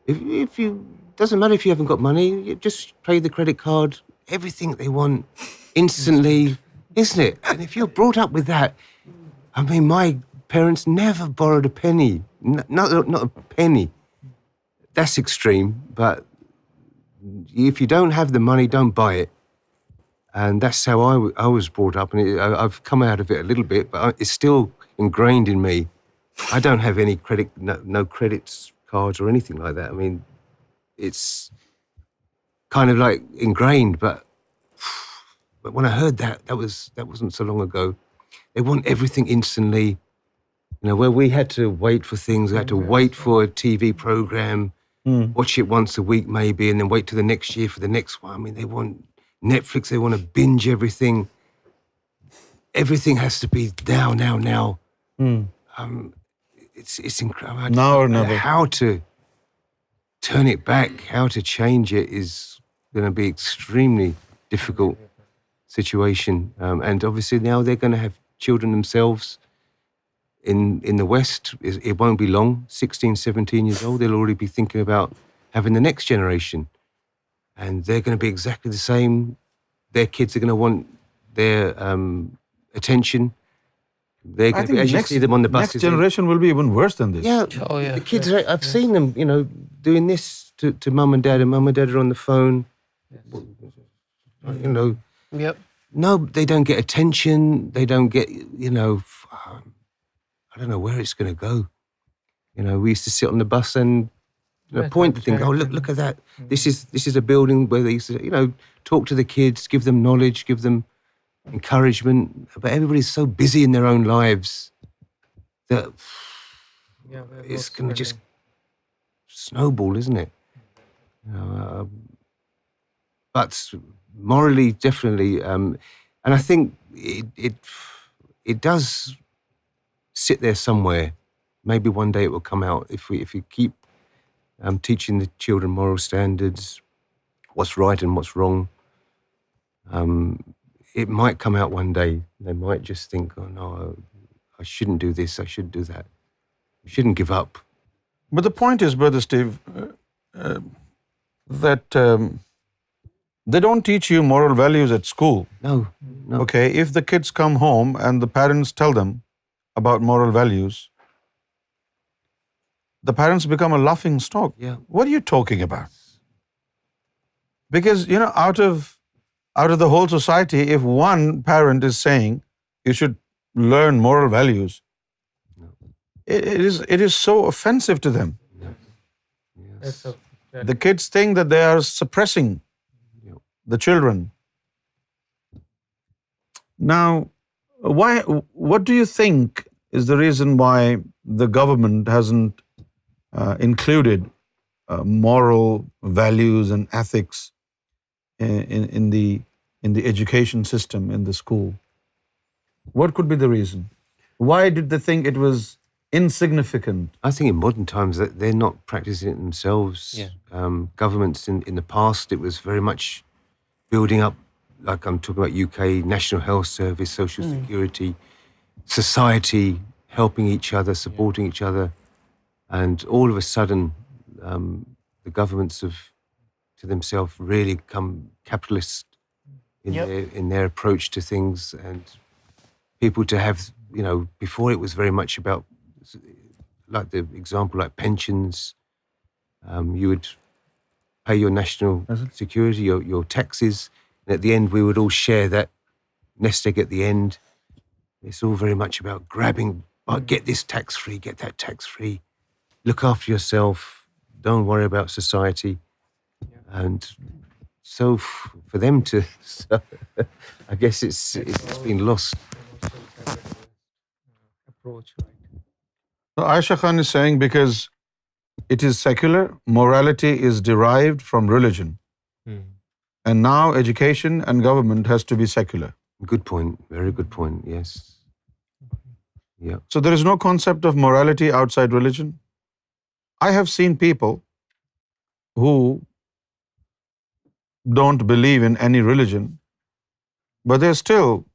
If you, doesn't matter if you haven't got money, you just pay the credit card, everything they want instantly, isn't it? And if you're brought up with that, I mean, my parents never borrowed a penny. Not a penny. That's extreme, but if you don't have the money, don't buy it. And that's how I was brought up, and I've come out of it a little bit, but it's still ingrained in me. I don't have any no credit cards or anything like that. I mean, it's kind of like ingrained, but when I heard that wasn't so long ago. They want everything instantly. You know, where we had to wait for things, we had to wait for a TV program, watch it once a week maybe, and then wait till the next year for the next one. I mean, they want Netflix, they want to binge everything. Everything has to be now. It's incredible. Now or never. How to turn it back, how to change it is going to be extremely difficult situation. And obviously now they're going to have children themselves in the West. It won't be long, 16, 17 years old, they'll already be thinking about having the next generation. And they're going to be exactly the same. Their kids are going to want their attention. They're going to be, as you see them on the buses. Next generation will be even worse than this. Yeah, the kids, I've seen them, you know, doing this to mum and dad, and mum and dad are on the phone. You know. Yep. No, they don't get attention. They don't get, you know, I don't know where it's going to go. You know, we used to sit on the bus and point the thing. Oh, look at that. This is a building where they used to, you know, talk to the kids, give them knowledge, give them encouragement. But everybody's so busy in their own lives that it's going to just snowball, isn't it? You know, but morally, definitely, and I think it does sit there somewhere. Maybe one day it will come out if we keep teaching the children moral standards, what's right and what's wrong. It might come out one day. They might just think, "Oh no, I shouldn't do this. I should do that. I shouldn't give up." But the point is, Brother Steve, that they don't teach you moral values at school. No. Okay, if the kids come home and the parents tell them about moral values, the parents become a laughing stock. Yeah. What are you talking about? Because, you know, out of the whole society, if one parent is saying you should learn moral values, it is so offensive to them. Yes. The kids think that they are suppressing the children. Now, what do you think is the reason why the government hasn't included moral values and ethics in the education system in the school? What could be the reason? Why did they think it was insignificant? I think in modern times that they're not practicing it themselves. Governments in the past, it was very much building up, like I'm talking about UK, National Health Service, Social Security, society, helping each other, supporting each other. And all of a sudden, the governments have, to themselves, really come capitalist in their approach to things, and people to have, you know, before it was very much about, like the example, like pensions. You would pay your national security, your taxes, and at the end we would all share that nest egg at the end. It's all very much about grabbing, get this tax-free, get that tax-free, look after yourself, don't worry about society. And so for them to, I guess it's been lost. Approach, right? So Aisha Khan is saying because it is secular, morality is derived from religion. And now education and government has to be secular. Good point. Very good point. Yes. Yeah. So there is no concept of morality outside religion. I have seen people who don't believe in any religion, but they're still,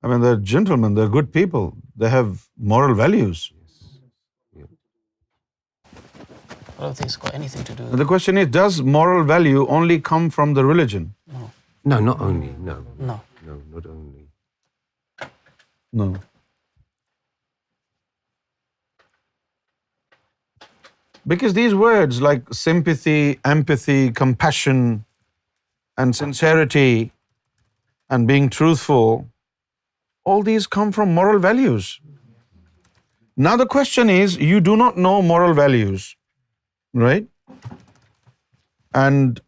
I mean, they're gentlemen, they're good people, they have moral values. I don't think it's got anything to do with The question is, does moral value only come from the religion? No, not only. No. No. No, not only. No. Because these words like sympathy, empathy, compassion, and sincerity, and being truthful, all these come from moral values. Now the question is, you do not know moral values, right? And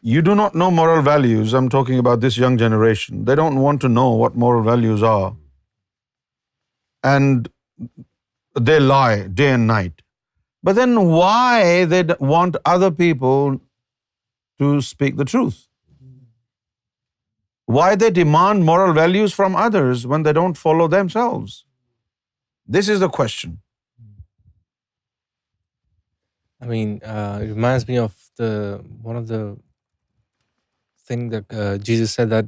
you do not know moral values. I'm talking about this young generation. They don't want to know what moral values are. And they lie day and night. But then why they want other people to speak the truth? Why they demand moral values from others when they don't follow themselves? This is the question. I mean, it reminds me of one of the thing that Jesus said, that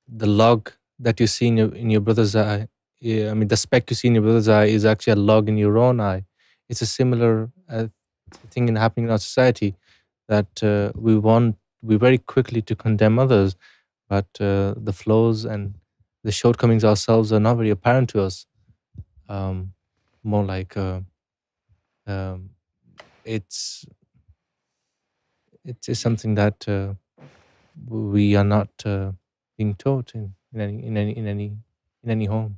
the log that you see in your brother's eye, I mean, the speck you see in your brother's eye is actually a log in your own eye. It's a similar thing happening in our society, that we very quickly to condemn others, but the flaws and the shortcomings ourselves are not very apparent to us. More like it's something that we are not being taught in any home.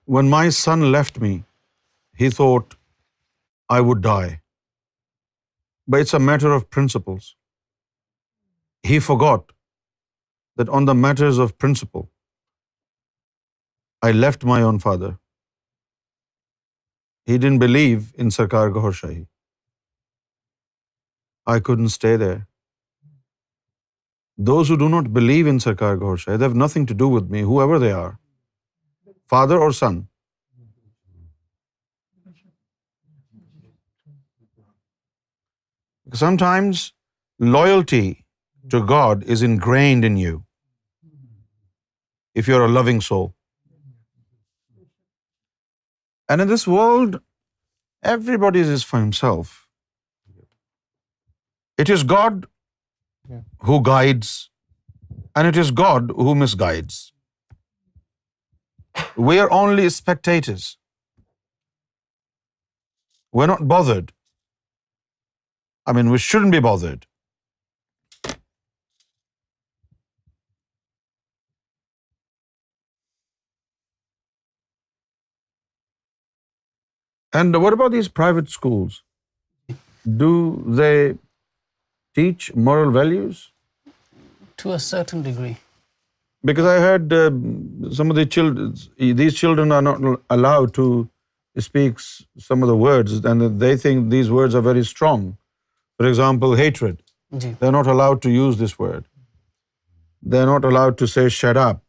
When my son left me, he thought I would die. But it's a matter of principles. He forgot that on the matters of principle, I left my own father. He didn't believe in Sarkar Gohar Shahi. I couldn't stay there. Those who do not believe in Sarkar Gohar Shahi, they have nothing to do with me, whoever they are, father or son. Sometimes loyalty to God is ingrained in you if you're a loving soul. And in this world, everybody is for himself. It is God who guides, and it is God who misguides. We are only spectators. We're not bothered. I mean, we shouldn't be bothered. And what about these private schools? Do they teach moral values? To a certain degree. Because I heard some of the children, these children are not allowed to speak some of the words, and they think these words are very strong. For example, hatred. They're not allowed to use this word. They're not allowed to say shut up.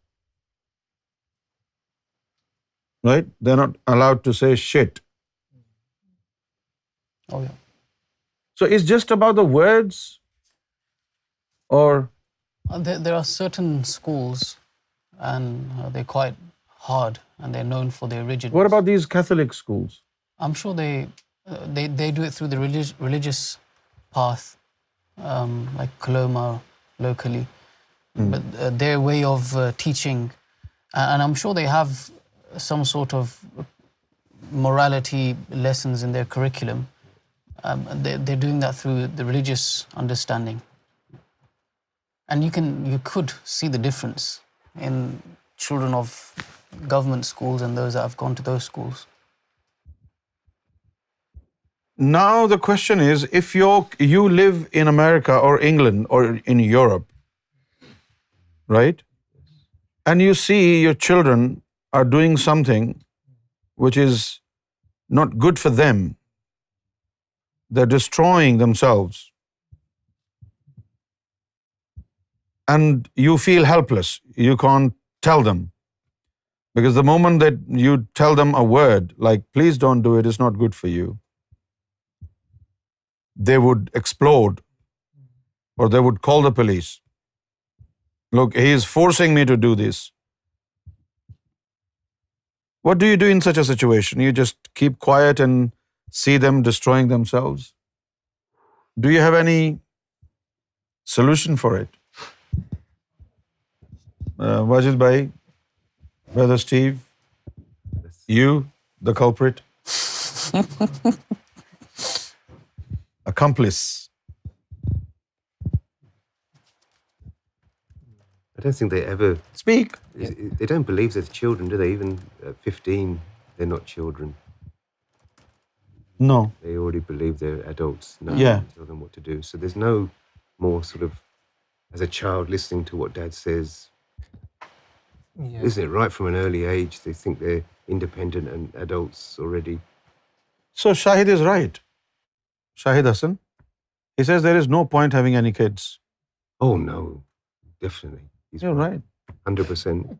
Right? They're not allowed to say shit. Oh, yeah. So it's just about the words, or? There are certain schools, and they're quite hard, and they're known for their rigidness. What about these Catholic schools? I'm sure they do it through the religious path, like Coloma locally. But their way of teaching, and I'm sure they have some sort of morality lessons in their curriculum. They're doing that through the religious understanding. And you could see the difference in children of government schools and those that have gone to those schools. Now the question is, if you live in America or England or in Europe, right? And you see your children are doing something which is not good for them. They're destroying themselves. And you feel helpless. You can't tell them. Because the moment that you tell them a word like, please don't do it, it's not good for you, they would explode or they would call the police. Look, he is forcing me to do this. What do you do in such a situation? You just keep quiet and see them destroying themselves? Do you have any solution for it? Wajid bhai, Brother Steve, you, the culprit, accomplice. I don't think they ever speak. They don't believe they're children, do they? Even at 15, they're not children. No. They already believe they're adults now. Yeah. And tell them what to do. So there's no more sort of, as a child, listening to what dad says. Yeah. Isn't it right from an early age? They think they're independent and adults already. So Shahid is right. Shahid Hassan, he says there is no point having any kids. Oh no, definitely. You're right. 100%.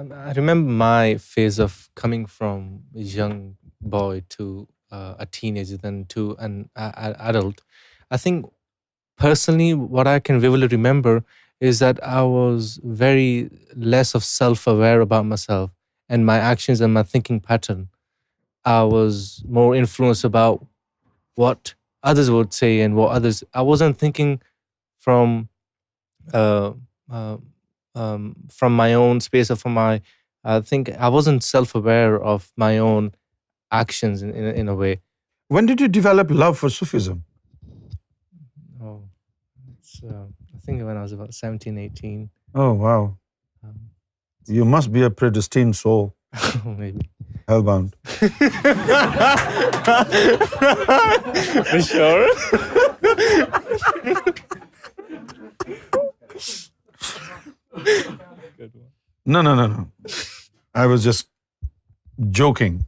I remember my phase of coming from a young boy to a teenager, then to an adult. I think personally, what I can vividly remember is that I was very less of self-aware about myself and my actions and my thinking pattern. I was more influenced about what others would say and what others. I wasn't thinking from my own space or from my. I think I wasn't self-aware of my own actions in a way. When did you develop love for Sufism? Oh, it's, I think when I was about 17, 18. Oh, wow. You must be a predestined soul. Maybe. Hellbound. For sure. No. I was just joking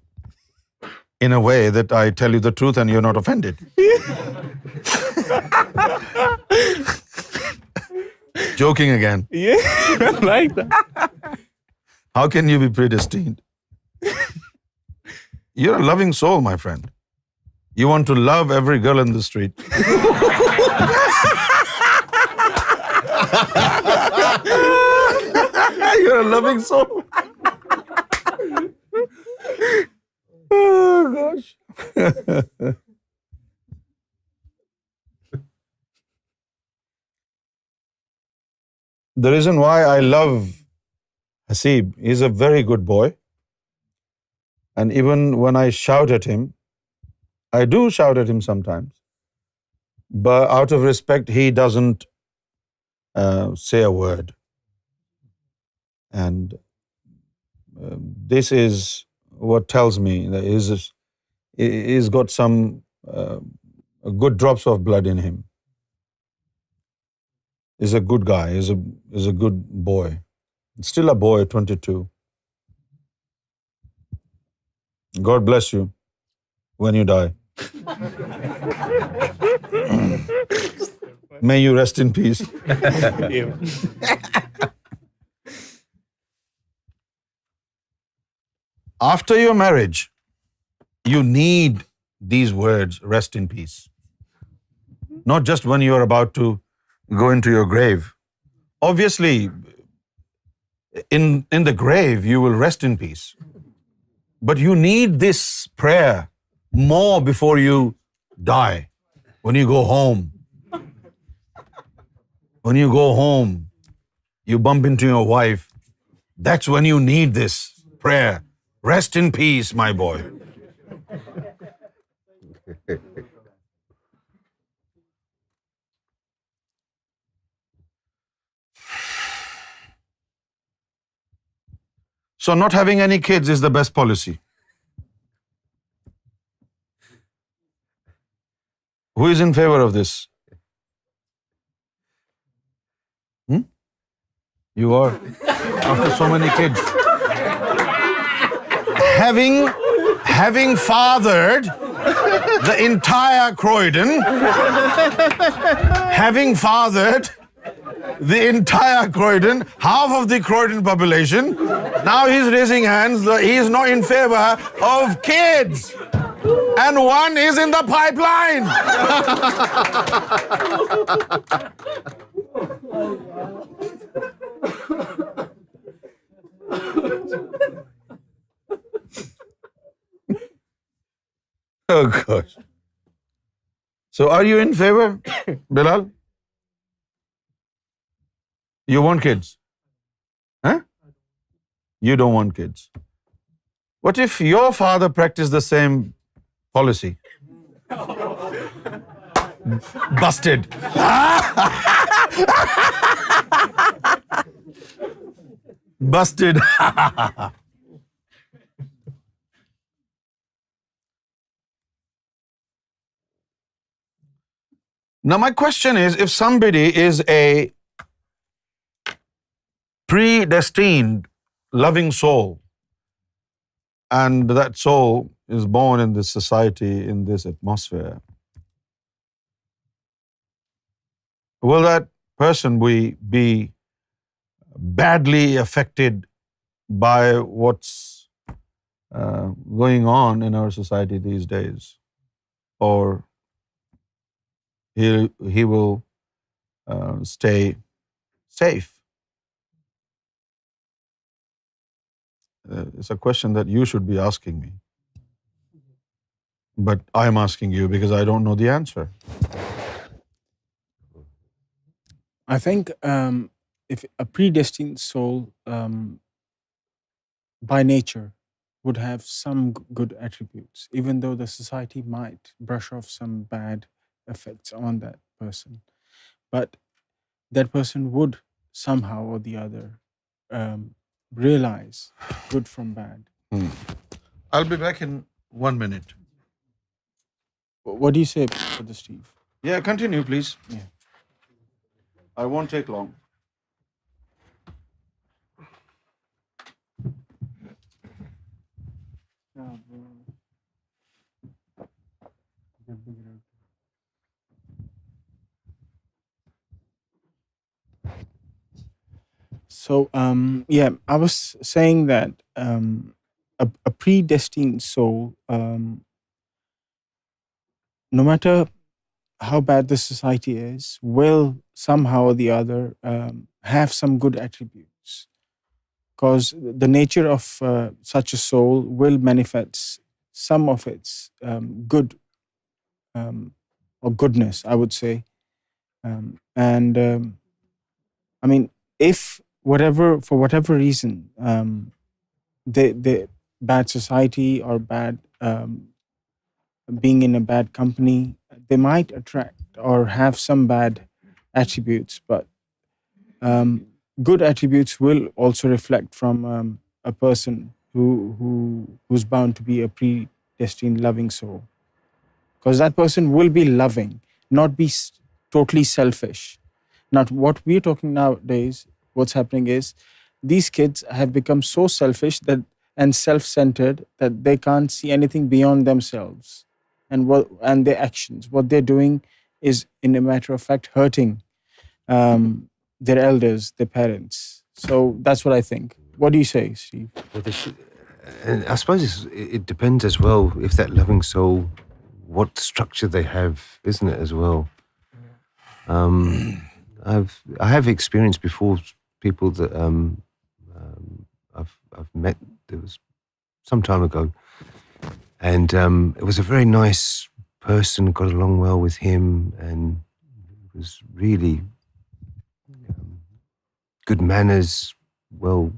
in a way that I tell you the truth and you're not offended. Joking again. Yeah, I like that. How can you be predestined? You're a loving soul, my friend. You want to love every girl in the street. You're a loving soul. Oh, gosh. The reason why I love Hasib, he's a very good boy. And even when I shout at him, I do shout at him sometimes. But out of respect, he doesn't say a word. And this is what tells me that he's got some good drops of blood in him. He's a good guy. He's a good boy. Still a boy, 22. God bless you when you die. May you rest in peace. After your marriage, you need these words, rest in peace. Not just when you are about to go into your grave. Obviously, in the grave, you will rest in peace. But you need this prayer more before you die. When you go home. When you go home, you bump into your wife. That's when you need this prayer. Rest in peace, my boy. So not having any kids is the best policy. Who is in favor of this? You are. After so many kids. having fathered the entire Croydon, half of the Croydon population, now he's raising hands. He's not in favor of kids. And one is in the pipeline. Oh gosh. So are you in favor, Bilal? You want kids? Huh? You don't want kids. What if your father practiced the same policy? Busted. Busted. Now my question is, if somebody is a predestined loving soul, and that soul is born in this society, in this atmosphere, will that person be badly affected by what's going on in our society these days? Or he will stay safe? It's a question that you should be asking me. But I'm asking you because I don't know the answer. I think if a predestined soul by nature would have some good attributes, even though the society might brush off some bad effects on that person, but that person would somehow or the other realize good from bad. I'll be back in 1 minute. What do you say, Brother Steve? Yeah, continue, please. Yeah. I won't take long. So, I was saying that a predestined soul, no matter how bad the society is, will somehow or the other have some good attributes. Because the nature of such a soul will manifest some of its good or goodness, I would say. If for whatever reason, the bad society or bad being in a bad company, they might attract or have some bad attributes, but good attributes will also reflect from a person who's bound to be a predestined loving soul, because that person will be loving, not be totally selfish. Now, what we're talking nowadays, what's happening is these kids have become so selfish and self-centered that they can't see anything beyond themselves and their actions. What they're doing is, in a matter of fact, hurting their elders, their parents. So that's what I think. What do you say, Steve? And I suppose it depends as well, if that loving soul, what structure they have, isn't it, as well? I have experienced before people that I've met. There was some time ago, and it was a very nice person. Got along well with him, and was really good manners, well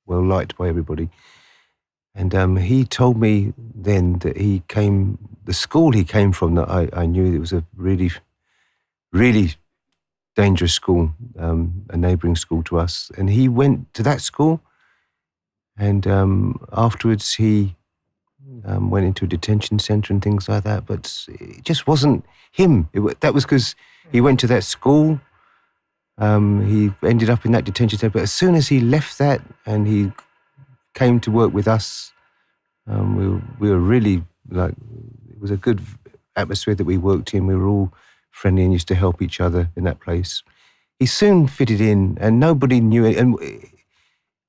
liked by everybody. And he told me then that the school he came from, that I knew it was a really, really dangerous school, a neighbouring school to us. And he went to that school, and afterwards he went into a detention centre and things like that. But it just wasn't him. That was because he went to that school. He ended up in that detention centre. But as soon as he left that and he came to work with us, We were really like, it was a good atmosphere that we worked in. We were all friendly and used to help each other in that place. He soon fitted in, and nobody knew it. And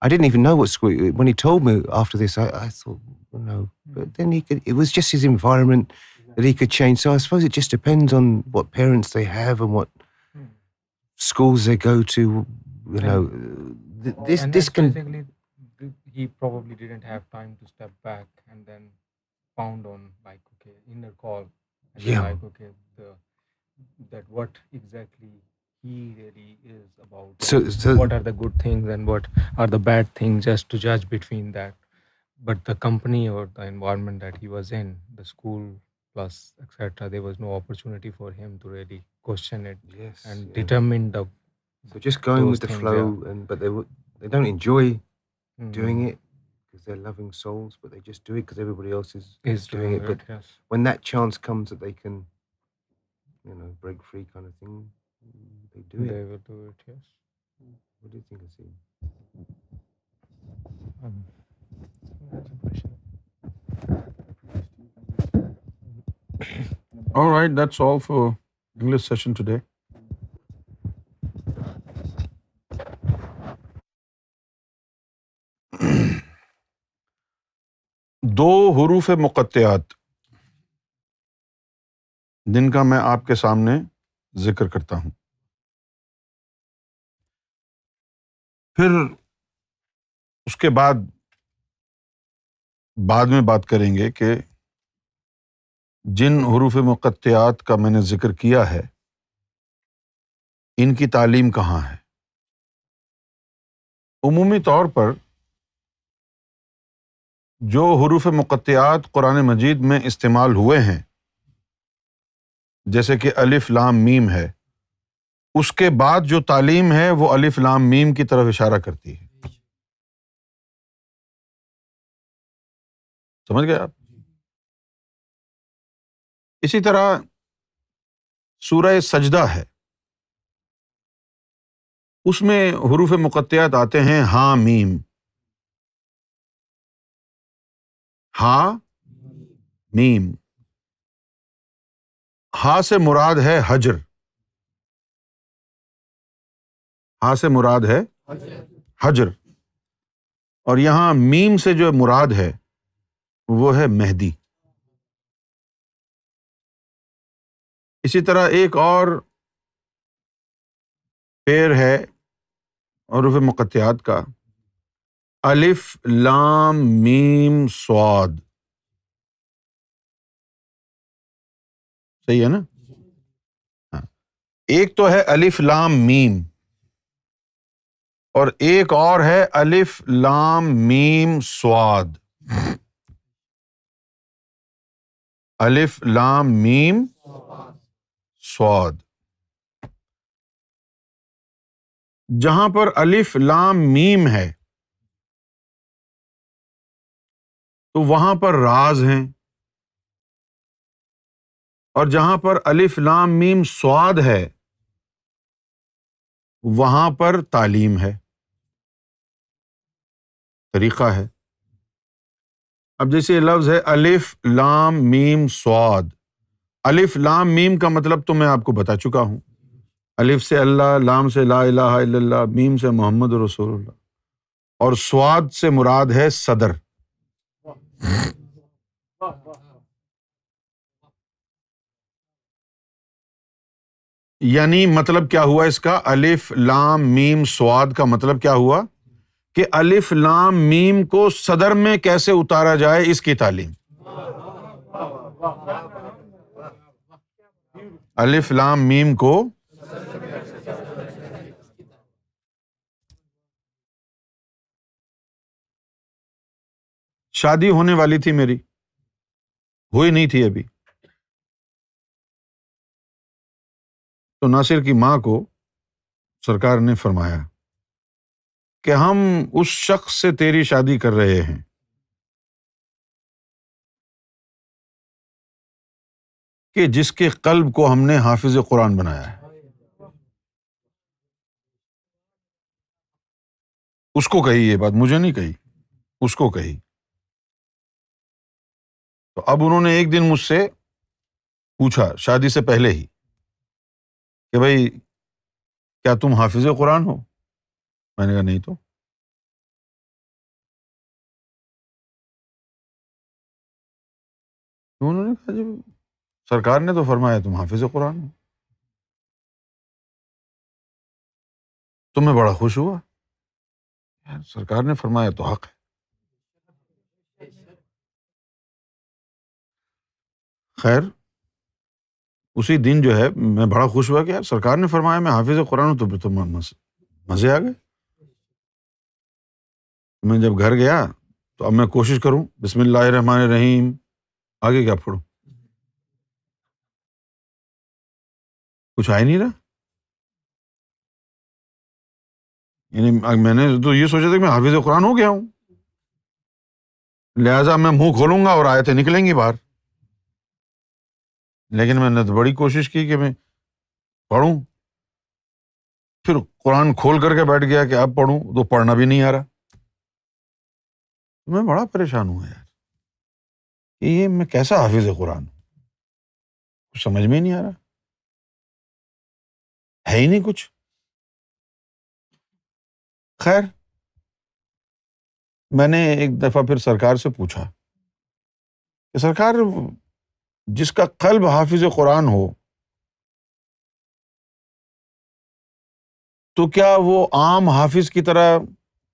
I didn't even know what school. When he told me after this, I thought, well, no. But then it was just his environment that he could change. So I suppose it just depends on what parents they have and what schools they go to. You know, this can. Basically, he probably didn't have time to step back and then pound on like, okay, inner call, and then like, okay, that what exactly he really is about. So what are the good things and what are the bad things, just to judge between that. But the company or the environment that he was in, the school plus etc., there was no opportunity for him to really question it and determine the. So just going with the flow, but they don't enjoy doing it because they're loving souls, but they just do it because everybody else is doing it. But when that chance comes that they can, you know, break free kind of thing, they do it. They will do it, yes. What do you think, Asim? That's a question. All right, that's all for English session today. دو حروف مقطعات جن کا میں آپ کے سامنے ذکر کرتا ہوں، پھر اس کے بعد میں بات کریں گے کہ جن حروف مقطعات کا میں نے ذکر کیا ہے ان کی تعلیم کہاں ہے۔ عمومی طور پر جو حروف مقطعات قرآن مجید میں استعمال ہوئے ہیں، جیسے کہ الف لام میم ہے، اس کے بعد جو تعلیم ہے وہ الف لام میم کی طرف اشارہ کرتی ہے۔ سمجھ گئے آپ؟ اسی طرح سورہ سجدہ ہے، اس میں حروف مقطعات آتے ہیں ہاں میم، ہاں میم۔ ہاں سے مراد ہے حجر، ہاں سے مراد ہے حجر، اور یہاں میم سے جو مراد ہے وہ ہے مہدی۔ اسی طرح ایک اور پیر ہے حروف مقطعات کا، الف لام میم صاد، صحیح ہے نا؟ ہاں، ایک تو ہے الف لام میم اور ایک اور ہے الف لام میم صاد۔ الف لام میم صاد، جہاں پر الف لام میم ہے تو وہاں پر راز ہیں، اور جہاں پر الف لام میم صاد ہے وہاں پر تعلیم ہے، طریقہ ہے۔ اب جیسے لفظ ہے الف لام میم صاد، الف لام میم کا مطلب تو میں آپ کو بتا چکا ہوں، الف سے اللہ، لام سے لا الہ الا اللہ، میم سے محمد رسول اللہ، اور صاد سے مراد ہے صدر۔ یعنی مطلب کیا ہوا اس کا؟ الف لام میم صاد کا مطلب کیا ہوا کہ الف لام میم کو صدر میں کیسے اتارا جائے، اس کی تعلیم۔ الف لام میم کو شادی ہونے والی تھی میری، ہوئی نہیں تھی ابھی، تو ناصر کی ماں کو سرکار نے فرمایا کہ ہم اس شخص سے تیری شادی کر رہے ہیں کہ جس کے قلب کو ہم نے حافظ قرآن بنایا ہے۔ اس کو کہی یہ بات، مجھے نہیں کہی، اس کو کہی۔ تو اب انہوں نے ایک دن مجھ سے پوچھا شادی سے پہلے ہی کہ بھائی کیا تم حافظ قرآن ہو؟ میں نے کہا نہیں تو انہوں نے کہا جی سرکار نے تو فرمایا تم حافظ قرآن ہو. تو میں بڑا خوش ہوا، یار سرکار نے فرمایا تو حق ہے. خیر اسی دن جو ہے میں بڑا خوش ہوا کہ یار سرکار نے فرمایا میں حافظ قرآن ہوں، تو پھر تو مزے آ گئے. میں جب گھر گیا تو اب میں کوشش کروں بسم اللہ الرحمن الرحیم، آگے کیا پڑھوں، کچھ آ ہی نہیں رہا. یعنی میں نے تو یہ سوچا تھا کہ میں حافظ قرآن ہو گیا ہوں، لہٰذا میں منہ کھولوں گا اور آیتیں نکلیں گی باہر. لیکن میں نے تو بڑی کوشش کی کہ میں پڑھوں، پھر قرآن کھول کر کے بیٹھ گیا کہ اب پڑھوں تو پڑھنا بھی نہیں آ رہا. میں بڑا پریشان ہوا یار کہ یہ میں کیسا حافظ قرآن ہوں، کچھ سمجھ میں ہی نہیں آ رہا، ہے ہی نہیں کچھ. خیر میں نے ایک دفعہ پھر سرکار سے پوچھا کہ سرکار جس کا قلب حافظ قرآن ہو تو کیا وہ عام حافظ کی طرح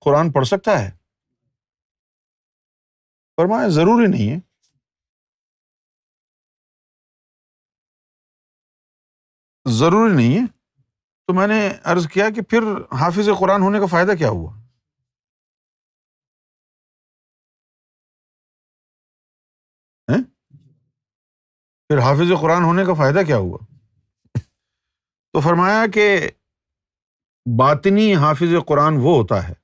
قرآن پڑھ سکتا ہے؟ فرمایا ضروری نہیں ہے. ضروری نہیں ہے. تو میں نے عرض کیا کہ پھر حافظ قرآن ہونے کا فائدہ کیا ہوا؟ ہیں؟ پھر حافظ قرآن ہونے کا فائدہ کیا ہوا؟ تو فرمایا کہ باطنی حافظ قرآن وہ ہوتا ہے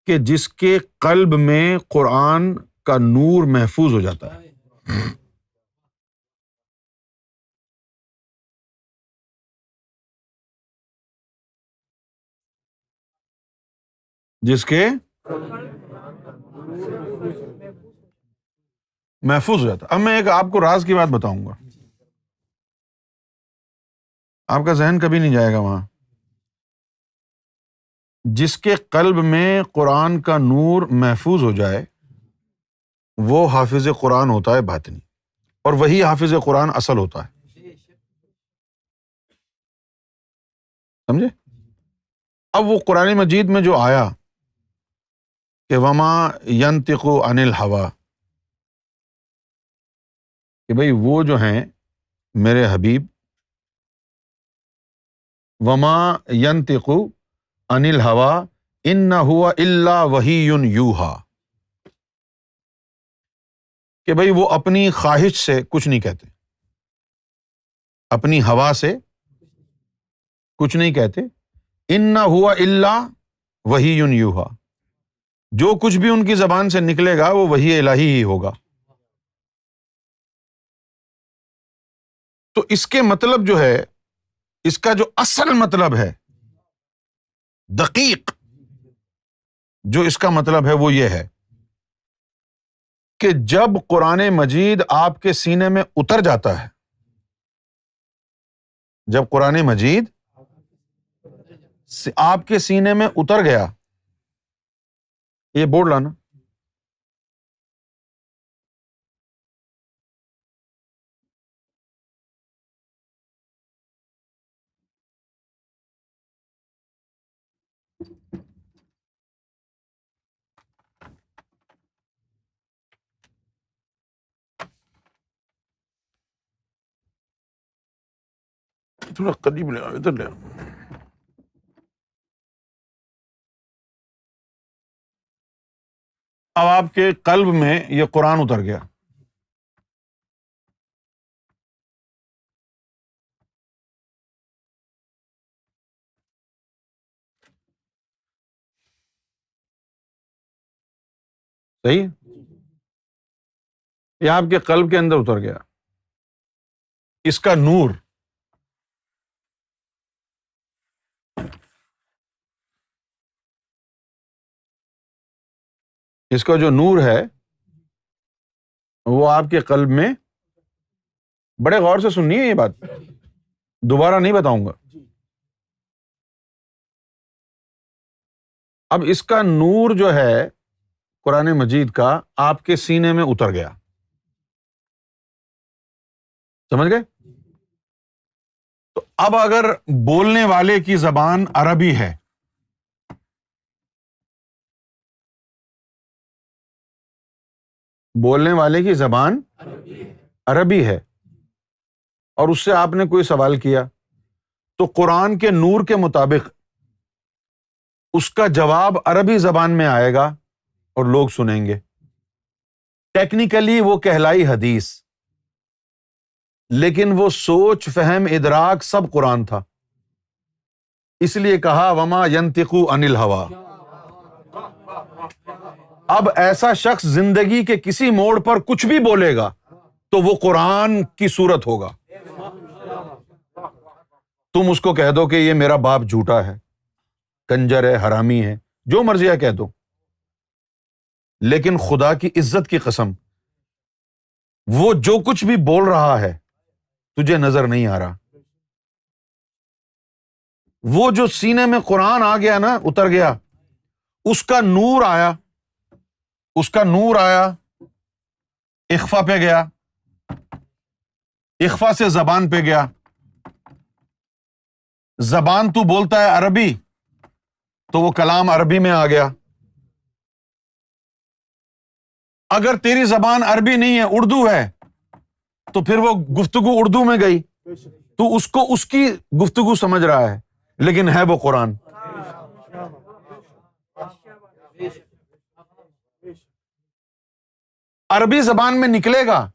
کہ جس کے قلب میں قرآن کا نور محفوظ ہو جاتا ہے. جس کے محفوظ ہو جاتا. اب میں ایک آپ کو راز کی بات بتاؤں گا، آپ کا ذہن کبھی نہیں جائے گا وہاں. جس کے قلب میں قرآن کا نور محفوظ ہو جائے وہ حافظ قرآن ہوتا ہے باطنی، اور وہی حافظ قرآن اصل ہوتا ہے. سمجھے؟ اب وہ قرآن مجید میں جو آیا کہ وما ینطق عن الہویٰ، کہ بھئی وہ جو ہیں میرے حبیب، وما ینطق عن الہویٰ ان هو الا وحی یوحیٰ، کہ بھئی وہ اپنی خواہش سے کچھ نہیں کہتے، اپنی ہوا سے کچھ نہیں کہتے. ان هو الا وحی یوحیٰ، جو کچھ بھی ان کی زبان سے نکلے گا وہ وحی الہی ہی ہوگا. تو اس کے مطلب جو ہے، اس کا جو اصل مطلب ہے دقیق، جو اس کا مطلب ہے وہ یہ ہے کہ جب قرآن مجید آپ کے سینے میں اتر جاتا ہے، جب قرآن مجید آپ کے سینے میں اتر گیا، یہ بورڈ لانا، تھوڑا قریب لے آؤ، ادھر لے آؤ. اب آپ کے قلب میں یہ قرآن اتر گیا، صحیح ہے؟ یہ آپ کے قلب کے اندر اتر گیا. اس کا نور اس کا جو نور ہے وہ آپ کے قلب میں، بڑے غور سے سننی ہے یہ بات، دوبارہ نہیں بتاؤں گا. اب اس کا نور جو ہے قرآن مجید کا آپ کے سینے میں اتر گیا، سمجھ گئے؟ تو اب اگر بولنے والے کی زبان عربی ہے، بولنے والے کی زبان عربی ہے، اور اس سے آپ نے کوئی سوال کیا، تو قرآن کے نور کے مطابق اس کا جواب عربی زبان میں آئے گا اور لوگ سنیں گے. ٹیکنیکلی وہ کہلائی حدیث، لیکن وہ سوچ فہم ادراک سب قرآن تھا. اس لیے کہا وما ینطق عن الہویٰ. اب ایسا شخص زندگی کے کسی موڑ پر کچھ بھی بولے گا تو وہ قرآن کی صورت ہوگا. تم اس کو کہہ دو کہ یہ میرا باپ جھوٹا ہے، کنجر ہے، حرامی ہے، جو مرضی ہے کہہ دو، لیکن خدا کی عزت کی قسم وہ جو کچھ بھی بول رہا ہے تجھے نظر نہیں آ رہا. وہ جو سینے میں قرآن آ گیا نا، اتر گیا، اس کا نور آیا، اس کا نور آیا، اخفا پہ گیا، اخفا سے زبان پہ گیا. زبان تو بولتا ہے عربی، تو وہ کلام عربی میں آ گیا. اگر تیری زبان عربی نہیں ہے، اردو ہے، تو پھر وہ گفتگو اردو میں گئی، تو اس کو اس کی گفتگو سمجھ رہا ہے، لیکن ہے وہ قرآن. عربی زبان میں نکلے گا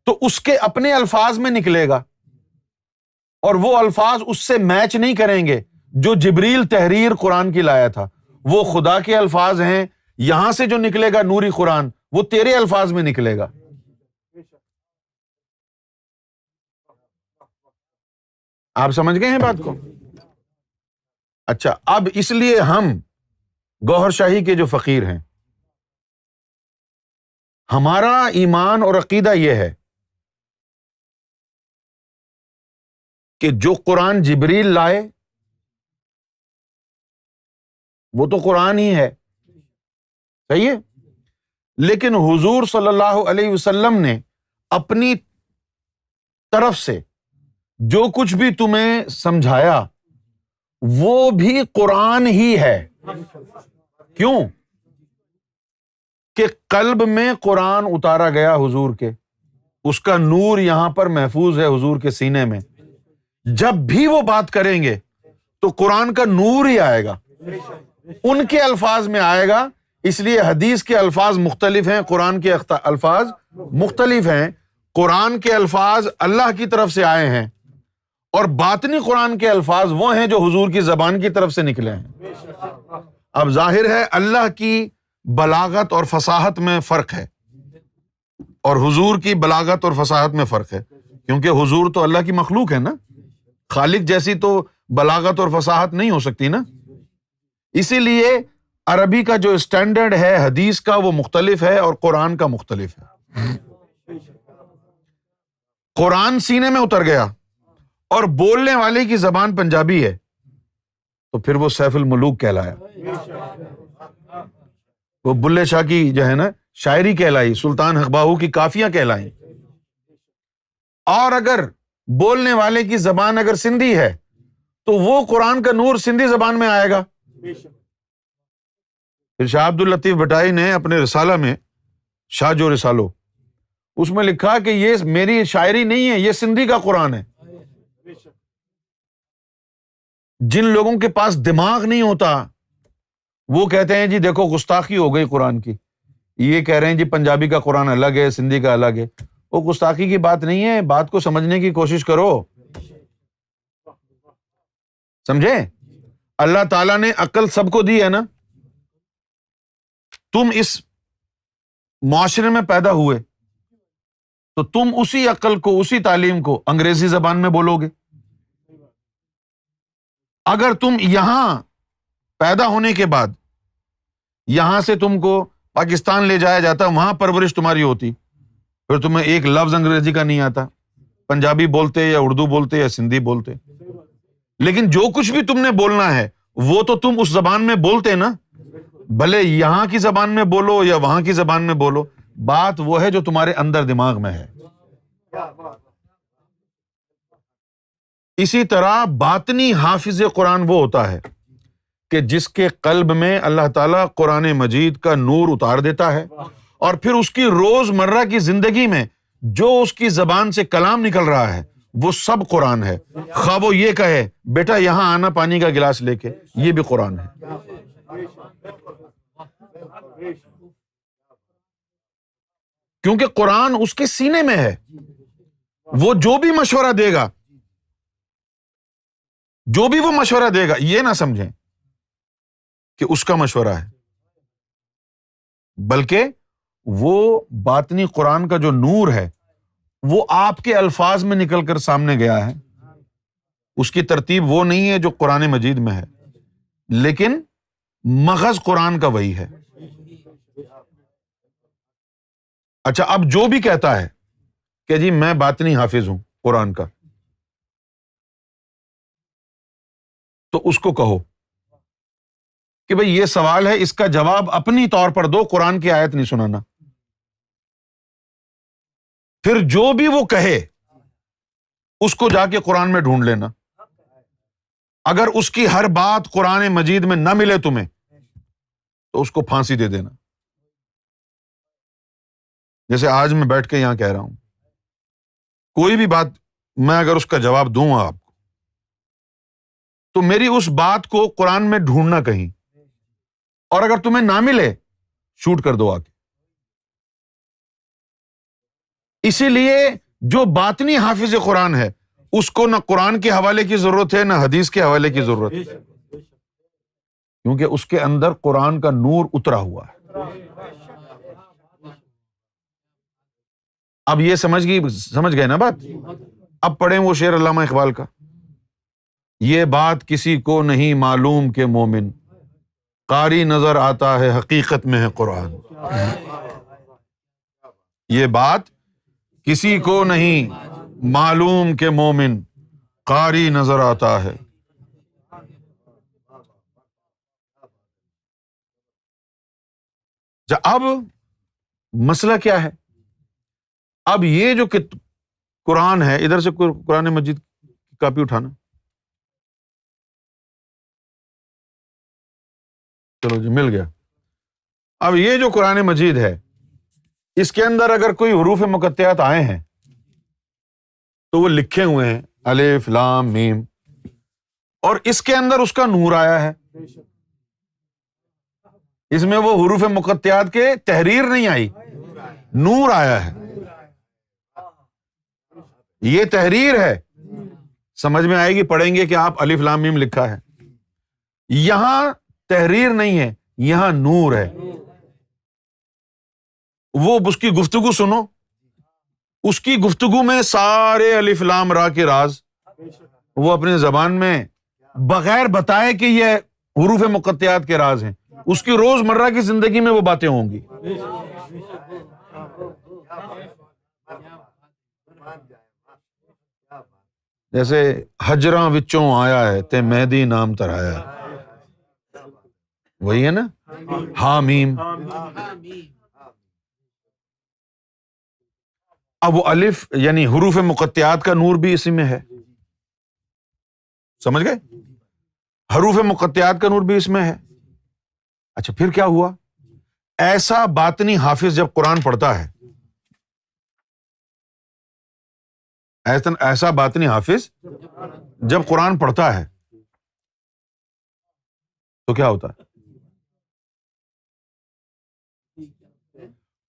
تو اس کے اپنے الفاظ میں نکلے گا، اور وہ الفاظ اس سے میچ نہیں کریں گے جو جبریل تحریر قرآن کی لایا تھا. وہ خدا کے الفاظ ہیں، یہاں سے جو نکلے گا نوری قرآن وہ تیرے الفاظ میں نکلے گا. آپ سمجھ گئے ہیں بات کو؟ اچھا، اب اس لیے ہم گوہر شاہی کے جو فقیر ہیں، ہمارا ایمان اور عقیدہ یہ ہے کہ جو قرآن جبریل لائے وہ تو قرآن ہی ہے، صحیح ہے، لیکن حضور صلی اللہ علیہ وسلم نے اپنی طرف سے جو کچھ بھی تمہیں سمجھایا وہ بھی قرآن ہی ہے. کیوں؟ کہ قلب میں قرآن اتارا گیا حضور کے، اس کا نور یہاں پر محفوظ ہے حضور کے سینے میں. جب بھی وہ بات کریں گے تو قرآن کا نور ہی آئے گا، ان کے الفاظ میں آئے گا. اس لیے حدیث کے الفاظ مختلف ہیں، قرآن کے الفاظ مختلف ہیں. قرآن کے الفاظ اللہ کی طرف سے آئے ہیں، اور باطنی قرآن کے الفاظ وہ ہیں جو حضور کی زبان کی طرف سے نکلے ہیں. اب ظاہر ہے اللہ کی بلاغت اور فصاحت میں فرق ہے، اور حضور کی بلاغت اور فصاحت میں فرق ہے، کیونکہ حضور تو اللہ کی مخلوق ہے نا، خالق جیسی تو بلاغت اور فصاحت نہیں ہو سکتی نا. اسی لیے عربی کا جو اسٹینڈرڈ ہے حدیث کا وہ مختلف ہے اور قرآن کا مختلف ہے. قرآن سینے میں اتر گیا اور بولنے والے کی زبان پنجابی ہے، تو پھر وہ سیف الملوک کہلایا، وہ بلے شاہ کی جو ہے نا شاعری کہلائی، سلطان حقباہو کی کافیاں کہلائیں. اور اگر بولنے والے کی زبان اگر سندھی ہے تو وہ قرآن کا نور سندھی زبان میں آئے گا. پھر شاہ عبد اللطیف بھٹائی نے اپنے رسالہ میں، شاہ جو رسالو، اس میں لکھا کہ یہ میری شاعری نہیں ہے، یہ سندھی کا قرآن ہے. جن لوگوں کے پاس دماغ نہیں ہوتا وہ کہتے ہیں جی دیکھو گستاخی ہو گئی قرآن کی، یہ کہہ رہے ہیں جی پنجابی کا قرآن الگ ہے، سندھی کا الگ ہے. وہ گستاخی کی بات نہیں ہے، بات کو سمجھنے کی کوشش کرو. سمجھے؟ اللہ تعالیٰ نے عقل سب کو دی ہے نا. تم اس معاشرے میں پیدا ہوئے تو تم اسی عقل کو، اسی تعلیم کو انگریزی زبان میں بولو گے. اگر تم یہاں پیدا ہونے کے بعد یہاں سے تم کو پاکستان لے جایا جاتا، وہاں پرورش تمہاری ہوتی، پھر تمہیں ایک لفظ انگریزی کا نہیں آتا، پنجابی بولتے یا اردو بولتے یا سندھی بولتے، لیکن جو کچھ بھی تم نے بولنا ہے وہ تو تم اس زبان میں بولتے نا، بھلے یہاں کی زبان میں بولو یا وہاں کی زبان میں بولو، بات وہ ہے جو تمہارے اندر دماغ میں ہے۔ اسی طرح باطنی حافظ قرآن وہ ہوتا ہے کہ جس کے قلب میں اللہ تعالیٰ قرآن مجید کا نور اتار دیتا ہے، اور پھر اس کی روز مرہ کی زندگی میں جو اس کی زبان سے کلام نکل رہا ہے وہ سب قرآن ہے۔ خواہ وہ یہ کہے بیٹا یہاں آنا پانی کا گلاس لے کے، یہ بھی قرآن ہے۔ کیونکہ قرآن اس کے سینے میں ہے، وہ جو بھی مشورہ دے گا، جو بھی وہ مشورہ دے گا، یہ نہ سمجھیں کہ اس کا مشورہ ہے، بلکہ وہ باطنی قرآن کا جو نور ہے وہ آپ کے الفاظ میں نکل کر سامنے گیا ہے۔ اس کی ترتیب وہ نہیں ہے جو قرآن مجید میں ہے، لیکن مغز قرآن کا وہی ہے۔ اچھا، اب جو بھی کہتا ہے کہ جی میں باطنی حافظ ہوں قرآن کا، تو اس کو کہو کہ بھئی یہ سوال ہے، اس کا جواب اپنی طور پر دو، قرآن کی آیت نہیں سنانا۔ پھر جو بھی وہ کہے اس کو جا کے قرآن میں ڈھونڈ لینا، اگر اس کی ہر بات قرآن مجید میں نہ ملے تمہیں تو اس کو پھانسی دے دینا۔ جیسے آج میں بیٹھ کے یہاں کہہ رہا ہوں، کوئی بھی بات میں اگر اس کا جواب دوں آپ کو تو میری اس بات کو قرآن میں ڈھونڈنا کہیں، اور اگر تمہیں نہ ملے شوٹ کر دو آ کے۔ اسی لیے جو باطنی حافظ قرآن ہے اس کو نہ قرآن کے حوالے کی ضرورت ہے نہ حدیث کے حوالے کی ضرورت ہے، کیونکہ اس کے اندر قرآن کا نور اترا ہوا ہے۔ اب یہ سمجھ گئے نا بات؟ اب پڑھیں وہ شعر علامہ اقبال کا، یہ بات کسی کو نہیں معلوم کہ مومن قاری نظر آتا ہے حقیقت میں ہے قرآن۔ یہ بات کسی کو نہیں معلوم کہ مومن قاری نظر آتا ہے۔ اب مسئلہ کیا ہے؟ اب یہ جو قرآن ہے، ادھر سے قرآن مجید کی کاپی اٹھانا، چلو جی مل گیا۔ اب یہ جو قرآن مجید ہے اس کے اندر اگر کوئی حروف مقطعات آئے ہیں تو وہ لکھے ہوئے ہیں الف لام میم، اور اس کے اندر اس کا نور آیا ہے۔ اس میں وہ حروف مقطعات کے تحریر نہیں آئی، نور آیا ہے۔ یہ تحریر ہے، سمجھ میں آئے گی، پڑھیں گے کہ آپ الف لام میم لکھا ہے۔ یہاں تحریر نہیں ہے، یہاں نور ہے۔ وہ اس کی گفتگو سنو، اس کی گفتگو میں سارے الف لام را کے راز وہ اپنی زبان میں بغیر بتائے کہ یہ حروف مقطعات کے راز ہیں، اس کی روز مرہ کی زندگی میں وہ باتیں ہوں گی۔ جیسے حجراں وچوں آیا ہے تے مہدی نام ترایا، وہی ہے نا، حامیم۔ اب وہ الف یعنی حروف مقطعات کا نور بھی اسی میں ہے، سمجھ گئے؟ حروف مقطعات کا نور بھی اس میں ہے۔ اچھا پھر کیا ہوا؟ ایسا باطنی حافظ جب قرآن پڑھتا ہے، ایسا باطنی حافظ جب قرآن پڑھتا ہے تو کیا ہوتا ہے؟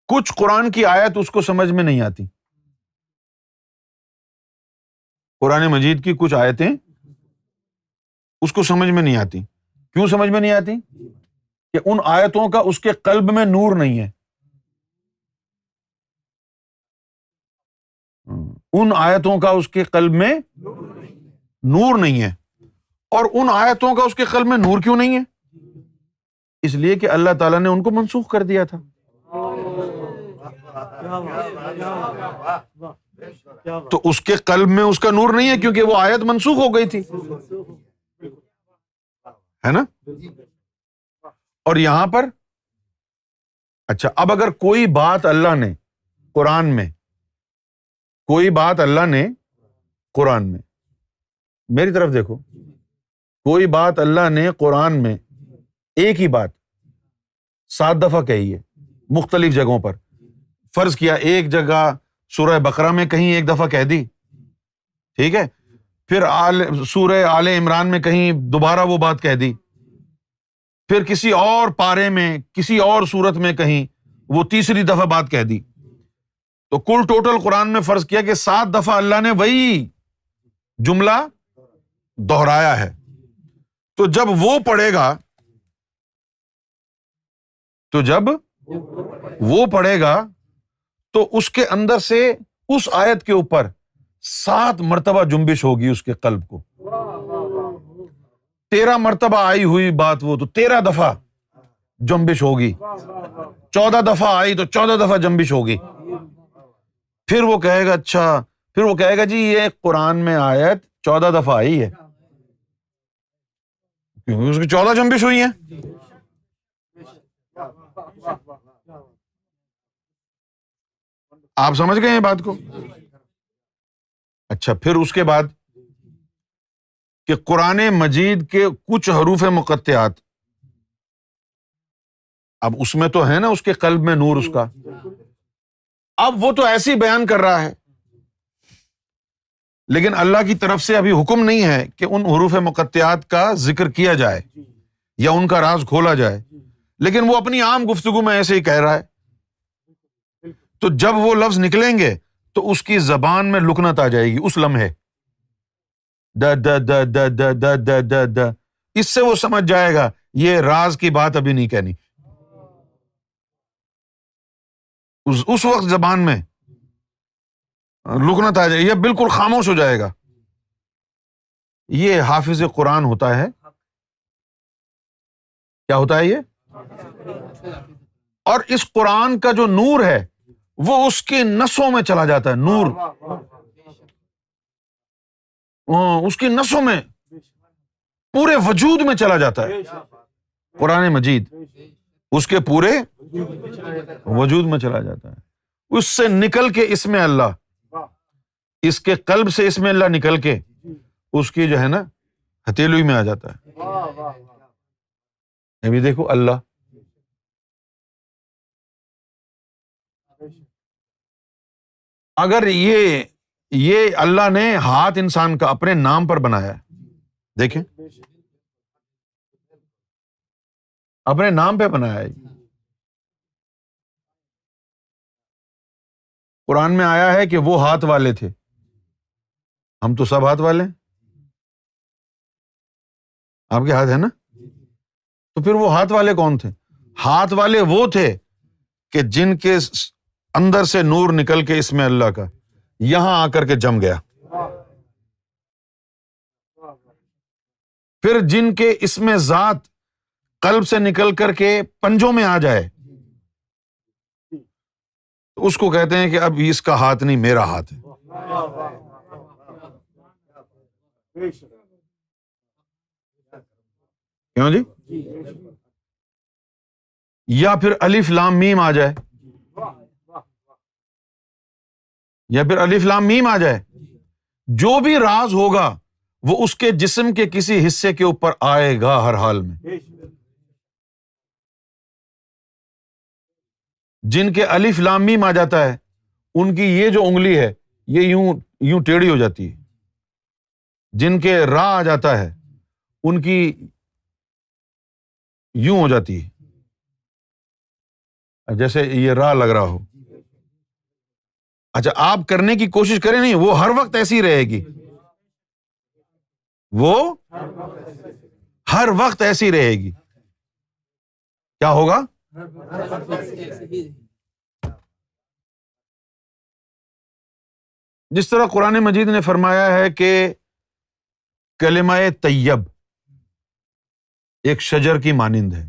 کچھ قرآن کی آیت اس کو سمجھ میں نہیں آتی، قرآن مجید کی کچھ آیتیں اس کو سمجھ میں نہیں آتی۔ کیوں سمجھ میں نہیں آتی؟ کہ ان آیتوں کا اس کے قلب میں نور نہیں ہے، ان آیتوں کا اس کے قلب میں نور نہیں ہے۔ اور ان آیتوں کا اس کے قلب میں نور کیوں نہیں ہے؟ اس لیے کہ اللہ تعالیٰ نے ان کو منسوخ کر دیا تھا۔ تو اس کے قلب میں اس کا نور نہیں ہے، کیونکہ وہ آیت منسوخ ہو گئی تھی، ہے نا؟ اور یہاں پر اچھا، اب اگر کوئی بات اللہ نے قرآن میں، کوئی بات اللہ نے قرآن میں، میری طرف دیکھو، کوئی بات اللہ نے قرآن میں ایک ہی بات 7 دفعہ کہی ہے مختلف جگہوں پر، فرض کیا ایک جگہ سورہ بقرہ میں کہیں ایک دفعہ کہہ دی، ٹھیک ہے، پھر سورہ آل عمران میں کہیں دوبارہ وہ بات کہہ دی، پھر کسی اور پارے میں کسی اور صورت میں کہیں وہ تیسری دفعہ بات کہہ دی، تو کل ٹوٹل قرآن میں فرض کیا کہ 7 دفعہ اللہ نے وہی جملہ دہرایا ہے۔ تو جب وہ پڑھے گا، تو اس کے اندر سے اس آیت کے اوپر 7 مرتبہ جنبش ہوگی اس کے قلب کو۔ 13 مرتبہ آئی ہوئی بات وہ تو 13 دفعہ جنبش ہوگی، 14 دفعہ آئی تو 14 دفعہ جنبش ہوگی۔ پھر وہ کہے گا اچھا، پھر وہ کہے گا جی یہ قرآن میں آیت 14 دفعہ آئی ہے کیونکہ اس کی 14 جنبش ہوئی ہیں۔ آپ سمجھ گئے ہیں بات کو؟ اچھا، پھر اس کے بعد کہ قرآن مجید کے کچھ حروف مقطعات، اب اس میں تو ہے نا اس کے قلب میں نور اس کا، اب وہ تو ایسے ہی بیان کر رہا ہے، لیکن اللہ کی طرف سے ابھی حکم نہیں ہے کہ ان حروف مقطعات کا ذکر کیا جائے یا ان کا راز کھولا جائے، لیکن وہ اپنی عام گفتگو میں ایسے ہی کہہ رہا ہے۔ تو جب وہ لفظ نکلیں گے تو اس کی زبان میں لکنت آ جائے گی اس لمحے، د د د د د د د د د، اس سے وہ سمجھ جائے گا یہ راز کی بات ابھی نہیں کہنی، اس وقت زبان میں لکنت آ جائے گی، یہ بالکل خاموش ہو جائے گا۔ یہ حافظ قرآن ہوتا ہے۔ کیا ہوتا ہے یہ؟ اور اس قرآن کا جو نور ہے وہ اس کی نسوں میں چلا جاتا ہے، نور اس کی نسوں میں، پورے وجود میں چلا جاتا ہے۔ قرآن مجید اس کے پورے وجود میں چلا جاتا ہے، اس سے نکل کے اس میں اللہ، اس کے قلب سے اس میں اللہ نکل کے اس کی جو ہے نا ہتھیلی میں آ جاتا ہے۔ ابھی دیکھو اللہ، اگر یہ اللہ نے ہاتھ انسان کا اپنے نام پر بنایا ہے، دیکھیں اپنے نام پہ بنایا ہے۔ قرآن میں آیا ہے کہ وہ ہاتھ والے تھے، ہم تو سب ہاتھ والے ہیں، آپ کے ہاتھ ہے نا، تو پھر وہ ہاتھ والے کون تھے؟ ہاتھ والے وہ تھے کہ جن کے اندر سے نور نکل کے اس میں اللہ کا یہاں آ کر کے جم گیا، پھر جن کے اس میں ذات قلب سے نکل کر کے پنجوں میں آ جائے، اس کو کہتے ہیں کہ اب اس کا ہاتھ نہیں، میرا ہاتھ ہے۔ کیوں جی؟ یا پھر الف لام میم آ جائے، یا پھر الف لام میم آ جائے، جو بھی راز ہوگا وہ اس کے جسم کے کسی حصے کے اوپر آئے گا ہر حال میں۔ جن کے الف لام میم آ جاتا ہے ان کی یہ جو انگلی ہے یہ یوں ٹیڑھی ہو جاتی ہے، جن کے را آ جاتا ہے ان کی یوں ہو جاتی ہے، جیسے یہ را لگ رہا ہو۔ اچھا، آپ کرنے کی کوشش کریں، نہیں، وہ ہر وقت ایسی رہے گی، وہ ہر وقت ایسی رہے گی۔ کیا ہوگا؟ جس طرح قرآن مجید نے فرمایا ہے کہ کلمہ طیب ایک شجر کی مانند ہے،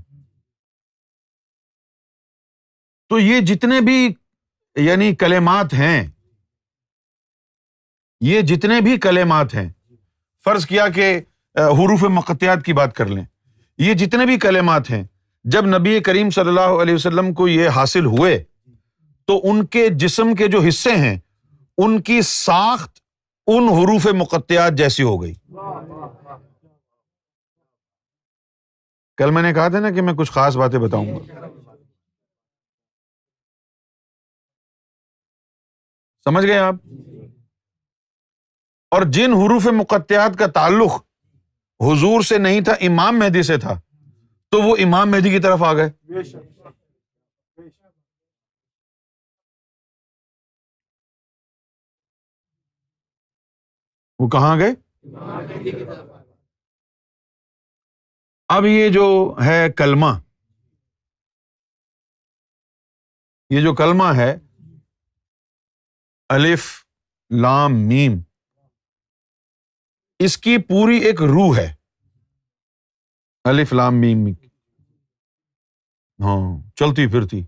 تو یہ جتنے بھی یعنی کلمات ہیں، یہ جتنے بھی کلمات ہیں، فرض کیا کہ حروف مقطعات کی بات کر لیں، یہ جتنے بھی کلمات ہیں، جب نبی کریم صلی اللہ علیہ وسلم کو یہ حاصل ہوئے تو ان کے جسم کے جو حصے ہیں ان کی ساخت ان حروف مقطعات جیسی ہو گئی. کل میں نے کہا تھا نا کہ میں کچھ خاص باتیں بتاؤں گا، سمجھ گئے آپ؟ اور جن حروف مقطعات کا تعلق حضور سے نہیں تھا، امام مہدی سے تھا، تو وہ امام مہدی کی طرف آ گئے. وہ کہاں گئے؟ اب یہ جو ہے کلمہ، یہ جو کلمہ ہے الف لام میم، اس کی پوری ایک روح ہے. الف لام میم، ہاں، چلتی پھرتی،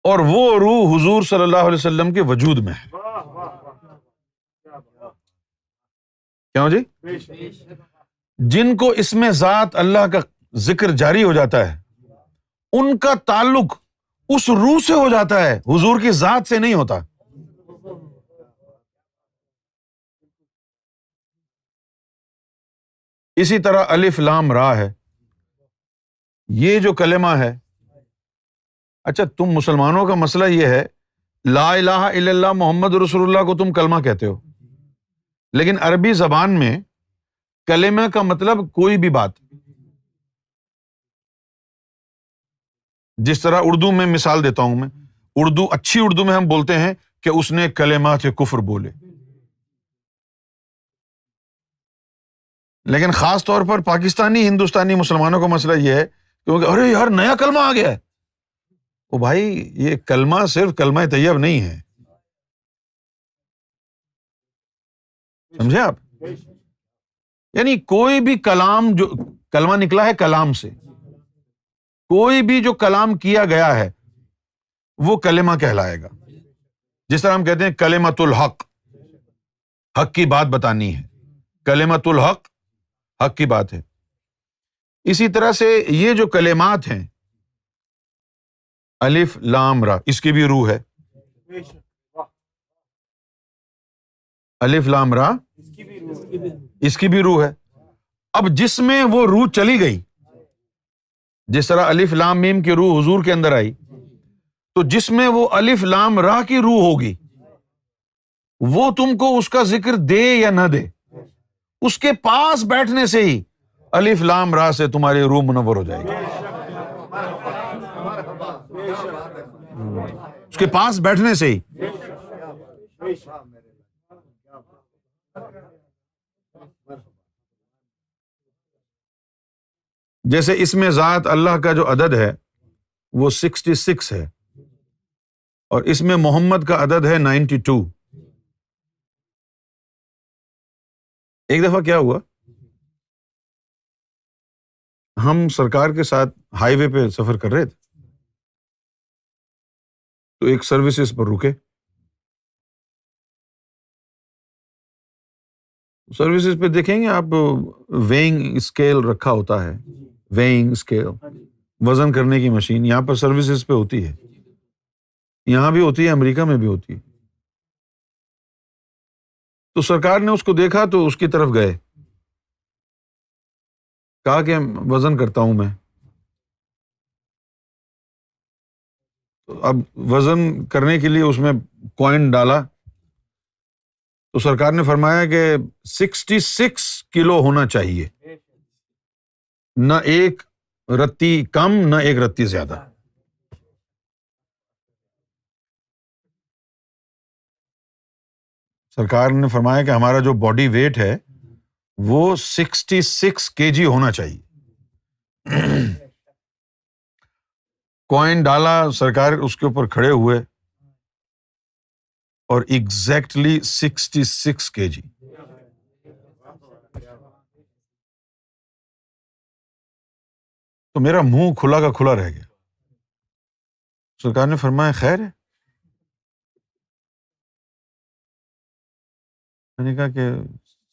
اور وہ روح حضور صلی اللہ علیہ وسلم کے وجود میں ہے. کیوں جی؟ جن کو اس میں ذات اللہ کا ذکر جاری ہو جاتا ہے، ان کا تعلق اس روح سے ہو جاتا ہے، حضور کی ذات سے نہیں ہوتا. اسی طرح الف لام را ہے، یہ جو کلمہ ہے. اچھا، تم مسلمانوں کا مسئلہ یہ ہے لا الہ الا اللہ محمد رسول اللہ کو تم کلمہ کہتے ہو، لیکن عربی زبان میں کلمہ کا مطلب کوئی بھی بات. جس طرح اردو میں مثال دیتا ہوں میں، اچھی اردو میں ہم بولتے ہیں کہ اس نے کلمات کفر بولے، لیکن خاص طور پر پاکستانی ہندوستانی مسلمانوں کا مسئلہ یہ ہے کیونکہ ارے یار نیا کلمہ آ گیا ہے. او بھائی، یہ کلمہ صرف کلمہ طیب نہیں ہے، سمجھے آپ؟ یعنی کوئی بھی کلام، جو کلمہ نکلا ہے کلام سے، کوئی بھی جو کلام کیا گیا ہے وہ کلمہ کہلائے گا. جس طرح ہم کہتے ہیں کلمۃ الحق، حق کی بات بتانی ہے، کلمۃ الحق حق کی بات ہے. اسی طرح سے یہ جو کلمات ہیں الف لام را، اس کی بھی روح ہے. الف لام را، اس کی بھی روح ہے. اب جس میں وہ روح چلی گئی، جس طرح الف لام میم کی روح حضور کے اندر آئی، تو جس میں وہ الف لام را کی روح ہوگی، وہ تم کو اس کا ذکر دے یا نہ دے، اس کے پاس بیٹھنے سے ہی الف لام را سے تمہاری روح منور ہو جائے گی. اس کے پاس بیٹھنے سے ہی. جیسے اس میں ذات اللہ کا جو عدد ہے وہ 66 ہے، اور اس میں محمد کا عدد ہے 92. ایک دفعہ کیا ہوا، ہم سرکار کے ساتھ ہائی وے پہ سفر کر رہے تھے، تو ایک سروسز پر رکے. سروسز پہ دیکھیں گے آپ ویئنگ اسکیل رکھا ہوتا ہے، ویئنگ اسکیل، وزن کرنے کی مشین. یہاں پر سروسز پہ ہوتی ہے، یہاں بھی ہوتی ہے، امریکہ میں بھی ہوتی ہے. تو سرکار نے اس کو دیکھا تو اس کی طرف گئے، کہا کہ وزن کرتا ہوں میں. اب وزن کرنے کے لیے اس میں کوائن ڈالا تو سرکار نے فرمایا کہ 66 کلو ہونا چاہیے، نہ ایک رتی کم نہ ایک رتی زیادہ. سرکار نے فرمایا کہ ہمارا جو باڈی ویٹ ہے وہ 66 kg ہونا چاہیے. کوائن ڈالا، سرکار اس کے اوپر کھڑے ہوئے اور ایگزیکٹلی 66 kg. تو میرا منہ کھلا کا کھلا رہ گیا. سرکار نے فرمایا خیر ہے. میں نے کہا کہ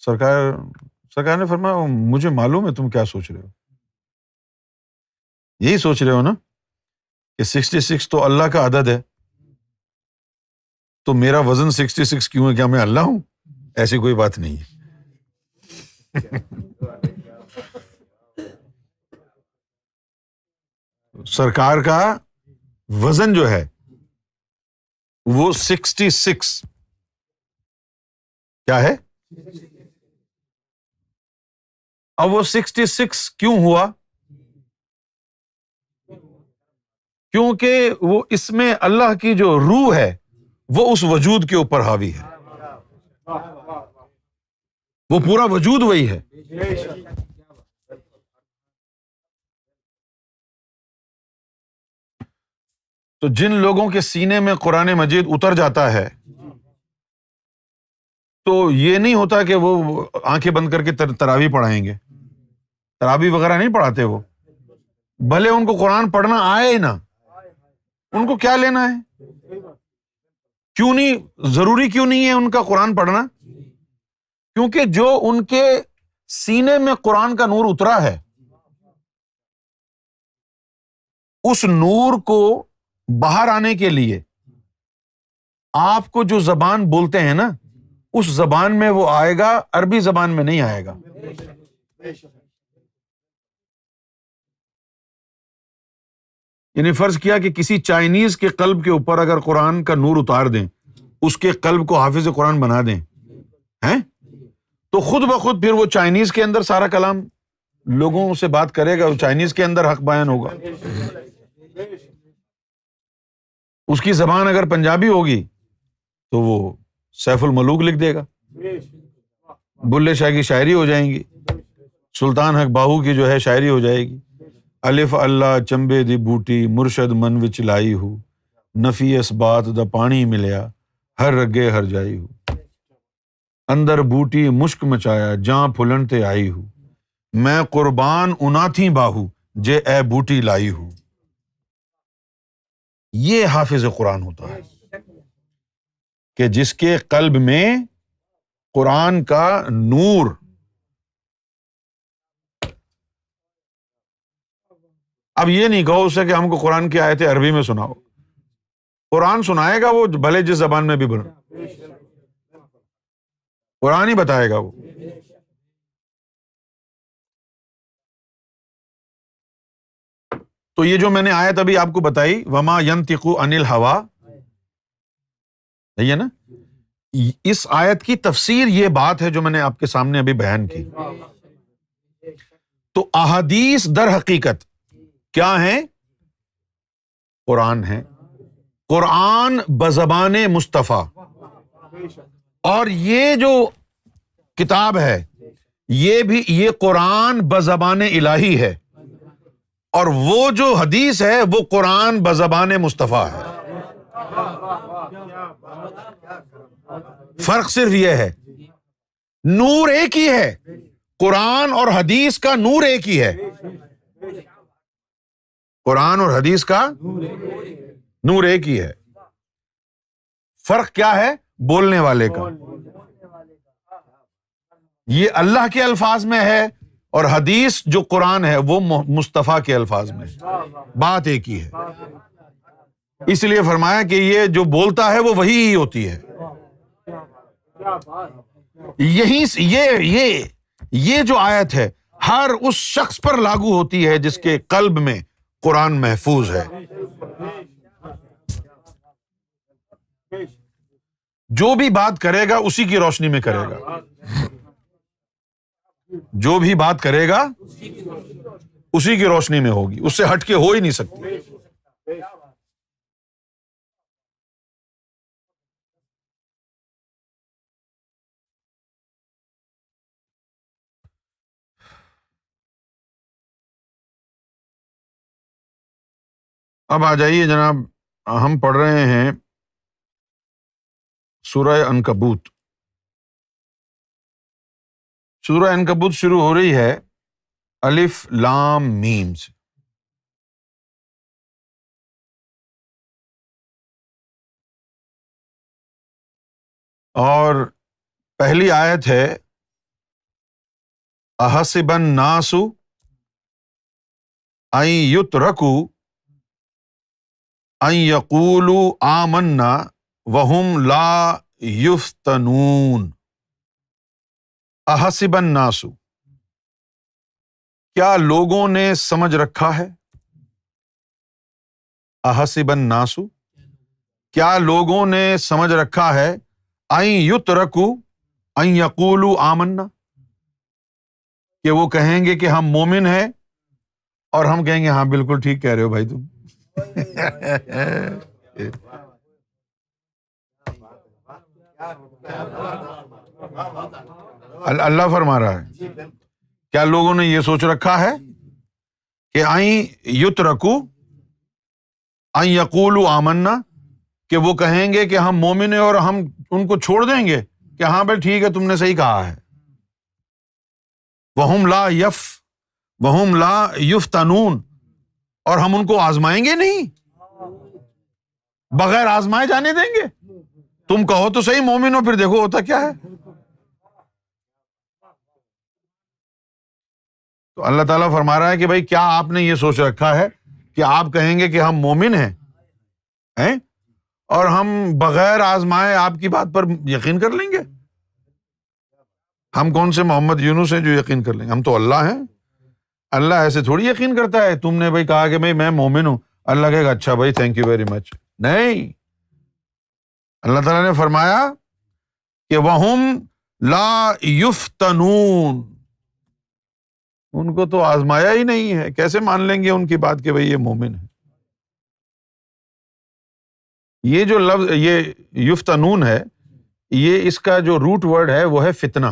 سرکار نے فرمایا مجھے معلوم ہے تم کیا سوچ رہے ہو. یہی سوچ رہے ہو نا کہ 66 تو اللہ کا عدد ہے، تو میرا وزن 66 کیوں ہے؟ کیا میں اللہ ہوں؟ ایسی کوئی بات نہیں ہے. سرکار کا وزن جو ہے وہ 66 کیا ہے؟ اب وہ 66 کیوں ہوا؟ کیونکہ وہ اس میں اللہ کی جو روح ہے وہ اس وجود کے اوپر حاوی ہے، وہ پورا وجود وہی ہے. تو جن لوگوں کے سینے میں قرآن مجید اتر جاتا ہے تو یہ نہیں ہوتا کہ وہ آنکھیں بند کر کے تراویح پڑھائیں گے. تراویح وغیرہ نہیں پڑھاتے وہ، بھلے ان کو قرآن پڑھنا آئے ہی نہ، ان کو کیا لینا ہے؟ کیوں نہیں ضروری کیوں نہیں ہے ان کا قرآن پڑھنا؟ کیونکہ جو ان کے سینے میں قرآن کا نور اترا ہے، اس نور کو باہر آنے کے لیے آپ کو جو زبان بولتے ہیں نا، اس زبان میں وہ آئے گا، عربی زبان میں نہیں آئے گا. یعنی فرض کیا کہ کسی چائنیز کے قلب کے اوپر اگر قرآن کا نور اتار دیں، اس کے قلب کو حافظ قرآن بنا دیں ہیں، تو خود بخود پھر وہ چائنیز کے اندر سارا کلام لوگوں سے بات کرے گا، اور چائنیز کے اندر حق بیان ہوگا. اس کی زبان اگر پنجابی ہوگی تو وہ سیف الملوک لکھ دے گا، بلے شاہ کی شاعری ہو جائیں گی، سلطان حق باہو کی جو ہے شاعری ہو جائے گی. الف اللہ چمبے دی بوٹی مرشد من وچ لائی ہو، نفی اس بات دا پانی ملیا ہر رگے ہر جائی ہو. اندر بوٹی مشک مچایا جاں پھلن تے آئی ہو، میں قربان انا تھی باہو جے اے بوٹی لائی ہو. یہ حافظ قرآن ہوتا ہے کہ جس کے قلب میں قرآن کا نور. اب یہ نہیں کہو اسے کہ ہم کو قرآن کی آیتیں عربی میں سناؤ، قرآن سنائے گا وہ بھلے جس زبان میں بھی بنے، قرآن ہی بتائے گا وہ. تو یہ جو میں نے آیت ابھی آپ کو بتائی، وما ینطق عن الہوا، ہے نا، اس آیت کی تفسیر یہ بات ہے جو میں نے آپ کے سامنے ابھی بیان کی. تو احادیث در حقیقت کیا ہیں؟ قرآن ہے. قرآن بزبان مصطفیٰ، اور یہ جو کتاب ہے یہ قرآن بزبان الہی ہے، اور وہ جو حدیث ہے وہ قرآن بزبان مصطفیٰ ہے. فرق صرف یہ ہے، نور ایک ہی ہے، قرآن اور حدیث کا نور ایک ہی ہے. قرآن اور حدیث کا نور ایک ہی ہے. فرق کیا ہے؟ بولنے والے کا. یہ اللہ کے الفاظ میں ہے، اور حدیث جو قرآن ہے وہ مصطفیٰ کے الفاظ میں ہے. بات ایک ہی ہے. اس لیے فرمایا کہ یہ جو بولتا ہے وہ وہی ہی ہوتی ہے. یہ جو آیت ہے ہر اس شخص پر لاگو ہوتی ہے جس کے قلب میں قرآن محفوظ ہے. جو بھی بات کرے گا اسی کی روشنی میں کرے گا، جو بھی بات کرے گا اسی کی روشنی میں ہوگی، اس سے ہٹ کے ہو ہی نہیں سکتی. اب آ جائیے جناب، ہم پڑھ رہے ہیں سورہ عنکبوت. سورہ عنکبوت شروع ہو رہی ہے الف لام میم سے. اور پہلی آیت ہے احسب الناس ان یترکوا ان یقولوا آمنا وهم لا یفتنون. احسب الناس، کیا لوگوں نے سمجھ رکھا ہے؟ احسب الناس، کیا لوگوں نے سمجھ رکھا ہے؟ ان یترکوا ان یقولوا آمنا، کہ وہ کہیں گے کہ ہم مومن ہیں، اور ہم کہیں گے ہاں بالکل ٹھیک کہہ رہے ہو بھائی تم. اللہ فرما رہا ہے کیا لوگوں نے یہ سوچ رکھا ہے کہ ان یترکوا ان یقولوا آمنا، کہ وہ کہیں گے کہ ہم مومن ہیں اور ہم ان کو چھوڑ دیں گے کہ ہاں بھائی ٹھیک ہے تم نے صحیح کہا ہے. وہم لا یفتنون، اور ہم ان کو آزمائیں گے نہیں، بغیر آزمائے جانے دیں گے. تم کہو تو صحیح مومن ہو، پھر دیکھو ہوتا کیا ہے. تو اللہ تعالیٰ فرما رہا ہے کہ بھائی کیا آپ نے یہ سوچ رکھا ہے کہ آپ کہیں گے کہ ہم مومن ہیں اور ہم بغیر آزمائے آپ کی بات پر یقین کر لیں گے؟ ہم کون سے محمد یونس ہیں جو یقین کر لیں گے؟ ہم تو اللہ ہیں. اللہ ایسے تھوڑی یقین کرتا ہے. تم نے بھائی کہا کہ بھائی میں مومن ہوں، اللہ کہے گا اچھا بھائی تھینک یو ویری مچ. نہیں، اللہ تعالیٰ نے فرمایا کہ وہم لا یفتنون، ان کو تو آزمایا ہی نہیں ہے، کیسے مان لیں گے ان کی بات کہ بھائی یہ مومن ہے. یہ جو لفظ یہ یفتنون ہے، یہ اس کا جو روٹ ورڈ ہے وہ ہے فتنہ.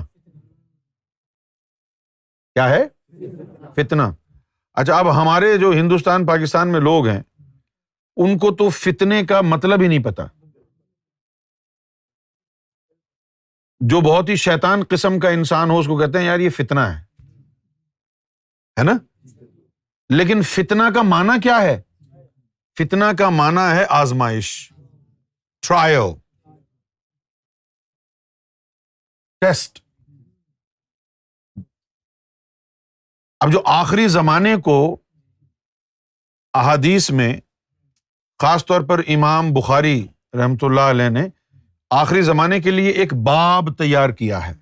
کیا ہے؟ فتنہ. اچھا، اب ہمارے جو ہندوستان پاکستان میں لوگ ہیں ان کو تو فتنے کا مطلب ہی نہیں پتا. جو بہت ہی شیطان قسم کا انسان ہو اس کو کہتے ہیں یار یہ فتنہ ہے نا. لیکن فتنہ کا معنی کیا ہے؟ فتنہ کا معنی ہے آزمائش، ٹرائل، ٹیسٹ. اب جو آخری زمانے کو احادیث میں خاص طور پر امام بخاری رحمۃ اللہ علیہ نے آخری زمانے کے لیے ایک باب تیار کیا ہے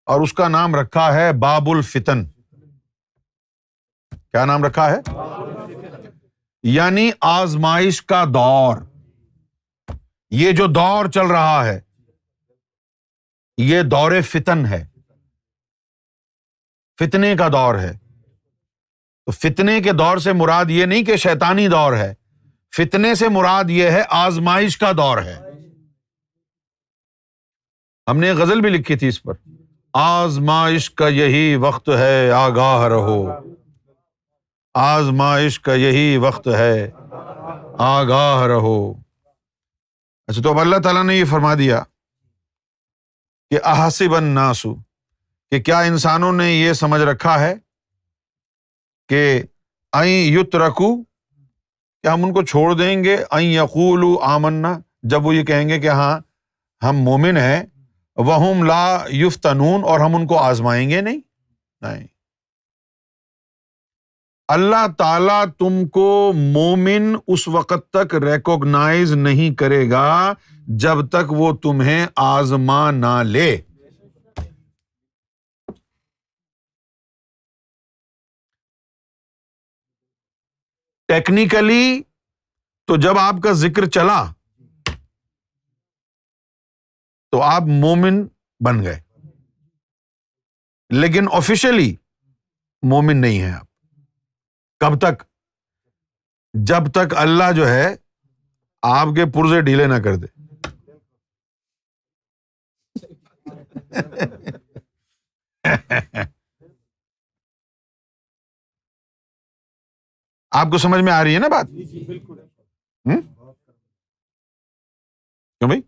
اور اس کا نام رکھا ہے باب الفتن. کیا نام رکھا ہے؟ یعنی آزمائش کا دور. یہ جو دور چل رہا ہے یہ دور فتن ہے، فتنے کا دور ہے. تو فتنے کے دور سے مراد یہ نہیں کہ شیطانی دور ہے، فتنے سے مراد یہ ہے آزمائش کا دور ہے. ہم نے ایک غزل بھی لکھی تھی اس پر، آزمائش کا یہی وقت ہے آگاہ رہو، آزمائش کا یہی وقت ہے آگاہ رہو. اچھا، تو اب اللہ تعالیٰ نے یہ فرما دیا کہ احسب الناس، کہ کیا انسانوں نے یہ سمجھ رکھا ہے کہ ان یترکوا، کہ ہم ان کو چھوڑ دیں گے، ان یقولوا آمنا، جب وہ یہ کہیں گے کہ ہاں ہم مومن ہیں، وہم لا یفتنون، اور ہم ان کو آزمائیں گے نہیں. نہیں، اللہ تعالیٰ تم کو مومن اس وقت تک ریکوگنائز نہیں کرے گا جب تک وہ تمہیں آزما نہ لے. ٹیکنیکلی تو جب آپ کا ذکر چلا تو آپ مومن بن گئے، لیکن آفیشلی مومن نہیں ہیں آپ. کب تک؟ جب تک اللہ جو ہے آپ کے پرزے ڈھیلے نہ کر دے. آپ کو سمجھ میں آ رہی ہے نا بات؟ کیوں بھائی؟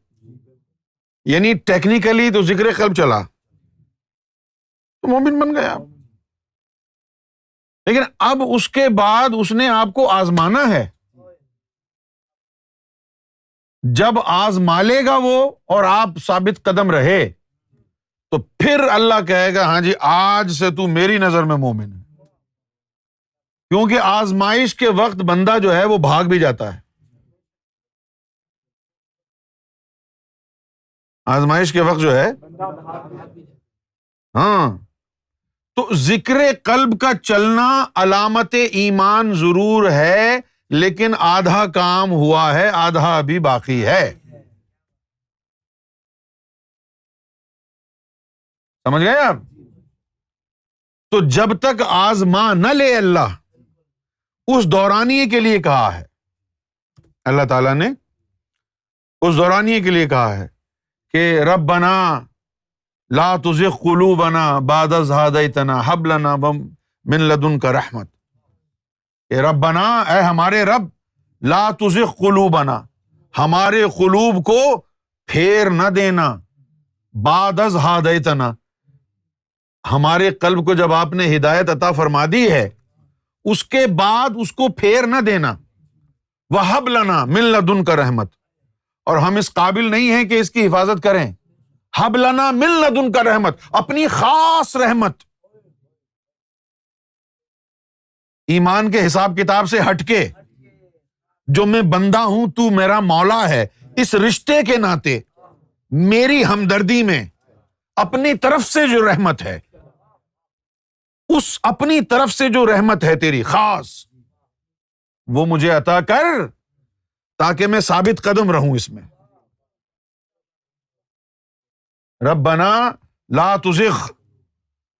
یعنی ٹیکنیکلی تو ذکر قلب چلا تو مومن بن گئے آپ، لیکن اب اس کے بعد اس نے آپ کو آزمانا ہے. جب آزما لے گا وہ اور آپ ثابت قدم رہے تو پھر اللہ کہے گا ہاں جی آج سے تو میری نظر میں مومن ہے. کیونکہ آزمائش کے وقت بندہ جو ہے وہ بھاگ بھی جاتا ہے. آزمائش کے وقت جو ہے ہاں تو ذکر قلب کا چلنا علامت ایمان ضرور ہے، لیکن آدھا کام ہوا ہے، آدھا ابھی باقی ہے. سمجھ گئے آپ؟ تو جب تک آزما نہ لے اللہ، اس دورانیے کے لیے کہا ہے اللہ تعالیٰ نے، اس دورانیے کے لیے کہا ہے کہ ربنا لا تزغ قلوبنا بعد اذ ہدیتنا ہب لنا من لدنک رحمت. کہ ربنا، اے ہمارے رب، لا تزغ قلوبنا، ہمارے قلوب کو پھیر نہ دینا، بعد اذ ہدیتنا، ہمارے قلب کو جب آپ نے ہدایت عطا فرما دی ہے اس کے بعد اس کو پھیر نہ دینا. وہب لنا من لدنک رحمت، اور ہم اس قابل نہیں ہیں کہ اس کی حفاظت کریں. ہب لنا من لدنک رحمت، اپنی خاص رحمت، ایمان کے حساب کتاب سے ہٹ کے، جو میں بندہ ہوں تو میرا مولا ہے، اس رشتے کے ناطے میری ہمدردی میں اپنی طرف سے جو رحمت ہے، اس اپنی طرف سے جو رحمت ہے تیری خاص، وہ مجھے عطا کر تاکہ میں ثابت قدم رہوں اس میں. ربنا لا تزغ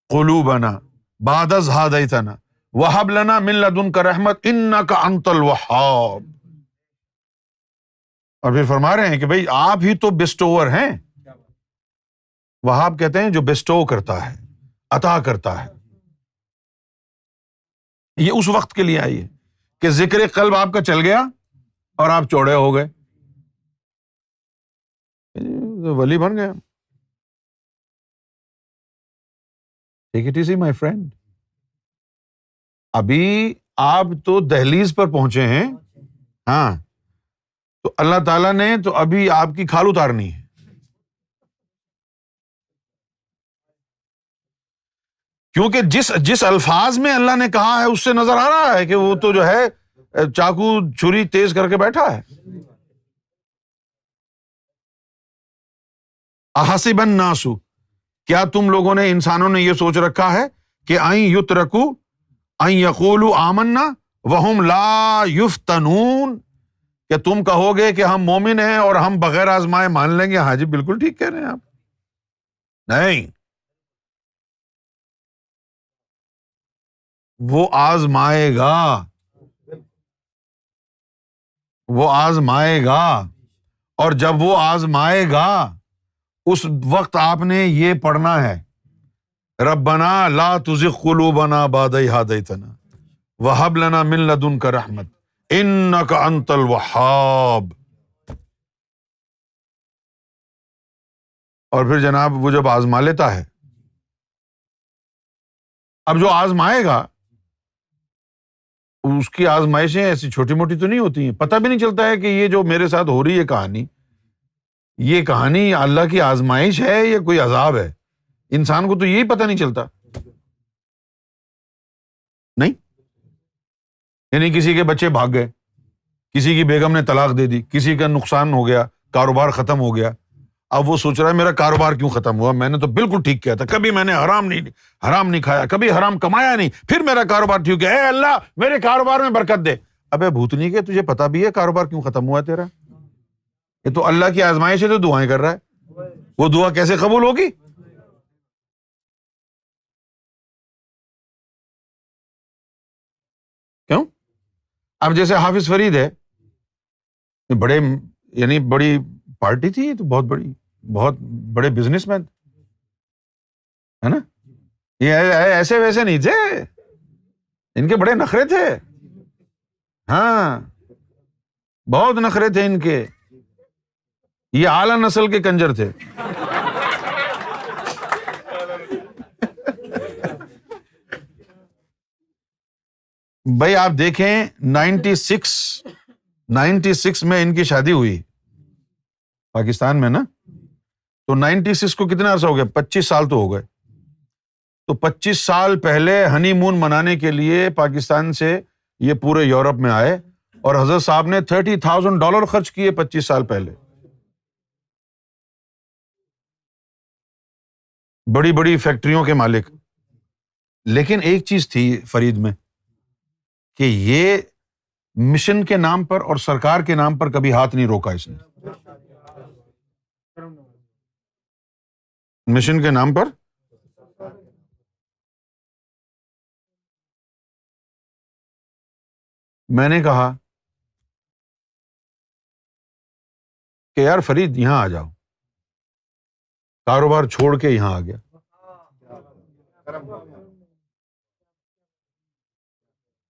قلوبنا بعد اذ ہدیتنا وہب لنا من لدنک رحمت انک انت الوہاب. اور پھر فرما رہے ہیں کہ بھئی آپ ہی تو بیسٹوور ہیں. وہاب کہتے ہیں جو بیسٹو کرتا ہے، عطا کرتا ہے. یہ اس وقت کے لیے آئی ہے کہ ذکر قلب آپ کا چل گیا اور آپ چوڑے ہو گئے، ولی بن گئے. Take it easy my friend. ابھی آپ تو دہلیز پر پہنچے ہیں، ہاں، تو اللہ تعالیٰ نے تو ابھی آپ کی کھال اتارنی ہے. کیونکہ جس الفاظ میں اللہ نے کہا ہے اس سے نظر آ رہا ہے کہ وہ تو جو ہے چاقو چھری تیز کر کے بیٹھا ہے. احسب الناس، کیا تم لوگوں نے، انسانوں نے یہ سوچ رکھا ہے کہ ان یترکوا ان یقولوا آمنا وہم لا یفتنون، کہ تم کہو گے کہ ہم مومن ہیں اور ہم بغیر آزمائے مان لیں گے. ہاں جی بالکل ٹھیک کہہ رہے ہیں آپ. نہیں، وہ آزمائے گا، وہ آزمائے گا، اور جب وہ آزمائے گا اس وقت آپ نے یہ پڑھنا ہے ربنا لا تزغ قلوبنا بعد اذ ہدیتنا وہب لنا من لدنک رحمت انک انت الوہاب. اور پھر جناب وہ جب آزما لیتا ہے، اب جو آزمائے گا اس کی آزمائشیں ایسی چھوٹی موٹی تو نہیں ہوتی ہیں. پتہ بھی نہیں چلتا ہے کہ یہ جو میرے ساتھ ہو رہی ہے کہانی، یہ کہانی اللہ کی آزمائش ہے یا کوئی عذاب ہے. انسان کو تو یہی پتہ نہیں چلتا. نہیں، یعنی کسی کے بچے بھاگ گئے، کسی کی بیگم نے طلاق دے دی، کسی کا نقصان ہو گیا، کاروبار ختم ہو گیا. اب وہ سوچ رہا ہے میرا کاروبار کیوں ختم ہوا، میں نے تو بالکل ٹھیک کیا تھا، کبھی میں نے حرام نہیں کھایا، کبھی حرام کمایا نہیں، پھر میرا کاروبار ٹھیک ہے، اے اللہ میرے کاروبار میں برکت دے. ابے بھوتنی کے، تجھے پتا بھی ہے کاروبار کیوں ختم ہوا تیرا؟ یہ تو اللہ کی آزمائش ہے، تو دعائیں کر رہا ہے. وہ دعا کیسے قبول ہوگی؟ کیوں؟ اب جیسے حافظ فرید ہے، بڑے یعنی بڑی پارٹی تھی، تو بہت بڑی، بہت بڑے بزنس مین ہے نا. یہ ایسے ویسے نہیں تھے، ان کے بڑے نخرے تھے. ہاں بہت نخرے تھے ان کے. یہ اعلیٰ نسل کے کنجر تھے. بھائی آپ دیکھیں 96 میں ان کی شادی ہوئی پاکستان میں نا، تو 96 کو کتنا عرصہ ہو گیا؟ 25 سال تو ہو گئے. تو 25 سال پہلے ہنی مون منانے کے لیے پاکستان سے یہ پورے یورپ میں آئے اور حضرت صاحب نے $30,000 خرچ کیے 25 سال پہلے. بڑی بڑی فیکٹریوں کے مالک. لیکن ایک چیز تھی فرید میں کہ یہ مشن کے نام پر اور سرکار کے نام پر کبھی ہاتھ نہیں روکا اس نے. مشن کے نام پر میں نے کہا کہ یار فرید یہاں آ جاؤ. کاروبار چھوڑ کے یہاں آ گیا.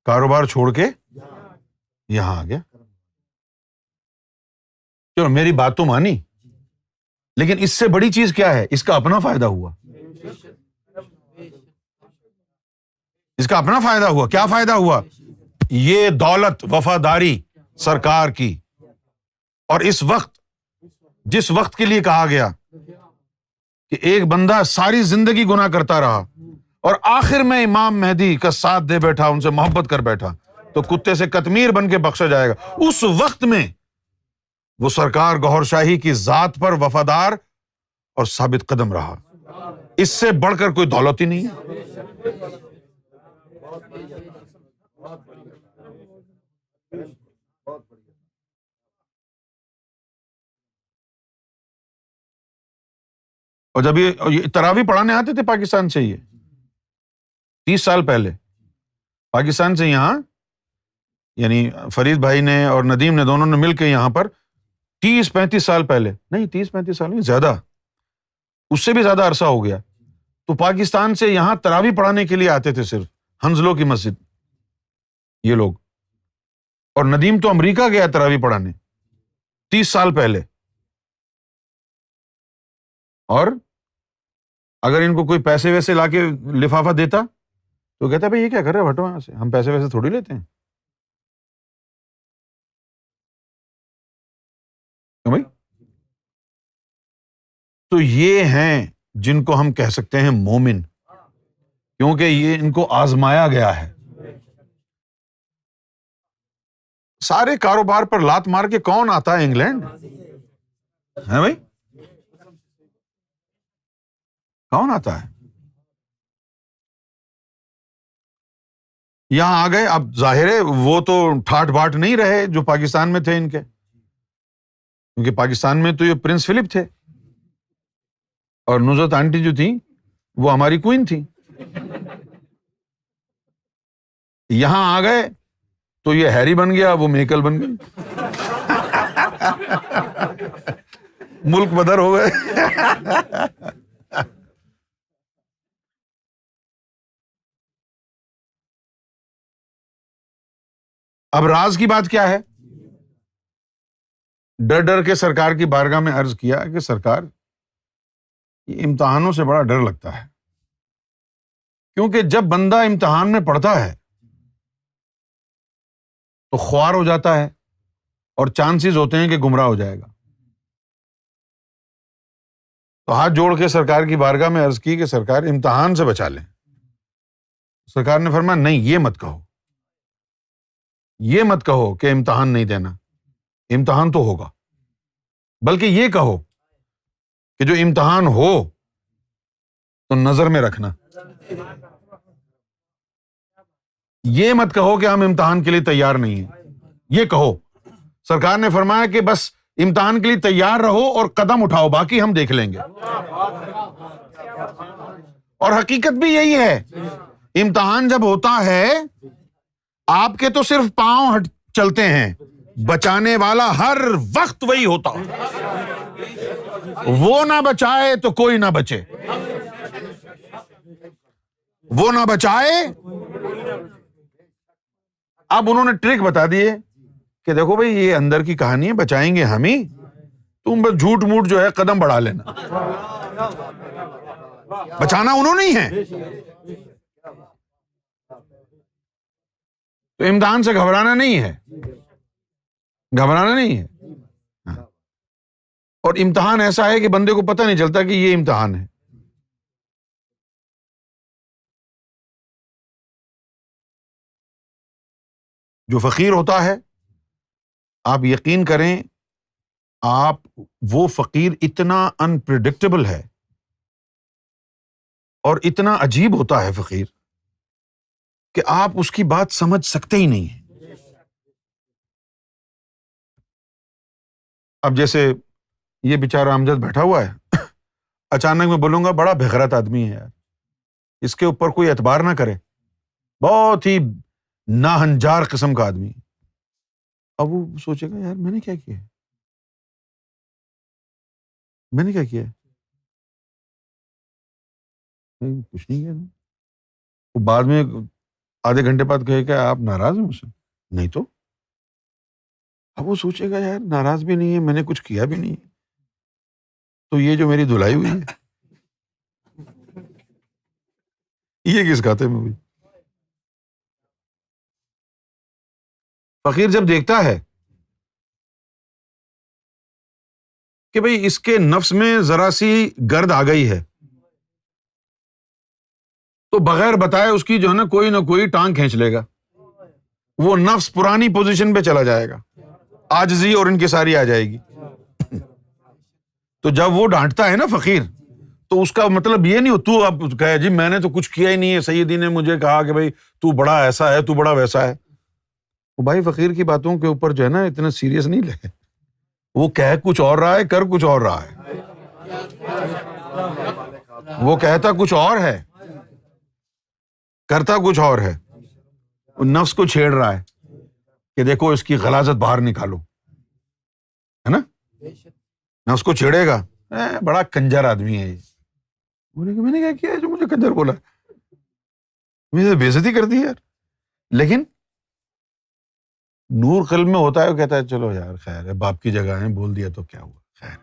کاروبار چھوڑ کے یہاں آ گیا. چلو میری بات تو مانی، لیکن اس سے بڑی چیز کیا ہے؟ اس کا اپنا فائدہ ہوا. اس کا اپنا فائدہ ہوا. کیا فائدہ ہوا؟ یہ دولت وفاداری سرکار کی. اور اس وقت، جس وقت کے لیے کہا گیا کہ ایک بندہ ساری زندگی گناہ کرتا رہا اور آخر میں امام مہدی کا ساتھ دے بیٹھا، ان سے محبت کر بیٹھا، تو کتے سے قطمیر بن کے بخشا جائے گا. اس وقت میں وہ سرکار گوہر شاہی کی ذات پر وفادار اور ثابت قدم رہا. اس سے بڑھ کر کوئی دولت ہی نہیں ہے. اور جب یہ تراویح پڑھانے آتے تھے پاکستان سے، یہ 30 سال پہلے پاکستان سے یہاں، یعنی فرید بھائی نے اور ندیم نے دونوں نے مل کے یہاں پر 30-35 سال پہلے، نہیں 30-35 سال نہیں، زیادہ، اس سے بھی زیادہ عرصہ ہو گیا، تو پاکستان سے یہاں تراویح پڑھانے کے لیے آتے تھے صرف ہنزلوں کی مسجد یہ لوگ. اور ندیم تو امریکہ گیا تراویح پڑھانے 30 سال پہلے. اور اگر ان کو کوئی پیسے ویسے لا کے لفافہ دیتا تو کہتا بھائی یہ کیا کر رہے ہو، ہٹو یہاں سے، ہم پیسے ویسے تھوڑی لیتے ہیں. بھائی تو یہ ہیں جن کو ہم کہہ سکتے ہیں مومن، کیونکہ یہ ان کو آزمایا گیا ہے. سارے کاروبار پر لات مار کے کون آتا ہے انگلینڈ؟ ہے بھائی، کون آتا ہے؟ یہاں آ گئے. اب ظاہر ہے وہ تو ٹھاٹ باٹ نہیں رہے جو پاکستان میں تھے ان کے، کیونکہ پاکستان میں تو یہ پرنس فلپ تھے اور نصرت آنٹی جو تھی وہ ہماری کوئین تھی. یہاں آ گئے تو یہ ہیری بن گیا، وہ میکل بن گئی. ملک بدر ہو گئے. اب راز کی بات کیا ہے؟ ڈر ڈر کے سرکار کی بارگاہ میں عرض کیا کہ سرکار یہ امتحانوں سے بڑا ڈر لگتا ہے، کیونکہ جب بندہ امتحان میں پڑھتا ہے تو خوار ہو جاتا ہے اور چانسز ہوتے ہیں کہ گمراہ ہو جائے گا. تو ہاتھ جوڑ کے سرکار کی بارگاہ میں عرض کی کہ سرکار امتحان سے بچا لیں. سرکار نے فرمایا نہیں، یہ مت کہو، یہ مت کہو کہ امتحان نہیں دینا، امتحان تو ہوگا، بلکہ یہ کہو کہ جو امتحان ہو تو نظر میں رکھنا. یہ مت کہو کہ ہم امتحان کے لیے تیار نہیں ہیں، یہ کہو. سرکار نے فرمایا کہ بس امتحان کے لیے تیار رہو اور قدم اٹھاؤ، باقی ہم دیکھ لیں گے. اور حقیقت بھی یہی ہے، امتحان جب ہوتا ہے آپ کے تو صرف پاؤں چلتے ہیں، بچانے والا ہر وقت وہی ہوتا. وہ نہ بچائے تو کوئی نہ بچے، وہ نہ بچائے. اب انہوں نے ٹرک بتا دیے کہ دیکھو بھائی یہ اندر کی کہانی ہے، بچائیں گے ہم ہی، تم بس جھوٹ موٹ جو ہے قدم بڑھا لینا. بچانا انہوں نے ہی ہے. تو امتحان سے گھبرانا نہیں ہے، گھبرانا نہیں ہے. اور امتحان ایسا ہے کہ بندے کو پتہ نہیں چلتا کہ یہ امتحان ہے. جو فقیر ہوتا ہے آپ یقین کریں آپ وہ فقیر اتنا انپریڈکٹیبل ہے اور اتنا عجیب ہوتا ہے فقیر کہ آپ اس کی بات سمجھ سکتے ہی نہیں ہیں. اب جیسے یہ بیچارہ امجد بیٹھا ہوا ہے, اچانک میں بولوں گا بڑا بغیرت آدمی ہے یار, اس کے اوپر کوئی اعتبار نہ کرے, بہت ہی ناہنجار قسم کا آدمی. اب وہ سوچے گا یار میں نے کیا کیا ہے, میں نے کیا کیا ہے, کچھ نہیں کیا. وہ بعد میں آدھے گھنٹے بعد کہے کہ آپ ناراض ہیں مجھ سے, نہیں تو. اب وہ سوچے گا یار ناراض بھی نہیں ہے, میں نے کچھ کیا بھی نہیں, تو یہ جو میری دھلائی ہوئی ہے یہ کس کھاتے میں ہوئی. فقیر جب دیکھتا ہے کہ بھئی اس کے نفس میں ذرا سی گرد آ گئی ہے تو بغیر بتائے اس کی جو ہے نا کوئی ٹانگ کھینچ لے گا, وہ نفس پرانی پوزیشن پہ چلا جائے گا, عاجزی اور انکساری آ جائے گی. تو جب وہ ڈانٹتا ہے نا فقیر تو اس کا مطلب یہ نہیں ہو تو اب کہے جی میں نے تو کچھ کیا ہی نہیں ہے, سیدی نے مجھے کہا کہ بھائی تو بڑا ایسا ہے, تو بڑا ویسا ہے. وہ بھائی فقیر کی باتوں کے اوپر جو ہے نا اتنا سیریس نہیں لے, وہ کہہ کچھ اور رہا ہے, کر کچھ اور رہا ہے, وہ کہتا کچھ اور ہے, کرتا کچھ اور ہے. وہ نفس کو چھیڑ رہا ہے کہ دیکھو اس کی غلاظت باہر نکالو, ہے نا, نفس کو چھیڑے گا بڑا کنجر آدمی ہے یہ. بولے کہ میں نے کیا کیا ہے جو مجھے کنجر بولا, مجھے بے عزتی کر دی یار. لیکن نور قلب میں ہوتا ہے, وہ کہتا ہے چلو یار خیر ہے, باپ کی جگہ ہے, بول دیا تو کیا ہوا, خیر.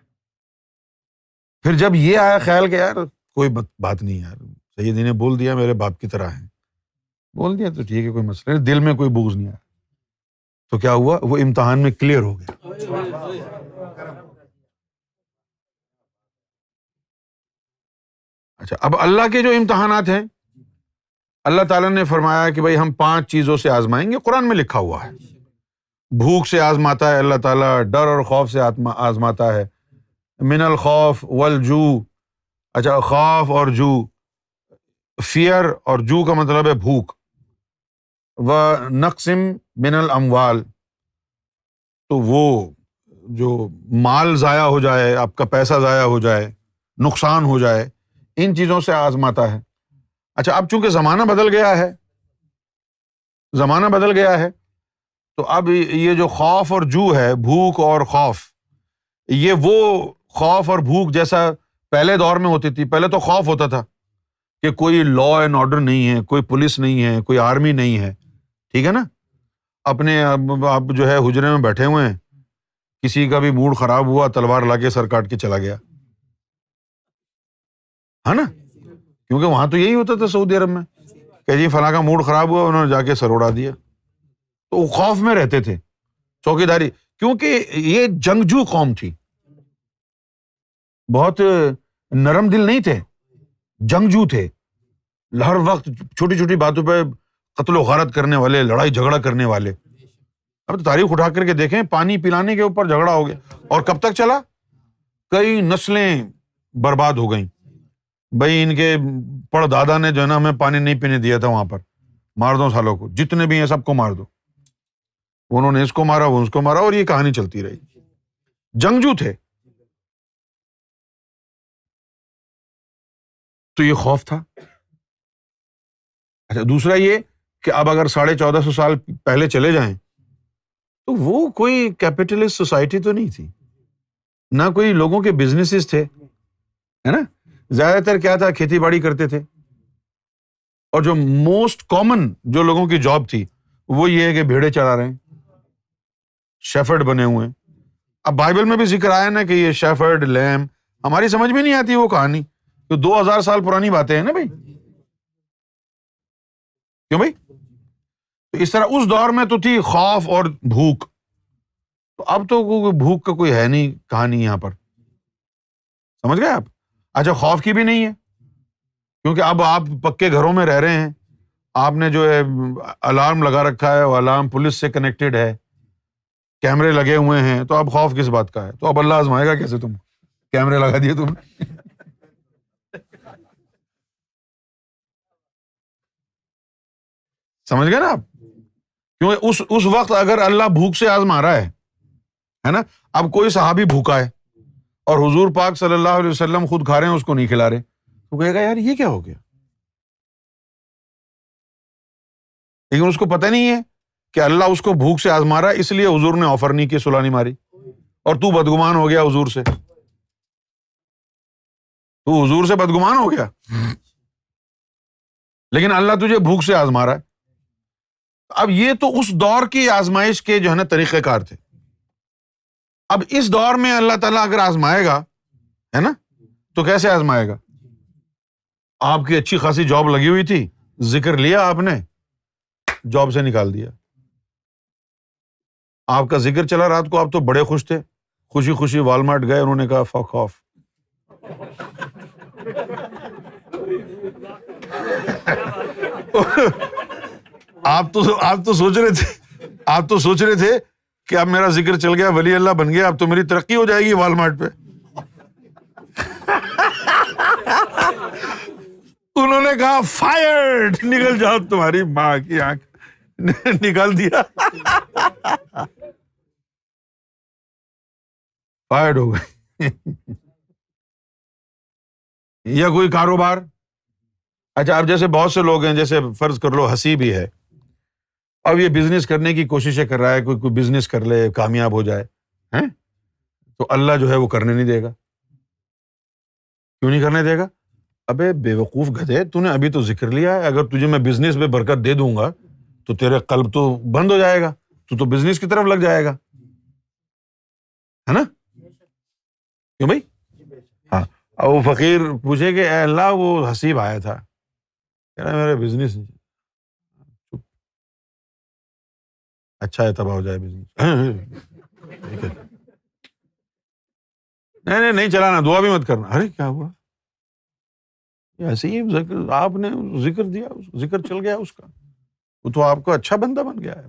پھر جب یہ آیا خیال کہ یار کوئی بات نہیں یار, سیدی نے بول دیا میرے باپ کی طرح ہے, بول دیا تو ٹھیک ہے, کوئی مسئلہ نہیں, دل میں کوئی بغض نہیں آیا. تو کیا ہوا, وہ امتحان میں کلیئر ہو گیا. اچھا, اب اللہ کے جو امتحانات ہیں اللہ تعالیٰ نے فرمایا کہ بھائی ہم 5 چیزوں سے آزمائیں گے, قرآن میں لکھا ہوا ہے. بھوک سے آزماتا ہے اللہ تعالیٰ, ڈر اور خوف سے آزماتا ہے, من الخوف والجوع. اچھا, خوف اور جو, فیئر اور جو کا مطلب ہے بھوک. ونقص من الاموال, تو وہ جو مال ضائع ہو جائے, آپ کا پیسہ ضائع ہو جائے, نقصان ہو جائے, ان چیزوں سے آزماتا ہے. اچھا, اب چونکہ زمانہ بدل گیا ہے, زمانہ بدل گیا ہے, تو اب یہ جو خوف اور جو ہے, بھوک اور خوف, یہ وہ خوف اور بھوک جیسا پہلے دور میں ہوتی تھی. پہلے تو خوف ہوتا تھا کہ کوئی لا اینڈ آرڈر نہیں ہے, کوئی پولیس نہیں ہے, کوئی آرمی نہیں ہے, ٹھیک ہے نا. اپنے آپ جو ہے حجرے میں بیٹھے ہوئے ہیں, کسی کا بھی موڈ خراب ہوا تلوار لا کے سر کاٹ کے چلا گیا, ہے نا, کیونکہ وہاں تو یہی ہوتا تھا سعودی عرب میں کہ جی فلاں کا موڈ خراب ہوا, انہوں نے جا کے سر اڑا دیا. تو وہ خوف میں رہتے تھے, چوکیداری, کیونکہ یہ جنگجو قوم تھی, بہت نرم دل نہیں تھے, جنگجو تھے, ہر وقت چھوٹی چھوٹی باتوں پہ قتل و غارت کرنے والے, لڑائی جھگڑا کرنے والے. اب تو تاریخ اٹھا کر کے دیکھیں, پانی پلانے کے اوپر جھگڑا ہو گیا, اور کب تک چلا, کئی نسلیں برباد ہو گئیں. بھائی ان کے پڑ دادا نے جو ہے نا ہمیں پانی نہیں پینے دیا تھا وہاں پر, مار دو سالوں کو, جتنے بھی ہیں سب کو مار دو. انہوں نے اس کو مارا, وہ اس کو مارا, اور یہ کہانی چلتی رہی. جنگجو تھے. تو یہ خوف تھا. اچھا, دوسرا یہ کہ اب اگر 1450 سال پہلے چلے جائیں تو وہ کوئی کیپٹلسٹ سوسائٹی تو نہیں تھی, نہ کوئی لوگوں کے بزنسز تھے, ہے نا. زیادہ تر کیا تھا, کھیتی باڑی کرتے تھے, اور جو موسٹ کامن جو لوگوں کی جاب تھی وہ یہ ہے کہ بھیڑے چرا رہے ہیں, شیفرڈ بنے ہوئے ہیں. اب بائبل میں بھی ذکر آیا نا کہ یہ شیفرڈ, لیم, ہماری سمجھ میں نہیں آتی وہ کہانی, تو 2000 سال پرانی باتیں ہیں نا بھائی, کیوں بھائی. تو اس طرح اس دور میں تو تھی خوف اور بھوک, تو اب تو بھوک کا کوئی ہے نہیں کہانی یہاں پر, سمجھ گئے آپ؟ اچھا خوف کی بھی نہیں ہے، کیونکہ اب آپ پکے گھروں میں رہ رہے ہیں، آپ نے جو ہے الارم لگا رکھا ہے، وہ الارم پولیس سے کنیکٹڈ ہے، کیمرے لگے ہوئے ہیں، تو اب خوف کس بات کا ہے؟ تو اب اللہ آزمائے گا کیسے؟ تم کیمرے لگا دیے تم نے۔ سمجھ گئے نا آپ؟ کیونکہ اس وقت اگر اللہ بھوک سے آزما رہا ہے نا، اب کوئی صحابی بھوکا ہے اور حضور پاک صلی اللہ علیہ وسلم خود کھا رہے ہیں، اس کو نہیں کھلا رہے، تو کہے گا یار یہ کیا ہو گیا؟ لیکن اس کو پتہ نہیں ہے کہ اللہ اس کو بھوک سے آزما رہا ہے، اس لیے حضور نے آفر نہیں کی، صلح نہیں ماری، اور تو بدگمان ہو گیا حضور سے، تو حضور سے بدگمان ہو گیا، لیکن اللہ تجھے بھوک سے آزما رہا ہے۔ اب یہ تو اس دور کی آزمائش کے جو ہے نا طریقہ کار تھے۔ اب اس دور میں اللہ تعالیٰ اگر آزمائے گا ہے نا، تو کیسے آزمائے گا؟ آپ کی اچھی خاصی جاب لگی ہوئی تھی، ذکر لیا آپ نے، جاب سے نکال دیا۔ آپ کا ذکر چلا رات کو، آپ تو بڑے خوش تھے، خوشی خوشی والمارٹ گئے، انہوں نے کہا فک آف۔ آپ تو سوچ رہے تھے کہ اب میرا ذکر چل گیا، ولی اللہ بن گیا، اب تو میری ترقی ہو جائے گی والمارٹ پہ۔ انہوں نے کہا فائرڈ، نکل جاؤ، تمہاری ماں کی آنکھ، نکال دیا، فائرڈ ہو گئے۔ یا کوئی کاروبار، اچھا اب جیسے بہت سے لوگ ہیں، جیسے فرض کر لو ہنسی بھی ہے، اب یہ بزنس کرنے کی کوششیں کر رہا ہے، کوئی بزنس کر لے، کامیاب ہو جائے ہیں، تو اللہ جو ہے وہ کرنے نہیں دے گا۔ کیوں نہیں کرنے دے گا؟ ابے بے وقوف گدھے، تو نے ابھی تو ذکر لیا ہے، اگر تجھے میں بزنس میں برکت دے دوں گا تو تیرے قلب تو بند ہو جائے گا، تو بزنس کی طرف لگ جائے گا، ہے نا؟ کیوں بھائی؟ ہاں، وہ فقیر پوچھے کہ اے اللہ وہ حسیب آیا تھا، کہہ رہا میرا بزنس اچھا ہے، تباہ ہو جائے بزنس، نہیں چلانا، دعا بھی مت کرنا۔ ارے کیا ہوا؟ ایسے ہی آپ نے ذکر دیا، ذکر چل گیا اس کا، وہ تو آپ کا اچھا بندہ بن گیا ہے۔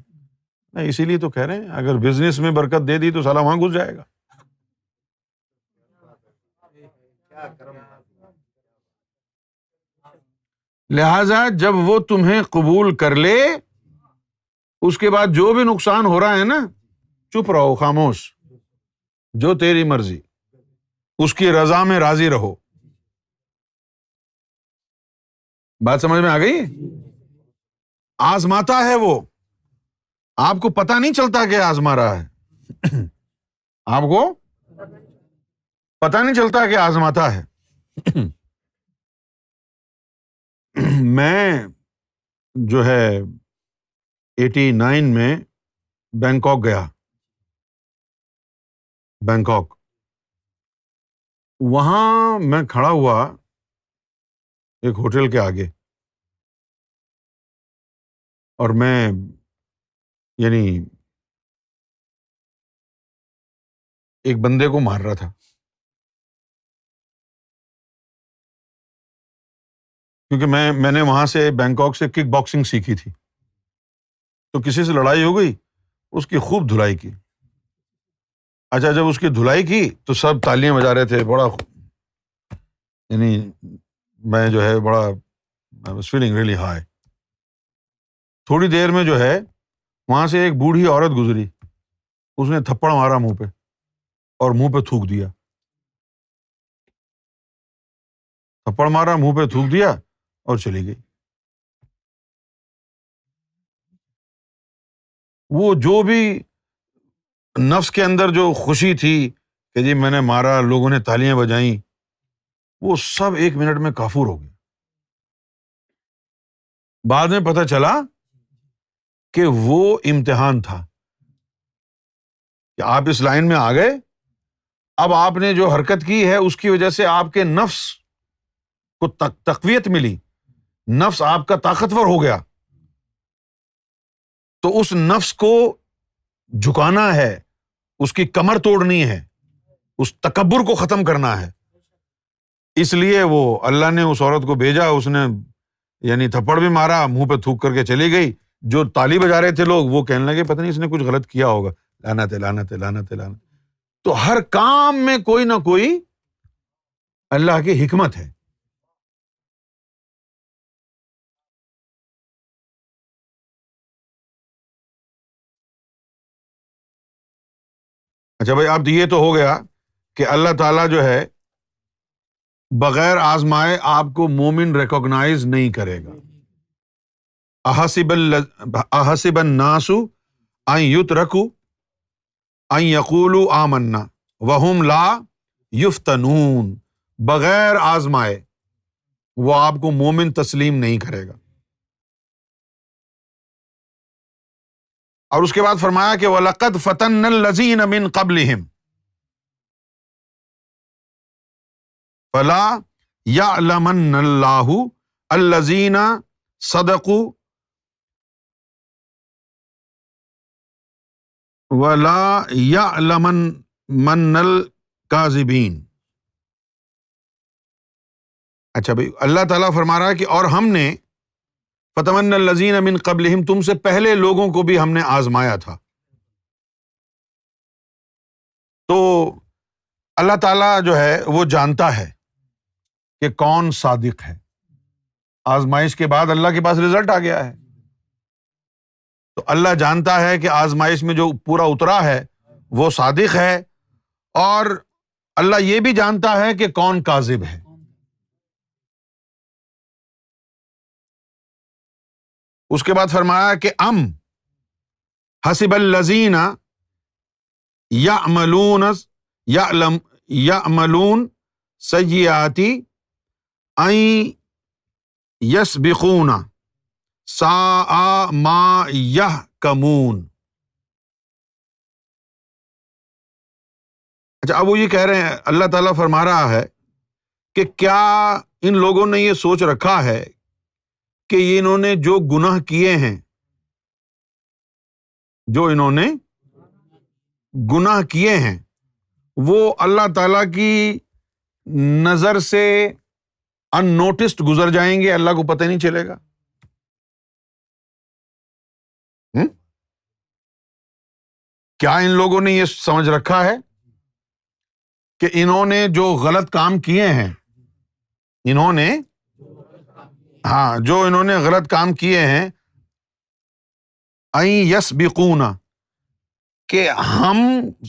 نہیں، اسی لیے تو کہہ رہے ہیں اگر بزنس میں برکت دے دی تو سالا وہاں گھس جائے گا۔ لہذا جب وہ تمہیں قبول کر لے، اس کے بعد جو بھی نقصان ہو رہا ہے نا، چپ رہو، خاموش، جو تیری مرضی، اس کی رضا میں راضی رہو۔ بات سمجھ میں آ گئی؟ آزماتا ہے وہ، آپ کو پتہ نہیں چلتا کہ آزما رہا ہے، آپ کو پتہ نہیں چلتا کہ آزماتا ہے۔ میں جو ہے 89 میں بینکاک گیا، بینکاک، وہاں میں کھڑا ہوا ایک ہوٹل کے آگے، اور میں یعنی ایک بندے کو مار رہا تھا، کیونکہ میں نے وہاں سے بینکاک سے کک باکسنگ سیکھی تھی، تو کسی سے لڑائی ہو گئی، اس کی خوب دھلائی کی۔ اچھا جب اس کی دھلائی کی تو سب تالیاں بجا رہے تھے، بڑا یعنی میں جو ہے بڑا I was feeling really high۔ تھوڑی دیر میں جو ہے وہاں سے ایک بوڑھی عورت گزری، اس نے تھپڑ مارا منہ پہ اور منہ پہ تھوک دیا، تھپڑ مارا، منہ پہ تھوک دیا اور چلی گئی۔ وہ جو بھی نفس کے اندر جو خوشی تھی کہ جی میں نے مارا، لوگوں نے تالیاں بجائیں، وہ سب 1 منٹ میں کافور ہو گیا۔ بعد میں پتہ چلا کہ وہ امتحان تھا، کہ آپ اس لائن میں آ گئے، اب آپ نے جو حرکت کی ہے اس کی وجہ سے آپ کے نفس کو تقویت ملی، نفس آپ کا طاقتور ہو گیا، تو اس نفس کو جھکانا ہے، اس کی کمر توڑنی ہے، اس تکبر کو ختم کرنا ہے، اس لیے وہ اللہ نے اس عورت کو بھیجا، اس نے یعنی تھپڑ بھی مارا، منہ پہ تھوک کر کے چلی گئی. جو تالی بجا رہے تھے لوگ وہ کہنے لگے پتہ نہیں اس نے کچھ غلط کیا ہوگا، لعنت ہے لعنت ہے لعنت ہے لعنت. تو ہر کام میں کوئی نہ کوئی اللہ کی حکمت ہے. اچھا بھائی، اب یہ تو ہو گیا کہ اللہ تعالیٰ جو ہے بغیر آزمائے آپ کو مومن ریکوگنائز نہیں کرے گا. احسب الناس ان یترکوا ان یقولوا آمنا وہم لا یفتنون. بغیر آزمائے وہ آپ کو مومن تسلیم نہیں کرے گا. اور اس کے بعد فرمایا کہ وَلَقَدْ فَتَنَّا الَّذِينَ مِن قَبْلِهِمْ فَلَا يَعْلَمَنَّ اللَّهُ الَّذِينَ صَدَقُوا وَلَا يَعْلَمَنَّ الْكَاذِبِينَ. اچھا بھائی، اللہ تعالیٰ فرما رہا ہے کہ اور ہم نے فَتَمَنَّا الَّذِينَ مِن قَبْلِهِمْ، تم سے پہلے لوگوں کو بھی ہم نے آزمایا تھا. تو اللہ تعالیٰ جو ہے وہ جانتا ہے کہ کون صادق ہے. آزمائش کے بعد اللہ کے پاس رزلٹ آ گیا ہے، تو اللہ جانتا ہے کہ آزمائش میں جو پورا اترا ہے وہ صادق ہے، اور اللہ یہ بھی جانتا ہے کہ کون کاذب ہے. اس کے بعد فرمایا کہ حسب الذین یعملون سیئات ان یسبقونا ساء ما یحکمون. اچھا، اب وہ یہ کہہ رہے ہیں، اللہ تعالیٰ فرما رہا ہے کہ کیا ان لوگوں نے یہ سوچ رکھا ہے کہ یہ انہوں نے جو گناہ کیے ہیں، جو انہوں نے گناہ کیے ہیں، وہ اللہ تعالیٰ کی نظر سے ان نوٹسڈ گزر جائیں گے، اللہ کو پتہ نہیں چلے گا؟ کیا ان لوگوں نے یہ سمجھ رکھا ہے کہ انہوں نے جو غلط کام کیے ہیں، انہوں نے غلط کام کیے ہیں، این یسبقونا، کہ ہم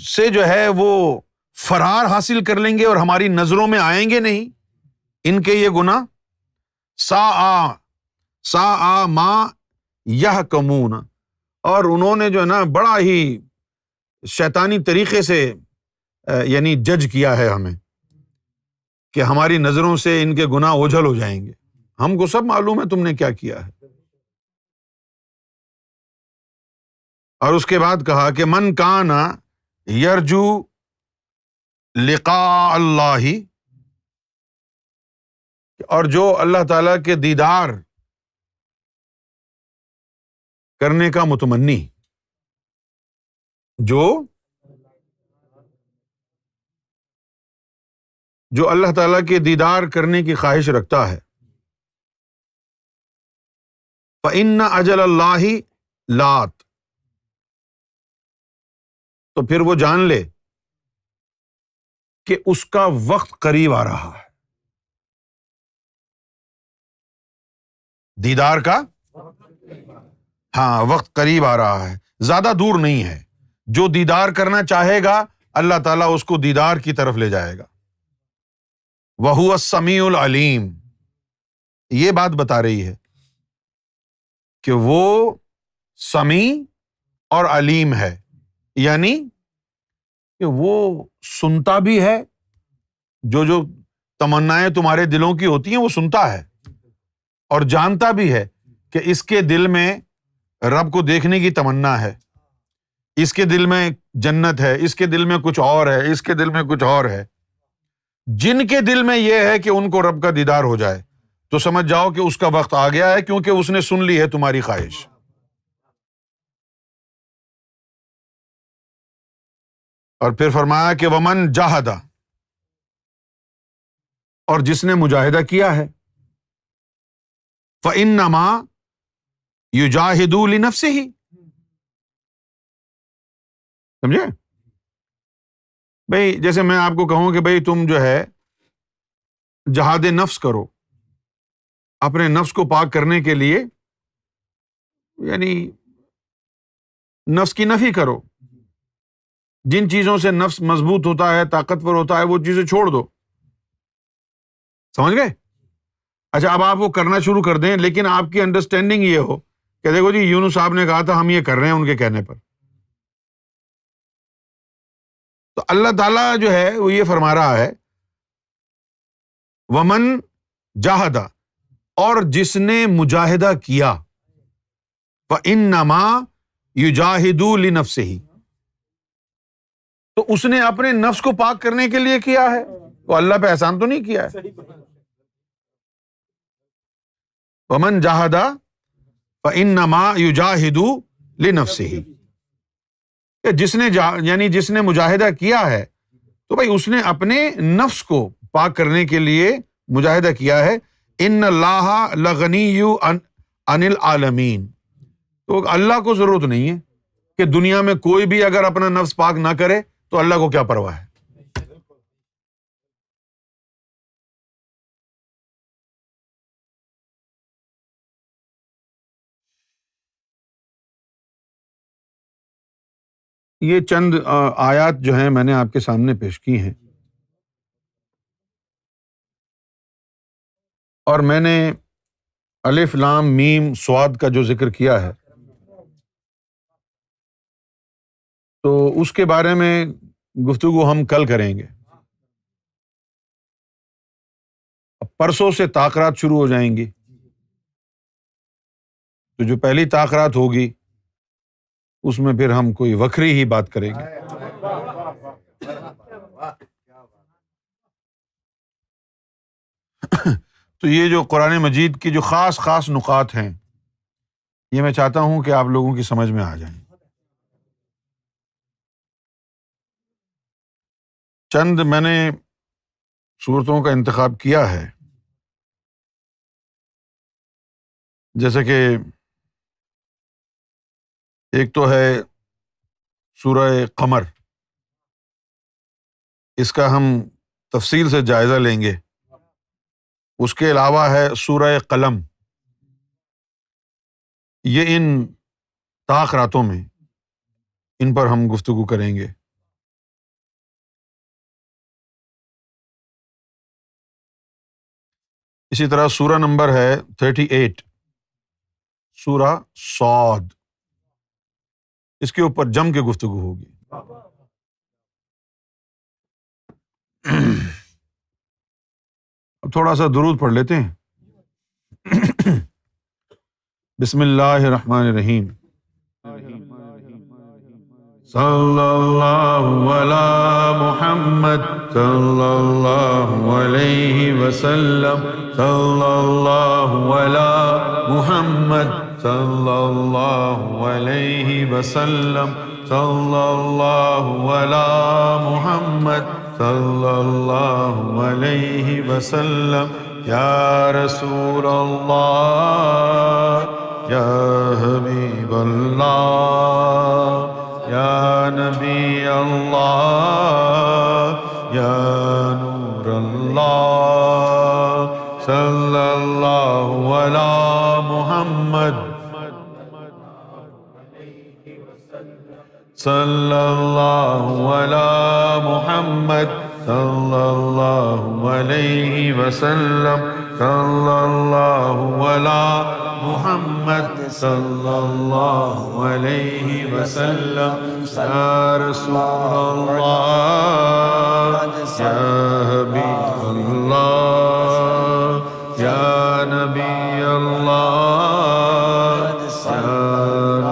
سے جو ہے وہ فرار حاصل کر لیں گے اور ہماری نظروں میں آئیں گے نہیں ان کے یہ گناہ. ساء ما یحکمون، اور انہوں نے جو ہے نا بڑا ہی شیطانی طریقے سے یعنی جج کیا ہے ہمیں، کہ ہماری نظروں سے ان کے گناہ اوجھل ہو جائیں گے. ہم کو سب معلوم ہے تم نے کیا کیا ہے. اور اس کے بعد کہا کہ من کان یرجو لقاء اللہ، اور جو اللہ تعالیٰ کے دیدار کرنے کا متمنی، جو اللہ تعالیٰ کے دیدار کرنے کی خواہش رکھتا ہے، فَإِنَّ أَجَلَ اللَّهِ لَاتٍ، تو پھر وہ جان لے کہ اس کا وقت قریب آ رہا ہے. دیدار کا وقت قریب آ رہا ہے، زیادہ دور نہیں ہے. جو دیدار کرنا چاہے گا اللہ تعالیٰ اس کو دیدار کی طرف لے جائے گا. وَهُوَ السَّمِيعُ الْعَلِيمُ، یہ بات بتا رہی ہے کہ وہ سمیع اور علیم ہے، یعنی کہ وہ سنتا بھی ہے، جو تمنائیں تمہارے دلوں کی ہوتی ہیں وہ سنتا ہے، اور جانتا بھی ہے کہ اس کے دل میں رب کو دیکھنے کی تمنا ہے، اس کے دل میں جنت ہے، اس کے دل میں کچھ اور ہے، اس کے دل میں کچھ اور ہے. جن کے دل میں یہ ہے کہ ان کو رب کا دیدار ہو جائے تو سمجھ جاؤ کہ اس کا وقت آ گیا ہے، کیونکہ اس نے سن لی ہے تمہاری خواہش. اور پھر فرمایا کہ ومن جاہد، اور جس نے مجاہدہ کیا ہے فَإِنَّمَا يُجَاهِدُ لِنَفْسِهِ، سمجھے؟ بھئی جیسے میں آپ کو کہوں کہ بھئی تم جو ہے جہاد نفس کرو، اپنے نفس کو پاک کرنے کے لیے یعنی نفس کی نفی کرو، جن چیزوں سے نفس مضبوط ہوتا ہے، طاقتور ہوتا ہے، وہ چیزیں چھوڑ دو، سمجھ گئے؟ اچھا اب آپ وہ کرنا شروع کر دیں، لیکن آپ کی انڈرسٹینڈنگ یہ ہو کہ دیکھو جی یونس صاحب نے کہا تھا ہم یہ کر رہے ہیں ان کے کہنے پر، تو اللہ تعالیٰ جو ہے وہ یہ فرما رہا ہے ومن جاہدہ، اور جس نے مجاہدہ کیا فإنما یجاہد لنفسہ، تو اس نے اپنے نفس کو پاک کرنے کے لیے کیا ہے، تو اللہ پہ احسان تو نہیں کیا ہے۔ ومن جاہد فإنما یجاہد لنفسہ، کہ جس نے یعنی جس نے مجاہدہ کیا ہے تو بھائی اس نے اپنے نفس کو پاک کرنے کے لیے مجاہدہ کیا ہے۔ ان اللہ لغنی عن العالمین، تو اللہ کو ضرورت نہیں ہے کہ دنیا میں کوئی بھی اگر اپنا نفس پاک نہ کرے تو اللہ کو کیا پرواہ ہے۔ یہ چند آیات جو ہیں میں نے آپ کے سامنے پیش کی ہیں، اور میں نے الف لام میم صاد کا جو ذکر کیا ہے تو اس کے بارے میں گفتگو ہم کل کریں گے۔ پرسوں سے تاخرات شروع ہو جائیں گی، تو جو پہلی تاخرات ہوگی اس میں پھر ہم کوئی وکھری ہی بات کریں گے۔ تو یہ جو قرآن مجید کی جو خاص خاص نقات ہیں یہ میں چاہتا ہوں کہ آپ لوگوں کی سمجھ میں آ جائیں۔ چند میں نے صورتوں کا انتخاب کیا ہے، جیسے کہ ایک تو ہے سورہ قمر، اس کا ہم تفصیل سے جائزہ لیں گے۔ اس کے علاوہ ہے سورہ قلم، یہ ان تاخراتوں میں ان پر ہم گفتگو کریں گے۔ اسی طرح سورہ نمبر ہے 38 سورہ صاد، اس کے اوپر جم کے گفتگو ہوگی۔ اب تھوڑا سا درود پڑھ لیتے ہیں۔ بسم اللہ الرحمن الرحیم، صلی اللہ علی محمد صلی اللہ علیہ وسلم، صلی اللہ علی محمد صلی اللہ علیہ وسلم، صلی اللہ علی محمد صلی اللہ علیہ وسلم، یا رسول اللہ یا حبیب اللہ یا نبی اللہ یا نور اللہ، صلی اللہ علی محمد صلی اللہ علی محمد صلی اللہ علیہ وسلم، صلی اللہ علی محمد صلی اللہ علیہ وسلم، یا رسول اللہ یا حبیب اللہ یا نبی اللہ یا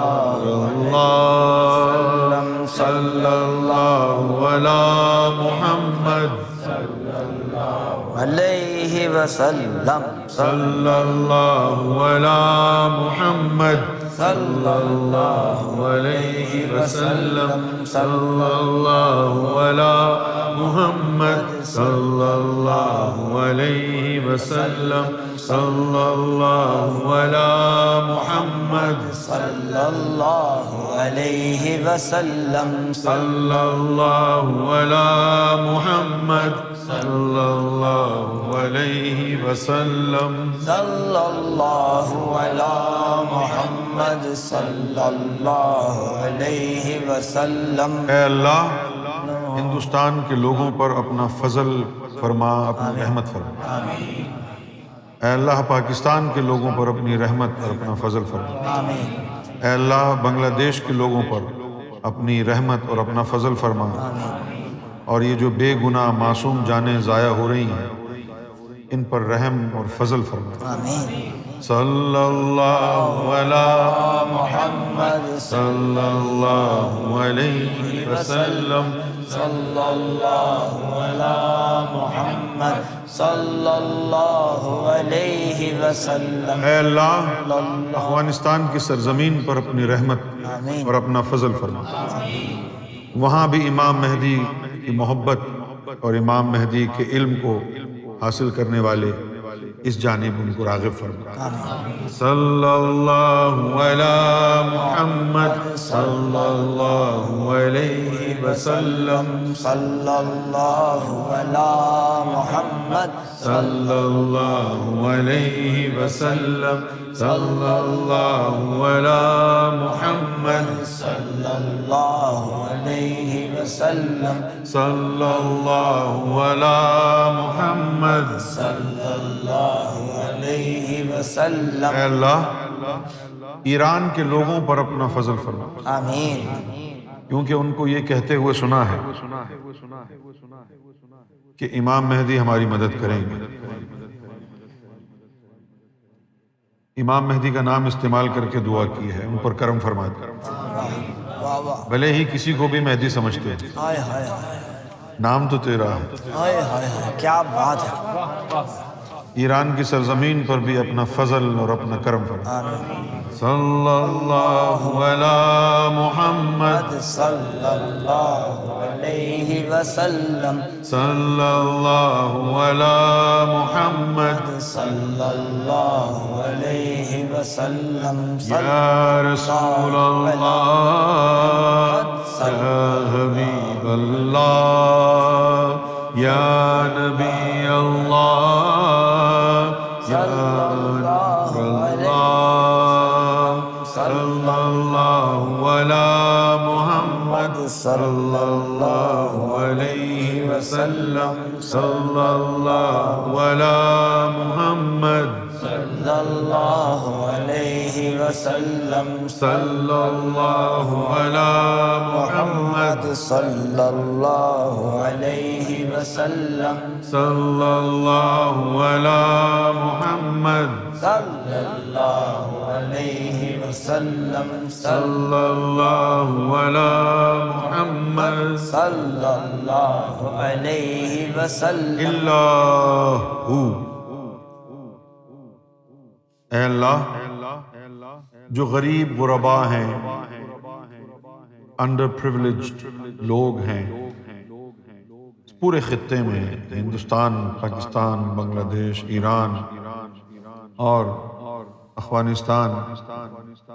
نور اللہ، صلی اللہ علی محمد علیہ وسلم۔ صلی اللہ علی محمد صلی اللہ علیہ وسلم صلی اللہ علی محمد صلی اللہ علیہ وسلم صلی اللہ علی محمد صلی اللہ علیہ وسلم صلی اللہ علی محمد صلی اللہ علیہ وسلم صلی اللہ علی محمد صلی اللہ علیہ وسلم. اے اللہ ہندوستان کے لوگوں پر اپنا فضل فرما، اپنی رحمت فرما. اے اللہ پاکستان کے لوگوں پر اپنی رحمت اور اپنا فضل فرما. اے اللہ بنگلہ دیش کے لوگوں پر اپنی رحمت اور اپنا فضل فرما. اور یہ جو بے گناہ معصوم جانیں ضائع ہو رہی ہیں ان پر رحم اور فضل فرما. صلی اللہ علی محمد صلی اللہ علیہ وسلم صلی اللہ علی محمد صلی اللہ علیہ وسلم. اے اللہ افغانستان کی سرزمین پر اپنی رحمت اور اپنا فضل فرما. وہاں بھی امام مہدی کی محبت اور امام مہدی کے علم کو حاصل کرنے والے اس جانب ان کو راغب فرما. صلی اللہ علی محمد صلی اللہ علیہ وسلم صلی اللہ علی محمد صلی اللہ علیہ وسلم صلی اللہ علی محمد صلی اللہ علیہ وسلم صلی اللہ علی محمد صلی اللہ علیہ وسلم. اے اللہ ایران کے لوگوں پر اپنا فضل فرما. آمین. کیونکہ ان کو یہ کہتے ہوئے سنا ہے کہ امام مہدی ہماری مدد کریں گے. امام مہدی کا نام استعمال کر کے دعا کی ہے، ان پر کرم فرما دے. بھلے ہی کسی کو بھی مہدی سمجھتے ہیں، ہائے ہائے ہائے نام تو تیرا ہے. ہائے ہائے ہائے کیا بات ہے. ایران کی سرزمین پر بھی اپنا فضل اور اپنا کرم فرما. صلی اللہ علی محمد صلی اللہ علیہ وسلم صلی اللہ علی محمد صلی اللہ علیہ وسلم. یا رسول اللہ یا حبیب اللہ یا نبی اللہ یا نور اللہ صلی اللہ علی محمد صلی اللہ علیہ وسلم صلی اللہ علی محمد صلی اللہ علیہ وسلم صلی اللہ علی محمد صلی اللہ علیہ وسلم صلی اللہ علی محمد صلی اللہ علیہ وسلم صلی اللہ علی محمد صلی اللہ علیہ وسلم. اللہ اے اللہ جو غریب غربا ہیں، انڈر پریولیجڈ لوگ ہیں پورے خطے میں، ہندوستان، پاکستان، بنگلہ دیش، ایران اور افغانستان،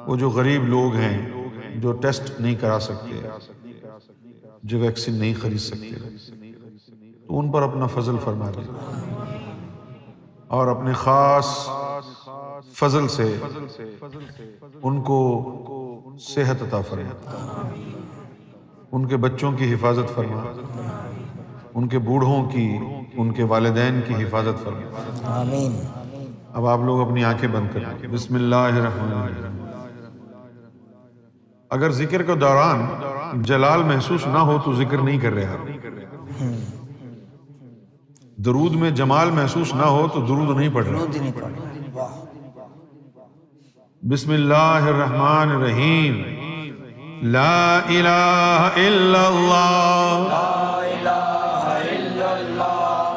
وہ جو غریب لوگ ہیں جو ٹیسٹ نہیں کرا سکتے، جو ویکسین نہیں خرید سکتے، تو ان پر اپنا فضل فرما دے اور اپنے خاص فضل سے ان کو صحت عطا فرما، ان کے بچوں کی حفاظت فرما، ان کے بوڑھوں کی، ان کے والدین کی حفاظت فرما. آمین. اب آپ لوگ اپنی آنکھیں بند کریں. بسم اللہ الرحمن الرحیم. اگر ذکر کے دوران جلال محسوس نہ ہو تو ذکر نہیں کر رہے آپ. درود میں جمال محسوس نہ ہو تو درود نہیں پڑھ رہے. بسم اللہ الرحمن الرحیم. لا الہ الا اللہ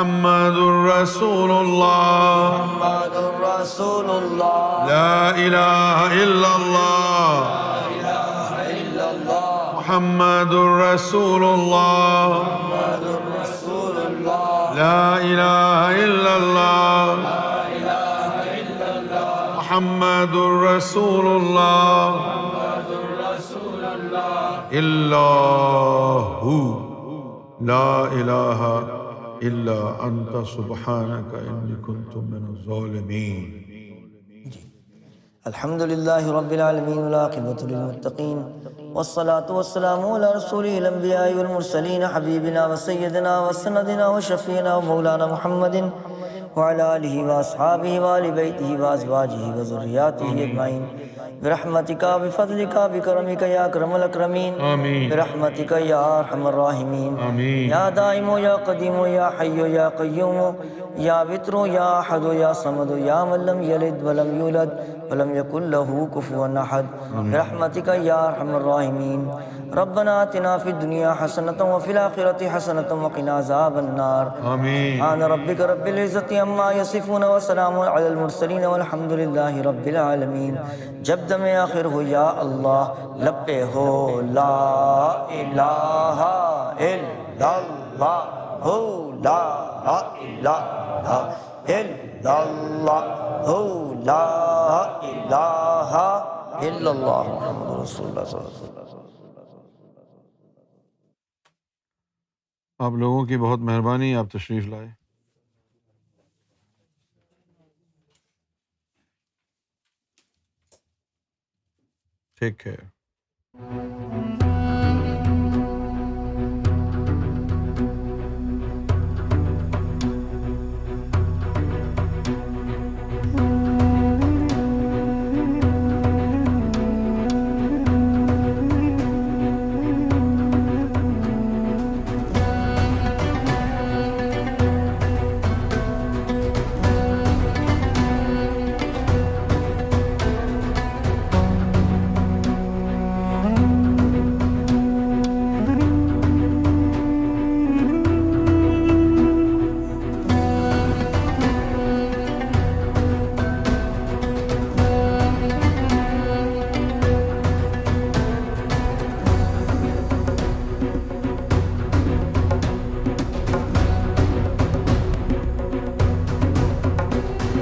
محمد رسول اللہ محمد رسول اللہ لا الہ الا اللہ محمد رسول اللہ لا الہ الا اللہ محمد رسول اللہ اللہ لا الہ الا انت سبحانک انی کنت من الظالمین. الحمد للہ رب العالمین والعاقبۃ للمتقین والصلاة والسلام علی رسولہ الانبیاء والمرسلین حبیبنا وسیدنا وسندنا وشفینا ومولانا محمد وعلى آلہ واصحابہ وآل بیتہ وازواجہ وذریاتہ اجمعین برحمتک بفضلک بکرمک یا اکرم الاکرمین برحمتک یا ارحم الراحمین یا دائم یا قدیم یا حی یا قیوم یا وتر یا احد یا صمد یا من لم یلد ولم یولد ولم یکن له کفوا احد برحمتک یا ارحم الراحمین. ربنا آتنا فی الدنیا حسنۃ وفی الآخرۃ حسنۃ وقنا عذاب النار. سبحان ربک رب العزۃ عما یصفون وسلام علی المرسلین والحمد للہ رب العالمین. جب دم آخر ہو یا اللہ لب پہ ہو لا الہ الا اللہ ہو لا الہ الا اللہ ہو لا الہ الا اللہ محمد رسول اللہ صلی اللہ علیہ وسلم. آپ لوگوں کی بہت مہربانی، آپ تشریف لائے. Take care.